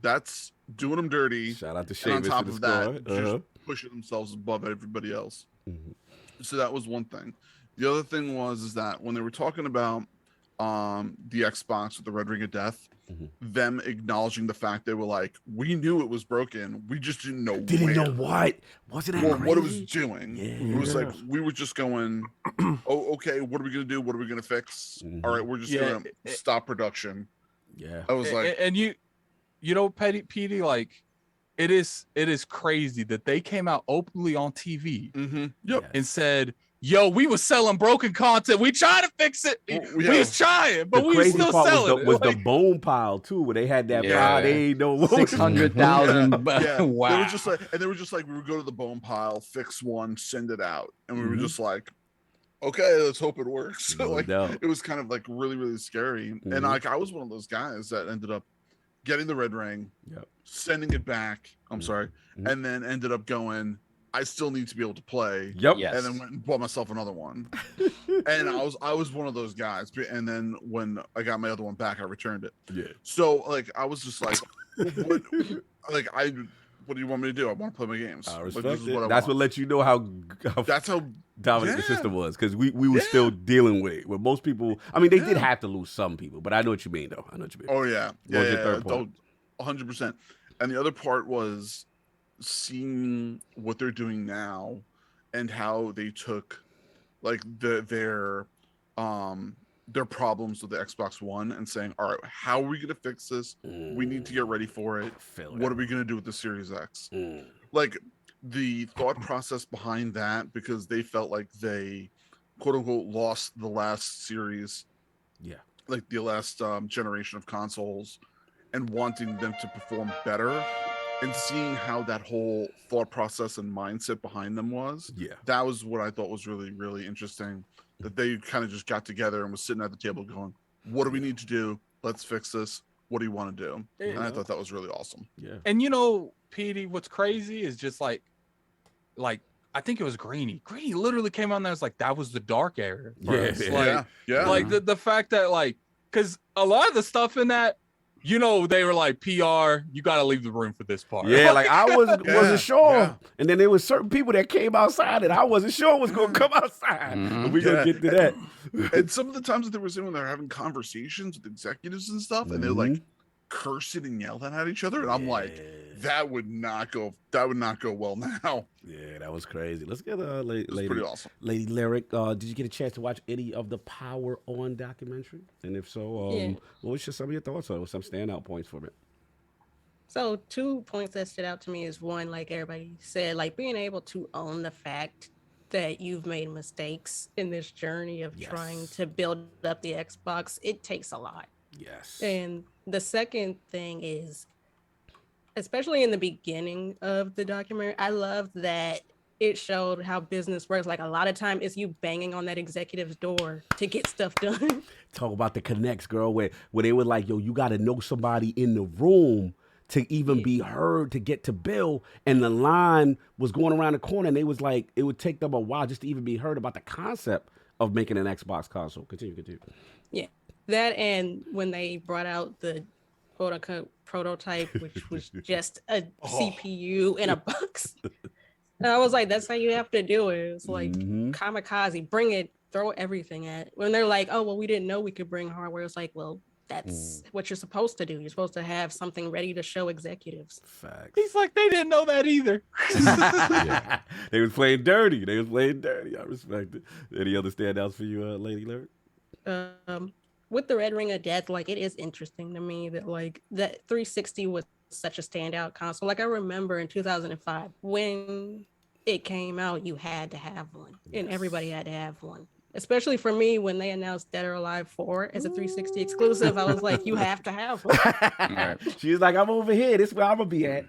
that's doing them dirty. Shout out to and on Seamus top for the of that, score. just pushing themselves above everybody else. So that was one thing. The other thing is that when they were talking about the Xbox with the Red Ring of Death, them acknowledging the fact they were like, we knew it was broken, we just didn't know what wasn't that crazy? What it was doing. It was like we were just going, oh, okay, what are we gonna do? What are we gonna fix? All right, we're just gonna stop production. I was like, and you know, Petey, like it is crazy that they came out openly on TV and said, yo, we was selling broken content. We tried to fix it. We was trying, but we was still selling it. Was the bone pile too, where they had that pile. They ain't no 600,000. Wow. They were just like, we would go to the bone pile, fix one, send it out, and we were just like, okay, let's hope it works. Like it was kind of like really, really scary. And like I was one of those guys that ended up getting the red ring, sending it back. I'm sorry, and then ended up going, I still need to be able to play. And then went and bought myself another one. And I was one of those guys. And then when I got my other one back, I returned it. So like I was just like, what do you want me to do? I want to play my games. I respect like, it. That's what let you know how dominant the system was, because we were still dealing with it. With most people, I mean, they did have to lose some people, but I know what you mean, though. I know what you mean. Oh yeah, 100%. And the other part was seeing what they're doing now and how they took like their problems with the Xbox One and saying, all right, how are we going to fix this? We need to get ready for it. What are we going to do with the Series X? Like the thought process behind that, because they felt like they quote unquote lost the last series, like the last generation of consoles, and wanting them to perform better. And seeing how that whole thought process and mindset behind them was, that was what I thought was really, really interesting. That they kind of just got together and was sitting at the table going, what do we need to do? Let's fix this. What do you want to do? And I thought that was really awesome. And you know, Petey, what's crazy is just like I think it was Greeny. Greeny literally came on there and was like, that was the dark area. Like the fact that like, because a lot of the stuff in that, you know, they were like, PR, you got to leave the room for this part. Like I wasn't sure. And then there was certain people that came outside and I wasn't sure was going to come outside. And we're going to get to that. And some of the times that they were saying when they were having conversations with executives and stuff, and they're like cursing and yelling at each other. And I'm like, that would not go well now. Yeah, that was crazy. Let's get lady. Pretty awesome. Lady Lyric, did you get a chance to watch any of the Power On documentary? And if so, what was some of your thoughts on it? What some standout points from it? So 2 points that stood out to me is one, like everybody said, like being able to own the fact that you've made mistakes in this journey of trying to build up the Xbox. It takes a lot. And the second thing is, especially in the beginning of the documentary, I love that it showed how business works. Like a lot of time it's you banging on that executive's door to get stuff done. Talk about the connects, girl, where they were like, yo, you got to know somebody in the room to even be heard to get to Bill. And the line was going around the corner and they was like, it would take them a while just to even be heard about the concept of making an Xbox console. Continue. Yeah, that, and when they brought out the prototype, which was just a CPU in a box. And I was like, that's how you have to do it. It's like kamikaze, bring it, throw everything at it. When they're like, oh, well, we didn't know we could bring hardware. It's like, well, that's what you're supposed to do. You're supposed to have something ready to show executives. Facts. He's like, they didn't know that either. They was playing dirty. I respect it. Any other standouts for you, Lady Lyric? With the Red Ring of Death, like it is interesting to me that like that 360 was such a standout console. Like I remember in 2005 when it came out, you had to have one, and everybody had to have one. especially for me when they announced Dead or Alive 4 as a 360 exclusive. I was like, you have to have one. Right. She was like, I'm over here. This is where I'm gonna be at.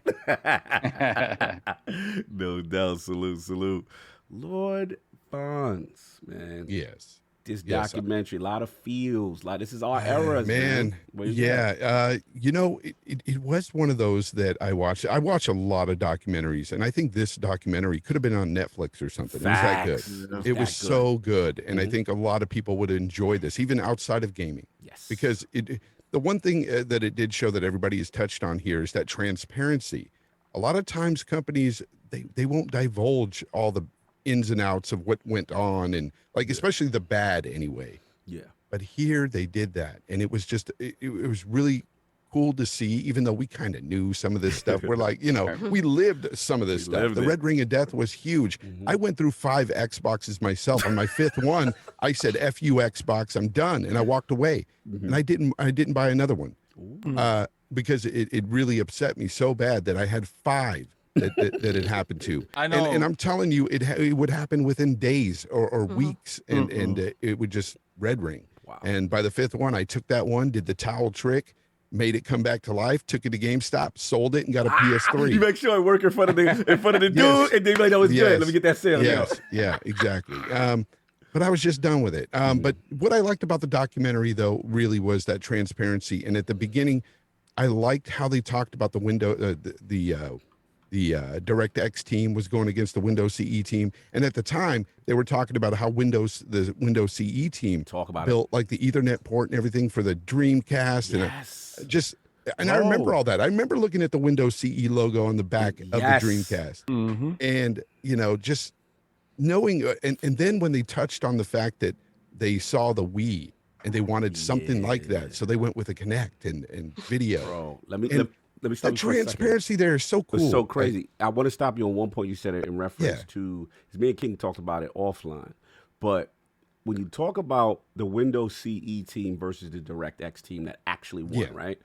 No doubt. Salute. Lord Fonz, man. Yes. This Yes, documentary, a lot of feels. Like this is our eras, man. Yeah. You know, it was one of those that I watched. I watch a lot of documentaries, and I think this documentary could have been on Netflix or something. Facts. It was that good. It was so good, and I think a lot of people would enjoy this, even outside of gaming. Yes. Because the one thing that it did show that everybody has touched on here is that transparency. A lot of times companies, they won't divulge all the ins and outs of what went on, and like especially the bad anyway. Yeah. But here they did that, and it was just it was really cool to see, even though we kind of knew some of this stuff. We're like, you know, we lived some of this stuff. The Red Ring of Death was huge. I went through 5 Xboxes myself. On my 5th one, I said, F you Xbox, I'm done. And I walked away. And I didn't buy another one. Because it really upset me so bad that I had 5 that it happened to. I know. And I'm telling you, it would happen within days or weeks, and it would just red ring. Wow. And by the 5th one, I took that one, did the towel trick, made it come back to life, took it to GameStop, sold it, and got a PS3. You make sure it work in front of the dude, and they like, "Oh, it's good. Let me get that sale." Yes, yeah, exactly. But I was just done with it. But what I liked about the documentary, though, really was that transparency. And at the beginning, I liked how they talked about the DirectX team was going against the Windows CE team, and at the time they were talking about how the Windows CE team built like the Ethernet port and everything for the Dreamcast, and I remember all that. I remember looking at the Windows CE logo on the back of the Dreamcast, and you know, just knowing, and then when they touched on the fact that they saw the Wii and they wanted something like that, so they went with a Kinect and video. Bro, let me stop. The transparency there is so cool. It's so crazy. I want to stop you on one point you said it in reference to, because me and King talked about it offline. But when you talk about the Windows CE team versus the DirectX team that actually won, right?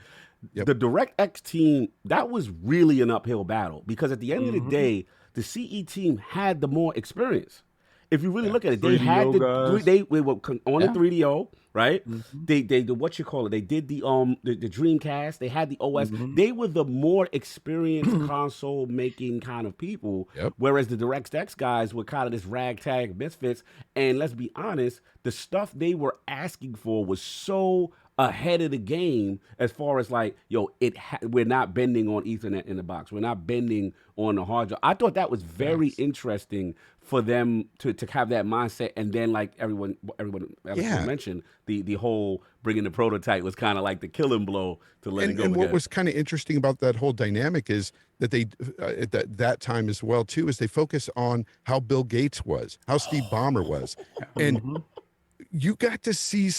Yep. The DirectX team, that was really an uphill battle, because at the end of the day, the CE team had the more experience. If you really look at it, they had the were on the 3DO, right? They what you call it? They did the Dreamcast. They had the OS. They were the more experienced console making kind of people. Whereas the DirectX guys were kind of this ragtag misfits. And let's be honest, the stuff they were asking for was so ahead of the game as far as like, yo, we're not bending on Ethernet in the box. We're not bending on the hard drive. I thought that was very interesting for them to have that mindset. And then like everyone else mentioned, the whole bringing the prototype was kind of like the killing blow to let it go. And what was kind of interesting about that whole dynamic is that they, at that time as well too, is they focus on how Bill Gates was, how Steve Ballmer was. And you got to see,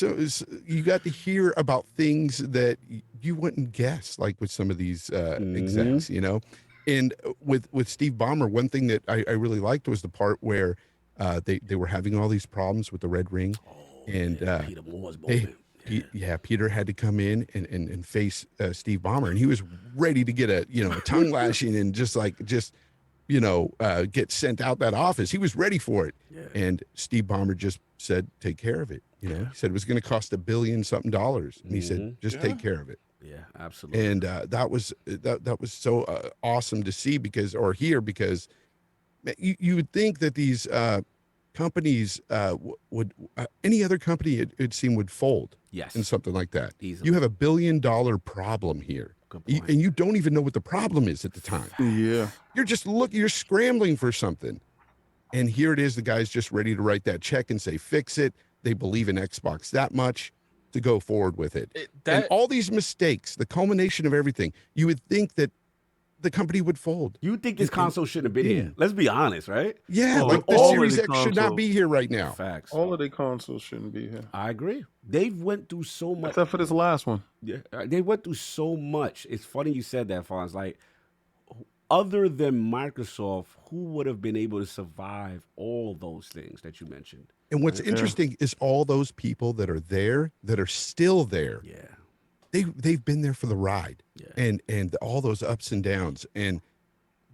you got to hear about things that you wouldn't guess, like with some of these execs, you know. And with Steve Ballmer, one thing that I really liked was the part where they were having all these problems with the Red Ring, and Peter Moore's Peter had to come in and face Steve Ballmer, and he was ready to get a tongue lashing and just get sent out that office. He was ready for it, and Steve Ballmer just said, "Take care of it." He said it was going to cost $1 billion something, and he said, "Just take care of it." Yeah, absolutely. And that was so awesome to see, because you would think that these companies would any other company it seemed would fold. Yes. And something like that. Easily. You have $1 billion problem here. And you don't even know what the problem is at the time. Yeah. You're just you're scrambling for something. And here it is, the guy's just ready to write that check and say, fix it. They believe in Xbox that much to go forward with it. And all these mistakes, the culmination of everything, you would think that the company would fold. You would think this console shouldn't have been here. Let's be honest, right? Yeah, like the Series X should not be here right now. Facts. All of the consoles shouldn't be here. I agree. They've went through so much. Except for this last one. Yeah, they went through so much. It's funny you said that, Fonz. Like, other than Microsoft, who would have been able to survive all those things that you mentioned? And what's interesting is all those people that are there, that are still there. Yeah. They've been there for the ride, and all those ups and downs, and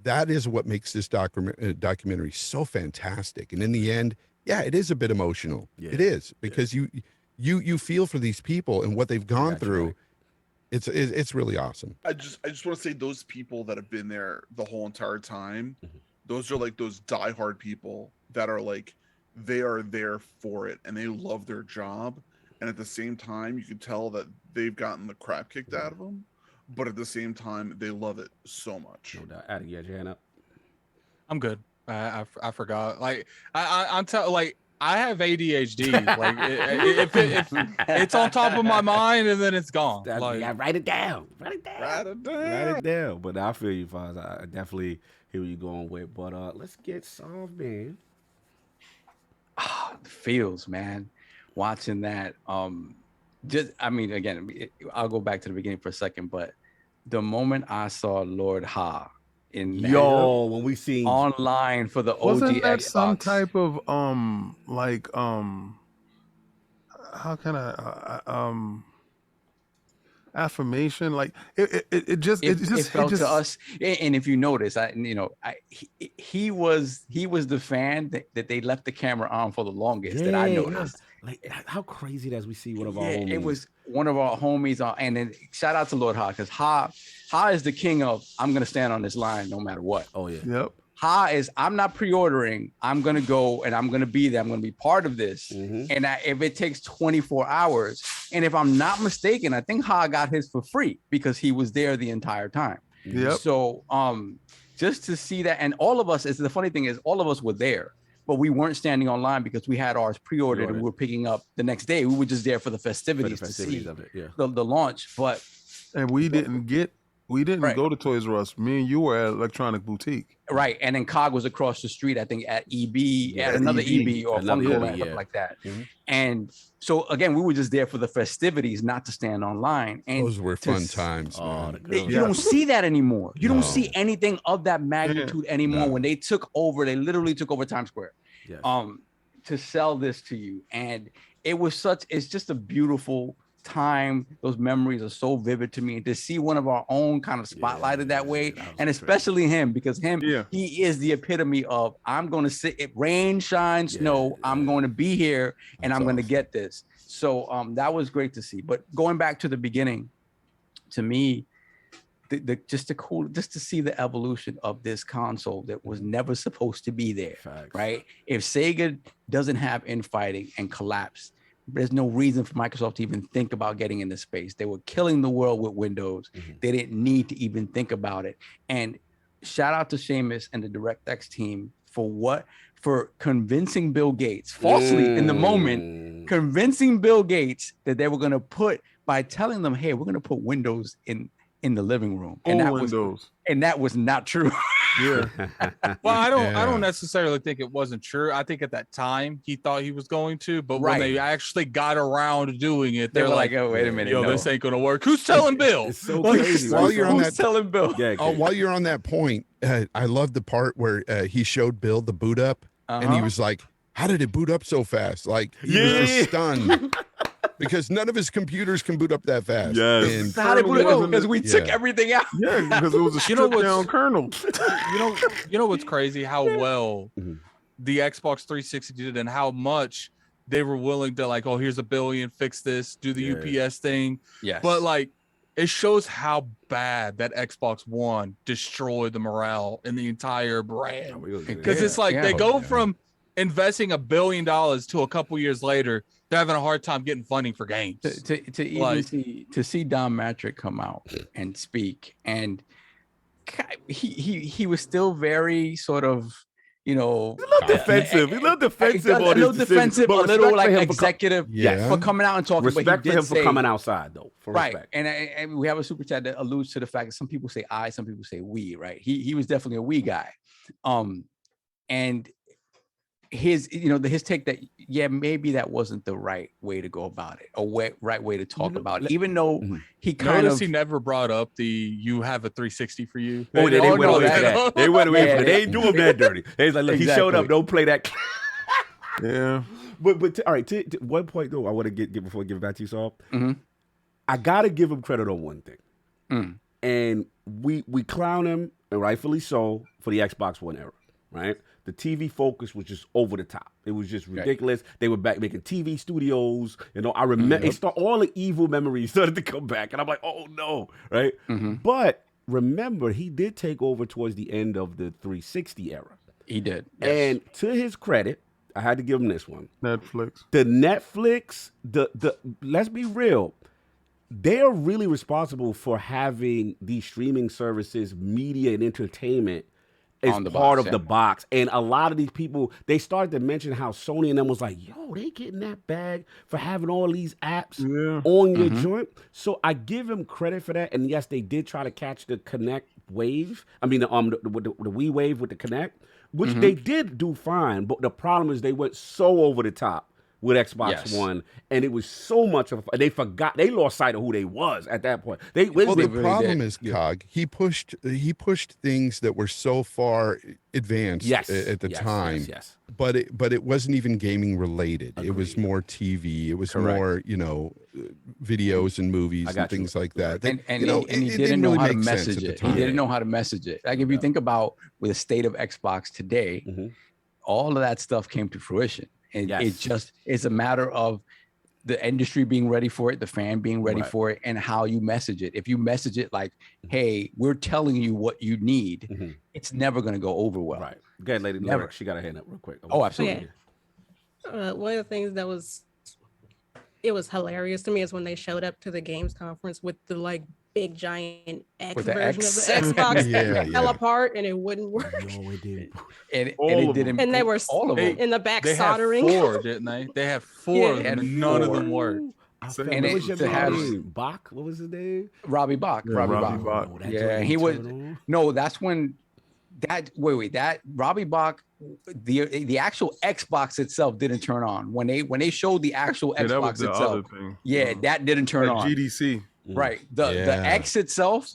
that is what makes this documentary so fantastic. And in the end, yeah, it is a bit emotional. Yeah. It is, because you feel for these people and what they've gone through. Right. It's really awesome. I just want to say those people that have been there the whole entire time, Mm-hmm. those are like those diehard people that are like, they are there for it and they love their job. And at the same time, you can tell that they've gotten the crap kicked out of them, but at the same time, they love it so much. No doubt. Adam, you got your hand up? I'm good. I forgot. Like I'm telling, like, I have ADHD. Like if it's on top of my mind and then it's gone. Like, yeah, write it down. Write it down. Write it down. Write it down. But I feel you, Fonz. I definitely hear where you're going with. But let's get Soft Man. The feels, man. Watching that, just, I mean, again, I'll go back to the beginning for a second, but the moment I saw Lord Ha in that, when we seen online for the OG Wasn't that Xbox, some type of like how can I affirmation? Like it just felt to us. And if you notice, he was the fan that they left the camera on for the longest, that I noticed. Like, how crazy that we see one of our homies. It was one of our homies, and then shout out to Lord Ha, because Ha is the king of, I'm gonna stand on this line no matter what. Oh yeah. Yep. Ha is, I'm not pre-ordering, I'm gonna go and I'm gonna be there, I'm gonna be part of this. Mm-hmm. And if it takes 24 hours, and if I'm not mistaken, I think Ha got his for free because he was there the entire time. Yep. So just to see that, and all of us, the funny thing is, all of us were there, but we weren't standing online because we had ours pre-ordered and we were picking up the next day. We were just there for the festivities, to see of it, yeah. the launch. But And we didn't go to Toys R Us. Me and you were at Electronic Boutique. right, and then COG was across the street, I think, at EB, at another EB or Another Funko EB, Land, yeah. something like that. Mm-hmm. And so again, we were just there for the festivities, not to stand online. And Those were to fun times, man. You don't see that anymore. You don't see anything of that magnitude anymore. No. When they took over, they literally took over Times Square. Yes. To sell this to you, and it's just a beautiful time. Those memories are so vivid to me, and to see one of our own kind of spotlighted that way, and especially him, because he is the epitome of, I'm going to sit, it rain, shine, snow, I'm going to be here and I'm going to get this. So that was great to see. But going back to the beginning, to me, just to see the evolution of this console that was never supposed to be there. Facts. Right? If Sega doesn't have infighting and collapse, there's no reason for Microsoft to even think about getting into space. They were killing the world with Windows. Mm-hmm. They didn't need to even think about it. And shout out to Seamus and the DirectX team for convincing Bill Gates, falsely in the moment, convincing Bill Gates that they were going to put, by telling them, hey, we're going to put Windows in the living room. And that was not true. Yeah. Well, I don't necessarily think it wasn't true. I think at that time he thought he was going to, but when they actually got around to doing it, They they're were like, oh, wait a minute, yo, no. this ain't gonna work. Who's telling Bill? It's so crazy. While you're on Who's that, telling Bill? while you're on that point, I love the part where he showed Bill the boot up, and he was like, "How did it boot up so fast?" Like he was just stunned. Because none of his computers can boot up that fast. Yes. And So how they put it up? Because we took everything out. Yeah, because it was a stripped down kernel. You know what's crazy? How well the Xbox 360 did, and how much they were willing to, like, oh, here's $1 billion, fix this, do the UPS thing. Yes. But like, it shows how bad that Xbox One destroyed the morale in the entire brand. Because it's like they go from investing $1 billion to a couple years later, they're having a hard time getting funding for games. To see Don Matrick come out and speak, and he was still very sort of, a little defensive. He's a little defensive. A little defensive, a little like executive. For coming out and talking. Respect but for him for coming outside, though. Respect. And we have a super chat that alludes to the fact that some people say I, some people say we. Right? He was definitely a we guy, and his take that maybe that wasn't the right way to go about it, right way to talk about it, even though he he never brought up the you have a 360 for you. They went away from that. They went away from it. They ain't doing that dirty. They was like, look, he showed up, don't play that. Yeah. But all right, to one point though, I want to get before I give it back to you, Saul. I gotta give him credit on one thing. And we clown him, and rightfully so, for the Xbox One era, right? the TV focus was just over the top. It was just ridiculous. They were back making TV studios. You know, I remember all the evil memories started to come back, and I'm like, oh no, right? But remember, he did take over towards the end of the 360 era. He did, and to his credit, I had to give him this one. Netflix. The let's be real. They're really responsible for having these streaming services, media, and entertainment as part of the box. And a lot of these people, they started to mention how Sony and them was like, yo, they getting that bag for having all these apps on your joint. So I give him credit for that. And yes, they did try to catch the Connect wave. I mean, the Wii wave with the Connect, which they did do fine. But the problem is they went so over the top with Xbox One, and it was so much of they forgot, they lost sight of who they was at that point. The problem is, Cog, he pushed things that were so far advanced at the time. But it wasn't even gaming related. Agreed. It was more TV. It was more, you know, videos and movies and things like that. And he didn't know how to message it. He didn't know how to message it. Like if you think about with the state of Xbox today, all of that stuff came to fruition. And it's a matter of the industry being ready for it, the fan being ready for it, and how you message it. If you message it like, hey, we're telling you what you need, it's never going to go over well. Right. Go ahead, Lady Lyric. She got her hand up real quick. Oh, absolutely. One of the things that was hilarious to me is when they showed up to the games conference with the like big giant X version of the Xbox that fell apart and it wouldn't work. No, it didn't. It didn't. And they were all of them in the back soldering. Had 4, didn't they? They had 4, and none of them worked. And what was your name? Bach? What was his name? Robbie Bach. Robbie Bach. Yeah, he was. No, that's when that. That Robbie Bach. The actual Xbox itself didn't turn on when they showed the actual Xbox itself. That didn't turn on. GDC. Right. The X itself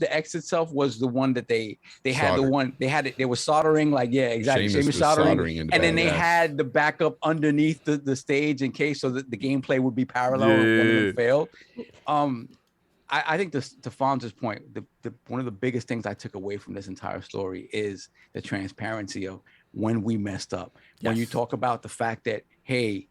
was the one that they had the one they were soldering Seamus soldering and then they had the backup underneath the stage in case so that the gameplay would be parallel when it failed. I think to Fonz's point, one of the biggest things I took away from this entire story is the transparency of when we messed up. When you talk about the fact that, hey,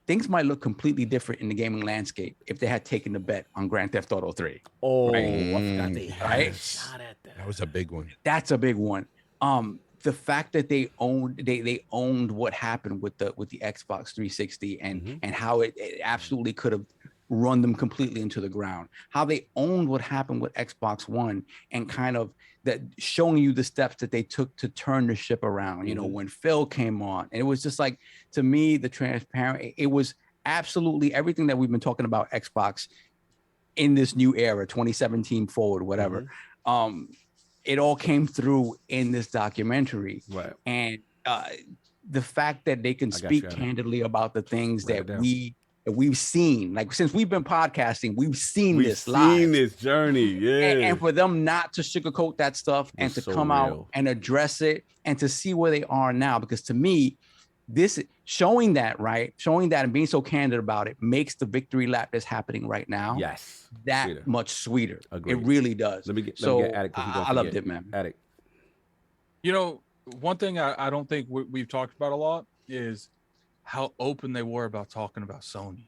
things might look completely different in the gaming landscape if they had taken the bet on Grand Theft Auto 3. Oh, I forgot they had a shot at that. That was a big one. That's a big one. The fact that they owned what happened with the Xbox 360 and how it absolutely could have run them completely into the ground. How they owned what happened with Xbox One and kind of that showing you the steps that they took to turn the ship around, you know, when Phil came on. And it was just like, to me, the transparent, it was absolutely everything that we've been talking about Xbox in this new era, 2017 forward, whatever. It all came through in this documentary. Right. And the fact that they can speak candidly about the things that we've seen, like since we've been podcasting, we've seen this live. We've seen this journey, and for them not to sugarcoat that stuff and to come out and address it and to see where they are now, because to me, this showing that and being so candid about it makes the victory lap that's happening right now that much sweeter. Agreed. It really does. Let me get Attic, I loved it, man. Attic. You know, one thing I don't think we've talked about a lot is how open they were about talking about Sony.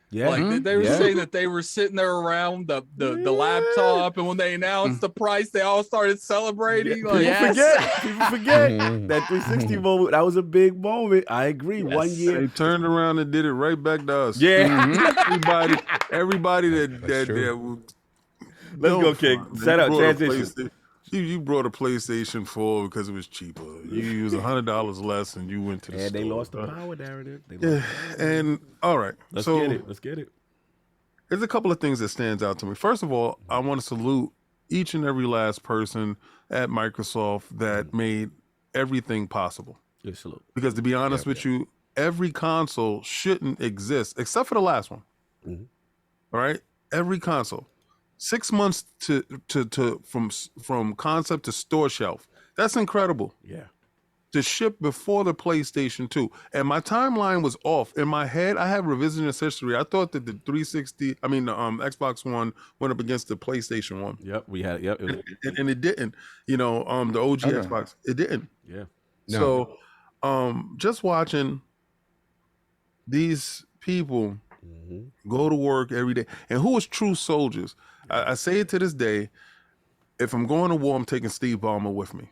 Yeah, like they were saying that they were sitting there around the laptop, and when they announced the price, they all started celebrating. People forget that 360 moment. That was a big moment. I agree. 1 year they turned around and did it right back to us. Everybody that let's go, King. Set up transition. You brought a PlayStation 4 because it was cheaper. You used $100 less, and you went to the store. They lost the power, Darren. And all right, let's get it. There's a couple of things that stands out to me. First of all, I want to salute each and every last person at Microsoft that made everything possible. Yes, salute. Because to be honest with you, every console shouldn't exist except for the last one. All right, every console. 6 months from concept to store shelf. That's incredible. Yeah. To ship before the PlayStation 2. And my timeline was off. In my head, I have revisionist history. I thought that the Xbox One went up against the PlayStation 1. Yep, we had it. Yep. And it didn't. You know, the OG Xbox, it didn't. Yeah. So, just watching these people go to work every day, and who is true soldiers? I say it to this day. If I'm going to war, I'm taking Steve Ballmer with me.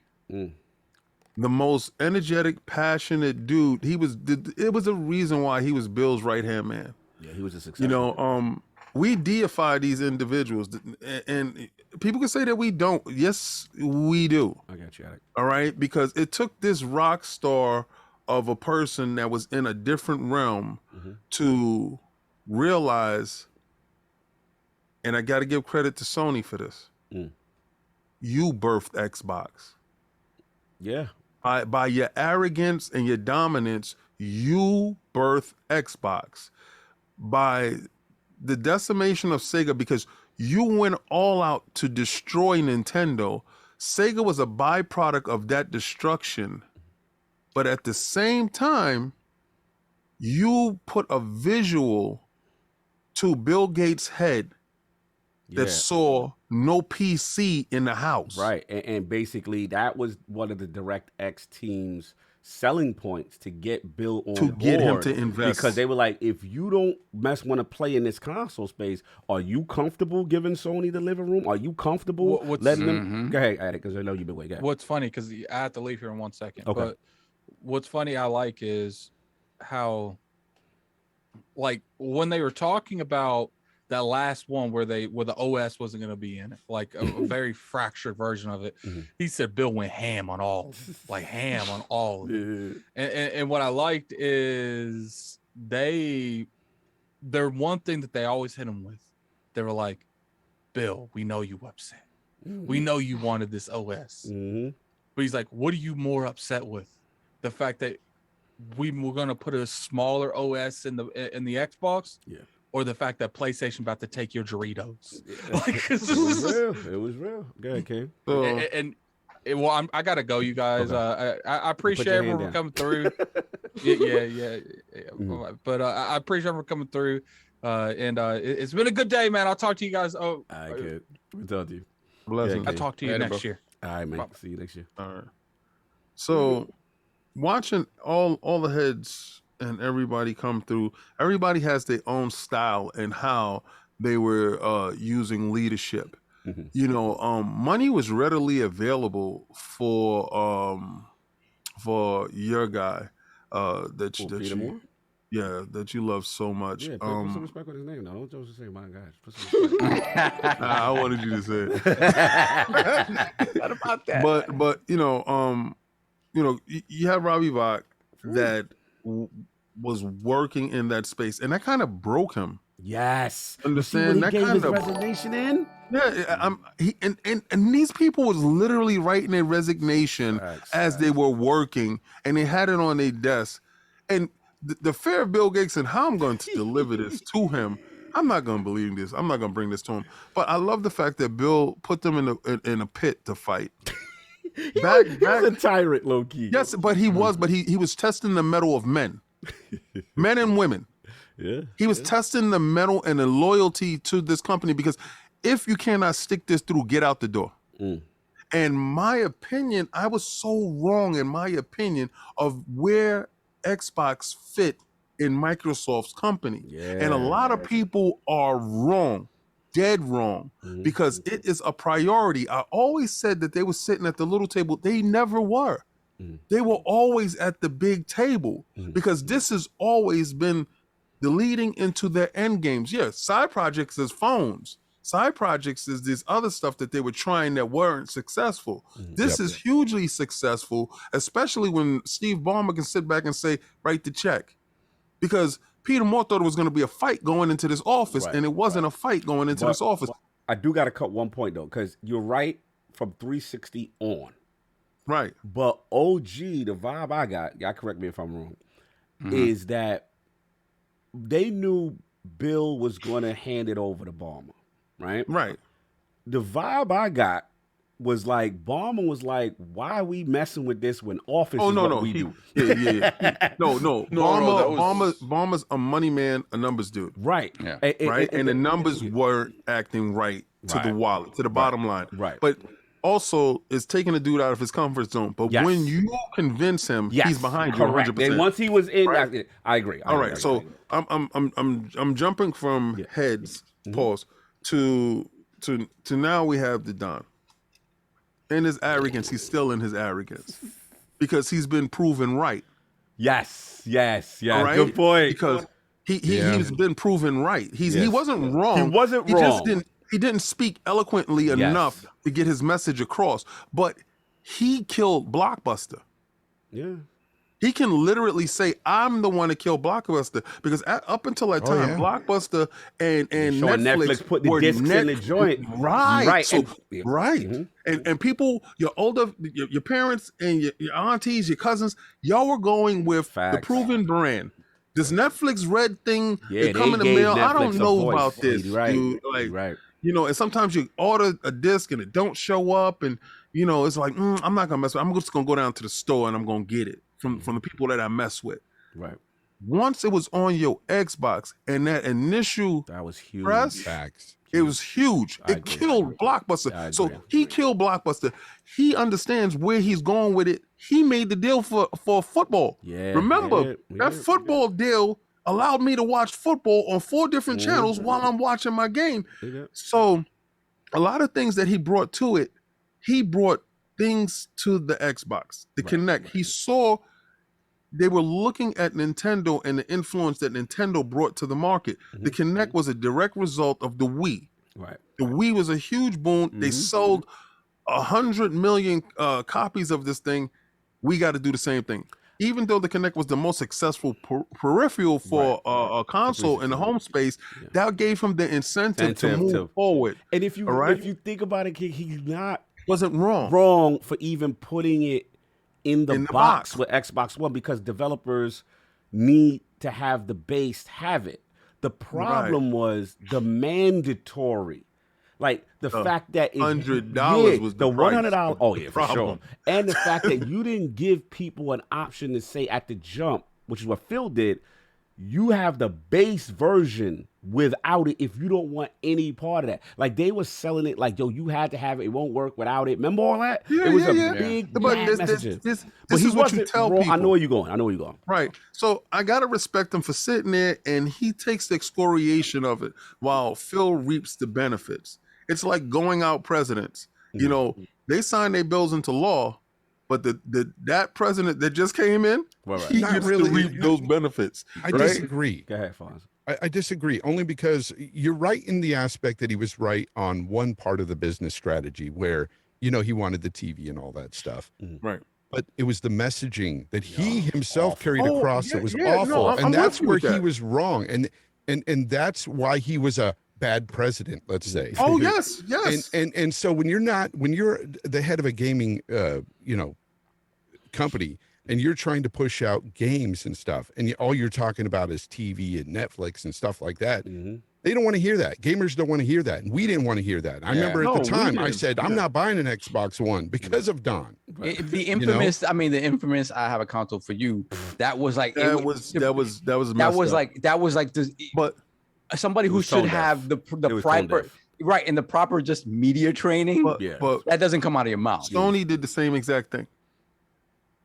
The most energetic, passionate dude. It was a reason why he was Bill's right-hand man. Yeah, he was a success. You know, we deify these individuals, and people can say that we don't. Yes, we do. I got you, Alec. All right, because it took this rock star of a person that was in a different realm to realize, and I got to give credit to Sony for this. You birthed Xbox. Yeah. By your arrogance and your dominance, you birthed Xbox. By the decimation of Sega, because you went all out to destroy Nintendo, Sega was a byproduct of that destruction. But at the same time, you put a visual to Bill Gates' head that saw no PC in the house. Right. And basically that was one of the DirectX team's selling points to get Bill on board. Get him to invest. Because they were like, if you don't want to play in this console space, are you comfortable giving Sony the living room? Are you comfortable letting them? Go ahead, Addict, because I know you've been waiting. What's funny, because I have to leave here in 1 second. Okay. But what's funny I like is how, like, when they were talking about that last one where the OS wasn't going to be in it, like a very fractured version of it. He said Bill went ham on all of it, like ham on all of it. And what I liked is their one thing that they always hit him with. They were like, Bill, we know you upset. We know you wanted this OS. But he's like, what are you more upset with? The fact that we were going to put a smaller OS in the Xbox? Yeah. Or the fact that PlayStation about to take your Doritos. Like, it was real. It was real. Go ahead, King. Well, I gotta go, you guys. Okay. I appreciate everyone coming through. yeah. But I appreciate everyone coming through. And it's been a good day, man. I'll talk to you guys. Oh, I could. We'll talk to you. Blessings. I'll talk to you next year. All right, man. See you next year. All right. So, watching all the heads and everybody come through, everybody has their own style and how they were using leadership. You know, money was readily available for your guy that you love so much. Yeah, put some respect on his name. Don't just say my gosh. Put some respect. I wanted you to say it. What about that? But you know, you have Robbie Bach that was working in that space, and that kind of broke him. Yes. Understand? That kind of resignation in? Yeah, and these people was literally writing their resignation as they were working, and they had it on their desk. And the fear of Bill Gates and how I'm going to deliver this to him, I'm not going to believe this. I'm not going to bring this to him. But I love the fact that Bill put them in a pit to fight. He was a tyrant, low key. Yes, but he was testing the mettle of men, men and women. Yeah, he was testing the mettle and the loyalty to this company, because if you cannot stick this through, get out the door. And my opinion, I was so wrong in my opinion of where Xbox fit in Microsoft's company. And a lot of people are wrong, dead wrong, because it is a priority. I always said that they were sitting at the little table. They never were. They were always at the big table, because this has always been the leading into their end games. Yeah, side projects is phones. Side projects is this other stuff that they were trying that weren't successful. This is hugely successful, especially when Steve Ballmer can sit back and say, write the check. Because Peter Moore thought it was going to be a fight going into this office, and it wasn't a fight going into this office. I do got to cut one point, though, because you're right from 360 on. Right. But OG, the vibe I got, y'all correct me if I'm wrong, is that they knew Bill was going to hand it over to Ballmer, right? Right. The vibe I got was like, Ballmer was like, why are we messing with this when Office is what we do? No. Ballmer's a money man, a numbers dude. Right. And the numbers weren't acting right to the wallet, to the bottom line. Right. But also is taking the dude out of his comfort zone. But when you convince him, he's behind you 100%. And once he was in, right? I agree. All right, so I'm jumping from heads pause to now we have the Don. And his arrogance, he's still in his arrogance because he's been proven right. Yes. Right? Good point. Because he's been proven right. He wasn't wrong. He wasn't wrong. He didn't speak eloquently enough to get his message across, but he killed Blockbuster. Yeah. He can literally say, I'm the one that killed Blockbuster, because up until that time, Blockbuster and Netflix put the discs in the joint. Right. So, and people, your older, your parents and your aunties, your cousins, y'all were going with the proven brand. This Netflix red thing that come in the mail, I don't know about this, dude. Like, you know, and sometimes you order a disc and it don't show up, and you know, it's like, I'm not gonna mess with it. I'm just gonna go down to the store and I'm gonna get it from the people that I mess with. Right. Once it was on your Xbox and that initial was huge. Press, it was huge. It killed Blockbuster. So he killed Blockbuster. He understands where he's going with it. He made the deal for football. Yeah. Remember, that football deal allowed me to watch football on 4 different channels while I'm watching my game. So a lot of things that he brought to it, he brought things to the Xbox, the Kinect. He saw they were looking at Nintendo and the influence that Nintendo brought to the market. The Kinect was a direct result of the Wii. Right. The Wii was a huge boom. They sold 100 million copies of this thing. We got to do the same thing. Even though the Kinect was the most successful peripheral for a console in the home space, that gave him the incentive to move forward. And if you think about it, he's wasn't wrong for even putting it in the box with Xbox One, because developers need to have the base have it. The problem was the mandatory. Like the fact that $100 was the $100. Oh yeah, for problem. sure. And the fact that you didn't give people an option to say at the jump, which is what Phil did, you have the base version without it if you don't want any part of that. Like they were selling it like, yo, you had to have it. It won't work without it. Remember all that? Yeah, it was a big message. This but he is what you tell wrong. people. I know where you're going. Right. So I got to respect him for sitting there, and he takes the excoriation of it while Phil reaps the benefits. It's like going out presidents. You know, they sign their bills into law, but that president that just came in, he gets to reap those benefits. I disagree. Go ahead, Fonz. I disagree, only because you're right in the aspect that he was right on one part of the business strategy where, you know, he wanted the TV and all that stuff. Right. But it was the messaging that he himself carried across that was awful. And that's where he was wrong. And that's why he was a bad president, let's say. Oh, yes. And so when you're the head of a gaming, company, and you're trying to push out games and stuff, and all you're talking about is TV and Netflix and stuff like that, they don't want to hear that. Gamers don't want to hear that. And we didn't want to hear that. I remember at the time I said, I'm not buying an Xbox One because of Don. The infamous, I have a console for you. That was like, that was like this, but somebody who should have the proper, right, and the proper just media training, but that doesn't come out of your mouth. Sony did the same exact thing.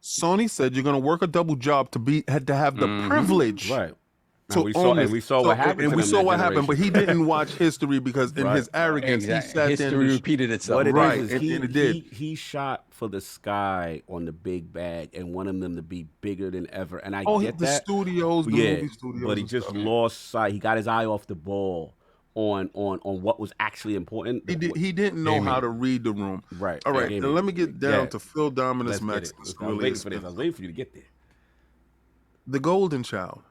Sony said you're going to work a double job to have the privilege, right? We saw what happened. We saw what happened, but he didn't watch history because in his arrogance, he sat there. History repeated itself. He shot for the sky on the big bag and wanted them to be bigger than ever. And I get the that. Studios, movie studios, but he just lost sight. He got his eye off the ball on what was actually important. He didn't know how to read the room. Right. All right. Now let me get down to Phil Dominus Max. I was waiting for you to get there. The Golden Child.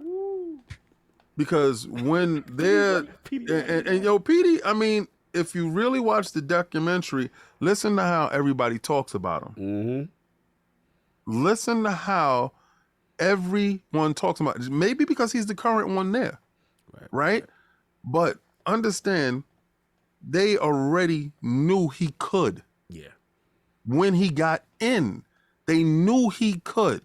Because when they're and yo, Petey, I mean, if you really watch the documentary, listen to how everybody talks about him. Listen to how everyone talks about it. Maybe because he's the current one there, right? But understand, they already knew he could. Yeah. When he got in, they knew he could.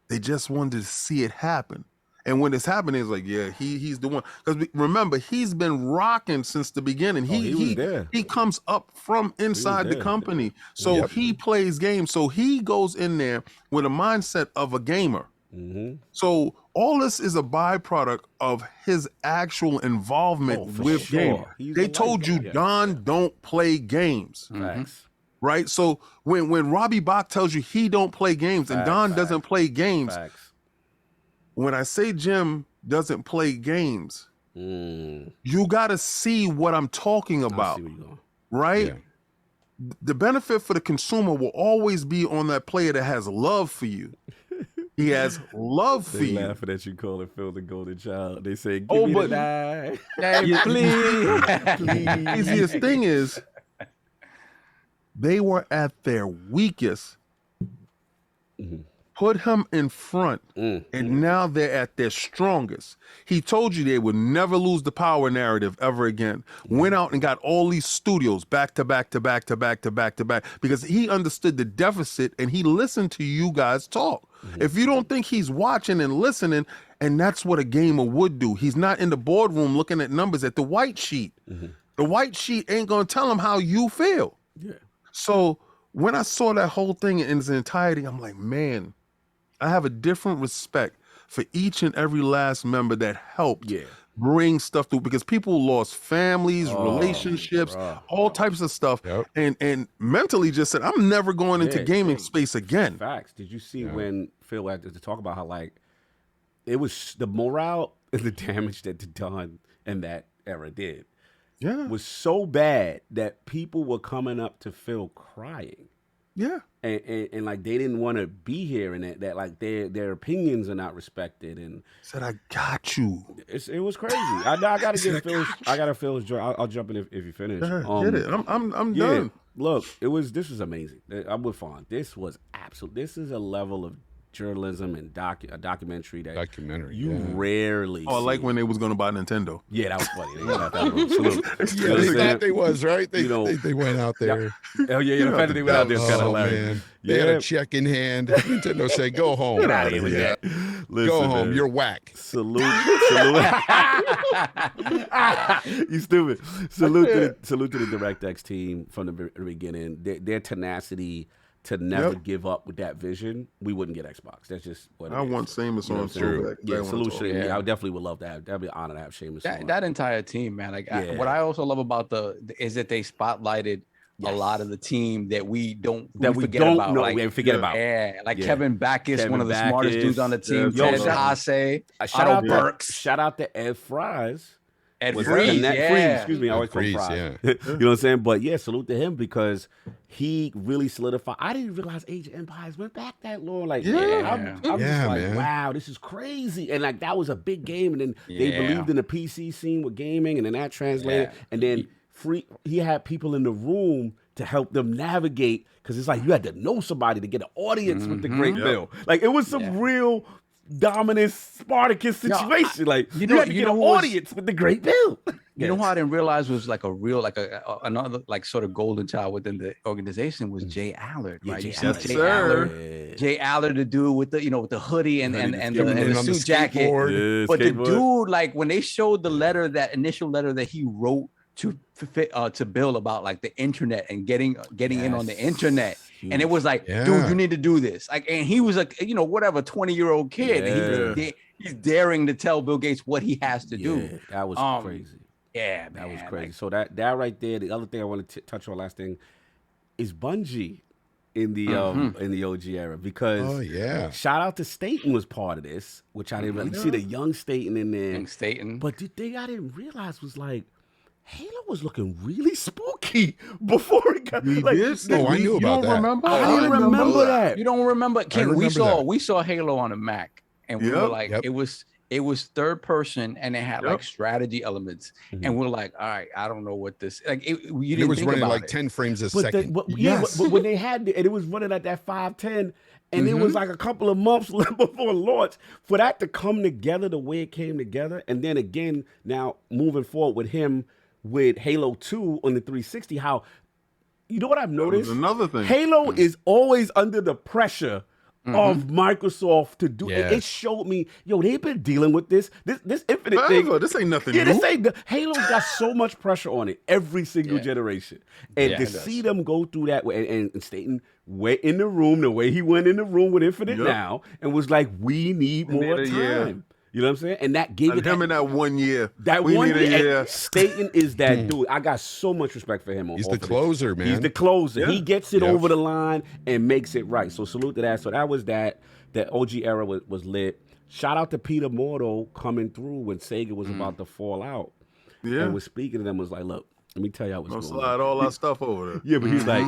They just wanted to see it happen. And when it's happening, it's like, yeah, he's the one. Because remember, he's been rocking since the beginning. He comes up from inside the company. So he plays games. So he goes in there with a mindset of a gamer. So all this is a byproduct of his actual involvement with games. They told you Don don't play games. Right? So when Robbie Bach tells you he don't play games and Don doesn't play games, when I say Jim doesn't play games, you got to see what I'm talking about, right? Yeah. The benefit for the consumer will always be on that player that has love for you. He has love for you. They laughing at you calling Phil the golden child. They say, give me the die. Hey, please. Easiest thing is, they were at their weakest. Put him in front, and now they're at their strongest. He told you they would never lose the power narrative ever again. Went out and got all these studios back to back to back to back to back to back because he understood the deficit and he listened to you guys talk. If you don't think he's watching and listening, and that's what a gamer would do. He's not in the boardroom looking at numbers at the white sheet. The white sheet ain't gonna tell him how you feel. So when I saw that whole thing in its entirety, I'm like, man, I have a different respect for each and every last member that helped bring stuff through, because people lost families, relationships, all types of stuff, and mentally just said, I'm never going into gaming space again. Facts. Did you see when Phil had to talk about how like it was the morale and the damage that Don and that era did was so bad that people were coming up to Phil crying. And like they didn't want to be here, and that like their opinions are not respected. And said, I got you. It was crazy. I gotta give Phil's. I gotta Phil's joy. I'll jump in if you finish. Get it. I'm done. Look, this was amazing. I'm with Fawn. This was absolute. This is a level of journalism and documentary that you rarely see. Like when they was going to buy Nintendo. Yeah, that was funny. They got that they thought they was, right? They went out there. Oh, yeah, the fact that they went out there is kind of hilarious. Man. They had a check in hand. Nintendo said, go home. Get out of here with that. Listen, go home. Man. You're whack. Salute. You stupid. Salute to the DirectX team from the beginning. Their tenacity to never give up with that vision, we wouldn't get Xbox. That's just what it is. I want Seamus on throwback. Yeah, solution. I definitely would love to have. That'd be an honor to have Seamus on. That entire team, man. Like what I also love about is that they spotlighted a lot of the team that we forget about. Yeah, like Kevin Backus, one of the smartest dudes on the team. Ted Haase, Otto Burks. Shout out to Ed Fries. Ed Freeze, excuse me, I always call him Fries. You know what I'm saying? But yeah, salute to him because he really solidified. I didn't realize Age of Empires went back that long. Like, I'm just like, man. Wow, this is crazy. And like that was a big game. And then they believed in the PC scene with gaming, and then that translated. And then he had people in the room to help them navigate, because it's like you had to know somebody to get an audience with the Great Bill. Like it was some real dominant Spartacus situation. Like you had to get an audience with the Great Bill. You know who I didn't realize was like a real, like another like sort of golden child within the organization was Jay Allard. Right? Jay Allard, the dude with the with the hoodie and the suit jacket. But the dude, like when they showed the letter, that initial letter that he wrote to Bill about like the internet and getting in on the internet. Huge. And it was like, dude, you need to do this. Like, and he was like, whatever, 20-year-old kid. And he's daring to tell Bill Gates what he has to do. That was crazy. Yeah, that was crazy. Like, so that right there. The other thing I want to touch on, last thing, is Bungie in the OG era, because shout out to Staten was part of this, which I didn't really see the young Staten in there. Young Staten. But the thing I didn't realize was like, Halo was looking really spooky before it got like. I knew about that. Remember? I didn't remember that. You don't remember, King? We saw Halo on the Mac, and we were like, it was third person, and it had like strategy elements, and we're like, all right, I don't know what this like. It was running like 10 frames a second. But when they had it was running at that 510. And it was like a couple of months before launch for that to come together the way it came together. And then again, now moving forward with him with Halo 2 on the 360, how, you know what I've noticed? Another thing. Halo is always under the pressure of Microsoft to do it. It showed me, yo, they've been dealing with this Infinite thing. This ain't nothing new. This ain't Halo's got so much pressure on it every single generation. And to see them go through that way and Staten went in the room the way he went in the room with Infinite now and was like, we need more time. You know what I'm saying? And that gave it him in that 1 year. That we 1 need year. Staten is that dude. I got so much respect for him. He's the closer, man. He's the closer. He gets it over the line and makes it right. So salute to that. So that was that. The OG era was lit. Shout out to Peter Morto coming through when Sega was about to fall out. Yeah. And was speaking to them, was like, look, let me tell y'all what's going on. Slide all our stuff over there. Yeah, but he's like,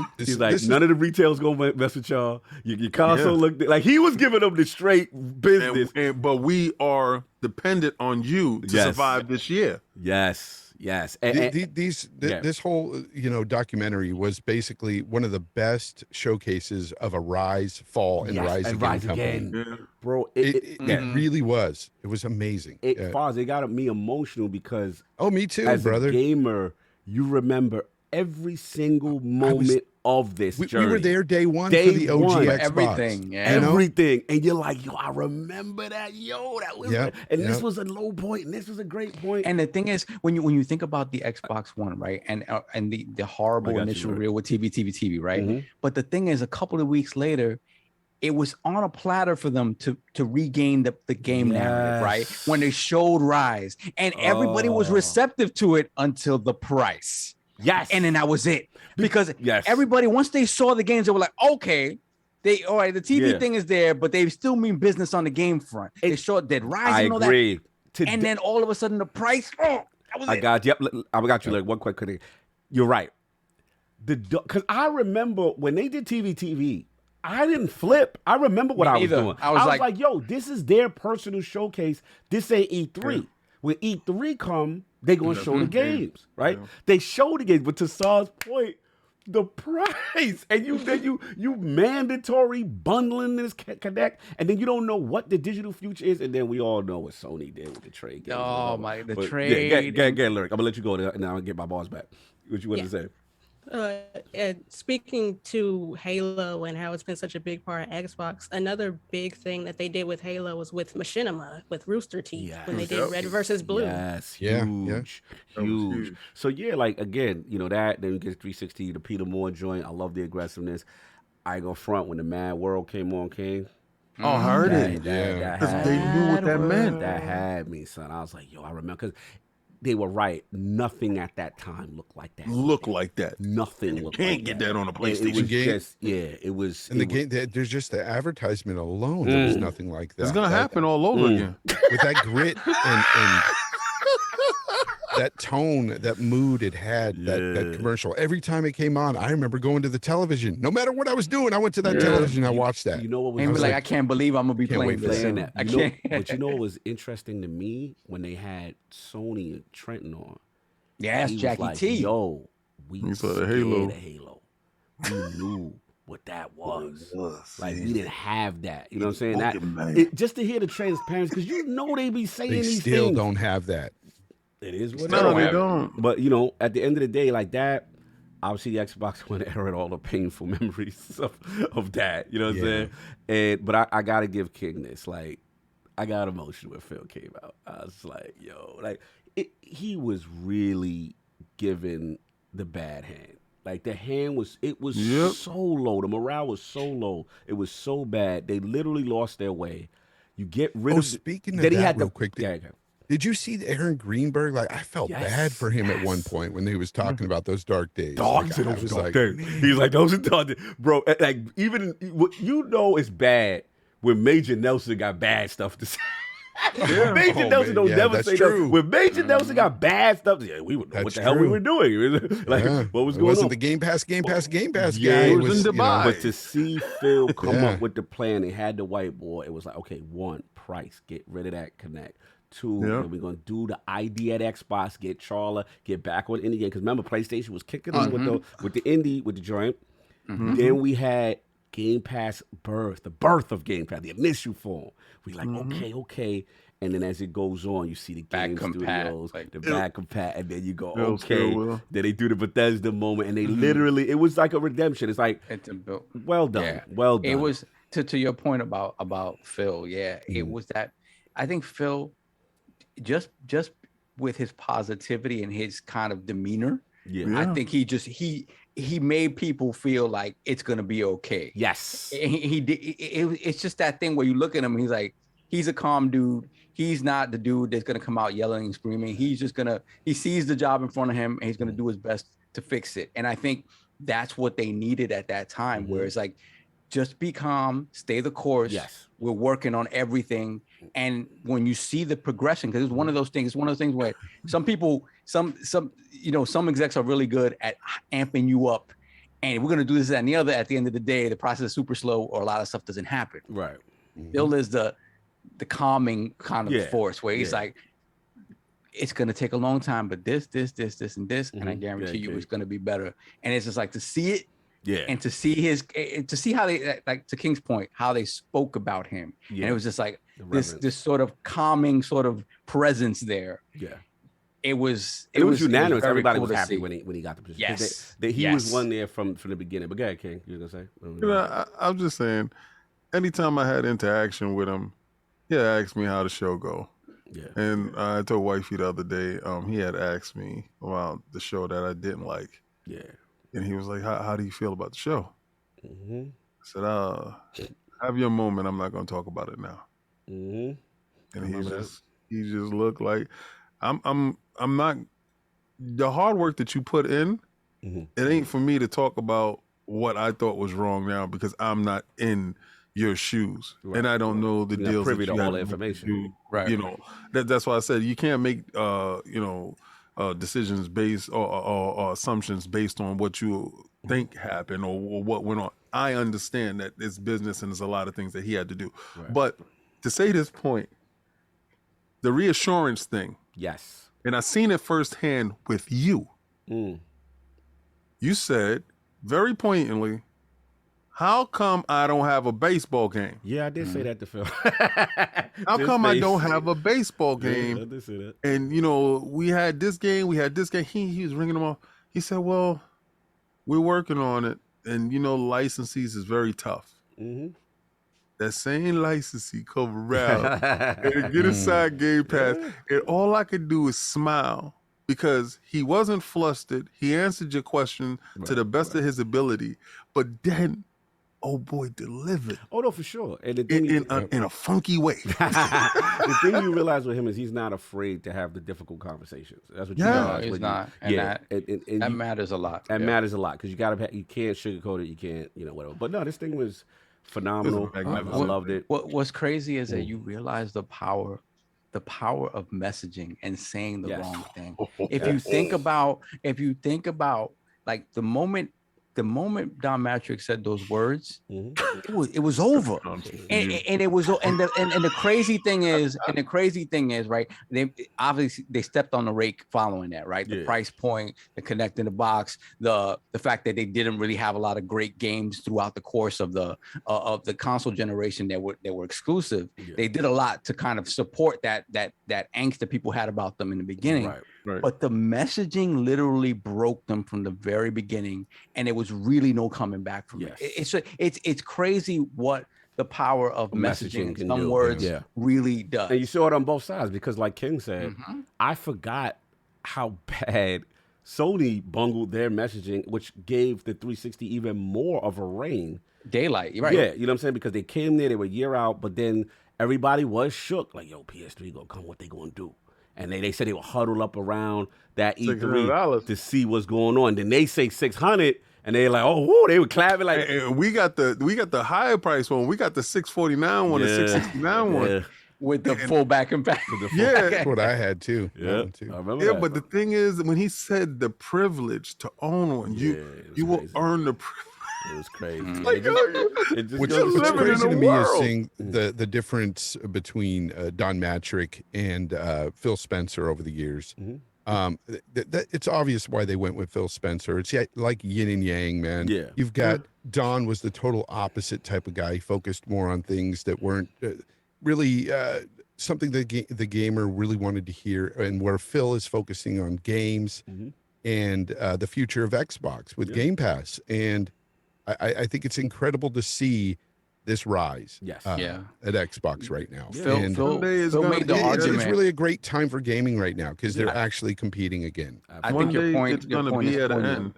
none of the retail's gonna mess with y'all. Your console look like he was giving them the straight business. But we are dependent on you to survive this year. Yes. This whole documentary was basically one of the best showcases of a rise, fall, and rise again. Yeah. Bro, it really was. It was amazing. It got me emotional because me too, as brother. A gamer, you remember every single moment of this journey. We were there day one for the OG Xbox. Everything. Everything. And you're like, yo, I remember that. Yo, that was this was a low point, and this was a great point. And the thing is, when you think about the Xbox One, right? And the horrible initial reel with TV, right? Mm-hmm. But the thing is, a couple of weeks later, it was on a platter for them to regain the game narrative, right? When they showed Rise, and everybody was receptive to it until the price. Yes. And then that was it. Because everybody, once they saw the games, they were like, okay, the TV thing is there, but they still mean business on the game front. They showed that Rise and all that. And then all of a sudden the price, that was it. I got you. Like one quick thing. You're right. Because I remember when they did TV, I didn't flip. I remember what I was doing. I was like, yo, this is their personal showcase. This ain't E3. Yeah. When E3 come, they going to show the games, right? Yeah. They show the games, but to Saul's point, the price, and you mandatory bundling this connect, and then you don't know what the digital future is, and then we all know what Sony did with the trade games. The trade. Get Lyric. I'm gonna let you go there, and I'll get my balls back. What you want to say? And speaking to Halo and how it's been such a big part of Xbox, another big thing that they did with Halo was with Machinima, with Rooster Teeth, when they did Red versus Blue. Yes, huge. So like again, that, then we get 360, the Peter Moore joint. I love the aggressiveness. I go front when the Mad World came on, King. Oh, I heard it. Because they knew what that meant. That had me, son. I was like, yo, I remember, because they were right. Nothing at that time looked like that. Nothing looked like that. Can't get that on a PlayStation game. It was. And the game, there's just the advertisement alone. There was nothing like that. It's gonna happen all over again. With that grit and that tone, that mood it had, that commercial. Every time it came on, I remember going to the television. No matter what I was doing, I went to that television. I watched that. You know what was? And I can't believe I'm gonna be playing that. I can't. But you know what was interesting to me when they had Sony and Trenton on? Yes, Jackie like, T. Yo, we saw the Halo. We knew what that was. Like we didn't have that. You know what I'm saying? Just to hear the transparency, because they be saying they these still things. Don't have that. It is what they don't. But at the end of the day, like that, obviously the Xbox One era and all the painful memories of that. You know what I'm saying? But I gotta give King this. Like, I got emotional when Phil came out. I was like, yo, like he was really given the bad hand. Like the hand was so low. The morale was so low. It was so bad. They literally lost their way. You get rid of. Speaking of that, real quick. Did you see Aaron Greenberg? Like, I felt bad for him at one point when he was talking about those dark days. Those dark days. He's like, those are dark days. Bro, like, even, it's bad when Major Nelson got bad stuff to say. Major Nelson don't never say that. When Major Nelson got bad stuff, we would know what the hell we were doing. Like, what was going on? Wasn't the Game Pass guy. It was in Dubai. But to see Phil come up with the plan, they had the whiteboard. It was like, okay, 1, price, get rid of that Connect. 2, we're gonna do the ID at Xbox, get Charla, get back on indie game. Because remember, PlayStation was kicking on with the indie, with the joint. Then we had Game Pass the birth of Game Pass, the initial form. We like, okay. And then as it goes on, you see the game studios, the back compat, and then you go, okay. Then they do the Bethesda moment, and they literally, it was like a redemption. It's like, well done, well done. to your point about Phil, yeah, it was that. I think Phil, just with his positivity and his kind of demeanor, I think he made people feel like it's gonna be okay. Yes, he did. It's just that thing where you look at him, and he's like, he's a calm dude. He's not the dude that's gonna come out yelling and screaming. He's just he sees the job in front of him, and he's gonna do his best to fix it. And I think that's what they needed at that time, where it's like, just be calm, stay the course. Yes. We're working on everything. And when you see the progression, because it's one of those things, where some people, some execs are really good at amping you up. And we're going to do this, that, and the other. At the end of the day, the process is super slow, or a lot of stuff doesn't happen. Right. Bill is the calming kind of force, where he's like, it's going to take a long time, but this, and this, and I guarantee you it's going to be better. And it's just like to see it. Yeah. And to see how they, like, to King's point, how they spoke about him. And it was just like this sort of calming sort of presence there. Yeah. It was unanimous. very Everybody cool was to happy see. when he got the position. Yes. He was one there from the beginning. But go ahead, King. You were gonna say? You know, I'm just saying, anytime I had interaction with him, he had asked me how the show go. Yeah. And I told Wifey the other day, he had asked me about the show that I didn't like. Yeah. And he was like, how do you feel about the show? Mm-hmm. I said, have your moment. I'm not going to talk about it now. Mm-hmm. And he just looked like, I'm not, the hard work that you put in, it ain't for me to talk about what I thought was wrong now, because I'm not in your shoes, and I don't know the deals privy that you to all have the information. Right. You know, that's why I said you can't make decisions based or assumptions based on what you think happened or what went on. I understand that it's business and there's a lot of things that he had to do. Right. But to say this point, the reassurance thing. Yes. And I seen it firsthand with you. You said very poignantly, how come I don't have a baseball game? Yeah, I did say that to Phil. How come I don't have a baseball game? Yeah, I did say that. And, we had this game. He was ringing them off. He said, well, we're working on it. And, licensees is very tough. Mm-hmm. That same licensee come around and get a side Game Pass. And all I could do is smile, because he wasn't flustered. He answered your question to the best of his ability. But then, oh boy, delivered. Oh no, for sure. And in a funky way. The thing you realize with him is he's not afraid to have the difficult conversations. That's what you realize. He's not. And that matters a lot. That matters a lot, because you can't sugarcoat it. You can't, whatever. But no, this thing was phenomenal. I loved it. What's crazy is that you realize the power of messaging and saying the wrong thing. If you think about like the moment Don Matrick said those words, it was over. And it was, and the crazy thing is, right? They obviously stepped on the rake following that, right? The price point, the connect in the box, the fact that they didn't really have a lot of great games throughout the course of the console generation that were exclusive. They did a lot to kind of support that angst that people had about them in the beginning. Right. But the messaging literally broke them from the very beginning, and it was really no coming back from it. It's crazy what the power of messaging in some words really does. And you saw it on both sides, because like King said, I forgot how bad Sony bungled their messaging, which gave the 360 even more of a reign. Daylight, right? Yeah, you know what I'm saying? Because they came there, they were a year out, but then everybody was shook. Like, yo, PS3 gonna come, what they gonna do? And they said they were huddled up around that E3 to see what's going on. Then they say 600, and they're like, "Oh, woo," they were clapping like. And we got the higher price one. We got the 649 one, the 669 one with the full back and back. That's what I had too. Yeah, too. I remember that. But the thing is, when he said the privilege to own one, you will earn the privilege. It was crazy. Like, What's crazy to me is seeing the difference between Don Matrick and Phil Spencer over the years. It's obvious why they went with Phil Spencer. It's like yin and yang, man. Yeah. You've got Don was the total opposite type of guy. He focused more on things that weren't really something that the gamer really wanted to hear, and where Phil is focusing on games and the future of Xbox with Game Pass. And I think it's incredible to see this rise. Yes. Yeah. At Xbox right now. Phil, And Phil, Someday it's Phil gonna made the be- it's argument. really a great time for gaming right now because they're Yeah. actually competing again. I One think your day point. it's Your gonna point be is at an poignant.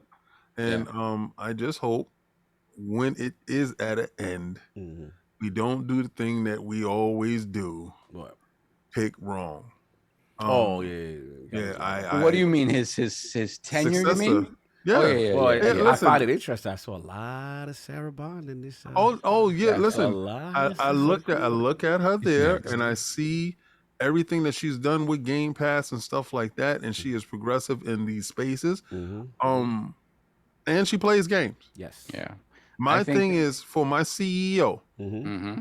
end, and I just hope when it is at an end, we don't do the thing that we always do: What? pick wrong. Oh yeah. I What do you mean? His tenure? You mean? Yeah. Oh yeah. Well, Yeah, I listen. find it interesting. I saw a lot of Sarah Bond in this. Oh yeah. That's a Listen, lot. I look at her there, next. and I see everything that she's done with Game Pass and stuff like that, and she is progressive in these spaces. Mm-hmm. And she plays games. Yes. Yeah. My I think- thing is for my CEO, Mm-hmm.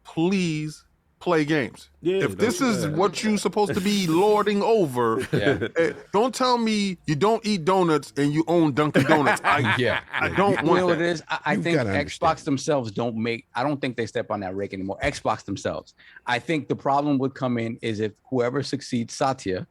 please play games. Yeah, If this is what you're supposed to be lording over, Yeah. don't tell me you don't eat donuts and you own Dunkin' Donuts. I don't You know want what it that. is? I You've think gotta Xbox understand. themselves don't make. I don't think they step on that rake anymore. Xbox themselves. I think the problem would come in is if whoever succeeds Satya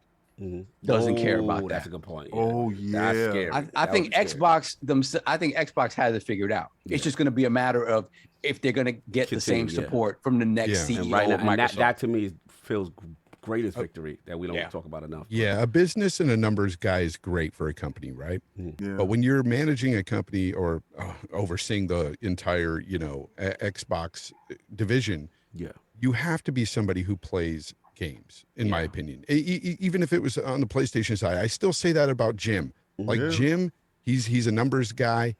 doesn't care about That's that. a good point. Oh, That's yeah. scary. I That think would be scary. Xbox themselves. I think Xbox has it figured out. It's just going to be a matter of if they're going to get the same Continue, yeah. support from the next Yeah. CEO And right now, of and Microsoft. that to me feels greatest victory that we don't Yeah. talk about enough. Yeah, a business and a numbers guy is great for a company, right? Yeah. But when you're managing a company or overseeing the entire, Xbox division, Yeah. you have to be somebody who plays games, in my opinion. Even if it was on the PlayStation side, I still say that about Jim. Like Yeah. Jim, he's a numbers guy,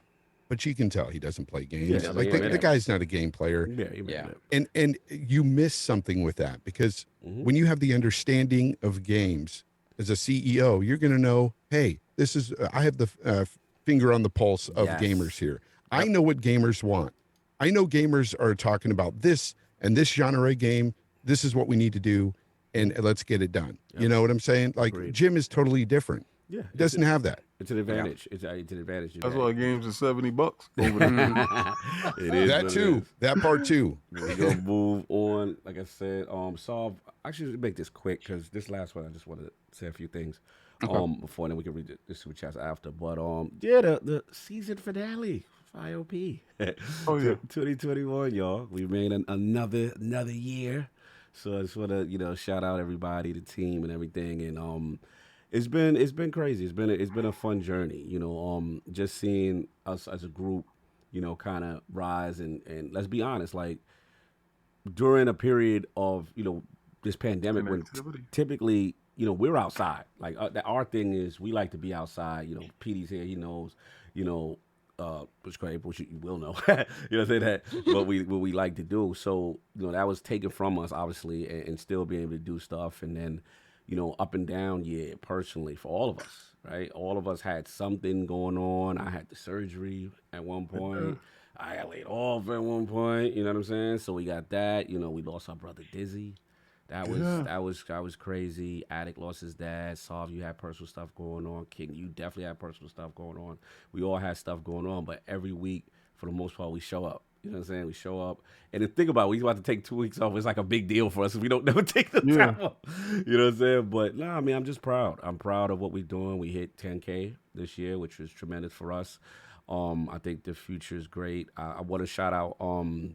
but you can tell he doesn't play games. Yeah, like yeah. the guy's not a game player. Yeah. And you miss something with that because when you have the understanding of games as a CEO, you're going to know, hey, this is I have the finger on the pulse of Yes. gamers here. I know what gamers want. I know gamers are talking about this and this genre game. This is what we need to do, and let's get it done. You know what I'm saying? Like Agreed. Jim is totally different. Yeah. He doesn't have that. It's an advantage. It's an advantage. That's why games are $70 over there. It is That what it too. is. That part too. We're gonna move on. Like I said, solve. Actually, make this quick because this last one I just wanted to say a few things. Before then we can read the super chats after. But the season finale for IOP. Oh, yeah. 2021, y'all. We made another year. So I just want to shout out everybody, the team, and everything. And it's been crazy. It's been a fun journey. Just seeing us as a group, kind of rise and let's be honest, like during a period of this pandemic when typically we're outside. Like our thing is we like to be outside. PD's here, he knows. Which you will know. Say that. What we like to do. So that was taken from us obviously, and still being able to do stuff. And then up and down, personally for all of us, right? All of us had something going on. I had the surgery at one point. I got laid off at one point. You know what I'm saying? So we got that. We lost our brother Dizzy. That was crazy. Attic lost his dad. Solve, you had personal stuff going on. King, you definitely had personal stuff going on. We all had stuff going on, but every week, for the most part, we show up. You know what I'm saying? We show up. And then think about it, we about to take 2 weeks off. It's like a big deal for us if we don't never take the time off. You know what I'm saying? But nah, I mean, I'm just proud. I'm proud of what we're doing. We hit 10K this year, which was tremendous for us. I think the future is great. I want to shout out a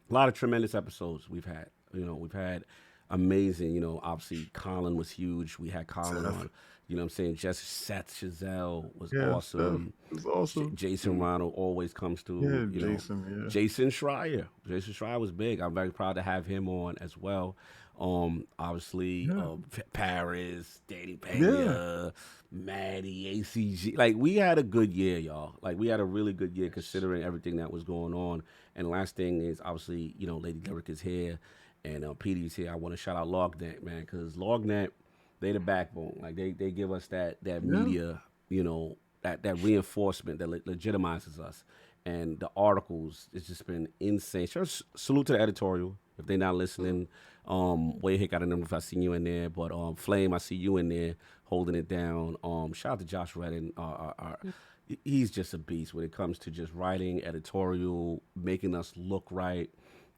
lot of tremendous episodes we've had. We've had amazing, obviously Colin was huge. We had Colin on, what I'm saying? Just Seth Chazelle was awesome. It was awesome. Jason Ronald always comes through. Jason, Jason Schreier. Jason Schreier was big. I'm very proud to have him on as well. Obviously, Paris, Danny Pena, Maddie, ACG. Like, we had a good year, y'all. Like, we had a really good year considering everything that was going on. And last thing is, obviously, Lady Lyric is here and PD's here. I want to shout out LogNet, man, because LogNet, they the backbone. Like, they give us that media, that reinforcement that legitimizes us. And the articles, it's just been insane. Sure, salute to the editorial. If they're not listening, Way Hick, I don't know if I seen you in there, but Flame, I see you in there holding it down. Shout out to Josh Redden. He's just a beast when it comes to just writing, editorial, making us look right.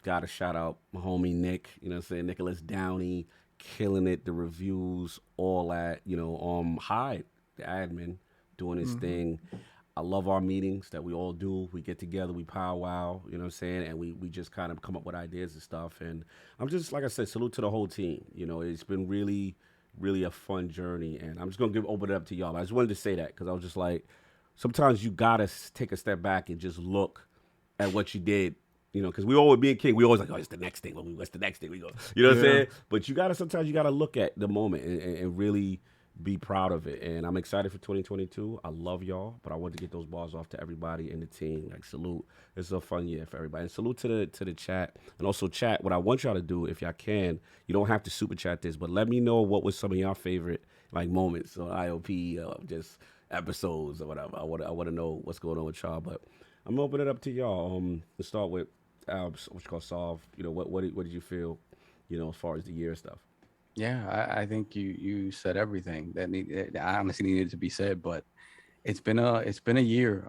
Got to shout out my homie Nick, Nicholas Downey, killing it, the reviews, all that, Hyde, the admin, doing his thing. I love our meetings that we all do. We get together, we powwow, you know what I'm saying? And we just kind of come up with ideas and stuff. And I'm just, like I said, salute to the whole team. You know, it's been really, really a fun journey. And I'm just going to open it up to y'all. I just wanted to say that because I was just like, sometimes you got to take a step back and just look at what you did. You know, because we always, me and King, we always like, oh, it's the next thing. What's the next thing? We go, you know what I'm saying? But sometimes you got to look at the moment and really be proud of it. And I'm excited for 2022. I love y'all, but I want to get those balls off to everybody in the team. Like, salute. It's a fun year for everybody. And salute to the chat. And also, chat, what I want y'all to do, if y'all can, you don't have to super chat this, but let me know what was some of y'all favorite like moments on IOP, just episodes or whatever. I want to know what's going on with y'all. But I'm gonna open it up to y'all. Let's start with what you call Solve. You know, what did you feel, you know, as far as the year stuff? Yeah, I think you said everything that honestly needed to be said, but it's been a year.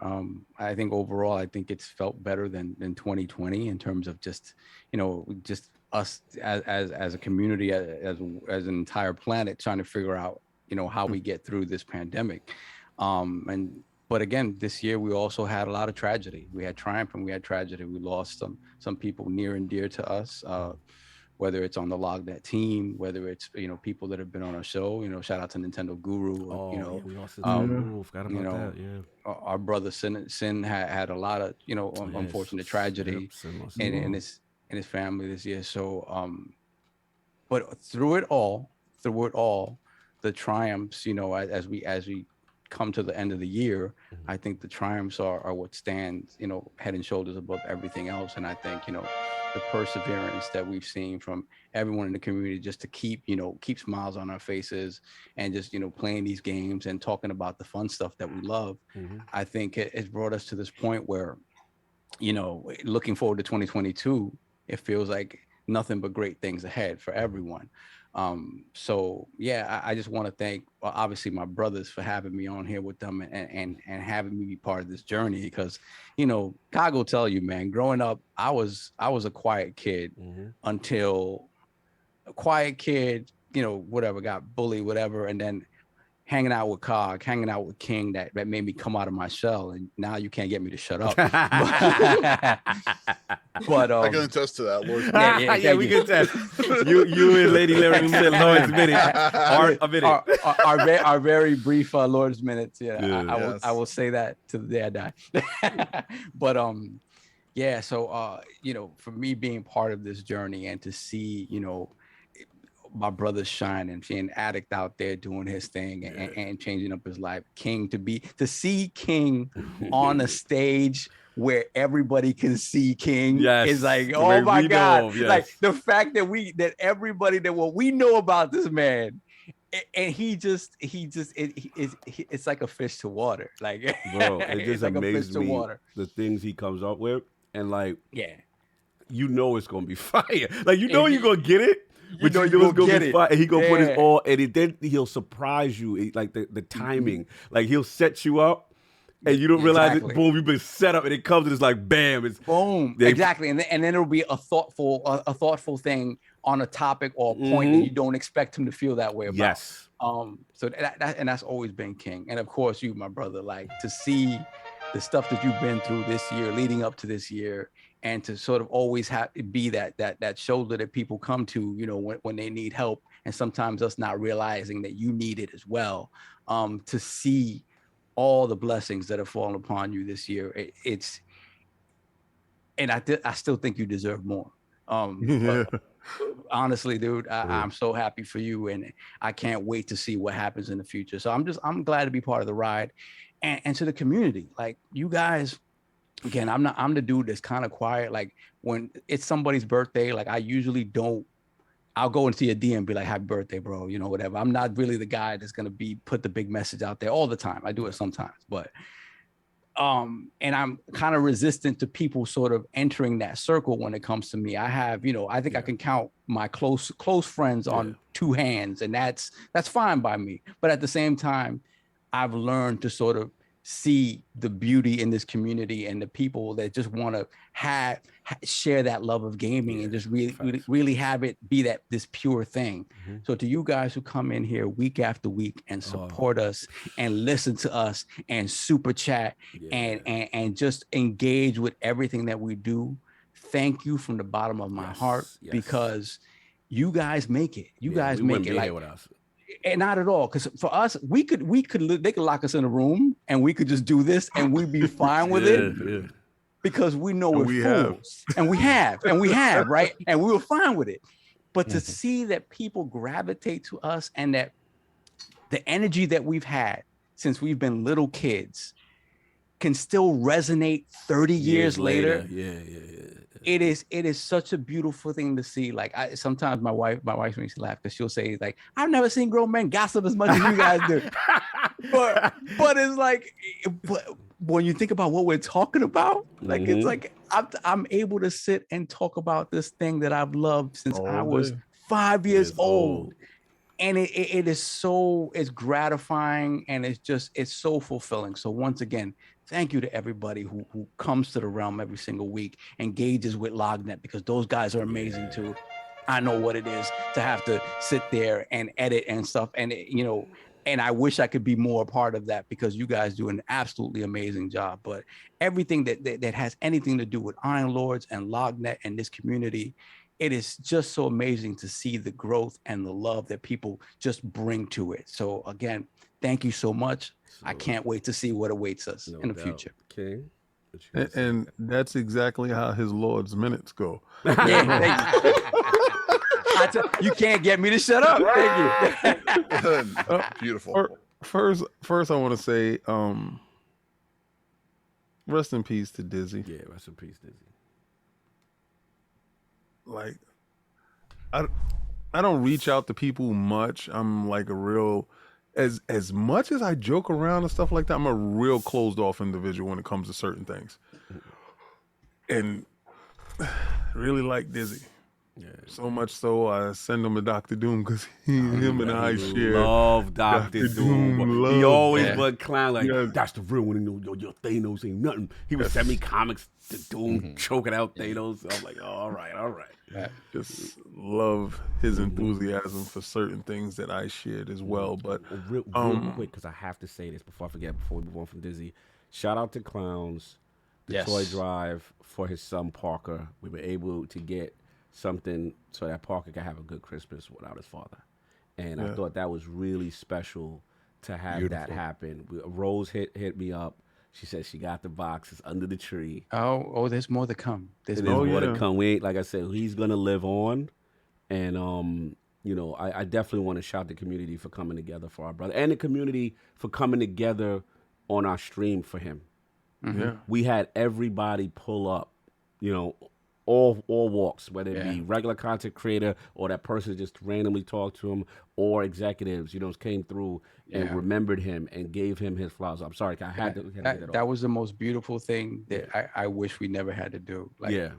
I think overall, I think it's felt better than 2020 in terms of just, you know, just us as a community, as an entire planet trying to figure out, you know, how we get through this pandemic. But again, this year we also had a lot of tragedy. We had triumph and we had tragedy. We lost some people near and dear to us. Whether it's on the LogNet team, whether it's, you know, people that have been on our show, you know, shout out to Nintendo Guru. You know, we lost Guru. Forgot about you know, that. Yeah, our brother Sin had a lot of, you know, unfortunate tragedy in his family this year. So, but through it all, the triumphs, you know, as we come to the end of the year, I think the triumphs are what stands, you know, head and shoulders above everything else. And I think, you know, the perseverance that we've seen from everyone in the community just to keep smiles on our faces and just, you know, playing these games and talking about the fun stuff that we love. I think it's brought us to this point where, you know, looking forward to 2022, it feels like nothing but great things ahead for everyone. So yeah, I just want to thank obviously my brothers for having me on here with them and having me be part of this journey, because, you know, God will tell you, man, growing up, I was a quiet kid until a quiet kid, you know, whatever, got bullied, whatever. And then hanging out with Cog, hanging out with King, that made me come out of my shell. And now you can't get me to shut up. But I can attest to that, Lord. Yeah, we can attest. You and Lady Lyric said Lord's minute. Our very brief Lord's minutes. Yeah, I will say that to the day I die. But yeah. So you know, for me being part of this journey and to see, you know, my brother's shine and seeing Addict out there doing his thing and changing up his life. King to see King on a stage where everybody can see King is like, oh my God. Like the fact that everybody that what we know about this man, and it's like a fish to water. Like, bro, it just like amazes me the things he comes up with, and like, you know, it's gonna be fire. Like, you know, you're gonna get it. But you know it's gonna be fun, and he gonna put his all, and then he'll surprise you, like the timing. Like, he'll set you up, and you don't realize it. Boom, you've been set up, and it comes, and it's like bam, it's boom, exactly. And then it'll be a thoughtful thing on a topic or a point that you don't expect him to feel that way about. Yes. So that's always been King, and of course you, my brother, like to see the stuff that you've been through this year, leading up to this year. And to sort of always be that shoulder that people come to, you know, when they need help, and sometimes us not realizing that you need it as well. To see all the blessings that have fallen upon you this year, I still think you deserve more. But honestly, dude, I'm so happy for you, and I can't wait to see what happens in the future. So I'm glad to be part of the ride, and to the community, like you guys. Again, I'm the dude that's kind of quiet. Like when it's somebody's birthday, like I usually I'll go into your DM and be like, happy birthday, bro, you know, whatever. I'm not really the guy that's going to put the big message out there all the time. I do it sometimes, but, and I'm kind of resistant to people sort of entering that circle when it comes to me. I have, you know, I think I can count my close friends on two hands, and that's fine by me. But at the same time, I've learned to sort of see the beauty in this community and the people that just want to share that love of gaming and just really have it be this pure thing. So to you guys who come in here week after week and support us and listen to us and super chat and just engage with everything that we do, thank you from the bottom of my heart, because you guys make it. You guys make it. Like, with us. And not at all, because for us, they could lock us in a room and we could just do this and we'd be fine with it, because we know we're fools, and we have, right, and we were fine with it. But to see that people gravitate to us and that the energy that we've had since we've been little kids can still resonate 30 years later. It is such a beautiful thing to see. Like, sometimes my wife makes me laugh because she'll say, like, I've never seen grown men gossip as much as you guys do. but it's like, when you think about what we're talking about, like, it's like I'm able to sit and talk about this thing that I've loved since I was 5 years old. And it's gratifying, and it's so fulfilling. So once again, thank you to everybody who comes to the realm every single week, engages with LogNet, because those guys are amazing too. I know what it is to have to sit there and edit and stuff. And, and I wish I could be more a part of that, because you guys do an absolutely amazing job. But everything that has anything to do with Iron Lords and LogNet and this community, it is just so amazing to see the growth and the love that people just bring to it. So again, thank you so much. I can't wait to see what awaits us in the future. Okay. And that's exactly how his Lord's minutes go. You can't get me to shut up. Thank you. Beautiful. First, I want to say, rest in peace to Dizzy. Yeah, rest in peace, Dizzy. Like, I don't reach out to people much. I'm like a real, as much as I joke around and stuff like that, I'm a real closed off individual when it comes to certain things. And really like Dizzy. Yeah. So much so I send him to Dr. Doom, because him and I share love Dr. Doom. He always would clown like, that's the real one. Your Thanos ain't nothing. He would send me comics to Doom choking out Thanos. So I'm like, oh, all right. Just love his enthusiasm for certain things that I shared as well. But real quick, because I have to say this before I forget, before we move on from Dizzy. Shout out to Clowns, the toy drive for his son Parker. We were able to get something so that Parker could have a good Christmas without his father. And I thought that was really special to have that happen. Rose hit me up. She said she got the box. It's under the tree. Oh, there's more to come. There's more to come. We ain't, like I said, he's gonna live on. And I definitely want to shout the community for coming together for our brother, and the community for coming together on our stream for him. Yeah. We had everybody pull up, all walks, whether it be regular content creator or that person just randomly talked to him, or executives, came through and remembered him and gave him his flowers. I'm sorry, I had to get it off. That was the most beautiful thing that I wish we never had to do. Like, Yeah.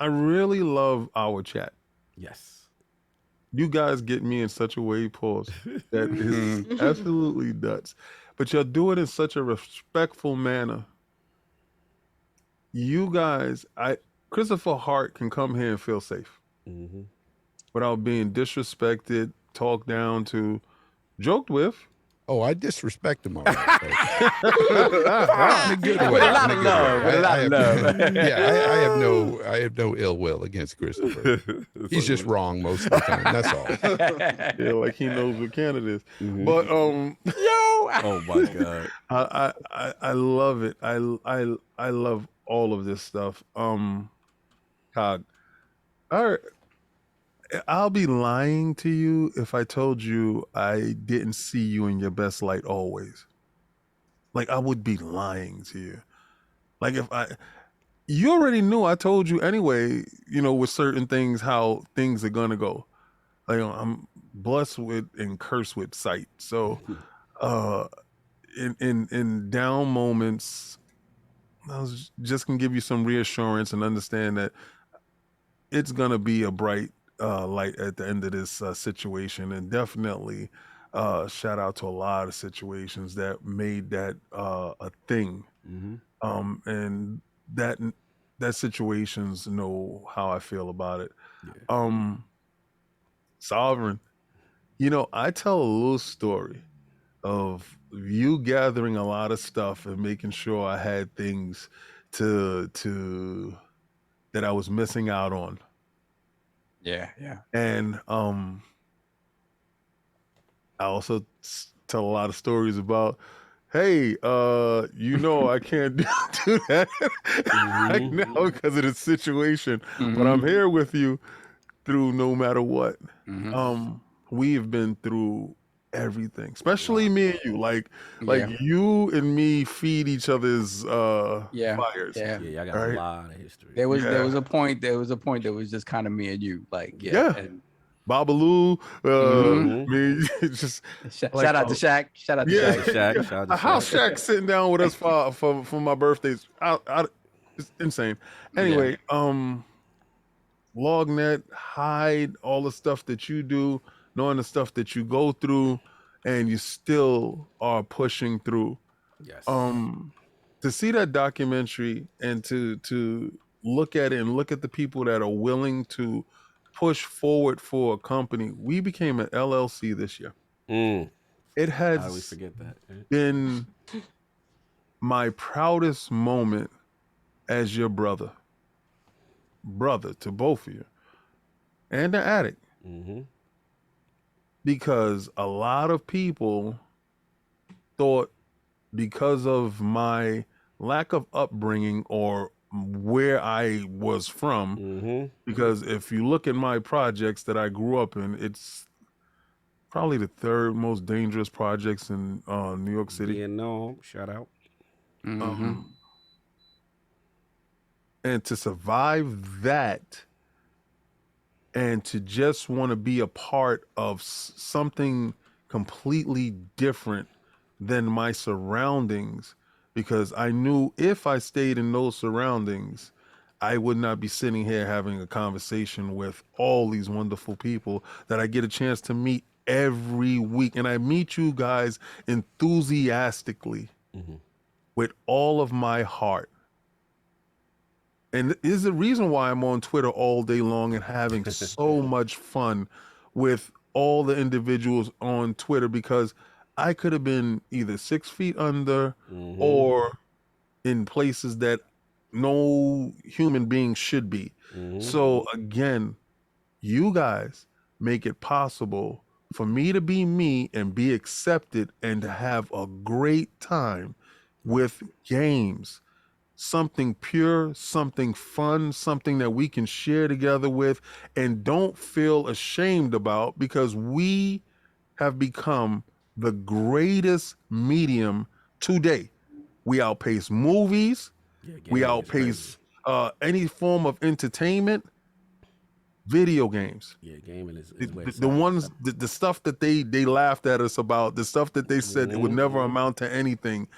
I really love our chat. Yes. You guys get me in such a way, pause, that is absolutely nuts. But you'll do it in such a respectful manner. You guys, Christopher Hart can come here and feel safe without being disrespected, talked down to, joked with. Oh, I disrespect him all right. In a good way. With a lot of love. Yeah, I have no ill will against Christopher. He's just wrong most of the time. That's all. Yeah, like he knows what Canada is. But oh my God. I love it. I love all of this stuff. God, I'll be lying to you if I told you I didn't see you in your best light always. Like, I would be lying to you. Like, you already knew, I told you anyway, with certain things, how things are gonna go. Like, I'm blessed with and cursed with sight. So, in down moments, I was just gonna give you some reassurance and understand that it's gonna be a bright light at the end of this situation, and definitely shout out to a lot of situations that made that a thing. And that situations know how I feel about it. Sovereign, you know, I tell a little story of you gathering a lot of stuff and making sure I had things to that I was missing out on. Yeah. And I also tell a lot of stories about, hey, you know, I can't do that right now because of the situation, but I'm here with you through no matter what. We've been through everything, especially me and you. Like you and me feed each other's fires. I got a lot of history. There was a point that was just kind of me and you. Like and Babalu, me, just shout out to Shaq. Shout out to Shaq. Shout out to How Shaq sitting down with us for my birthdays. It's insane. Anyway, Lognet, hide all the stuff that you do, knowing the stuff that you go through, and you still are pushing through. Yes. To see that documentary and to look at it and look at the people that are willing to push forward for a company. We became an LLC this year. It has How do we forget that? been my proudest moment as your brother to both of you and the addict. Because a lot of people thought, because of my lack of upbringing or where I was from, because if you look at my projects that I grew up in, it's probably the third most dangerous projects in New York City. Yeah, no, shout out. And to survive that and to just want to be a part of something completely different than my surroundings, because I knew if I stayed in those surroundings, I would not be sitting here having a conversation with all these wonderful people that I get a chance to meet every week. And I meet you guys enthusiastically with all of my heart. And is the reason why I'm on Twitter all day long and having so much fun with all the individuals on Twitter, because I could have been either 6 feet under or in places that no human being should be. So again, you guys make it possible for me to be me and be accepted and to have a great time with games. Something pure, something fun, something that we can share together with and don't feel ashamed about, because we have become the greatest medium today. We outpace movies. We outpace any form of entertainment. Video games. Yeah, gaming is the ones, the stuff that they laughed at us about, the stuff that they said it would never amount to anything,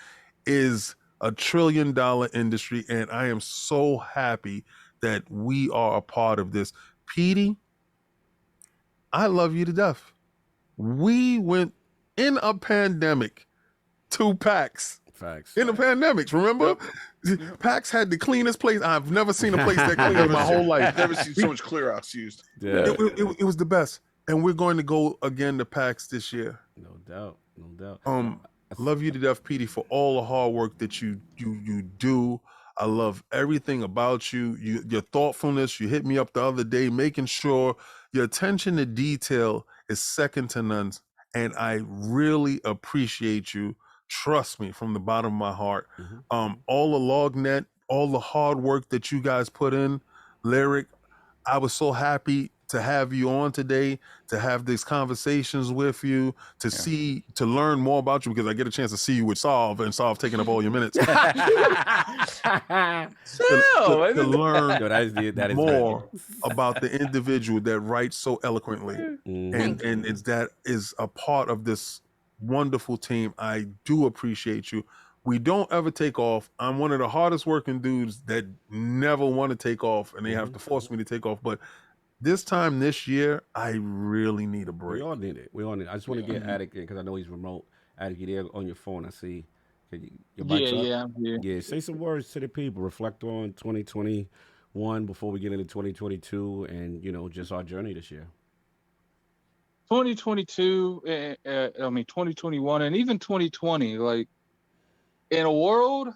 is a $1 trillion industry, and I am so happy that we are a part of this. Petey, I love you to death. We went in a pandemic to PAX. Facts. In the pandemics, remember? PAX had the cleanest place. I've never seen a place that clean in my whole life. Never seen so much Clorox used. Yeah. It was the best. And we're going to go again to PAX this year. No doubt. I love you to death, Petey, for all the hard work that you do. I love everything about you. Your thoughtfulness. You hit me up the other day, making sure your attention to detail is second to none. And I really appreciate you. Trust me, from the bottom of my heart. All the Lognet, all the hard work that you guys put in, Lyric, I was so happy to have you on today, to have these conversations with you, to learn more about you, because I get a chance to see you with Solve, and Solve taking up all your minutes. to learn more about the individual that writes so eloquently. And that is a part of this wonderful team. I do appreciate you. We don't ever take off. I'm one of the hardest working dudes that never want to take off, and they have to force me to take off. But this time this year, I really need a We break. all need it. We all need it. I just want to get Attic in because I know he's remote. Attic, you there on your phone? I see. Your mic's up? I'm here. Yeah, say some words to the people. Reflect on 2021 before we get into 2022 and, just our journey this year. 2022, 2021, and even 2020, like in a world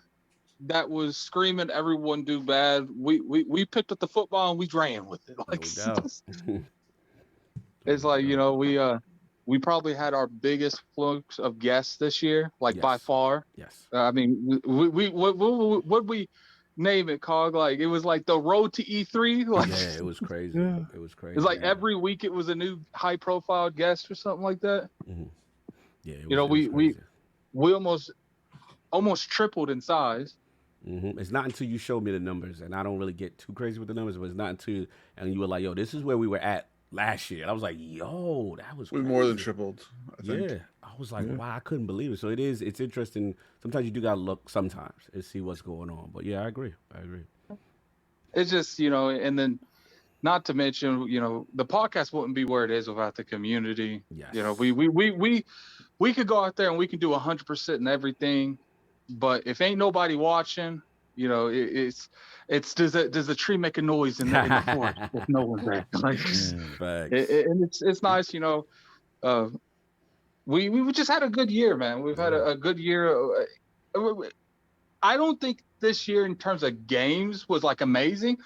that was screaming everyone do bad, we picked up the football and we ran with it. Like, No doubt. it's like, we probably had our biggest flux of guests this year, like by Yes. far. Yes. I mean, what we name it, Cog? Like it was like the road to E3. Like, Yeah, it was crazy. Yeah. It was crazy. it's like yeah. every week it was a new high-profile guest or something like that. Yeah, it was, You know, it was crazy. we almost tripled in size. It's not until you showed me the numbers, and I don't really get too crazy with the numbers, but it's not until and you were like, "Yo, this is where we were at last year." And I was like, "Yo, that was We crazy. more than tripled, I think. Yeah, I was like, "Wow, I couldn't believe it." So it's interesting. Sometimes you do gotta look sometimes and see what's going on. But yeah, I agree. It's just, and then not to mention, the podcast wouldn't be where it is without the community. Yes. We could go out there and we can do 100% in everything, but if ain't nobody watching, it's does a tree make a noise in the forest if no one's there? Like, and it's nice, we just had a good year, man. We've had a good year. I don't think this year in terms of games was like amazing,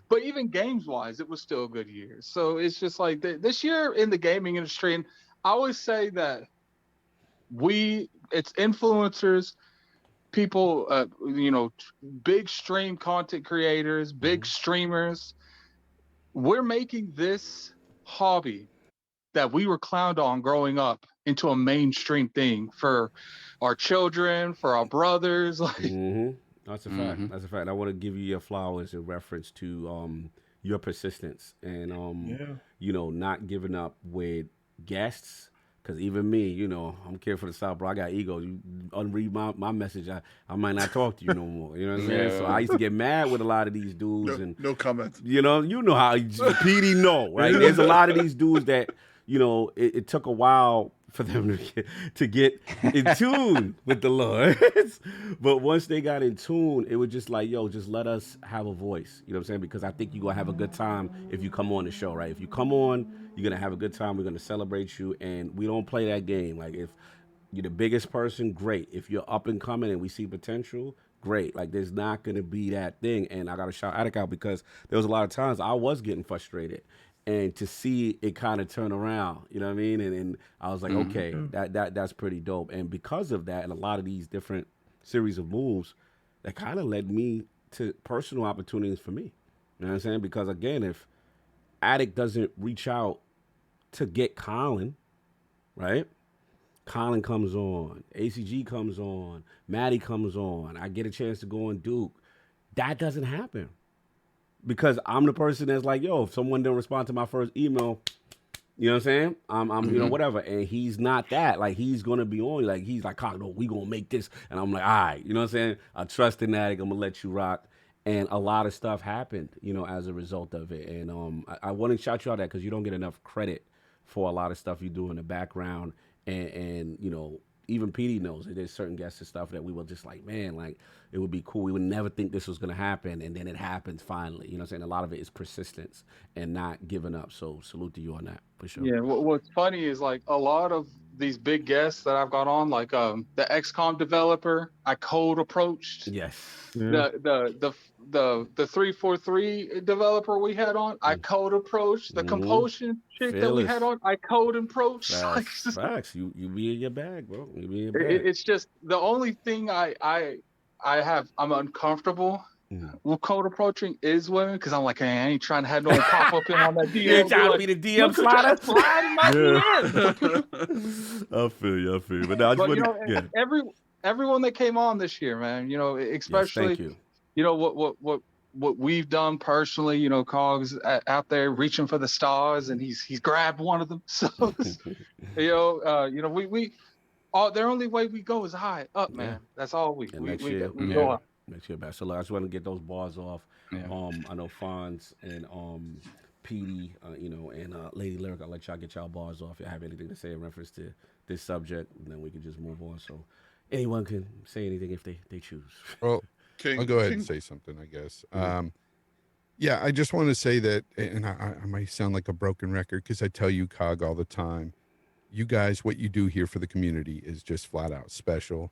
but even games wise, it was still a good year. So it's just like this year in the gaming industry, and I always say that it's influencers, people, big stream content creators, big streamers. We're making this hobby that we were clowned on growing up into a mainstream thing for our children, for our brothers. Like, That's a fact. That's a fact. I want to give you your flowers in reference to your persistence and not giving up with guests. Because even me, I'm care for the South, bro. I got ego. You unread my message, I might not talk to you no more. You know what I'm saying? So I used to get mad with a lot of these dudes. No comment. You know how PD know, right? There's a lot of these dudes that, it took a while for them to get in tune with the Lord. But once they got in tune, it was just like, yo, just let us have a voice. You know what I'm saying? Because I think you're going to have a good time if you come on the show, right? If you come on, you're going to have a good time. We're going to celebrate you. And we don't play that game. Like, if you're the biggest person, great. If you're up and coming and we see potential, great. Like, there's not going to be that thing. And I got to shout Attic out because there was a lot of times I was getting frustrated. And to see it kind of turn around, you know what I mean? And I was like, okay, that's pretty dope. And because of that and a lot of these different series of moves, that kind of led me to personal opportunities for me. You know what I'm saying? Because again, if Attic doesn't reach out to get Colin, right? Colin comes on, ACG comes on, Maddie comes on, I get a chance to go on Duke. That doesn't happen. Because I'm the person that's like, yo, if someone didn't respond to my first email, you know what I'm saying? I'm whatever. And he's not that. Like, he's going to be on. Like, he's like, no, we going to make this. And I'm like, all right. You know what I'm saying? I trust in that. I'm going to let you rock. And a lot of stuff happened, as a result of it. And I want to shout you out that because you don't get enough credit for a lot of stuff you do in the background. And even PD knows that there's certain guests and stuff that we were just like, man, like, it would be cool. We would never think this was going to happen. And then it happens finally. You know what I'm saying? A lot of it is persistence and not giving up. So salute to you on that, for sure. Yeah, what's funny is, like, a lot of these big guests that I've got on, like the XCOM developer, I cold approached. Yes. The 343 developer we had on, I code approached. The compulsion chick that we had on, I code approached. Facts. You be in your bag, bro. You be in your bag. It's just the only thing I'm uncomfortable with code approaching is women, because I'm like, hey, I ain't trying to have no one pop up in on that DM. You ain't trying to be the DM slider. Slide in my DM. I feel you. But, no, I just want to, everyone that came on this year, man, especially, yes, thank you. What we've done personally, Cogs out there reaching for the stars, and he's grabbed one of them. So, we the only way we go is high up, man. Yeah. That's all we go up. Next year back. So I just want to get those bars off. Yeah. I know Fonz and PD, and Lady Lyric, I'll let y'all get y'all bars off. If you have anything to say in reference to this subject, and then we can just move on. So anyone can say anything if they choose. Well, I'll go ahead and say something, I guess. Yeah, I just want to say that, and I might sound like a broken record because I tell you, Cog, all the time, you guys, what you do here for the community is just flat out special.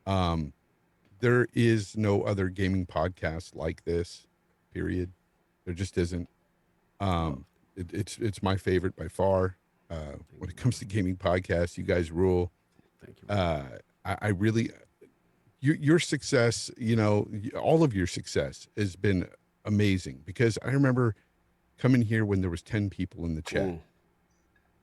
There is no other gaming podcast like this, period. There just isn't. It's my favorite by far. When it comes to gaming podcasts, you guys rule. Thank you. I really, your success, all of your success has been amazing, because I remember coming here when there was 10 people in the chat,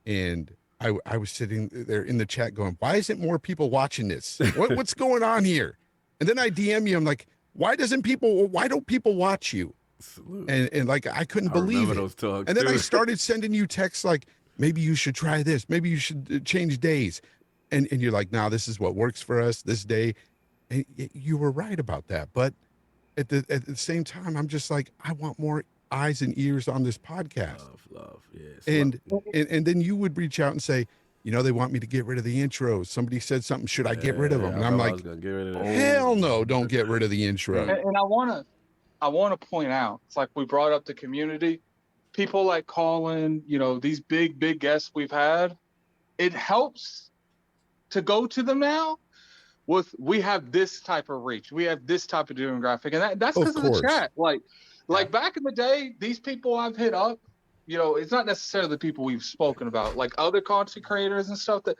and I was sitting there in the chat going, why isn't more people watching this? What's going on here? And then I DM you, I'm like, why don't people watch you? And like, I couldn't believe it. Those talks, and then too. I started sending you texts like, maybe you should try this. Maybe you should change days. And you're like, nah, this is what works for us this day. And you were right about that. But at the same time, I'm just like, I want more eyes and ears on this podcast. Love, yes. And then you would reach out and say, they want me to get rid of the intros. Somebody said something. Should I get rid of them? And I'm like, hell no, don't get rid of the intro. And I want to point out, it's like we brought up the community. People like Colin, these big guests we've had. It helps to go to them now. We have this type of reach. We have this type of demographic, and that's because of the chat. Like back in the day, these people I've hit up, it's not necessarily the people we've spoken about, like other content creators and stuff that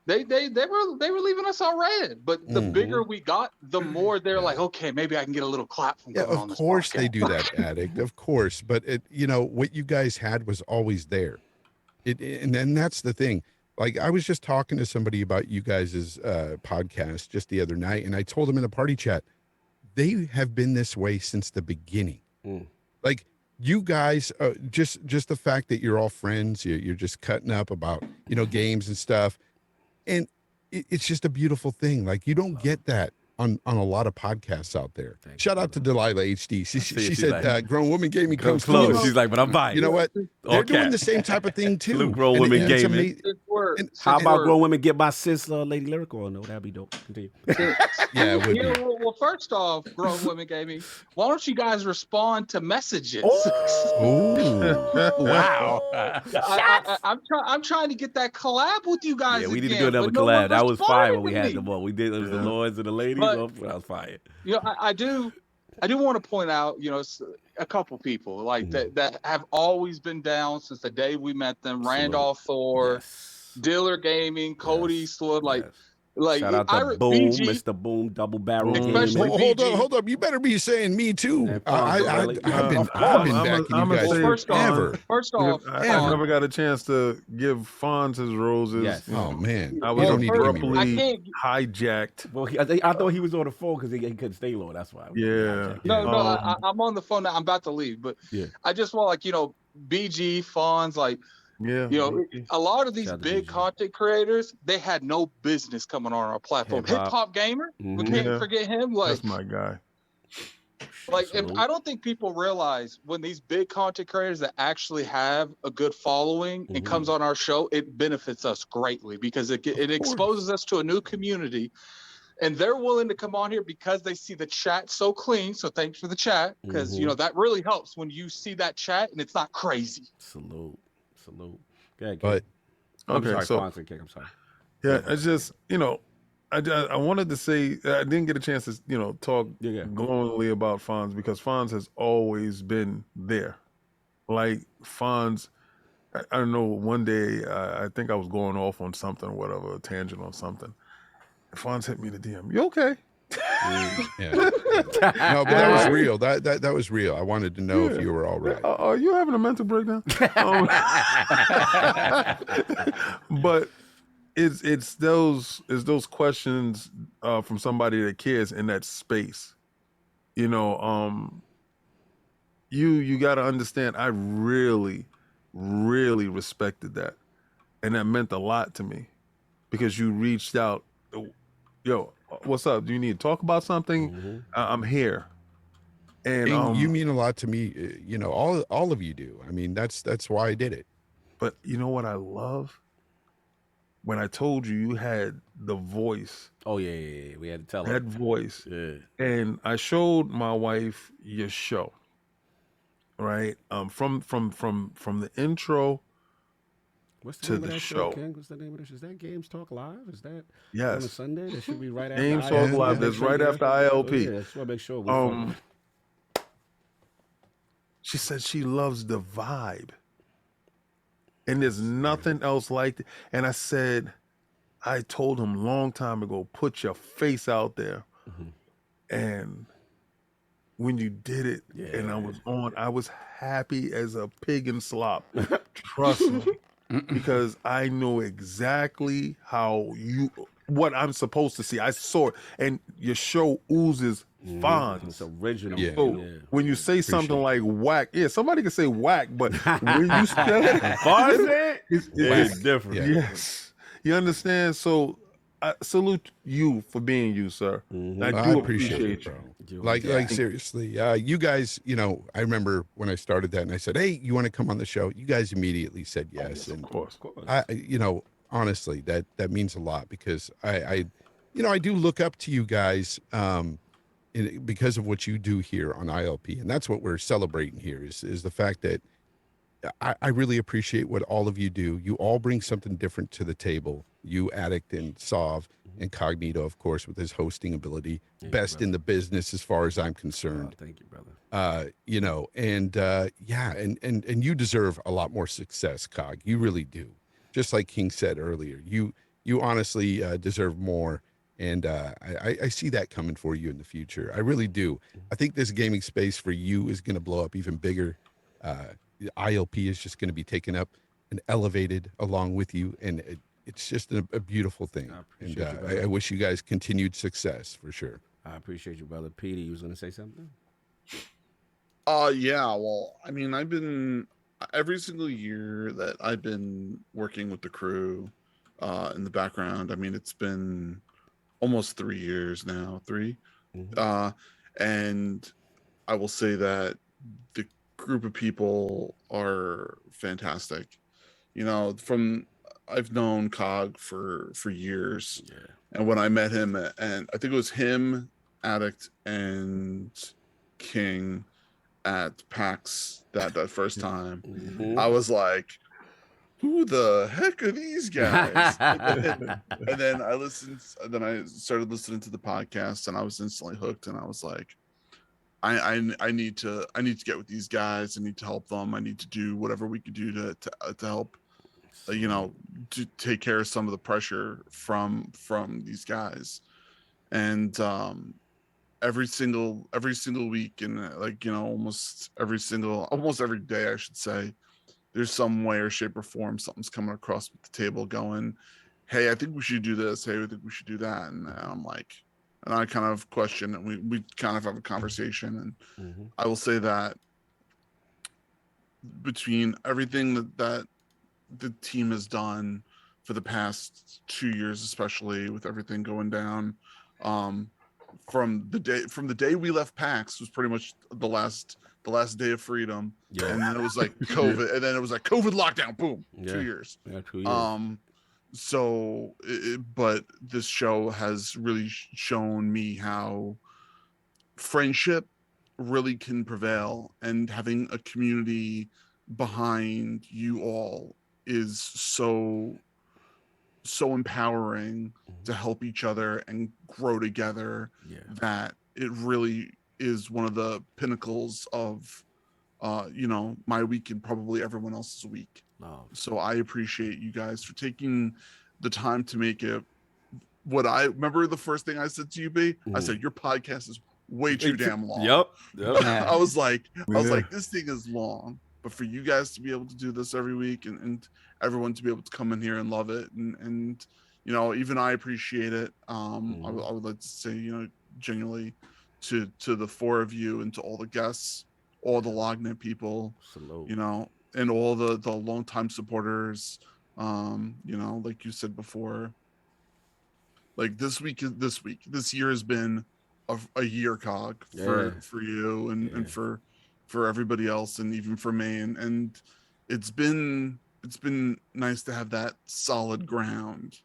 they were leaving us on red. But the bigger we got, the more they're like, okay, maybe I can get a little clap from going on this podcast. Of course they do that, Addict. Of course, but what you guys had was always there. And then that's the thing. Like, I was just talking to somebody about you guys' podcast just the other night, and I told them in a party chat, they have been this way since the beginning. Like, you guys, just the fact that you're all friends, you're just cutting up about, games and stuff. And it's just a beautiful thing. Like, you don't get that on a lot of podcasts out there. Shout out to Delilah HD. She said, like, Grown Woman Gaming comes close. She's like, but I'm buying. You know what? They're doing the same type of thing too. Salute Grown Women Gaming. How about Grown Women get my sis, Lady Lyric? Oh, no, that'd be dope. Continue. Yeah, it would be. Well, first off, Grown Women Gaming, why don't you guys respond to messages? Wow. I'm trying to get that collab with you guys. Yeah, we need to again, do another but no one collab. That was fire when we responded had to them me. all. We did it was the Lords and the Ladies. That was fire. I do want to point out, a couple people like that have always been down since the day we met them. Randolph Thor, Diller Gaming, Cody Eastwood, shout out to Boom, BG, Mr. Boom, Double Barrel. Hold up. You better be saying me too. I've been backing you guys forever. First off, I never got a chance to give Fonz his roses. Yes. Oh man, I was abruptly hijacked. Well, I thought he was on the phone because he couldn't stay low. That's why. Yeah. I'm on the phone now. I'm about to leave, but I just want BG, Fonz, a lot of these big content creators, they had no business coming on our platform. Hip Hop Gamer, we can't forget him. That's my guy. I don't think people realize when these big content creators that actually have a good following and comes on our show, it benefits us greatly because it exposes us to a new community. And they're willing to come on here because they see the chat so clean. So thanks for the chat, because that really helps when you see that chat and it's not crazy. Salute. Good. But I'm sorry. Yeah, it's just I wanted to say I didn't get a chance to talk glowingly about Fonz because Fonz has always been there. Like Fonz, I don't know. One day I think I was going off on something, whatever, a tangent on something. Fonz hit me the DM. You okay? Yeah. No, but that was real. That was real. I wanted to know if you were all right. Are you having a mental breakdown? But it's those questions from somebody that cares in that space. You got to understand. I really, really respected that, and that meant a lot to me because you reached out. Yo, what's up? Do you need to talk about something? I'm here. And King, you mean a lot to me. You know, all of you do. I mean, that's why I did it. But you know what I love? When I told you you had the voice. Oh yeah. We had to tell her that voice. Yeah. And I showed my wife your show. Right? From the intro What's the to name of the that show. King? What's the name of this? Is that Games Talk Live? Is that on a Yes. Sunday? That should be right after Games ILP. Talk Live. Make That's sure right you- after ILP. Oh, yeah, that's why I make sure we She said she loves the vibe. And there's nothing else like it. And I told him long time ago, put your face out there. And when you did it and I was happy as a pig in slop. Trust me. Because I know exactly what I'm supposed to see. I saw it. And your show oozes Fonz. It's original. Yeah. So when you say something like whack, somebody can say whack, but when you say Fonz, it's different. Yeah. Yes. You understand? So I salute you for being you, sir. I do appreciate you. bro. Like seriously, you guys, you know, I remember when I started that and I said, hey, you want to come on the show? You guys immediately said yes. And Of course. you know, honestly, that means a lot because I do look up to you guys because of what you do here on ILP. And that's what we're celebrating here is the fact that I really appreciate what all of you do. You all bring something different to the table. You, Addict, and Sov, and Cognito, of course, with his hosting ability. Best in the business as far as I'm concerned. Oh, thank you, brother. You know, and and you deserve a lot more success, Cog. You really do. Just like King said earlier, you honestly deserve more. And I see that coming for you in the future. I really do. I think this gaming space for you is going to blow up even bigger. ILP is just going to be taken up and elevated along with you. And it's just a beautiful thing. And I wish you guys continued success for sure. I appreciate you, brother. Petey, you was going to say something? Yeah. Well, I mean, I've been every single year that I've been working with the crew in the background. I mean, it's been almost 3 years now, 3. And I will say that the group of people are fantastic. You know, I've known Cog for years. And when I met him, and I think it was him, Addict, and King at PAX that first time, I was like, who the heck are these guys? and then I started listening to the podcast, and I was instantly hooked. And I was like, I need to get with these guys. I need to help them. I need to do whatever we could do to help, you know, to take care of some of the pressure from these guys. And every single week, and like, you know, almost every day, I should say, there's some way or shape or form something's coming across the table going, hey, I think we should do this. Hey, I think we should do that. And I'm like, and I kind of question, and we kind of have a conversation. And I will say that between everything that the team has done for the past 2 years, especially with everything going down, from the day we left PAX was pretty much the last day of freedom. And then it was like COVID, and then it was like COVID lockdown, boom, 2 years. 2 years. So but this show has really shown me how friendship really can prevail, and having a community behind you all is so empowering to help each other and grow together, that it really is one of the pinnacles of you know, my week and probably everyone else's week. So I appreciate you guys for taking the time to make it. What I remember, the first thing I said to you, B, I said, your podcast is way too damn long. Yep. I was like, this thing is long, but for you guys to be able to do this every week, and everyone to be able to come in here and love it, and you know, even I appreciate it. I would like to say, you know, genuinely to the 4 of you, and to all the guests, all the LogNet people, you know, and all the longtime supporters. You know, like you said before, like this year has been a year, Cog, for you and for everybody else, and even for me, and it's been nice to have that solid ground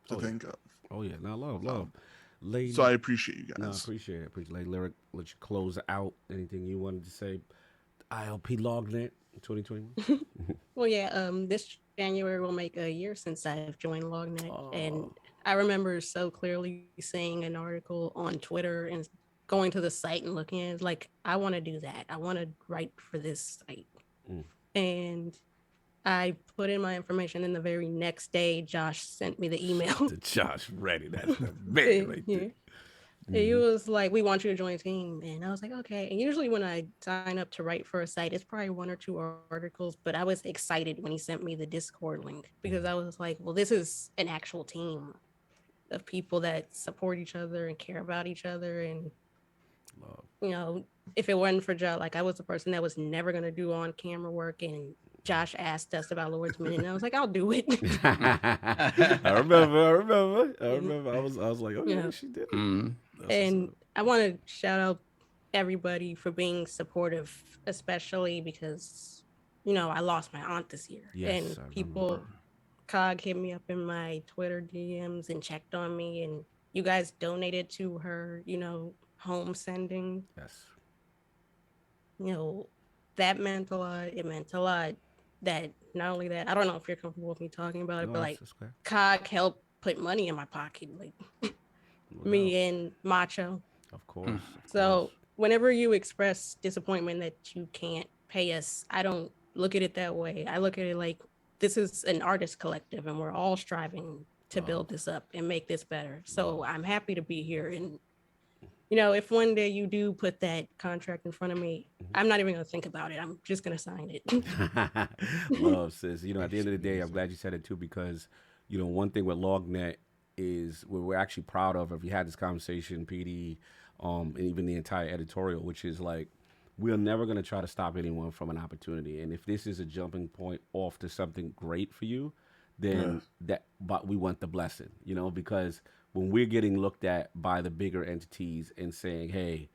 to think of. Oh yeah, now love. Lady, so I appreciate you guys. No, I appreciate it. Lady Lyric, let you close out. Anything you wanted to say? ILP LogNet 2021. Well, yeah. This January will make a year since I've joined LogNet, and I remember so clearly seeing an article on Twitter and going to the site and looking at it, like, I want to do that. I want to write for this site, and I put in my information, and the very next day, Josh sent me the email. Josh ready. That's the man right there. He was like, we want you to join the team. And I was like, okay. And usually when I sign up to write for a site, it's probably 1 or 2 articles. But I was excited when he sent me the Discord link, because I was like, well, this is an actual team of people that support each other and care about each other. And, you know, if it wasn't for Josh, like, I was the person that was never going to do on camera work. And Josh asked us about Lord's Minute, and I was like, I'll do it. I remember. I was like, oh yeah, she did it. And I want to shout out everybody for being supportive, especially because, you know, I lost my aunt this year. Yes, and people, Cog hit me up in my Twitter DMs and checked on me, and you guys donated to her, you know, home sending. Yes. You know, that meant a lot. It meant a lot. That not only that, I don't know if you're comfortable with me talking about it, but like, Cog helped put money in my pocket, like me and Macho. Of course. So whenever you express disappointment that you can't pay us, I don't look at it that way. I look at it like, this is an artist collective, and we're all striving to build this up and make this better. So I'm happy to be here. And, you know, if one day you do put that contract in front of me, I'm not even going to think about it. I'm just going to sign it. Love, sis. You know, at the end of the day, I'm glad you said it too, because, you know, one thing with LogNet is what we're actually proud of. If we had this conversation, PD, and even the entire editorial, which is like, we're never going to try to stop anyone from an opportunity. And if this is a jumping point off to something great for you, then but we want the blessing, you know, because when we're getting looked at by the bigger entities and saying, hey,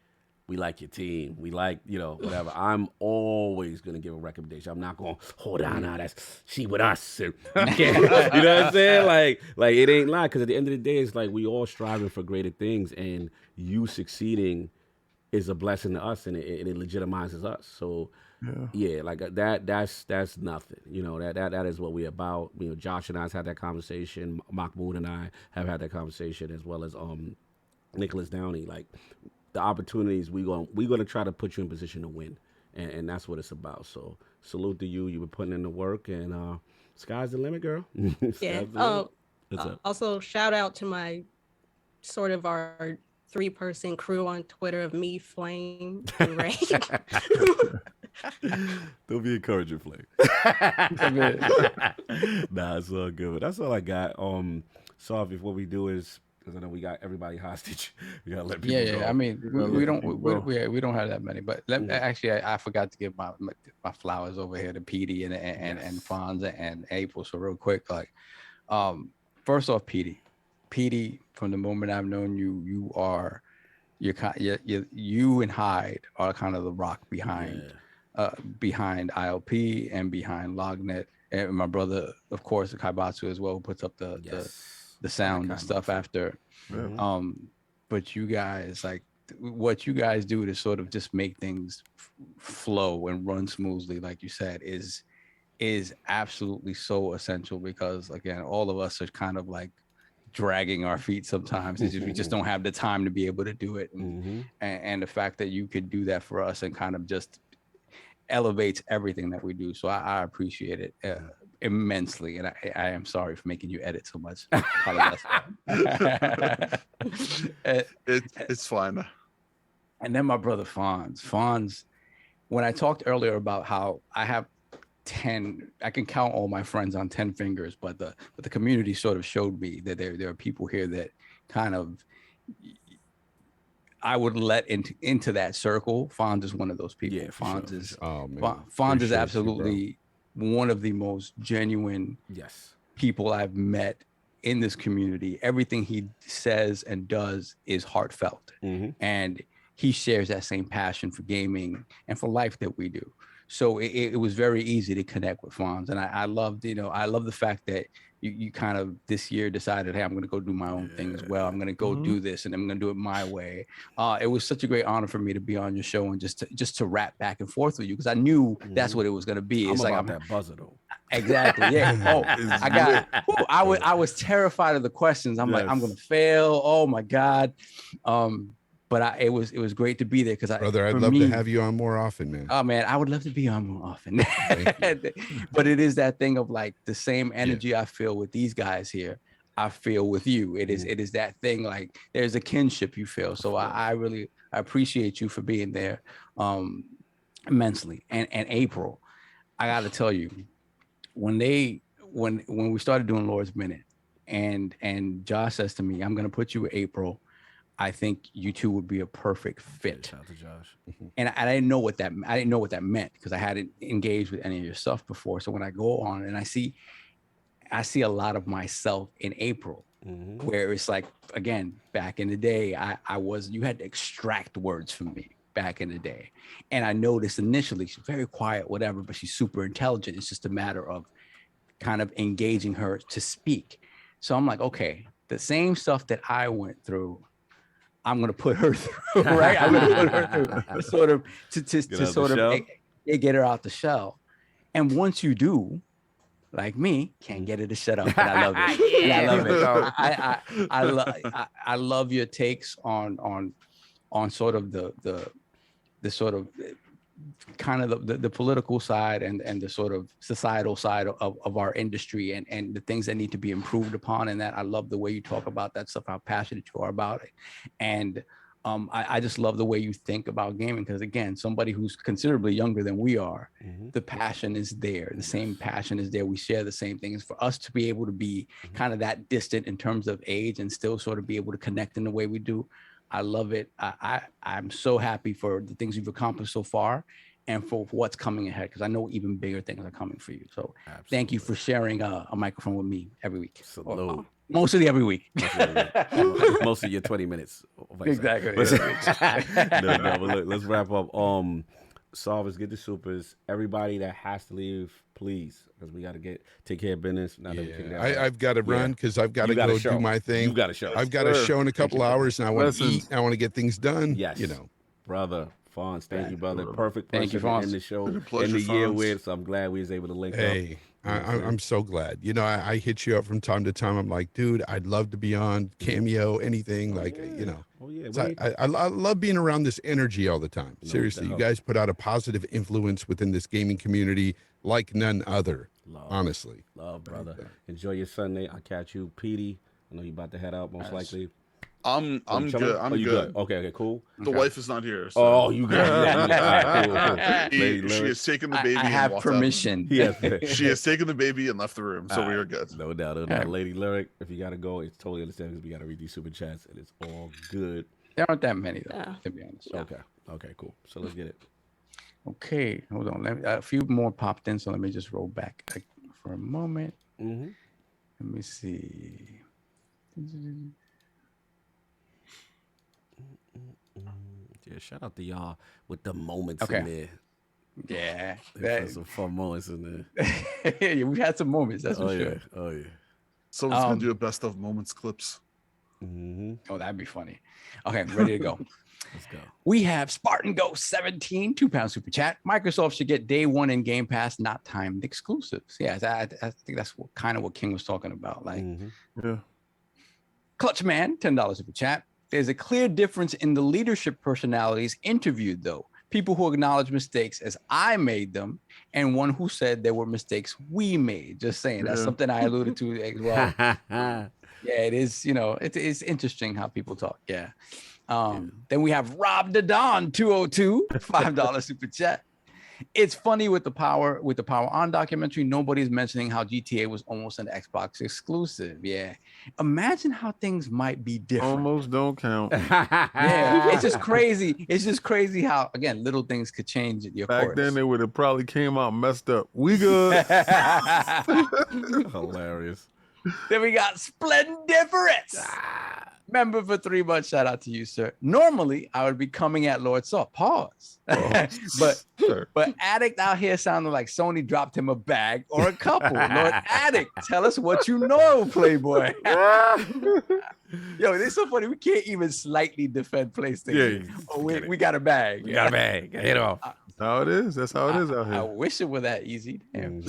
we like your team, we like, you know, whatever, I'm always going to give a recommendation. I'm not going, hold on, now that's she with us. You know what I'm saying? Like it ain't lie, because at the end of the day, it's like we all striving for greater things, and you succeeding is a blessing to us, and it legitimizes us. So yeah, like that's nothing. You know, that is what we're about. You know, Josh and I have had that conversation. Mahmoud and I have had that conversation, as well as Nicholas Downey. Like, the opportunities, we're gonna try to put you in position to win, and that's what it's about. So salute to you. You were putting in the work, and sky's the limit, girl. Yeah. Also, shout out to my sort of our 3-person crew on Twitter of me, Flame, and Ray. Don't be encouraging, Flame. Nah, it's all good. But that's all I got. So if what we do is, because I know we got everybody hostage, we gotta let people go. I mean, we don't have that many. But actually, I forgot to give my flowers over here to Petey and Fonz and April. So real quick, like, first off, Petey, from the moment I've known you, you and Hyde are kind of the rock behind ILP and behind LogNet, and my brother, of course, Kaibatsu as well, who puts up the sound and stuff after. But you guys, like, what you guys do to sort of just make things flow and run smoothly, like you said, is absolutely so essential, because again, all of us are kind of like dragging our feet sometimes. We just don't have the time to be able to do it, and the fact that you could do that for us and kind of just elevates everything that we do. So I appreciate it immensely, and I am sorry for making you edit so much. It's fine. And then my brother Fonz, when I talked earlier about how I have 10, I can count all my friends on 10 fingers, but the community sort of showed me that there are people here that kind of I would let into that circle. Fonz is one of those people. Yeah, Fonz is Fonz is absolutely one of the most genuine people I've met in this community, everything he says and does is heartfelt. And he shares that same passion for gaming and for life that we do. So it was very easy to connect with Fonz. And I loved, I love the fact that you kind of this year decided, hey, I'm going to go do my own thing as well. I'm going to go do this and I'm going to do it my way. It was such a great honor for me to be on your show and just to rap back and forth with you, because I knew that's what it was going to be. It's I'm that buzzer though. Exactly. Yeah. I was terrified of the questions. I'm like, I'm going to fail. Oh my God. But it was great to be there, because brother, I'd love to have you on more often, man. Oh man, I would love to be on more often. But it is that thing of like the same energy I feel with these guys here, I feel with you. It is that thing, like there's a kinship you feel. So I really appreciate you for being there immensely. And April, I got to tell you, when we started doing Lord's Minute, and Josh says to me, I'm gonna put you with April. I think you two would be a perfect fit. Shout out to Josh. And I didn't know what that meant, because I hadn't engaged with any of your stuff before. So when I go on and I see a lot of myself in April, where it's like, again, back in the day, you had to extract words from me back in the day. And I noticed initially she's very quiet, whatever, but she's super intelligent. It's just a matter of kind of engaging her to speak. So I'm like, okay, the same stuff that I went through, I'm going to put her through, right? I'm going to put her through to get her out the shell. And once you do, like me, can't get her to shut up. And I love it. And I love it. I love your takes on sort of the sort of kind of the political side and the sort of societal side of our industry and the things that need to be improved upon. And that I love the way you talk about that stuff, how passionate you are about it. And I just love the way you think about gaming, because again, somebody who's considerably younger than we are, the passion is there. The same passion is there. We share the same things. For us to be able to be kind of that distant in terms of age and still sort of be able to connect in the way we do, I love it. I'm so happy for the things you've accomplished so far and for what's coming ahead, because I know even bigger things are coming for you. So Thank you for sharing a microphone with me every week. Salute. Mostly every week. Most of your 20 minutes. Exactly. No, but look, let's wrap up. Solvers, get the supers. Everybody that has to leave, please, because we got to take care of business. I've got to run because I've got to go do my thing. You've got a show. I've got a show in a couple hours, and I want to eat. I want to get things done. Yes, brother. Fonz, thank you, brother. Perfect person to end the show in the year with. So I'm glad we was able to link up. I'm so glad. I hit you up from time to time. I'm like, dude, I'd love to be on Cameo, anything. I love being around this energy all the time. Seriously, you guys put out a positive influence within this gaming community like none other. Honestly. Love, brother. Enjoy your Sunday. I'll catch you, Petey. I know you're about to head out most likely. I'm good. I'm good. Okay, cool. The wife is not here. So. Oh, you good. Cool. She has taken the baby. I have permission. She has taken the baby and left the room, so we are good. No doubt. Lady Lyric, if you got to go, it's totally understandable because we got to read these super chats, and it's all good. There aren't that many, though, to be honest. Okay, cool. So let's get it. Okay, hold on. A few more popped in, so let me just roll back for a moment. Let me see. Yeah, shout out to y'all with the moments in there. Yeah, there's some fun moments in there. Yeah, we've had some moments. That's for sure. Oh yeah. Someone's gonna do a best of moments clips. Oh, that'd be funny. Okay, ready to go. Let's go. We have Spartan Ghost 17, £2 super chat. Microsoft should get day one in Game Pass, not timed exclusives. Yeah, I think that's kind of what King was talking about. Like, Clutch Man, $10 super chat. There's a clear difference in the leadership personalities interviewed, though. People who acknowledge mistakes as I made them, and one who said there were mistakes we made. Just saying, that's something I alluded to as well. Yeah, it is. It's interesting how people talk. Yeah. Then we have Rob the Don 202, $5 super chat. It's funny with the Power On documentary, nobody's mentioning how GTA was almost an Xbox exclusive. Yeah. Imagine how things might be different. Almost don't count. Yeah. It's just crazy. It's just crazy how, again, little things could change your course. Back then they would have probably came out messed up. We good. Hilarious. Then we got Splendiferous. Member for 3 months. Shout out to you, sir. Normally, I would be coming at Lord Soft. Pause. But Addict out here sounding like Sony dropped him a bag or a couple. Lord Addict, tell us what you know, Playboy. Yo, this is so funny. We can't even slightly defend PlayStation. Yeah, we got a bag. We got a bag. Hit off. That's how it is. That's how it is out here. I wish it were that easy. And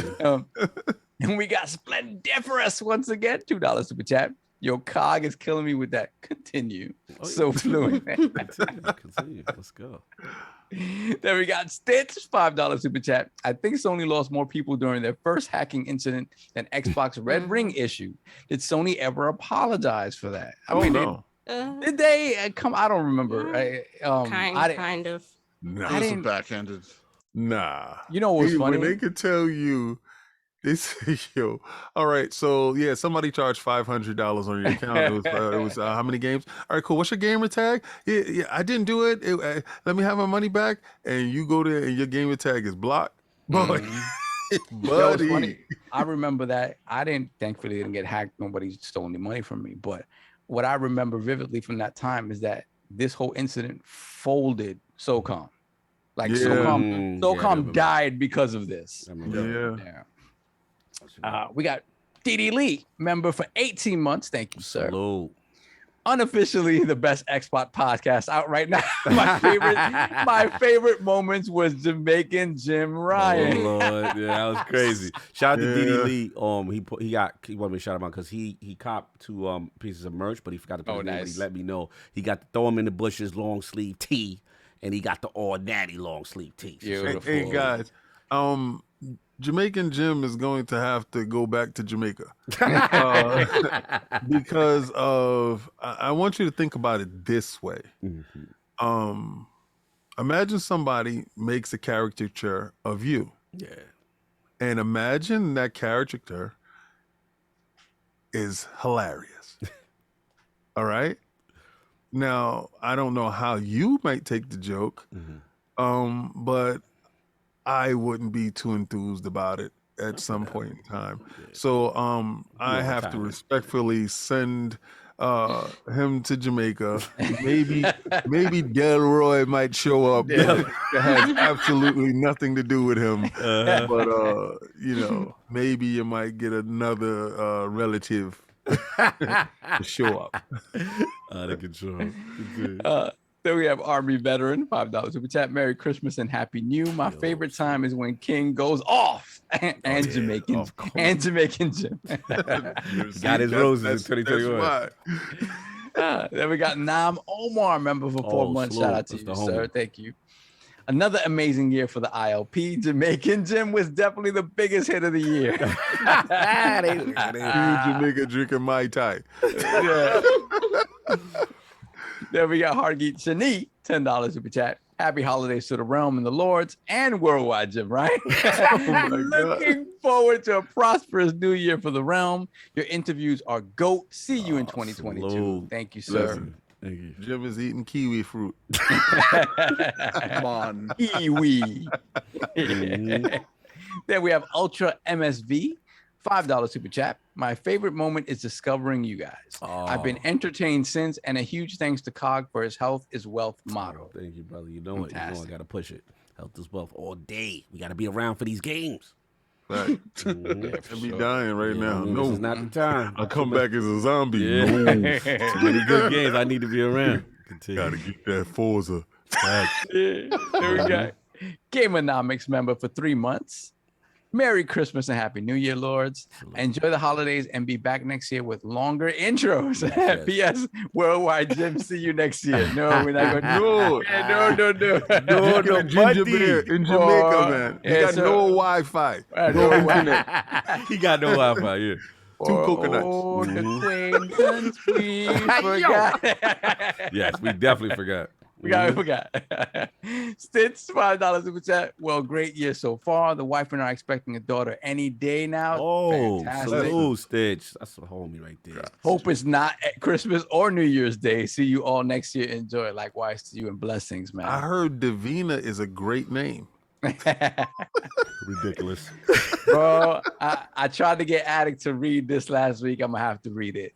we got Splendiferous once again. $2 super chat. Yo, Cog is killing me with that. Continue. So fluent. Continue. Let's go. Then we got Stitch, $5 super chat. I think Sony lost more people during their first hacking incident than Xbox Red Ring issue. Did Sony ever apologize for that? No. Did they come? I don't remember. Kind of. Nah. It was backhanded. Nah. You know what's funny? When they could tell you, they say, yo, all right, so yeah, somebody charged $500 on your account. It was how many games? All right, cool. What's your gamer tag? Yeah, I didn't do it. Let me have my money back. And you go there and your gamer tag is blocked. Buddy. I remember that. Thankfully didn't get hacked. Nobody stole any money from me. But what I remember vividly from that time is that this whole incident folded SOCOM. Like SOCOM died because of this. Yeah. We got DD Lee, member for 18 months. Thank you, sir. Hello. Unofficially the best Xbox podcast out right now. My favorite moments was Jamaican Jim Ryan. Oh, Lord. Yeah, that was crazy. Shout out to DD Lee. He wanted me to shout him out because he copped 2 pieces of merch, but he forgot to put his name, but he let me know. He got the Throw Him in the Bushes long sleeve tee, and he got the All Natty long sleeve tee. Hey guys, Jamaican Jim is going to have to go back to Jamaica because of. I want you to think about it this way. Mm-hmm. Imagine somebody makes a caricature of you. Yeah. And imagine that caricature is hilarious. All right. Now, I don't know how you might take the joke, but I wouldn't be too enthused about it at some point in time. So I have to respectfully send him to Jamaica. Maybe Delroy might show up. That has absolutely nothing to do with him. But maybe you might get another relative to show up. Out of control. Then we have Army Veteran, $5 super chat. Merry Christmas and Happy New. My favorite time is when King goes off and Jamaican Jim. Got his roses in 2021. Then we got Nam Omar, member for 4 months. Shout out to you, sir. Thank you. Another amazing year for the ILP. Jamaican Jim was definitely the biggest hit of the year. Jamaica drinking Mai Tai. Yeah. Then we got Hargeet Shani, $10 super chat. Happy holidays to the realm and the lords and worldwide, Jim, right? Looking forward to a prosperous new year for the realm. Your interviews are GOAT. See you in 2022. Salute. Thank you, sir. Thank you. Jim is eating kiwi fruit. Come on. Kiwi. Then we have Ultra MSV. $5 super chat. My favorite moment is discovering you guys. I've been entertained since, and a huge thanks to Cog for his health is wealth motto. Thank you, brother. You know it. You know I gotta push it. Health is wealth all day. We gotta be around for these games. Right. I'd be dying right now. No, this is not the time. I come back as a zombie. Yeah. No. Too many good games. I need to be around. Continue. Gotta get that Forza. There we go. Gameonomics member for 3 months. Merry Christmas and Happy New Year, Lords. Enjoy the holidays and be back next year with longer intros. Yes. P.S. Worldwide Jim, see you next year. No, we're not going to do it. No, ginger beer in Jamaica, man. He got no Wi-Fi. No internet. He got no Wi-Fi, yeah. 2 coconuts. Oh, the acquaintance we forgot. Yes, we definitely forgot. We forgot. Stitch, $5 super chat. Well, great year so far. The wife and I are expecting a daughter any day now. Oh, fantastic. Stitch. That's a homie right there. Hope it's not at Christmas or New Year's Day. See you all next year. Enjoy. Likewise to you and blessings, man. I heard Davina is a great name. Ridiculous. Bro, I tried to get Addict to read this last week. I'm gonna have to read it.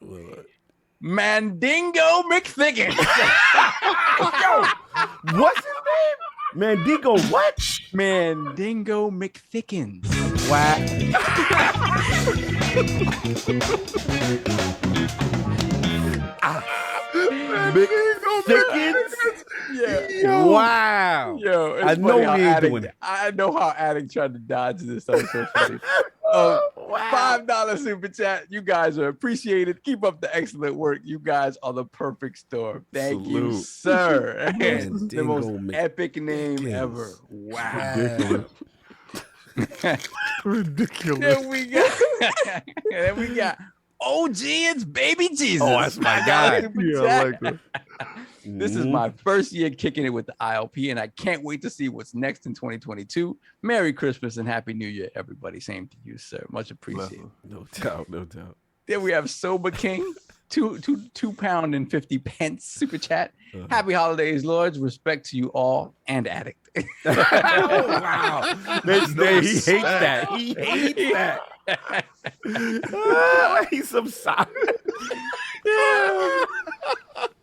Mandingo McThickens. Yo, what's his name? Mandingo what? Mandingo McThickens. Wow. McThickens? Yeah. Wow. Yo, it's I know funny how he ain't Addict, doing it. I know how Addict tried to dodge this. That was so funny. $5 super chat. You guys are appreciated. Keep up the excellent work. You guys are the perfect storm. Thank you, Salute. sir. Mandingo The most epic name McThickens. ever. Wow. Ridiculous. Then we got OG, it's Baby Jesus. Oh, that's my guy. Super Yeah, I chat. like that. This is my first year kicking it with the ILP, and I can't wait to see what's next in 2022. Merry Christmas and Happy New Year, everybody. Same to you, sir. Much appreciated. No doubt, no doubt. Then we have Sober King, £2 and 50 pence super chat. Happy holidays, Lords. Respect to you all and Addict. Oh, wow. He hates that. He hates that. He's some solid.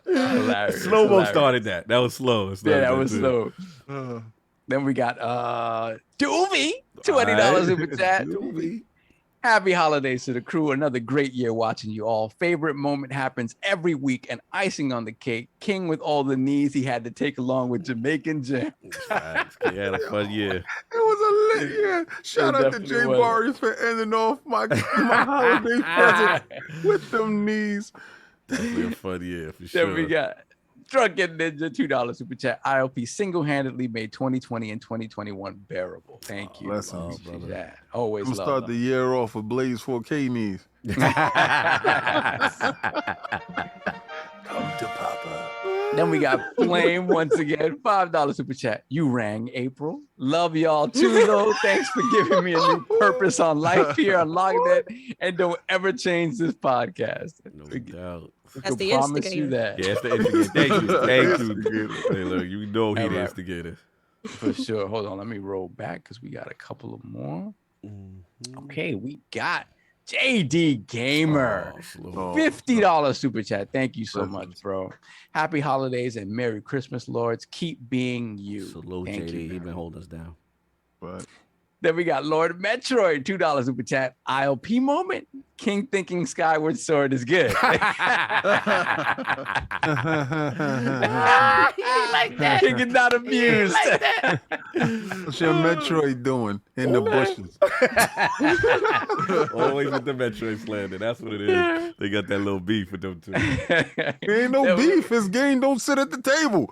Hilarious. Slow-mo Hilarious. started that. That was slow. Yeah, that was slow. Then we got Doovie, $20 super chat. Doovie. Happy holidays to the crew. Another great year watching you all. Favorite moment happens every week, and icing on the cake. King with all the knees he had to take along with Jamaican Jam. He had a fun year. It was a lit year. Shout out to definitely Jay was. Barrios for ending off my holiday present with them knees. Definitely a fun year for sure. Then we got Drunken Ninja, $2 super chat. ILP single-handedly made 2020 and 2021 bearable. Thank you. Blessings. Appreciate that. Always I'm gonna love start them. the year off with Blaze 4K knees. Come to Papa. Then we got Flame once again, $5 super chat. You rang, April. Love y'all too, though. Thanks for giving me a new purpose on life here on LogNet, and don't ever change this podcast. No doubt. I That's can the promise instigator. you that. Yeah, it's the instigator. Thank you. Hey, look, you know he All the right. instigator. For sure. Hold on, let me roll back because we got a couple of more. Okay, we got JD Gamer. Slow. $50 super chat. Thank you so Blessings. much, bro. Happy holidays and Merry Christmas, Lords. Keep being you. Salute, Thank JD. you. He been holding us down. But Then we got Lord Metroid, $2 super chat. ILP moment. King thinking Skyward Sword is good. Like that. King is not amused. what's your Metroid doing in the bushes? Always with the Metroid slander. That's what it is. They got that little beef with them two. There ain't no beef. His game don't sit at the table.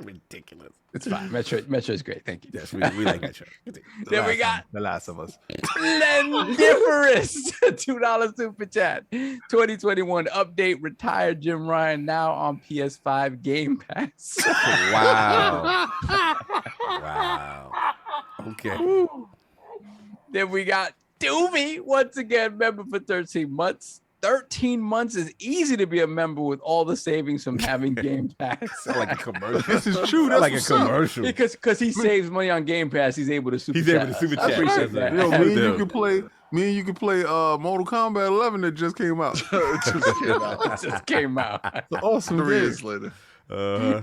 Ridiculous. It's fine. Metroid's great. Thank you. Yes, we like Metroid. Then we got The Last of Us. Splendiferous, $2 super chat. 2021 update. Retired Jim Ryan now on PS5 Game Pass. Wow. Wow. Okay. Then we got Doovie, once again, member for 13 months. 13 months is easy to be a member with all the savings from having Game Pass. Sound like a commercial. This is true. That's like a what's up. commercial. Because he saves money on Game Pass, he's able to super He's chat. able to super I chat. appreciate That's that. right. Yo, me and you Dude. can play. Me and you can play Mortal Kombat 11 that just came out. It just came out. It's an awesome 3 game. years later. Uh-huh.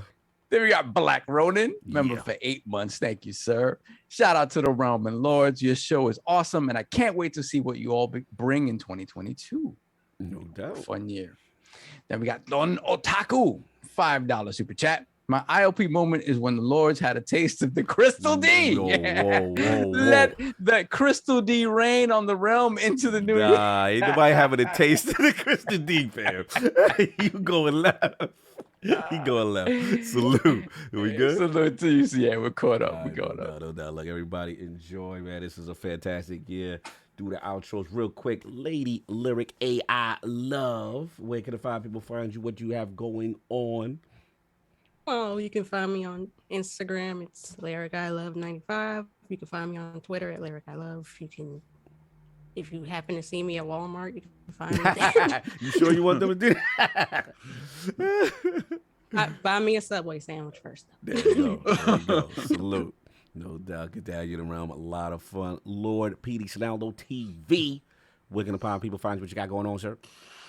Then we got Black Ronin, member for 8 months. Thank you, sir. Shout out to the Realm and Lords. Your show is awesome, and I can't wait to see what you all bring in 2022. No doubt. Fun year. Then we got Don Otaku, $5 super chat. My ILP moment is when the Lords had a taste of the Crystal D. Whoa, Yeah. whoa. Let that Crystal D reign on the realm into the new year. Nah, ain't nobody having a taste of the Christian D, fam. You going left. He going left. Salute. Are we good? Salute to you. So yeah, we're caught up. All We're right, caught no up. doubt, no doubt. Look, everybody enjoy, man. This is a fantastic year. Do the outros real quick. Lady Lyric AI Love. Where can the fine people find you? What you have going on? Well, you can find me on Instagram. It's LyricAiLove95. You can find me on Twitter at LyricAiLove. You can, if you happen to see me at Walmart, you can find me there. You sure you want them to do that? Buy me a Subway sandwich first. There you go. There you go. Salute. No doubt. Get that in the realm. A lot of fun. Lord PD Snalydo TV. Where can the people find what you got going on, sir?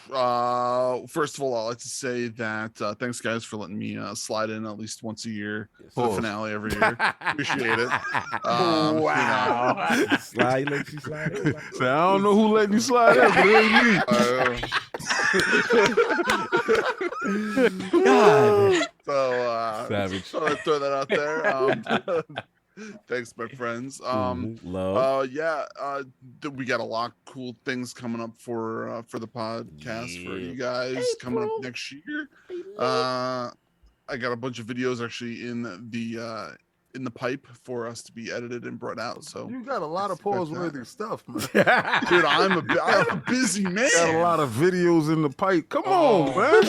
First of all, I'd like to say that thanks guys for letting me slide in at least once a year for the finale every year. Appreciate it. Wow. You know. Slide, let you slide. So I don't know who let you slide in, but it ain't me. God. So Savage. So I throw that out there. Thanks, my friends. Love. We got a lot of cool things coming up for the podcast for you guys coming up next year. I got a bunch of videos actually in the pipe for us to be edited and brought out. So You got a lot of pause-worthy stuff, man. dude, I'm a busy man. Got a lot of videos in the pipe. Come on, man.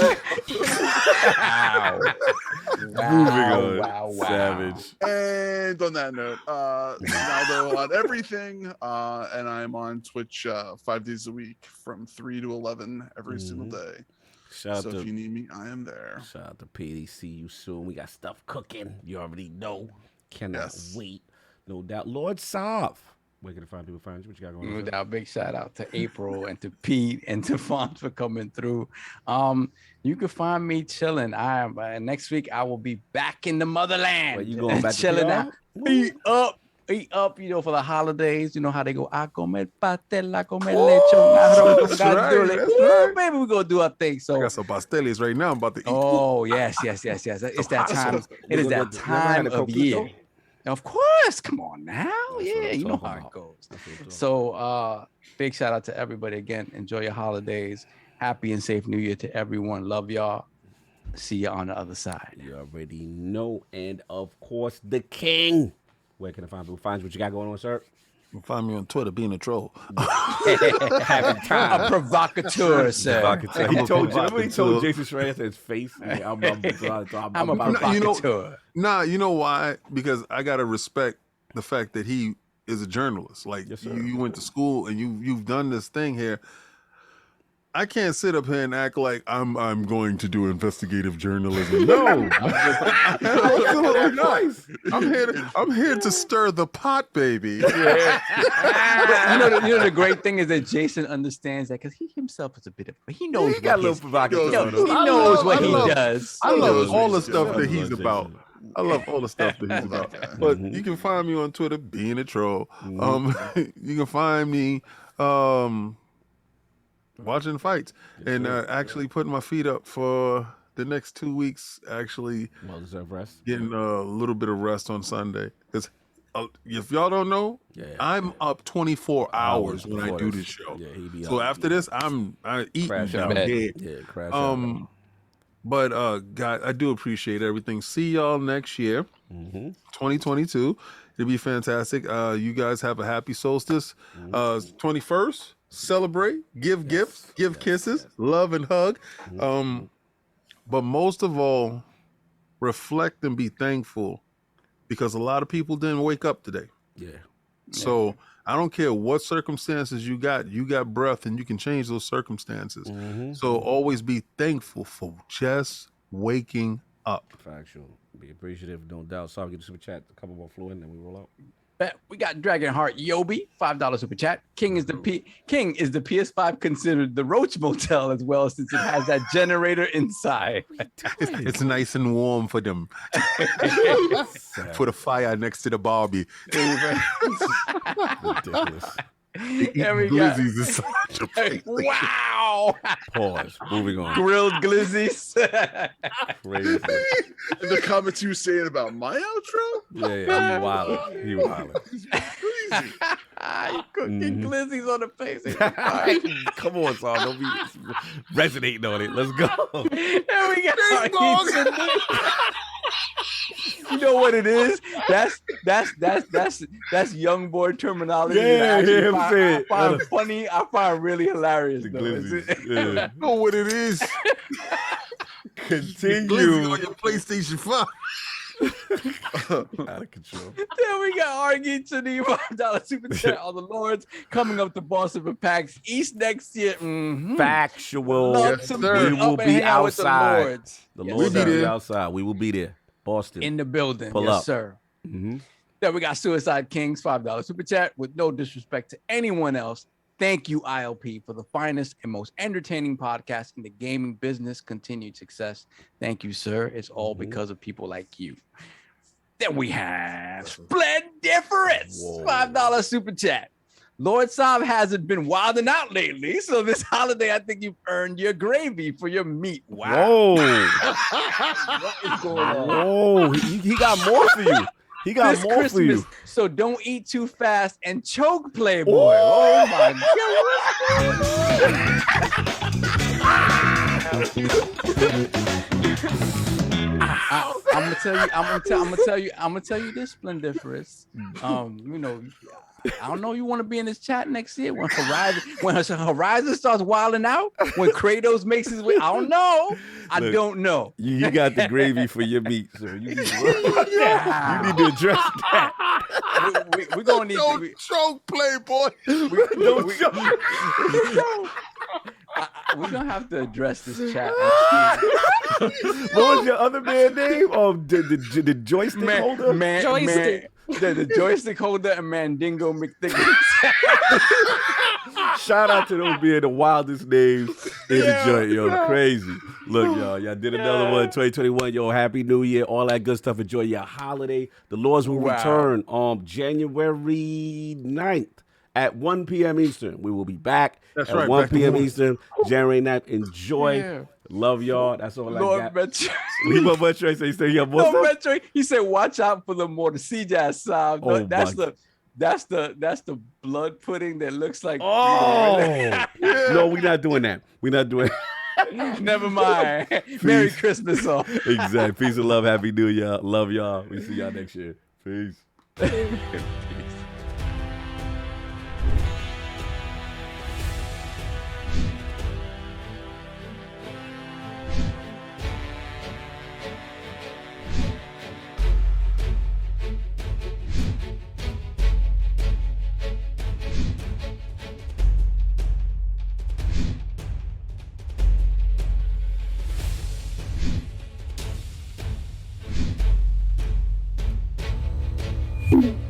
Wow. Savage. And on that note, Snalydo on everything, and I'm on Twitch 5 days a week from 3 to 11 every single day. Shout So out if to you need me, I am there. Shout out to PD. See you soon. We got stuff cooking. You already know. Cannot wait. No doubt. Lord Sov. Where can the people find you? What you got going on? No doubt. Big shout out to April and to Pete and to Fonz for coming through. You can find me chilling. I am next week. I will be back in the motherland. Where you going back to chilling PR? out. Eat up, you know, for the holidays. You know how they go. A comer pastel, a comer lechon, arroz con That's right, gandules. that's Woo, right. baby, we gonna do our thing. I So, got some pasteles right now. I'm about to eat. oh yes. It's that time. It is that time of year. Of course, come on now. Yeah, you know how it goes. So big shout out to everybody again. Enjoy your holidays. Happy and safe New Year to everyone. Love y'all. See you on the other side. You already know. And of course, the king. Where can the people find you? What you got going on, sir? You can find me on Twitter being a troll. Having time. A provocateur, sir. He told you. Remember he told Jason Schreier to his face. I'm I'm a provocateur. You know why? Because I gotta respect the fact that he is a journalist. Like Yes, sir. you went to school and you've done this thing here. I can't sit up here and act like I'm going to do investigative journalism. No, absolutely not. I'm here to stir the pot, baby. Yeah. you know the great thing is that Jason understands that because he himself is a bit of he knows He got a little provocative. he knows what he does. I love all the Jason. stuff that he's about. I love all the stuff that he's about. But you can find me on Twitter being a troll. You can find me watching fights and actually putting my feet up for the next 2 weeks. Actually, Well-deserved rest. getting a little bit of rest on Sunday because if y'all don't know, I'm up 24 hours when I do this show. Yeah, he be So up. after this, I'm eating Crash down out. dead. Yeah, crash out. But guys, I do appreciate everything. See y'all next year, 2022. It'll be fantastic. You guys have a happy solstice. 21st, celebrate, give gifts, give kisses, love and hug. But most of all, reflect and be thankful because a lot of people didn't wake up today. Yeah. So I don't care what circumstances you got breath and you can change those circumstances. So always be thankful for just waking up. Factual. Be appreciative, no doubt. So I'll get the super chat, a couple more flew in, then we roll out. We got Dragonheart Yobi, $5 super chat. King is the PS5 considered the Roach Motel as well since it has that generator inside. It's nice and warm for them. Put a fire next to the Barbie. Ridiculous. Glizzies is such a place. Wow. Pause. Moving on. Grilled glizzies. Crazy. The comments you were saying about my outro? Yeah, he wild. He wild. Crazy. You cooking glizzies on the face. Come on, Saul. Don't be resonating on it. Let's go. There we go. You know what it is? That's young boy terminology. Yeah, that I I find funny. I find really hilarious. The though. glizzies. Yeah. Know what it is? Continue. Glizzy on your PlayStation 5. Out of control. Then we got Argy to the $5 super chat on the Lords coming up to Boston for PAX East next year. Factual. Love Yes, to sir. We meet will up and be hang out with the outside. Lords. The Yes, Lords sir. will be there. outside. We will be there. Boston. in the building. Pull Yes, up. sir. Mhm. Then we got Suicide Kings $5 super chat. With no disrespect to anyone else, thank you, ILP, for the finest and most entertaining podcast in the gaming business. Continued success. Thank you, sir. It's all because of people like you. Then we have Splendiferous Whoa. $5 super chat. Lord Saab hasn't been wilding out lately, so this holiday I think you've earned your gravy for your meat. Wow. Whoa. What is going on? Whoa. He got more for you. He got This more for you. Christmas, so don't eat too fast and choke, Playboy. Oh my God! I'm gonna tell you this, Splendiferous. You know, I don't know. You want to be in this chat next year when Horizon starts wilding out, when Kratos makes his way. I don't know. I Look, don't know. You got the gravy for your meat, sir. You need to address that. We're gonna need Don't to. choke, Playboy. Don't choke. We're gonna have to address this chat. What was your other man name? The joystick holder? Joystick. The joystick holder and Mandingo McThickens. Shout out to those being the wildest names in the joint, yo. Crazy. Look, y'all did another one, 2021. Yo, Happy New Year, all that good stuff. Enjoy your holiday. The Lords will return on January 9th at 1 p.m. Eastern. We will be back That's at right, 1 back to p.m. work. Eastern. January 9th. Enjoy. Yeah. Love y'all. That's all I Lord got. Metro. Leave up what Trey say. Stay here. No, Metro. He said, "Watch out for the more the CJ side." Oh, That's the blood pudding that looks like. Oh, no, we're not doing that. We're not doing Never mind. Merry Christmas, all. Exactly. Peace and love. Happy New Year. Love y'all. We see y'all next year. Peace. you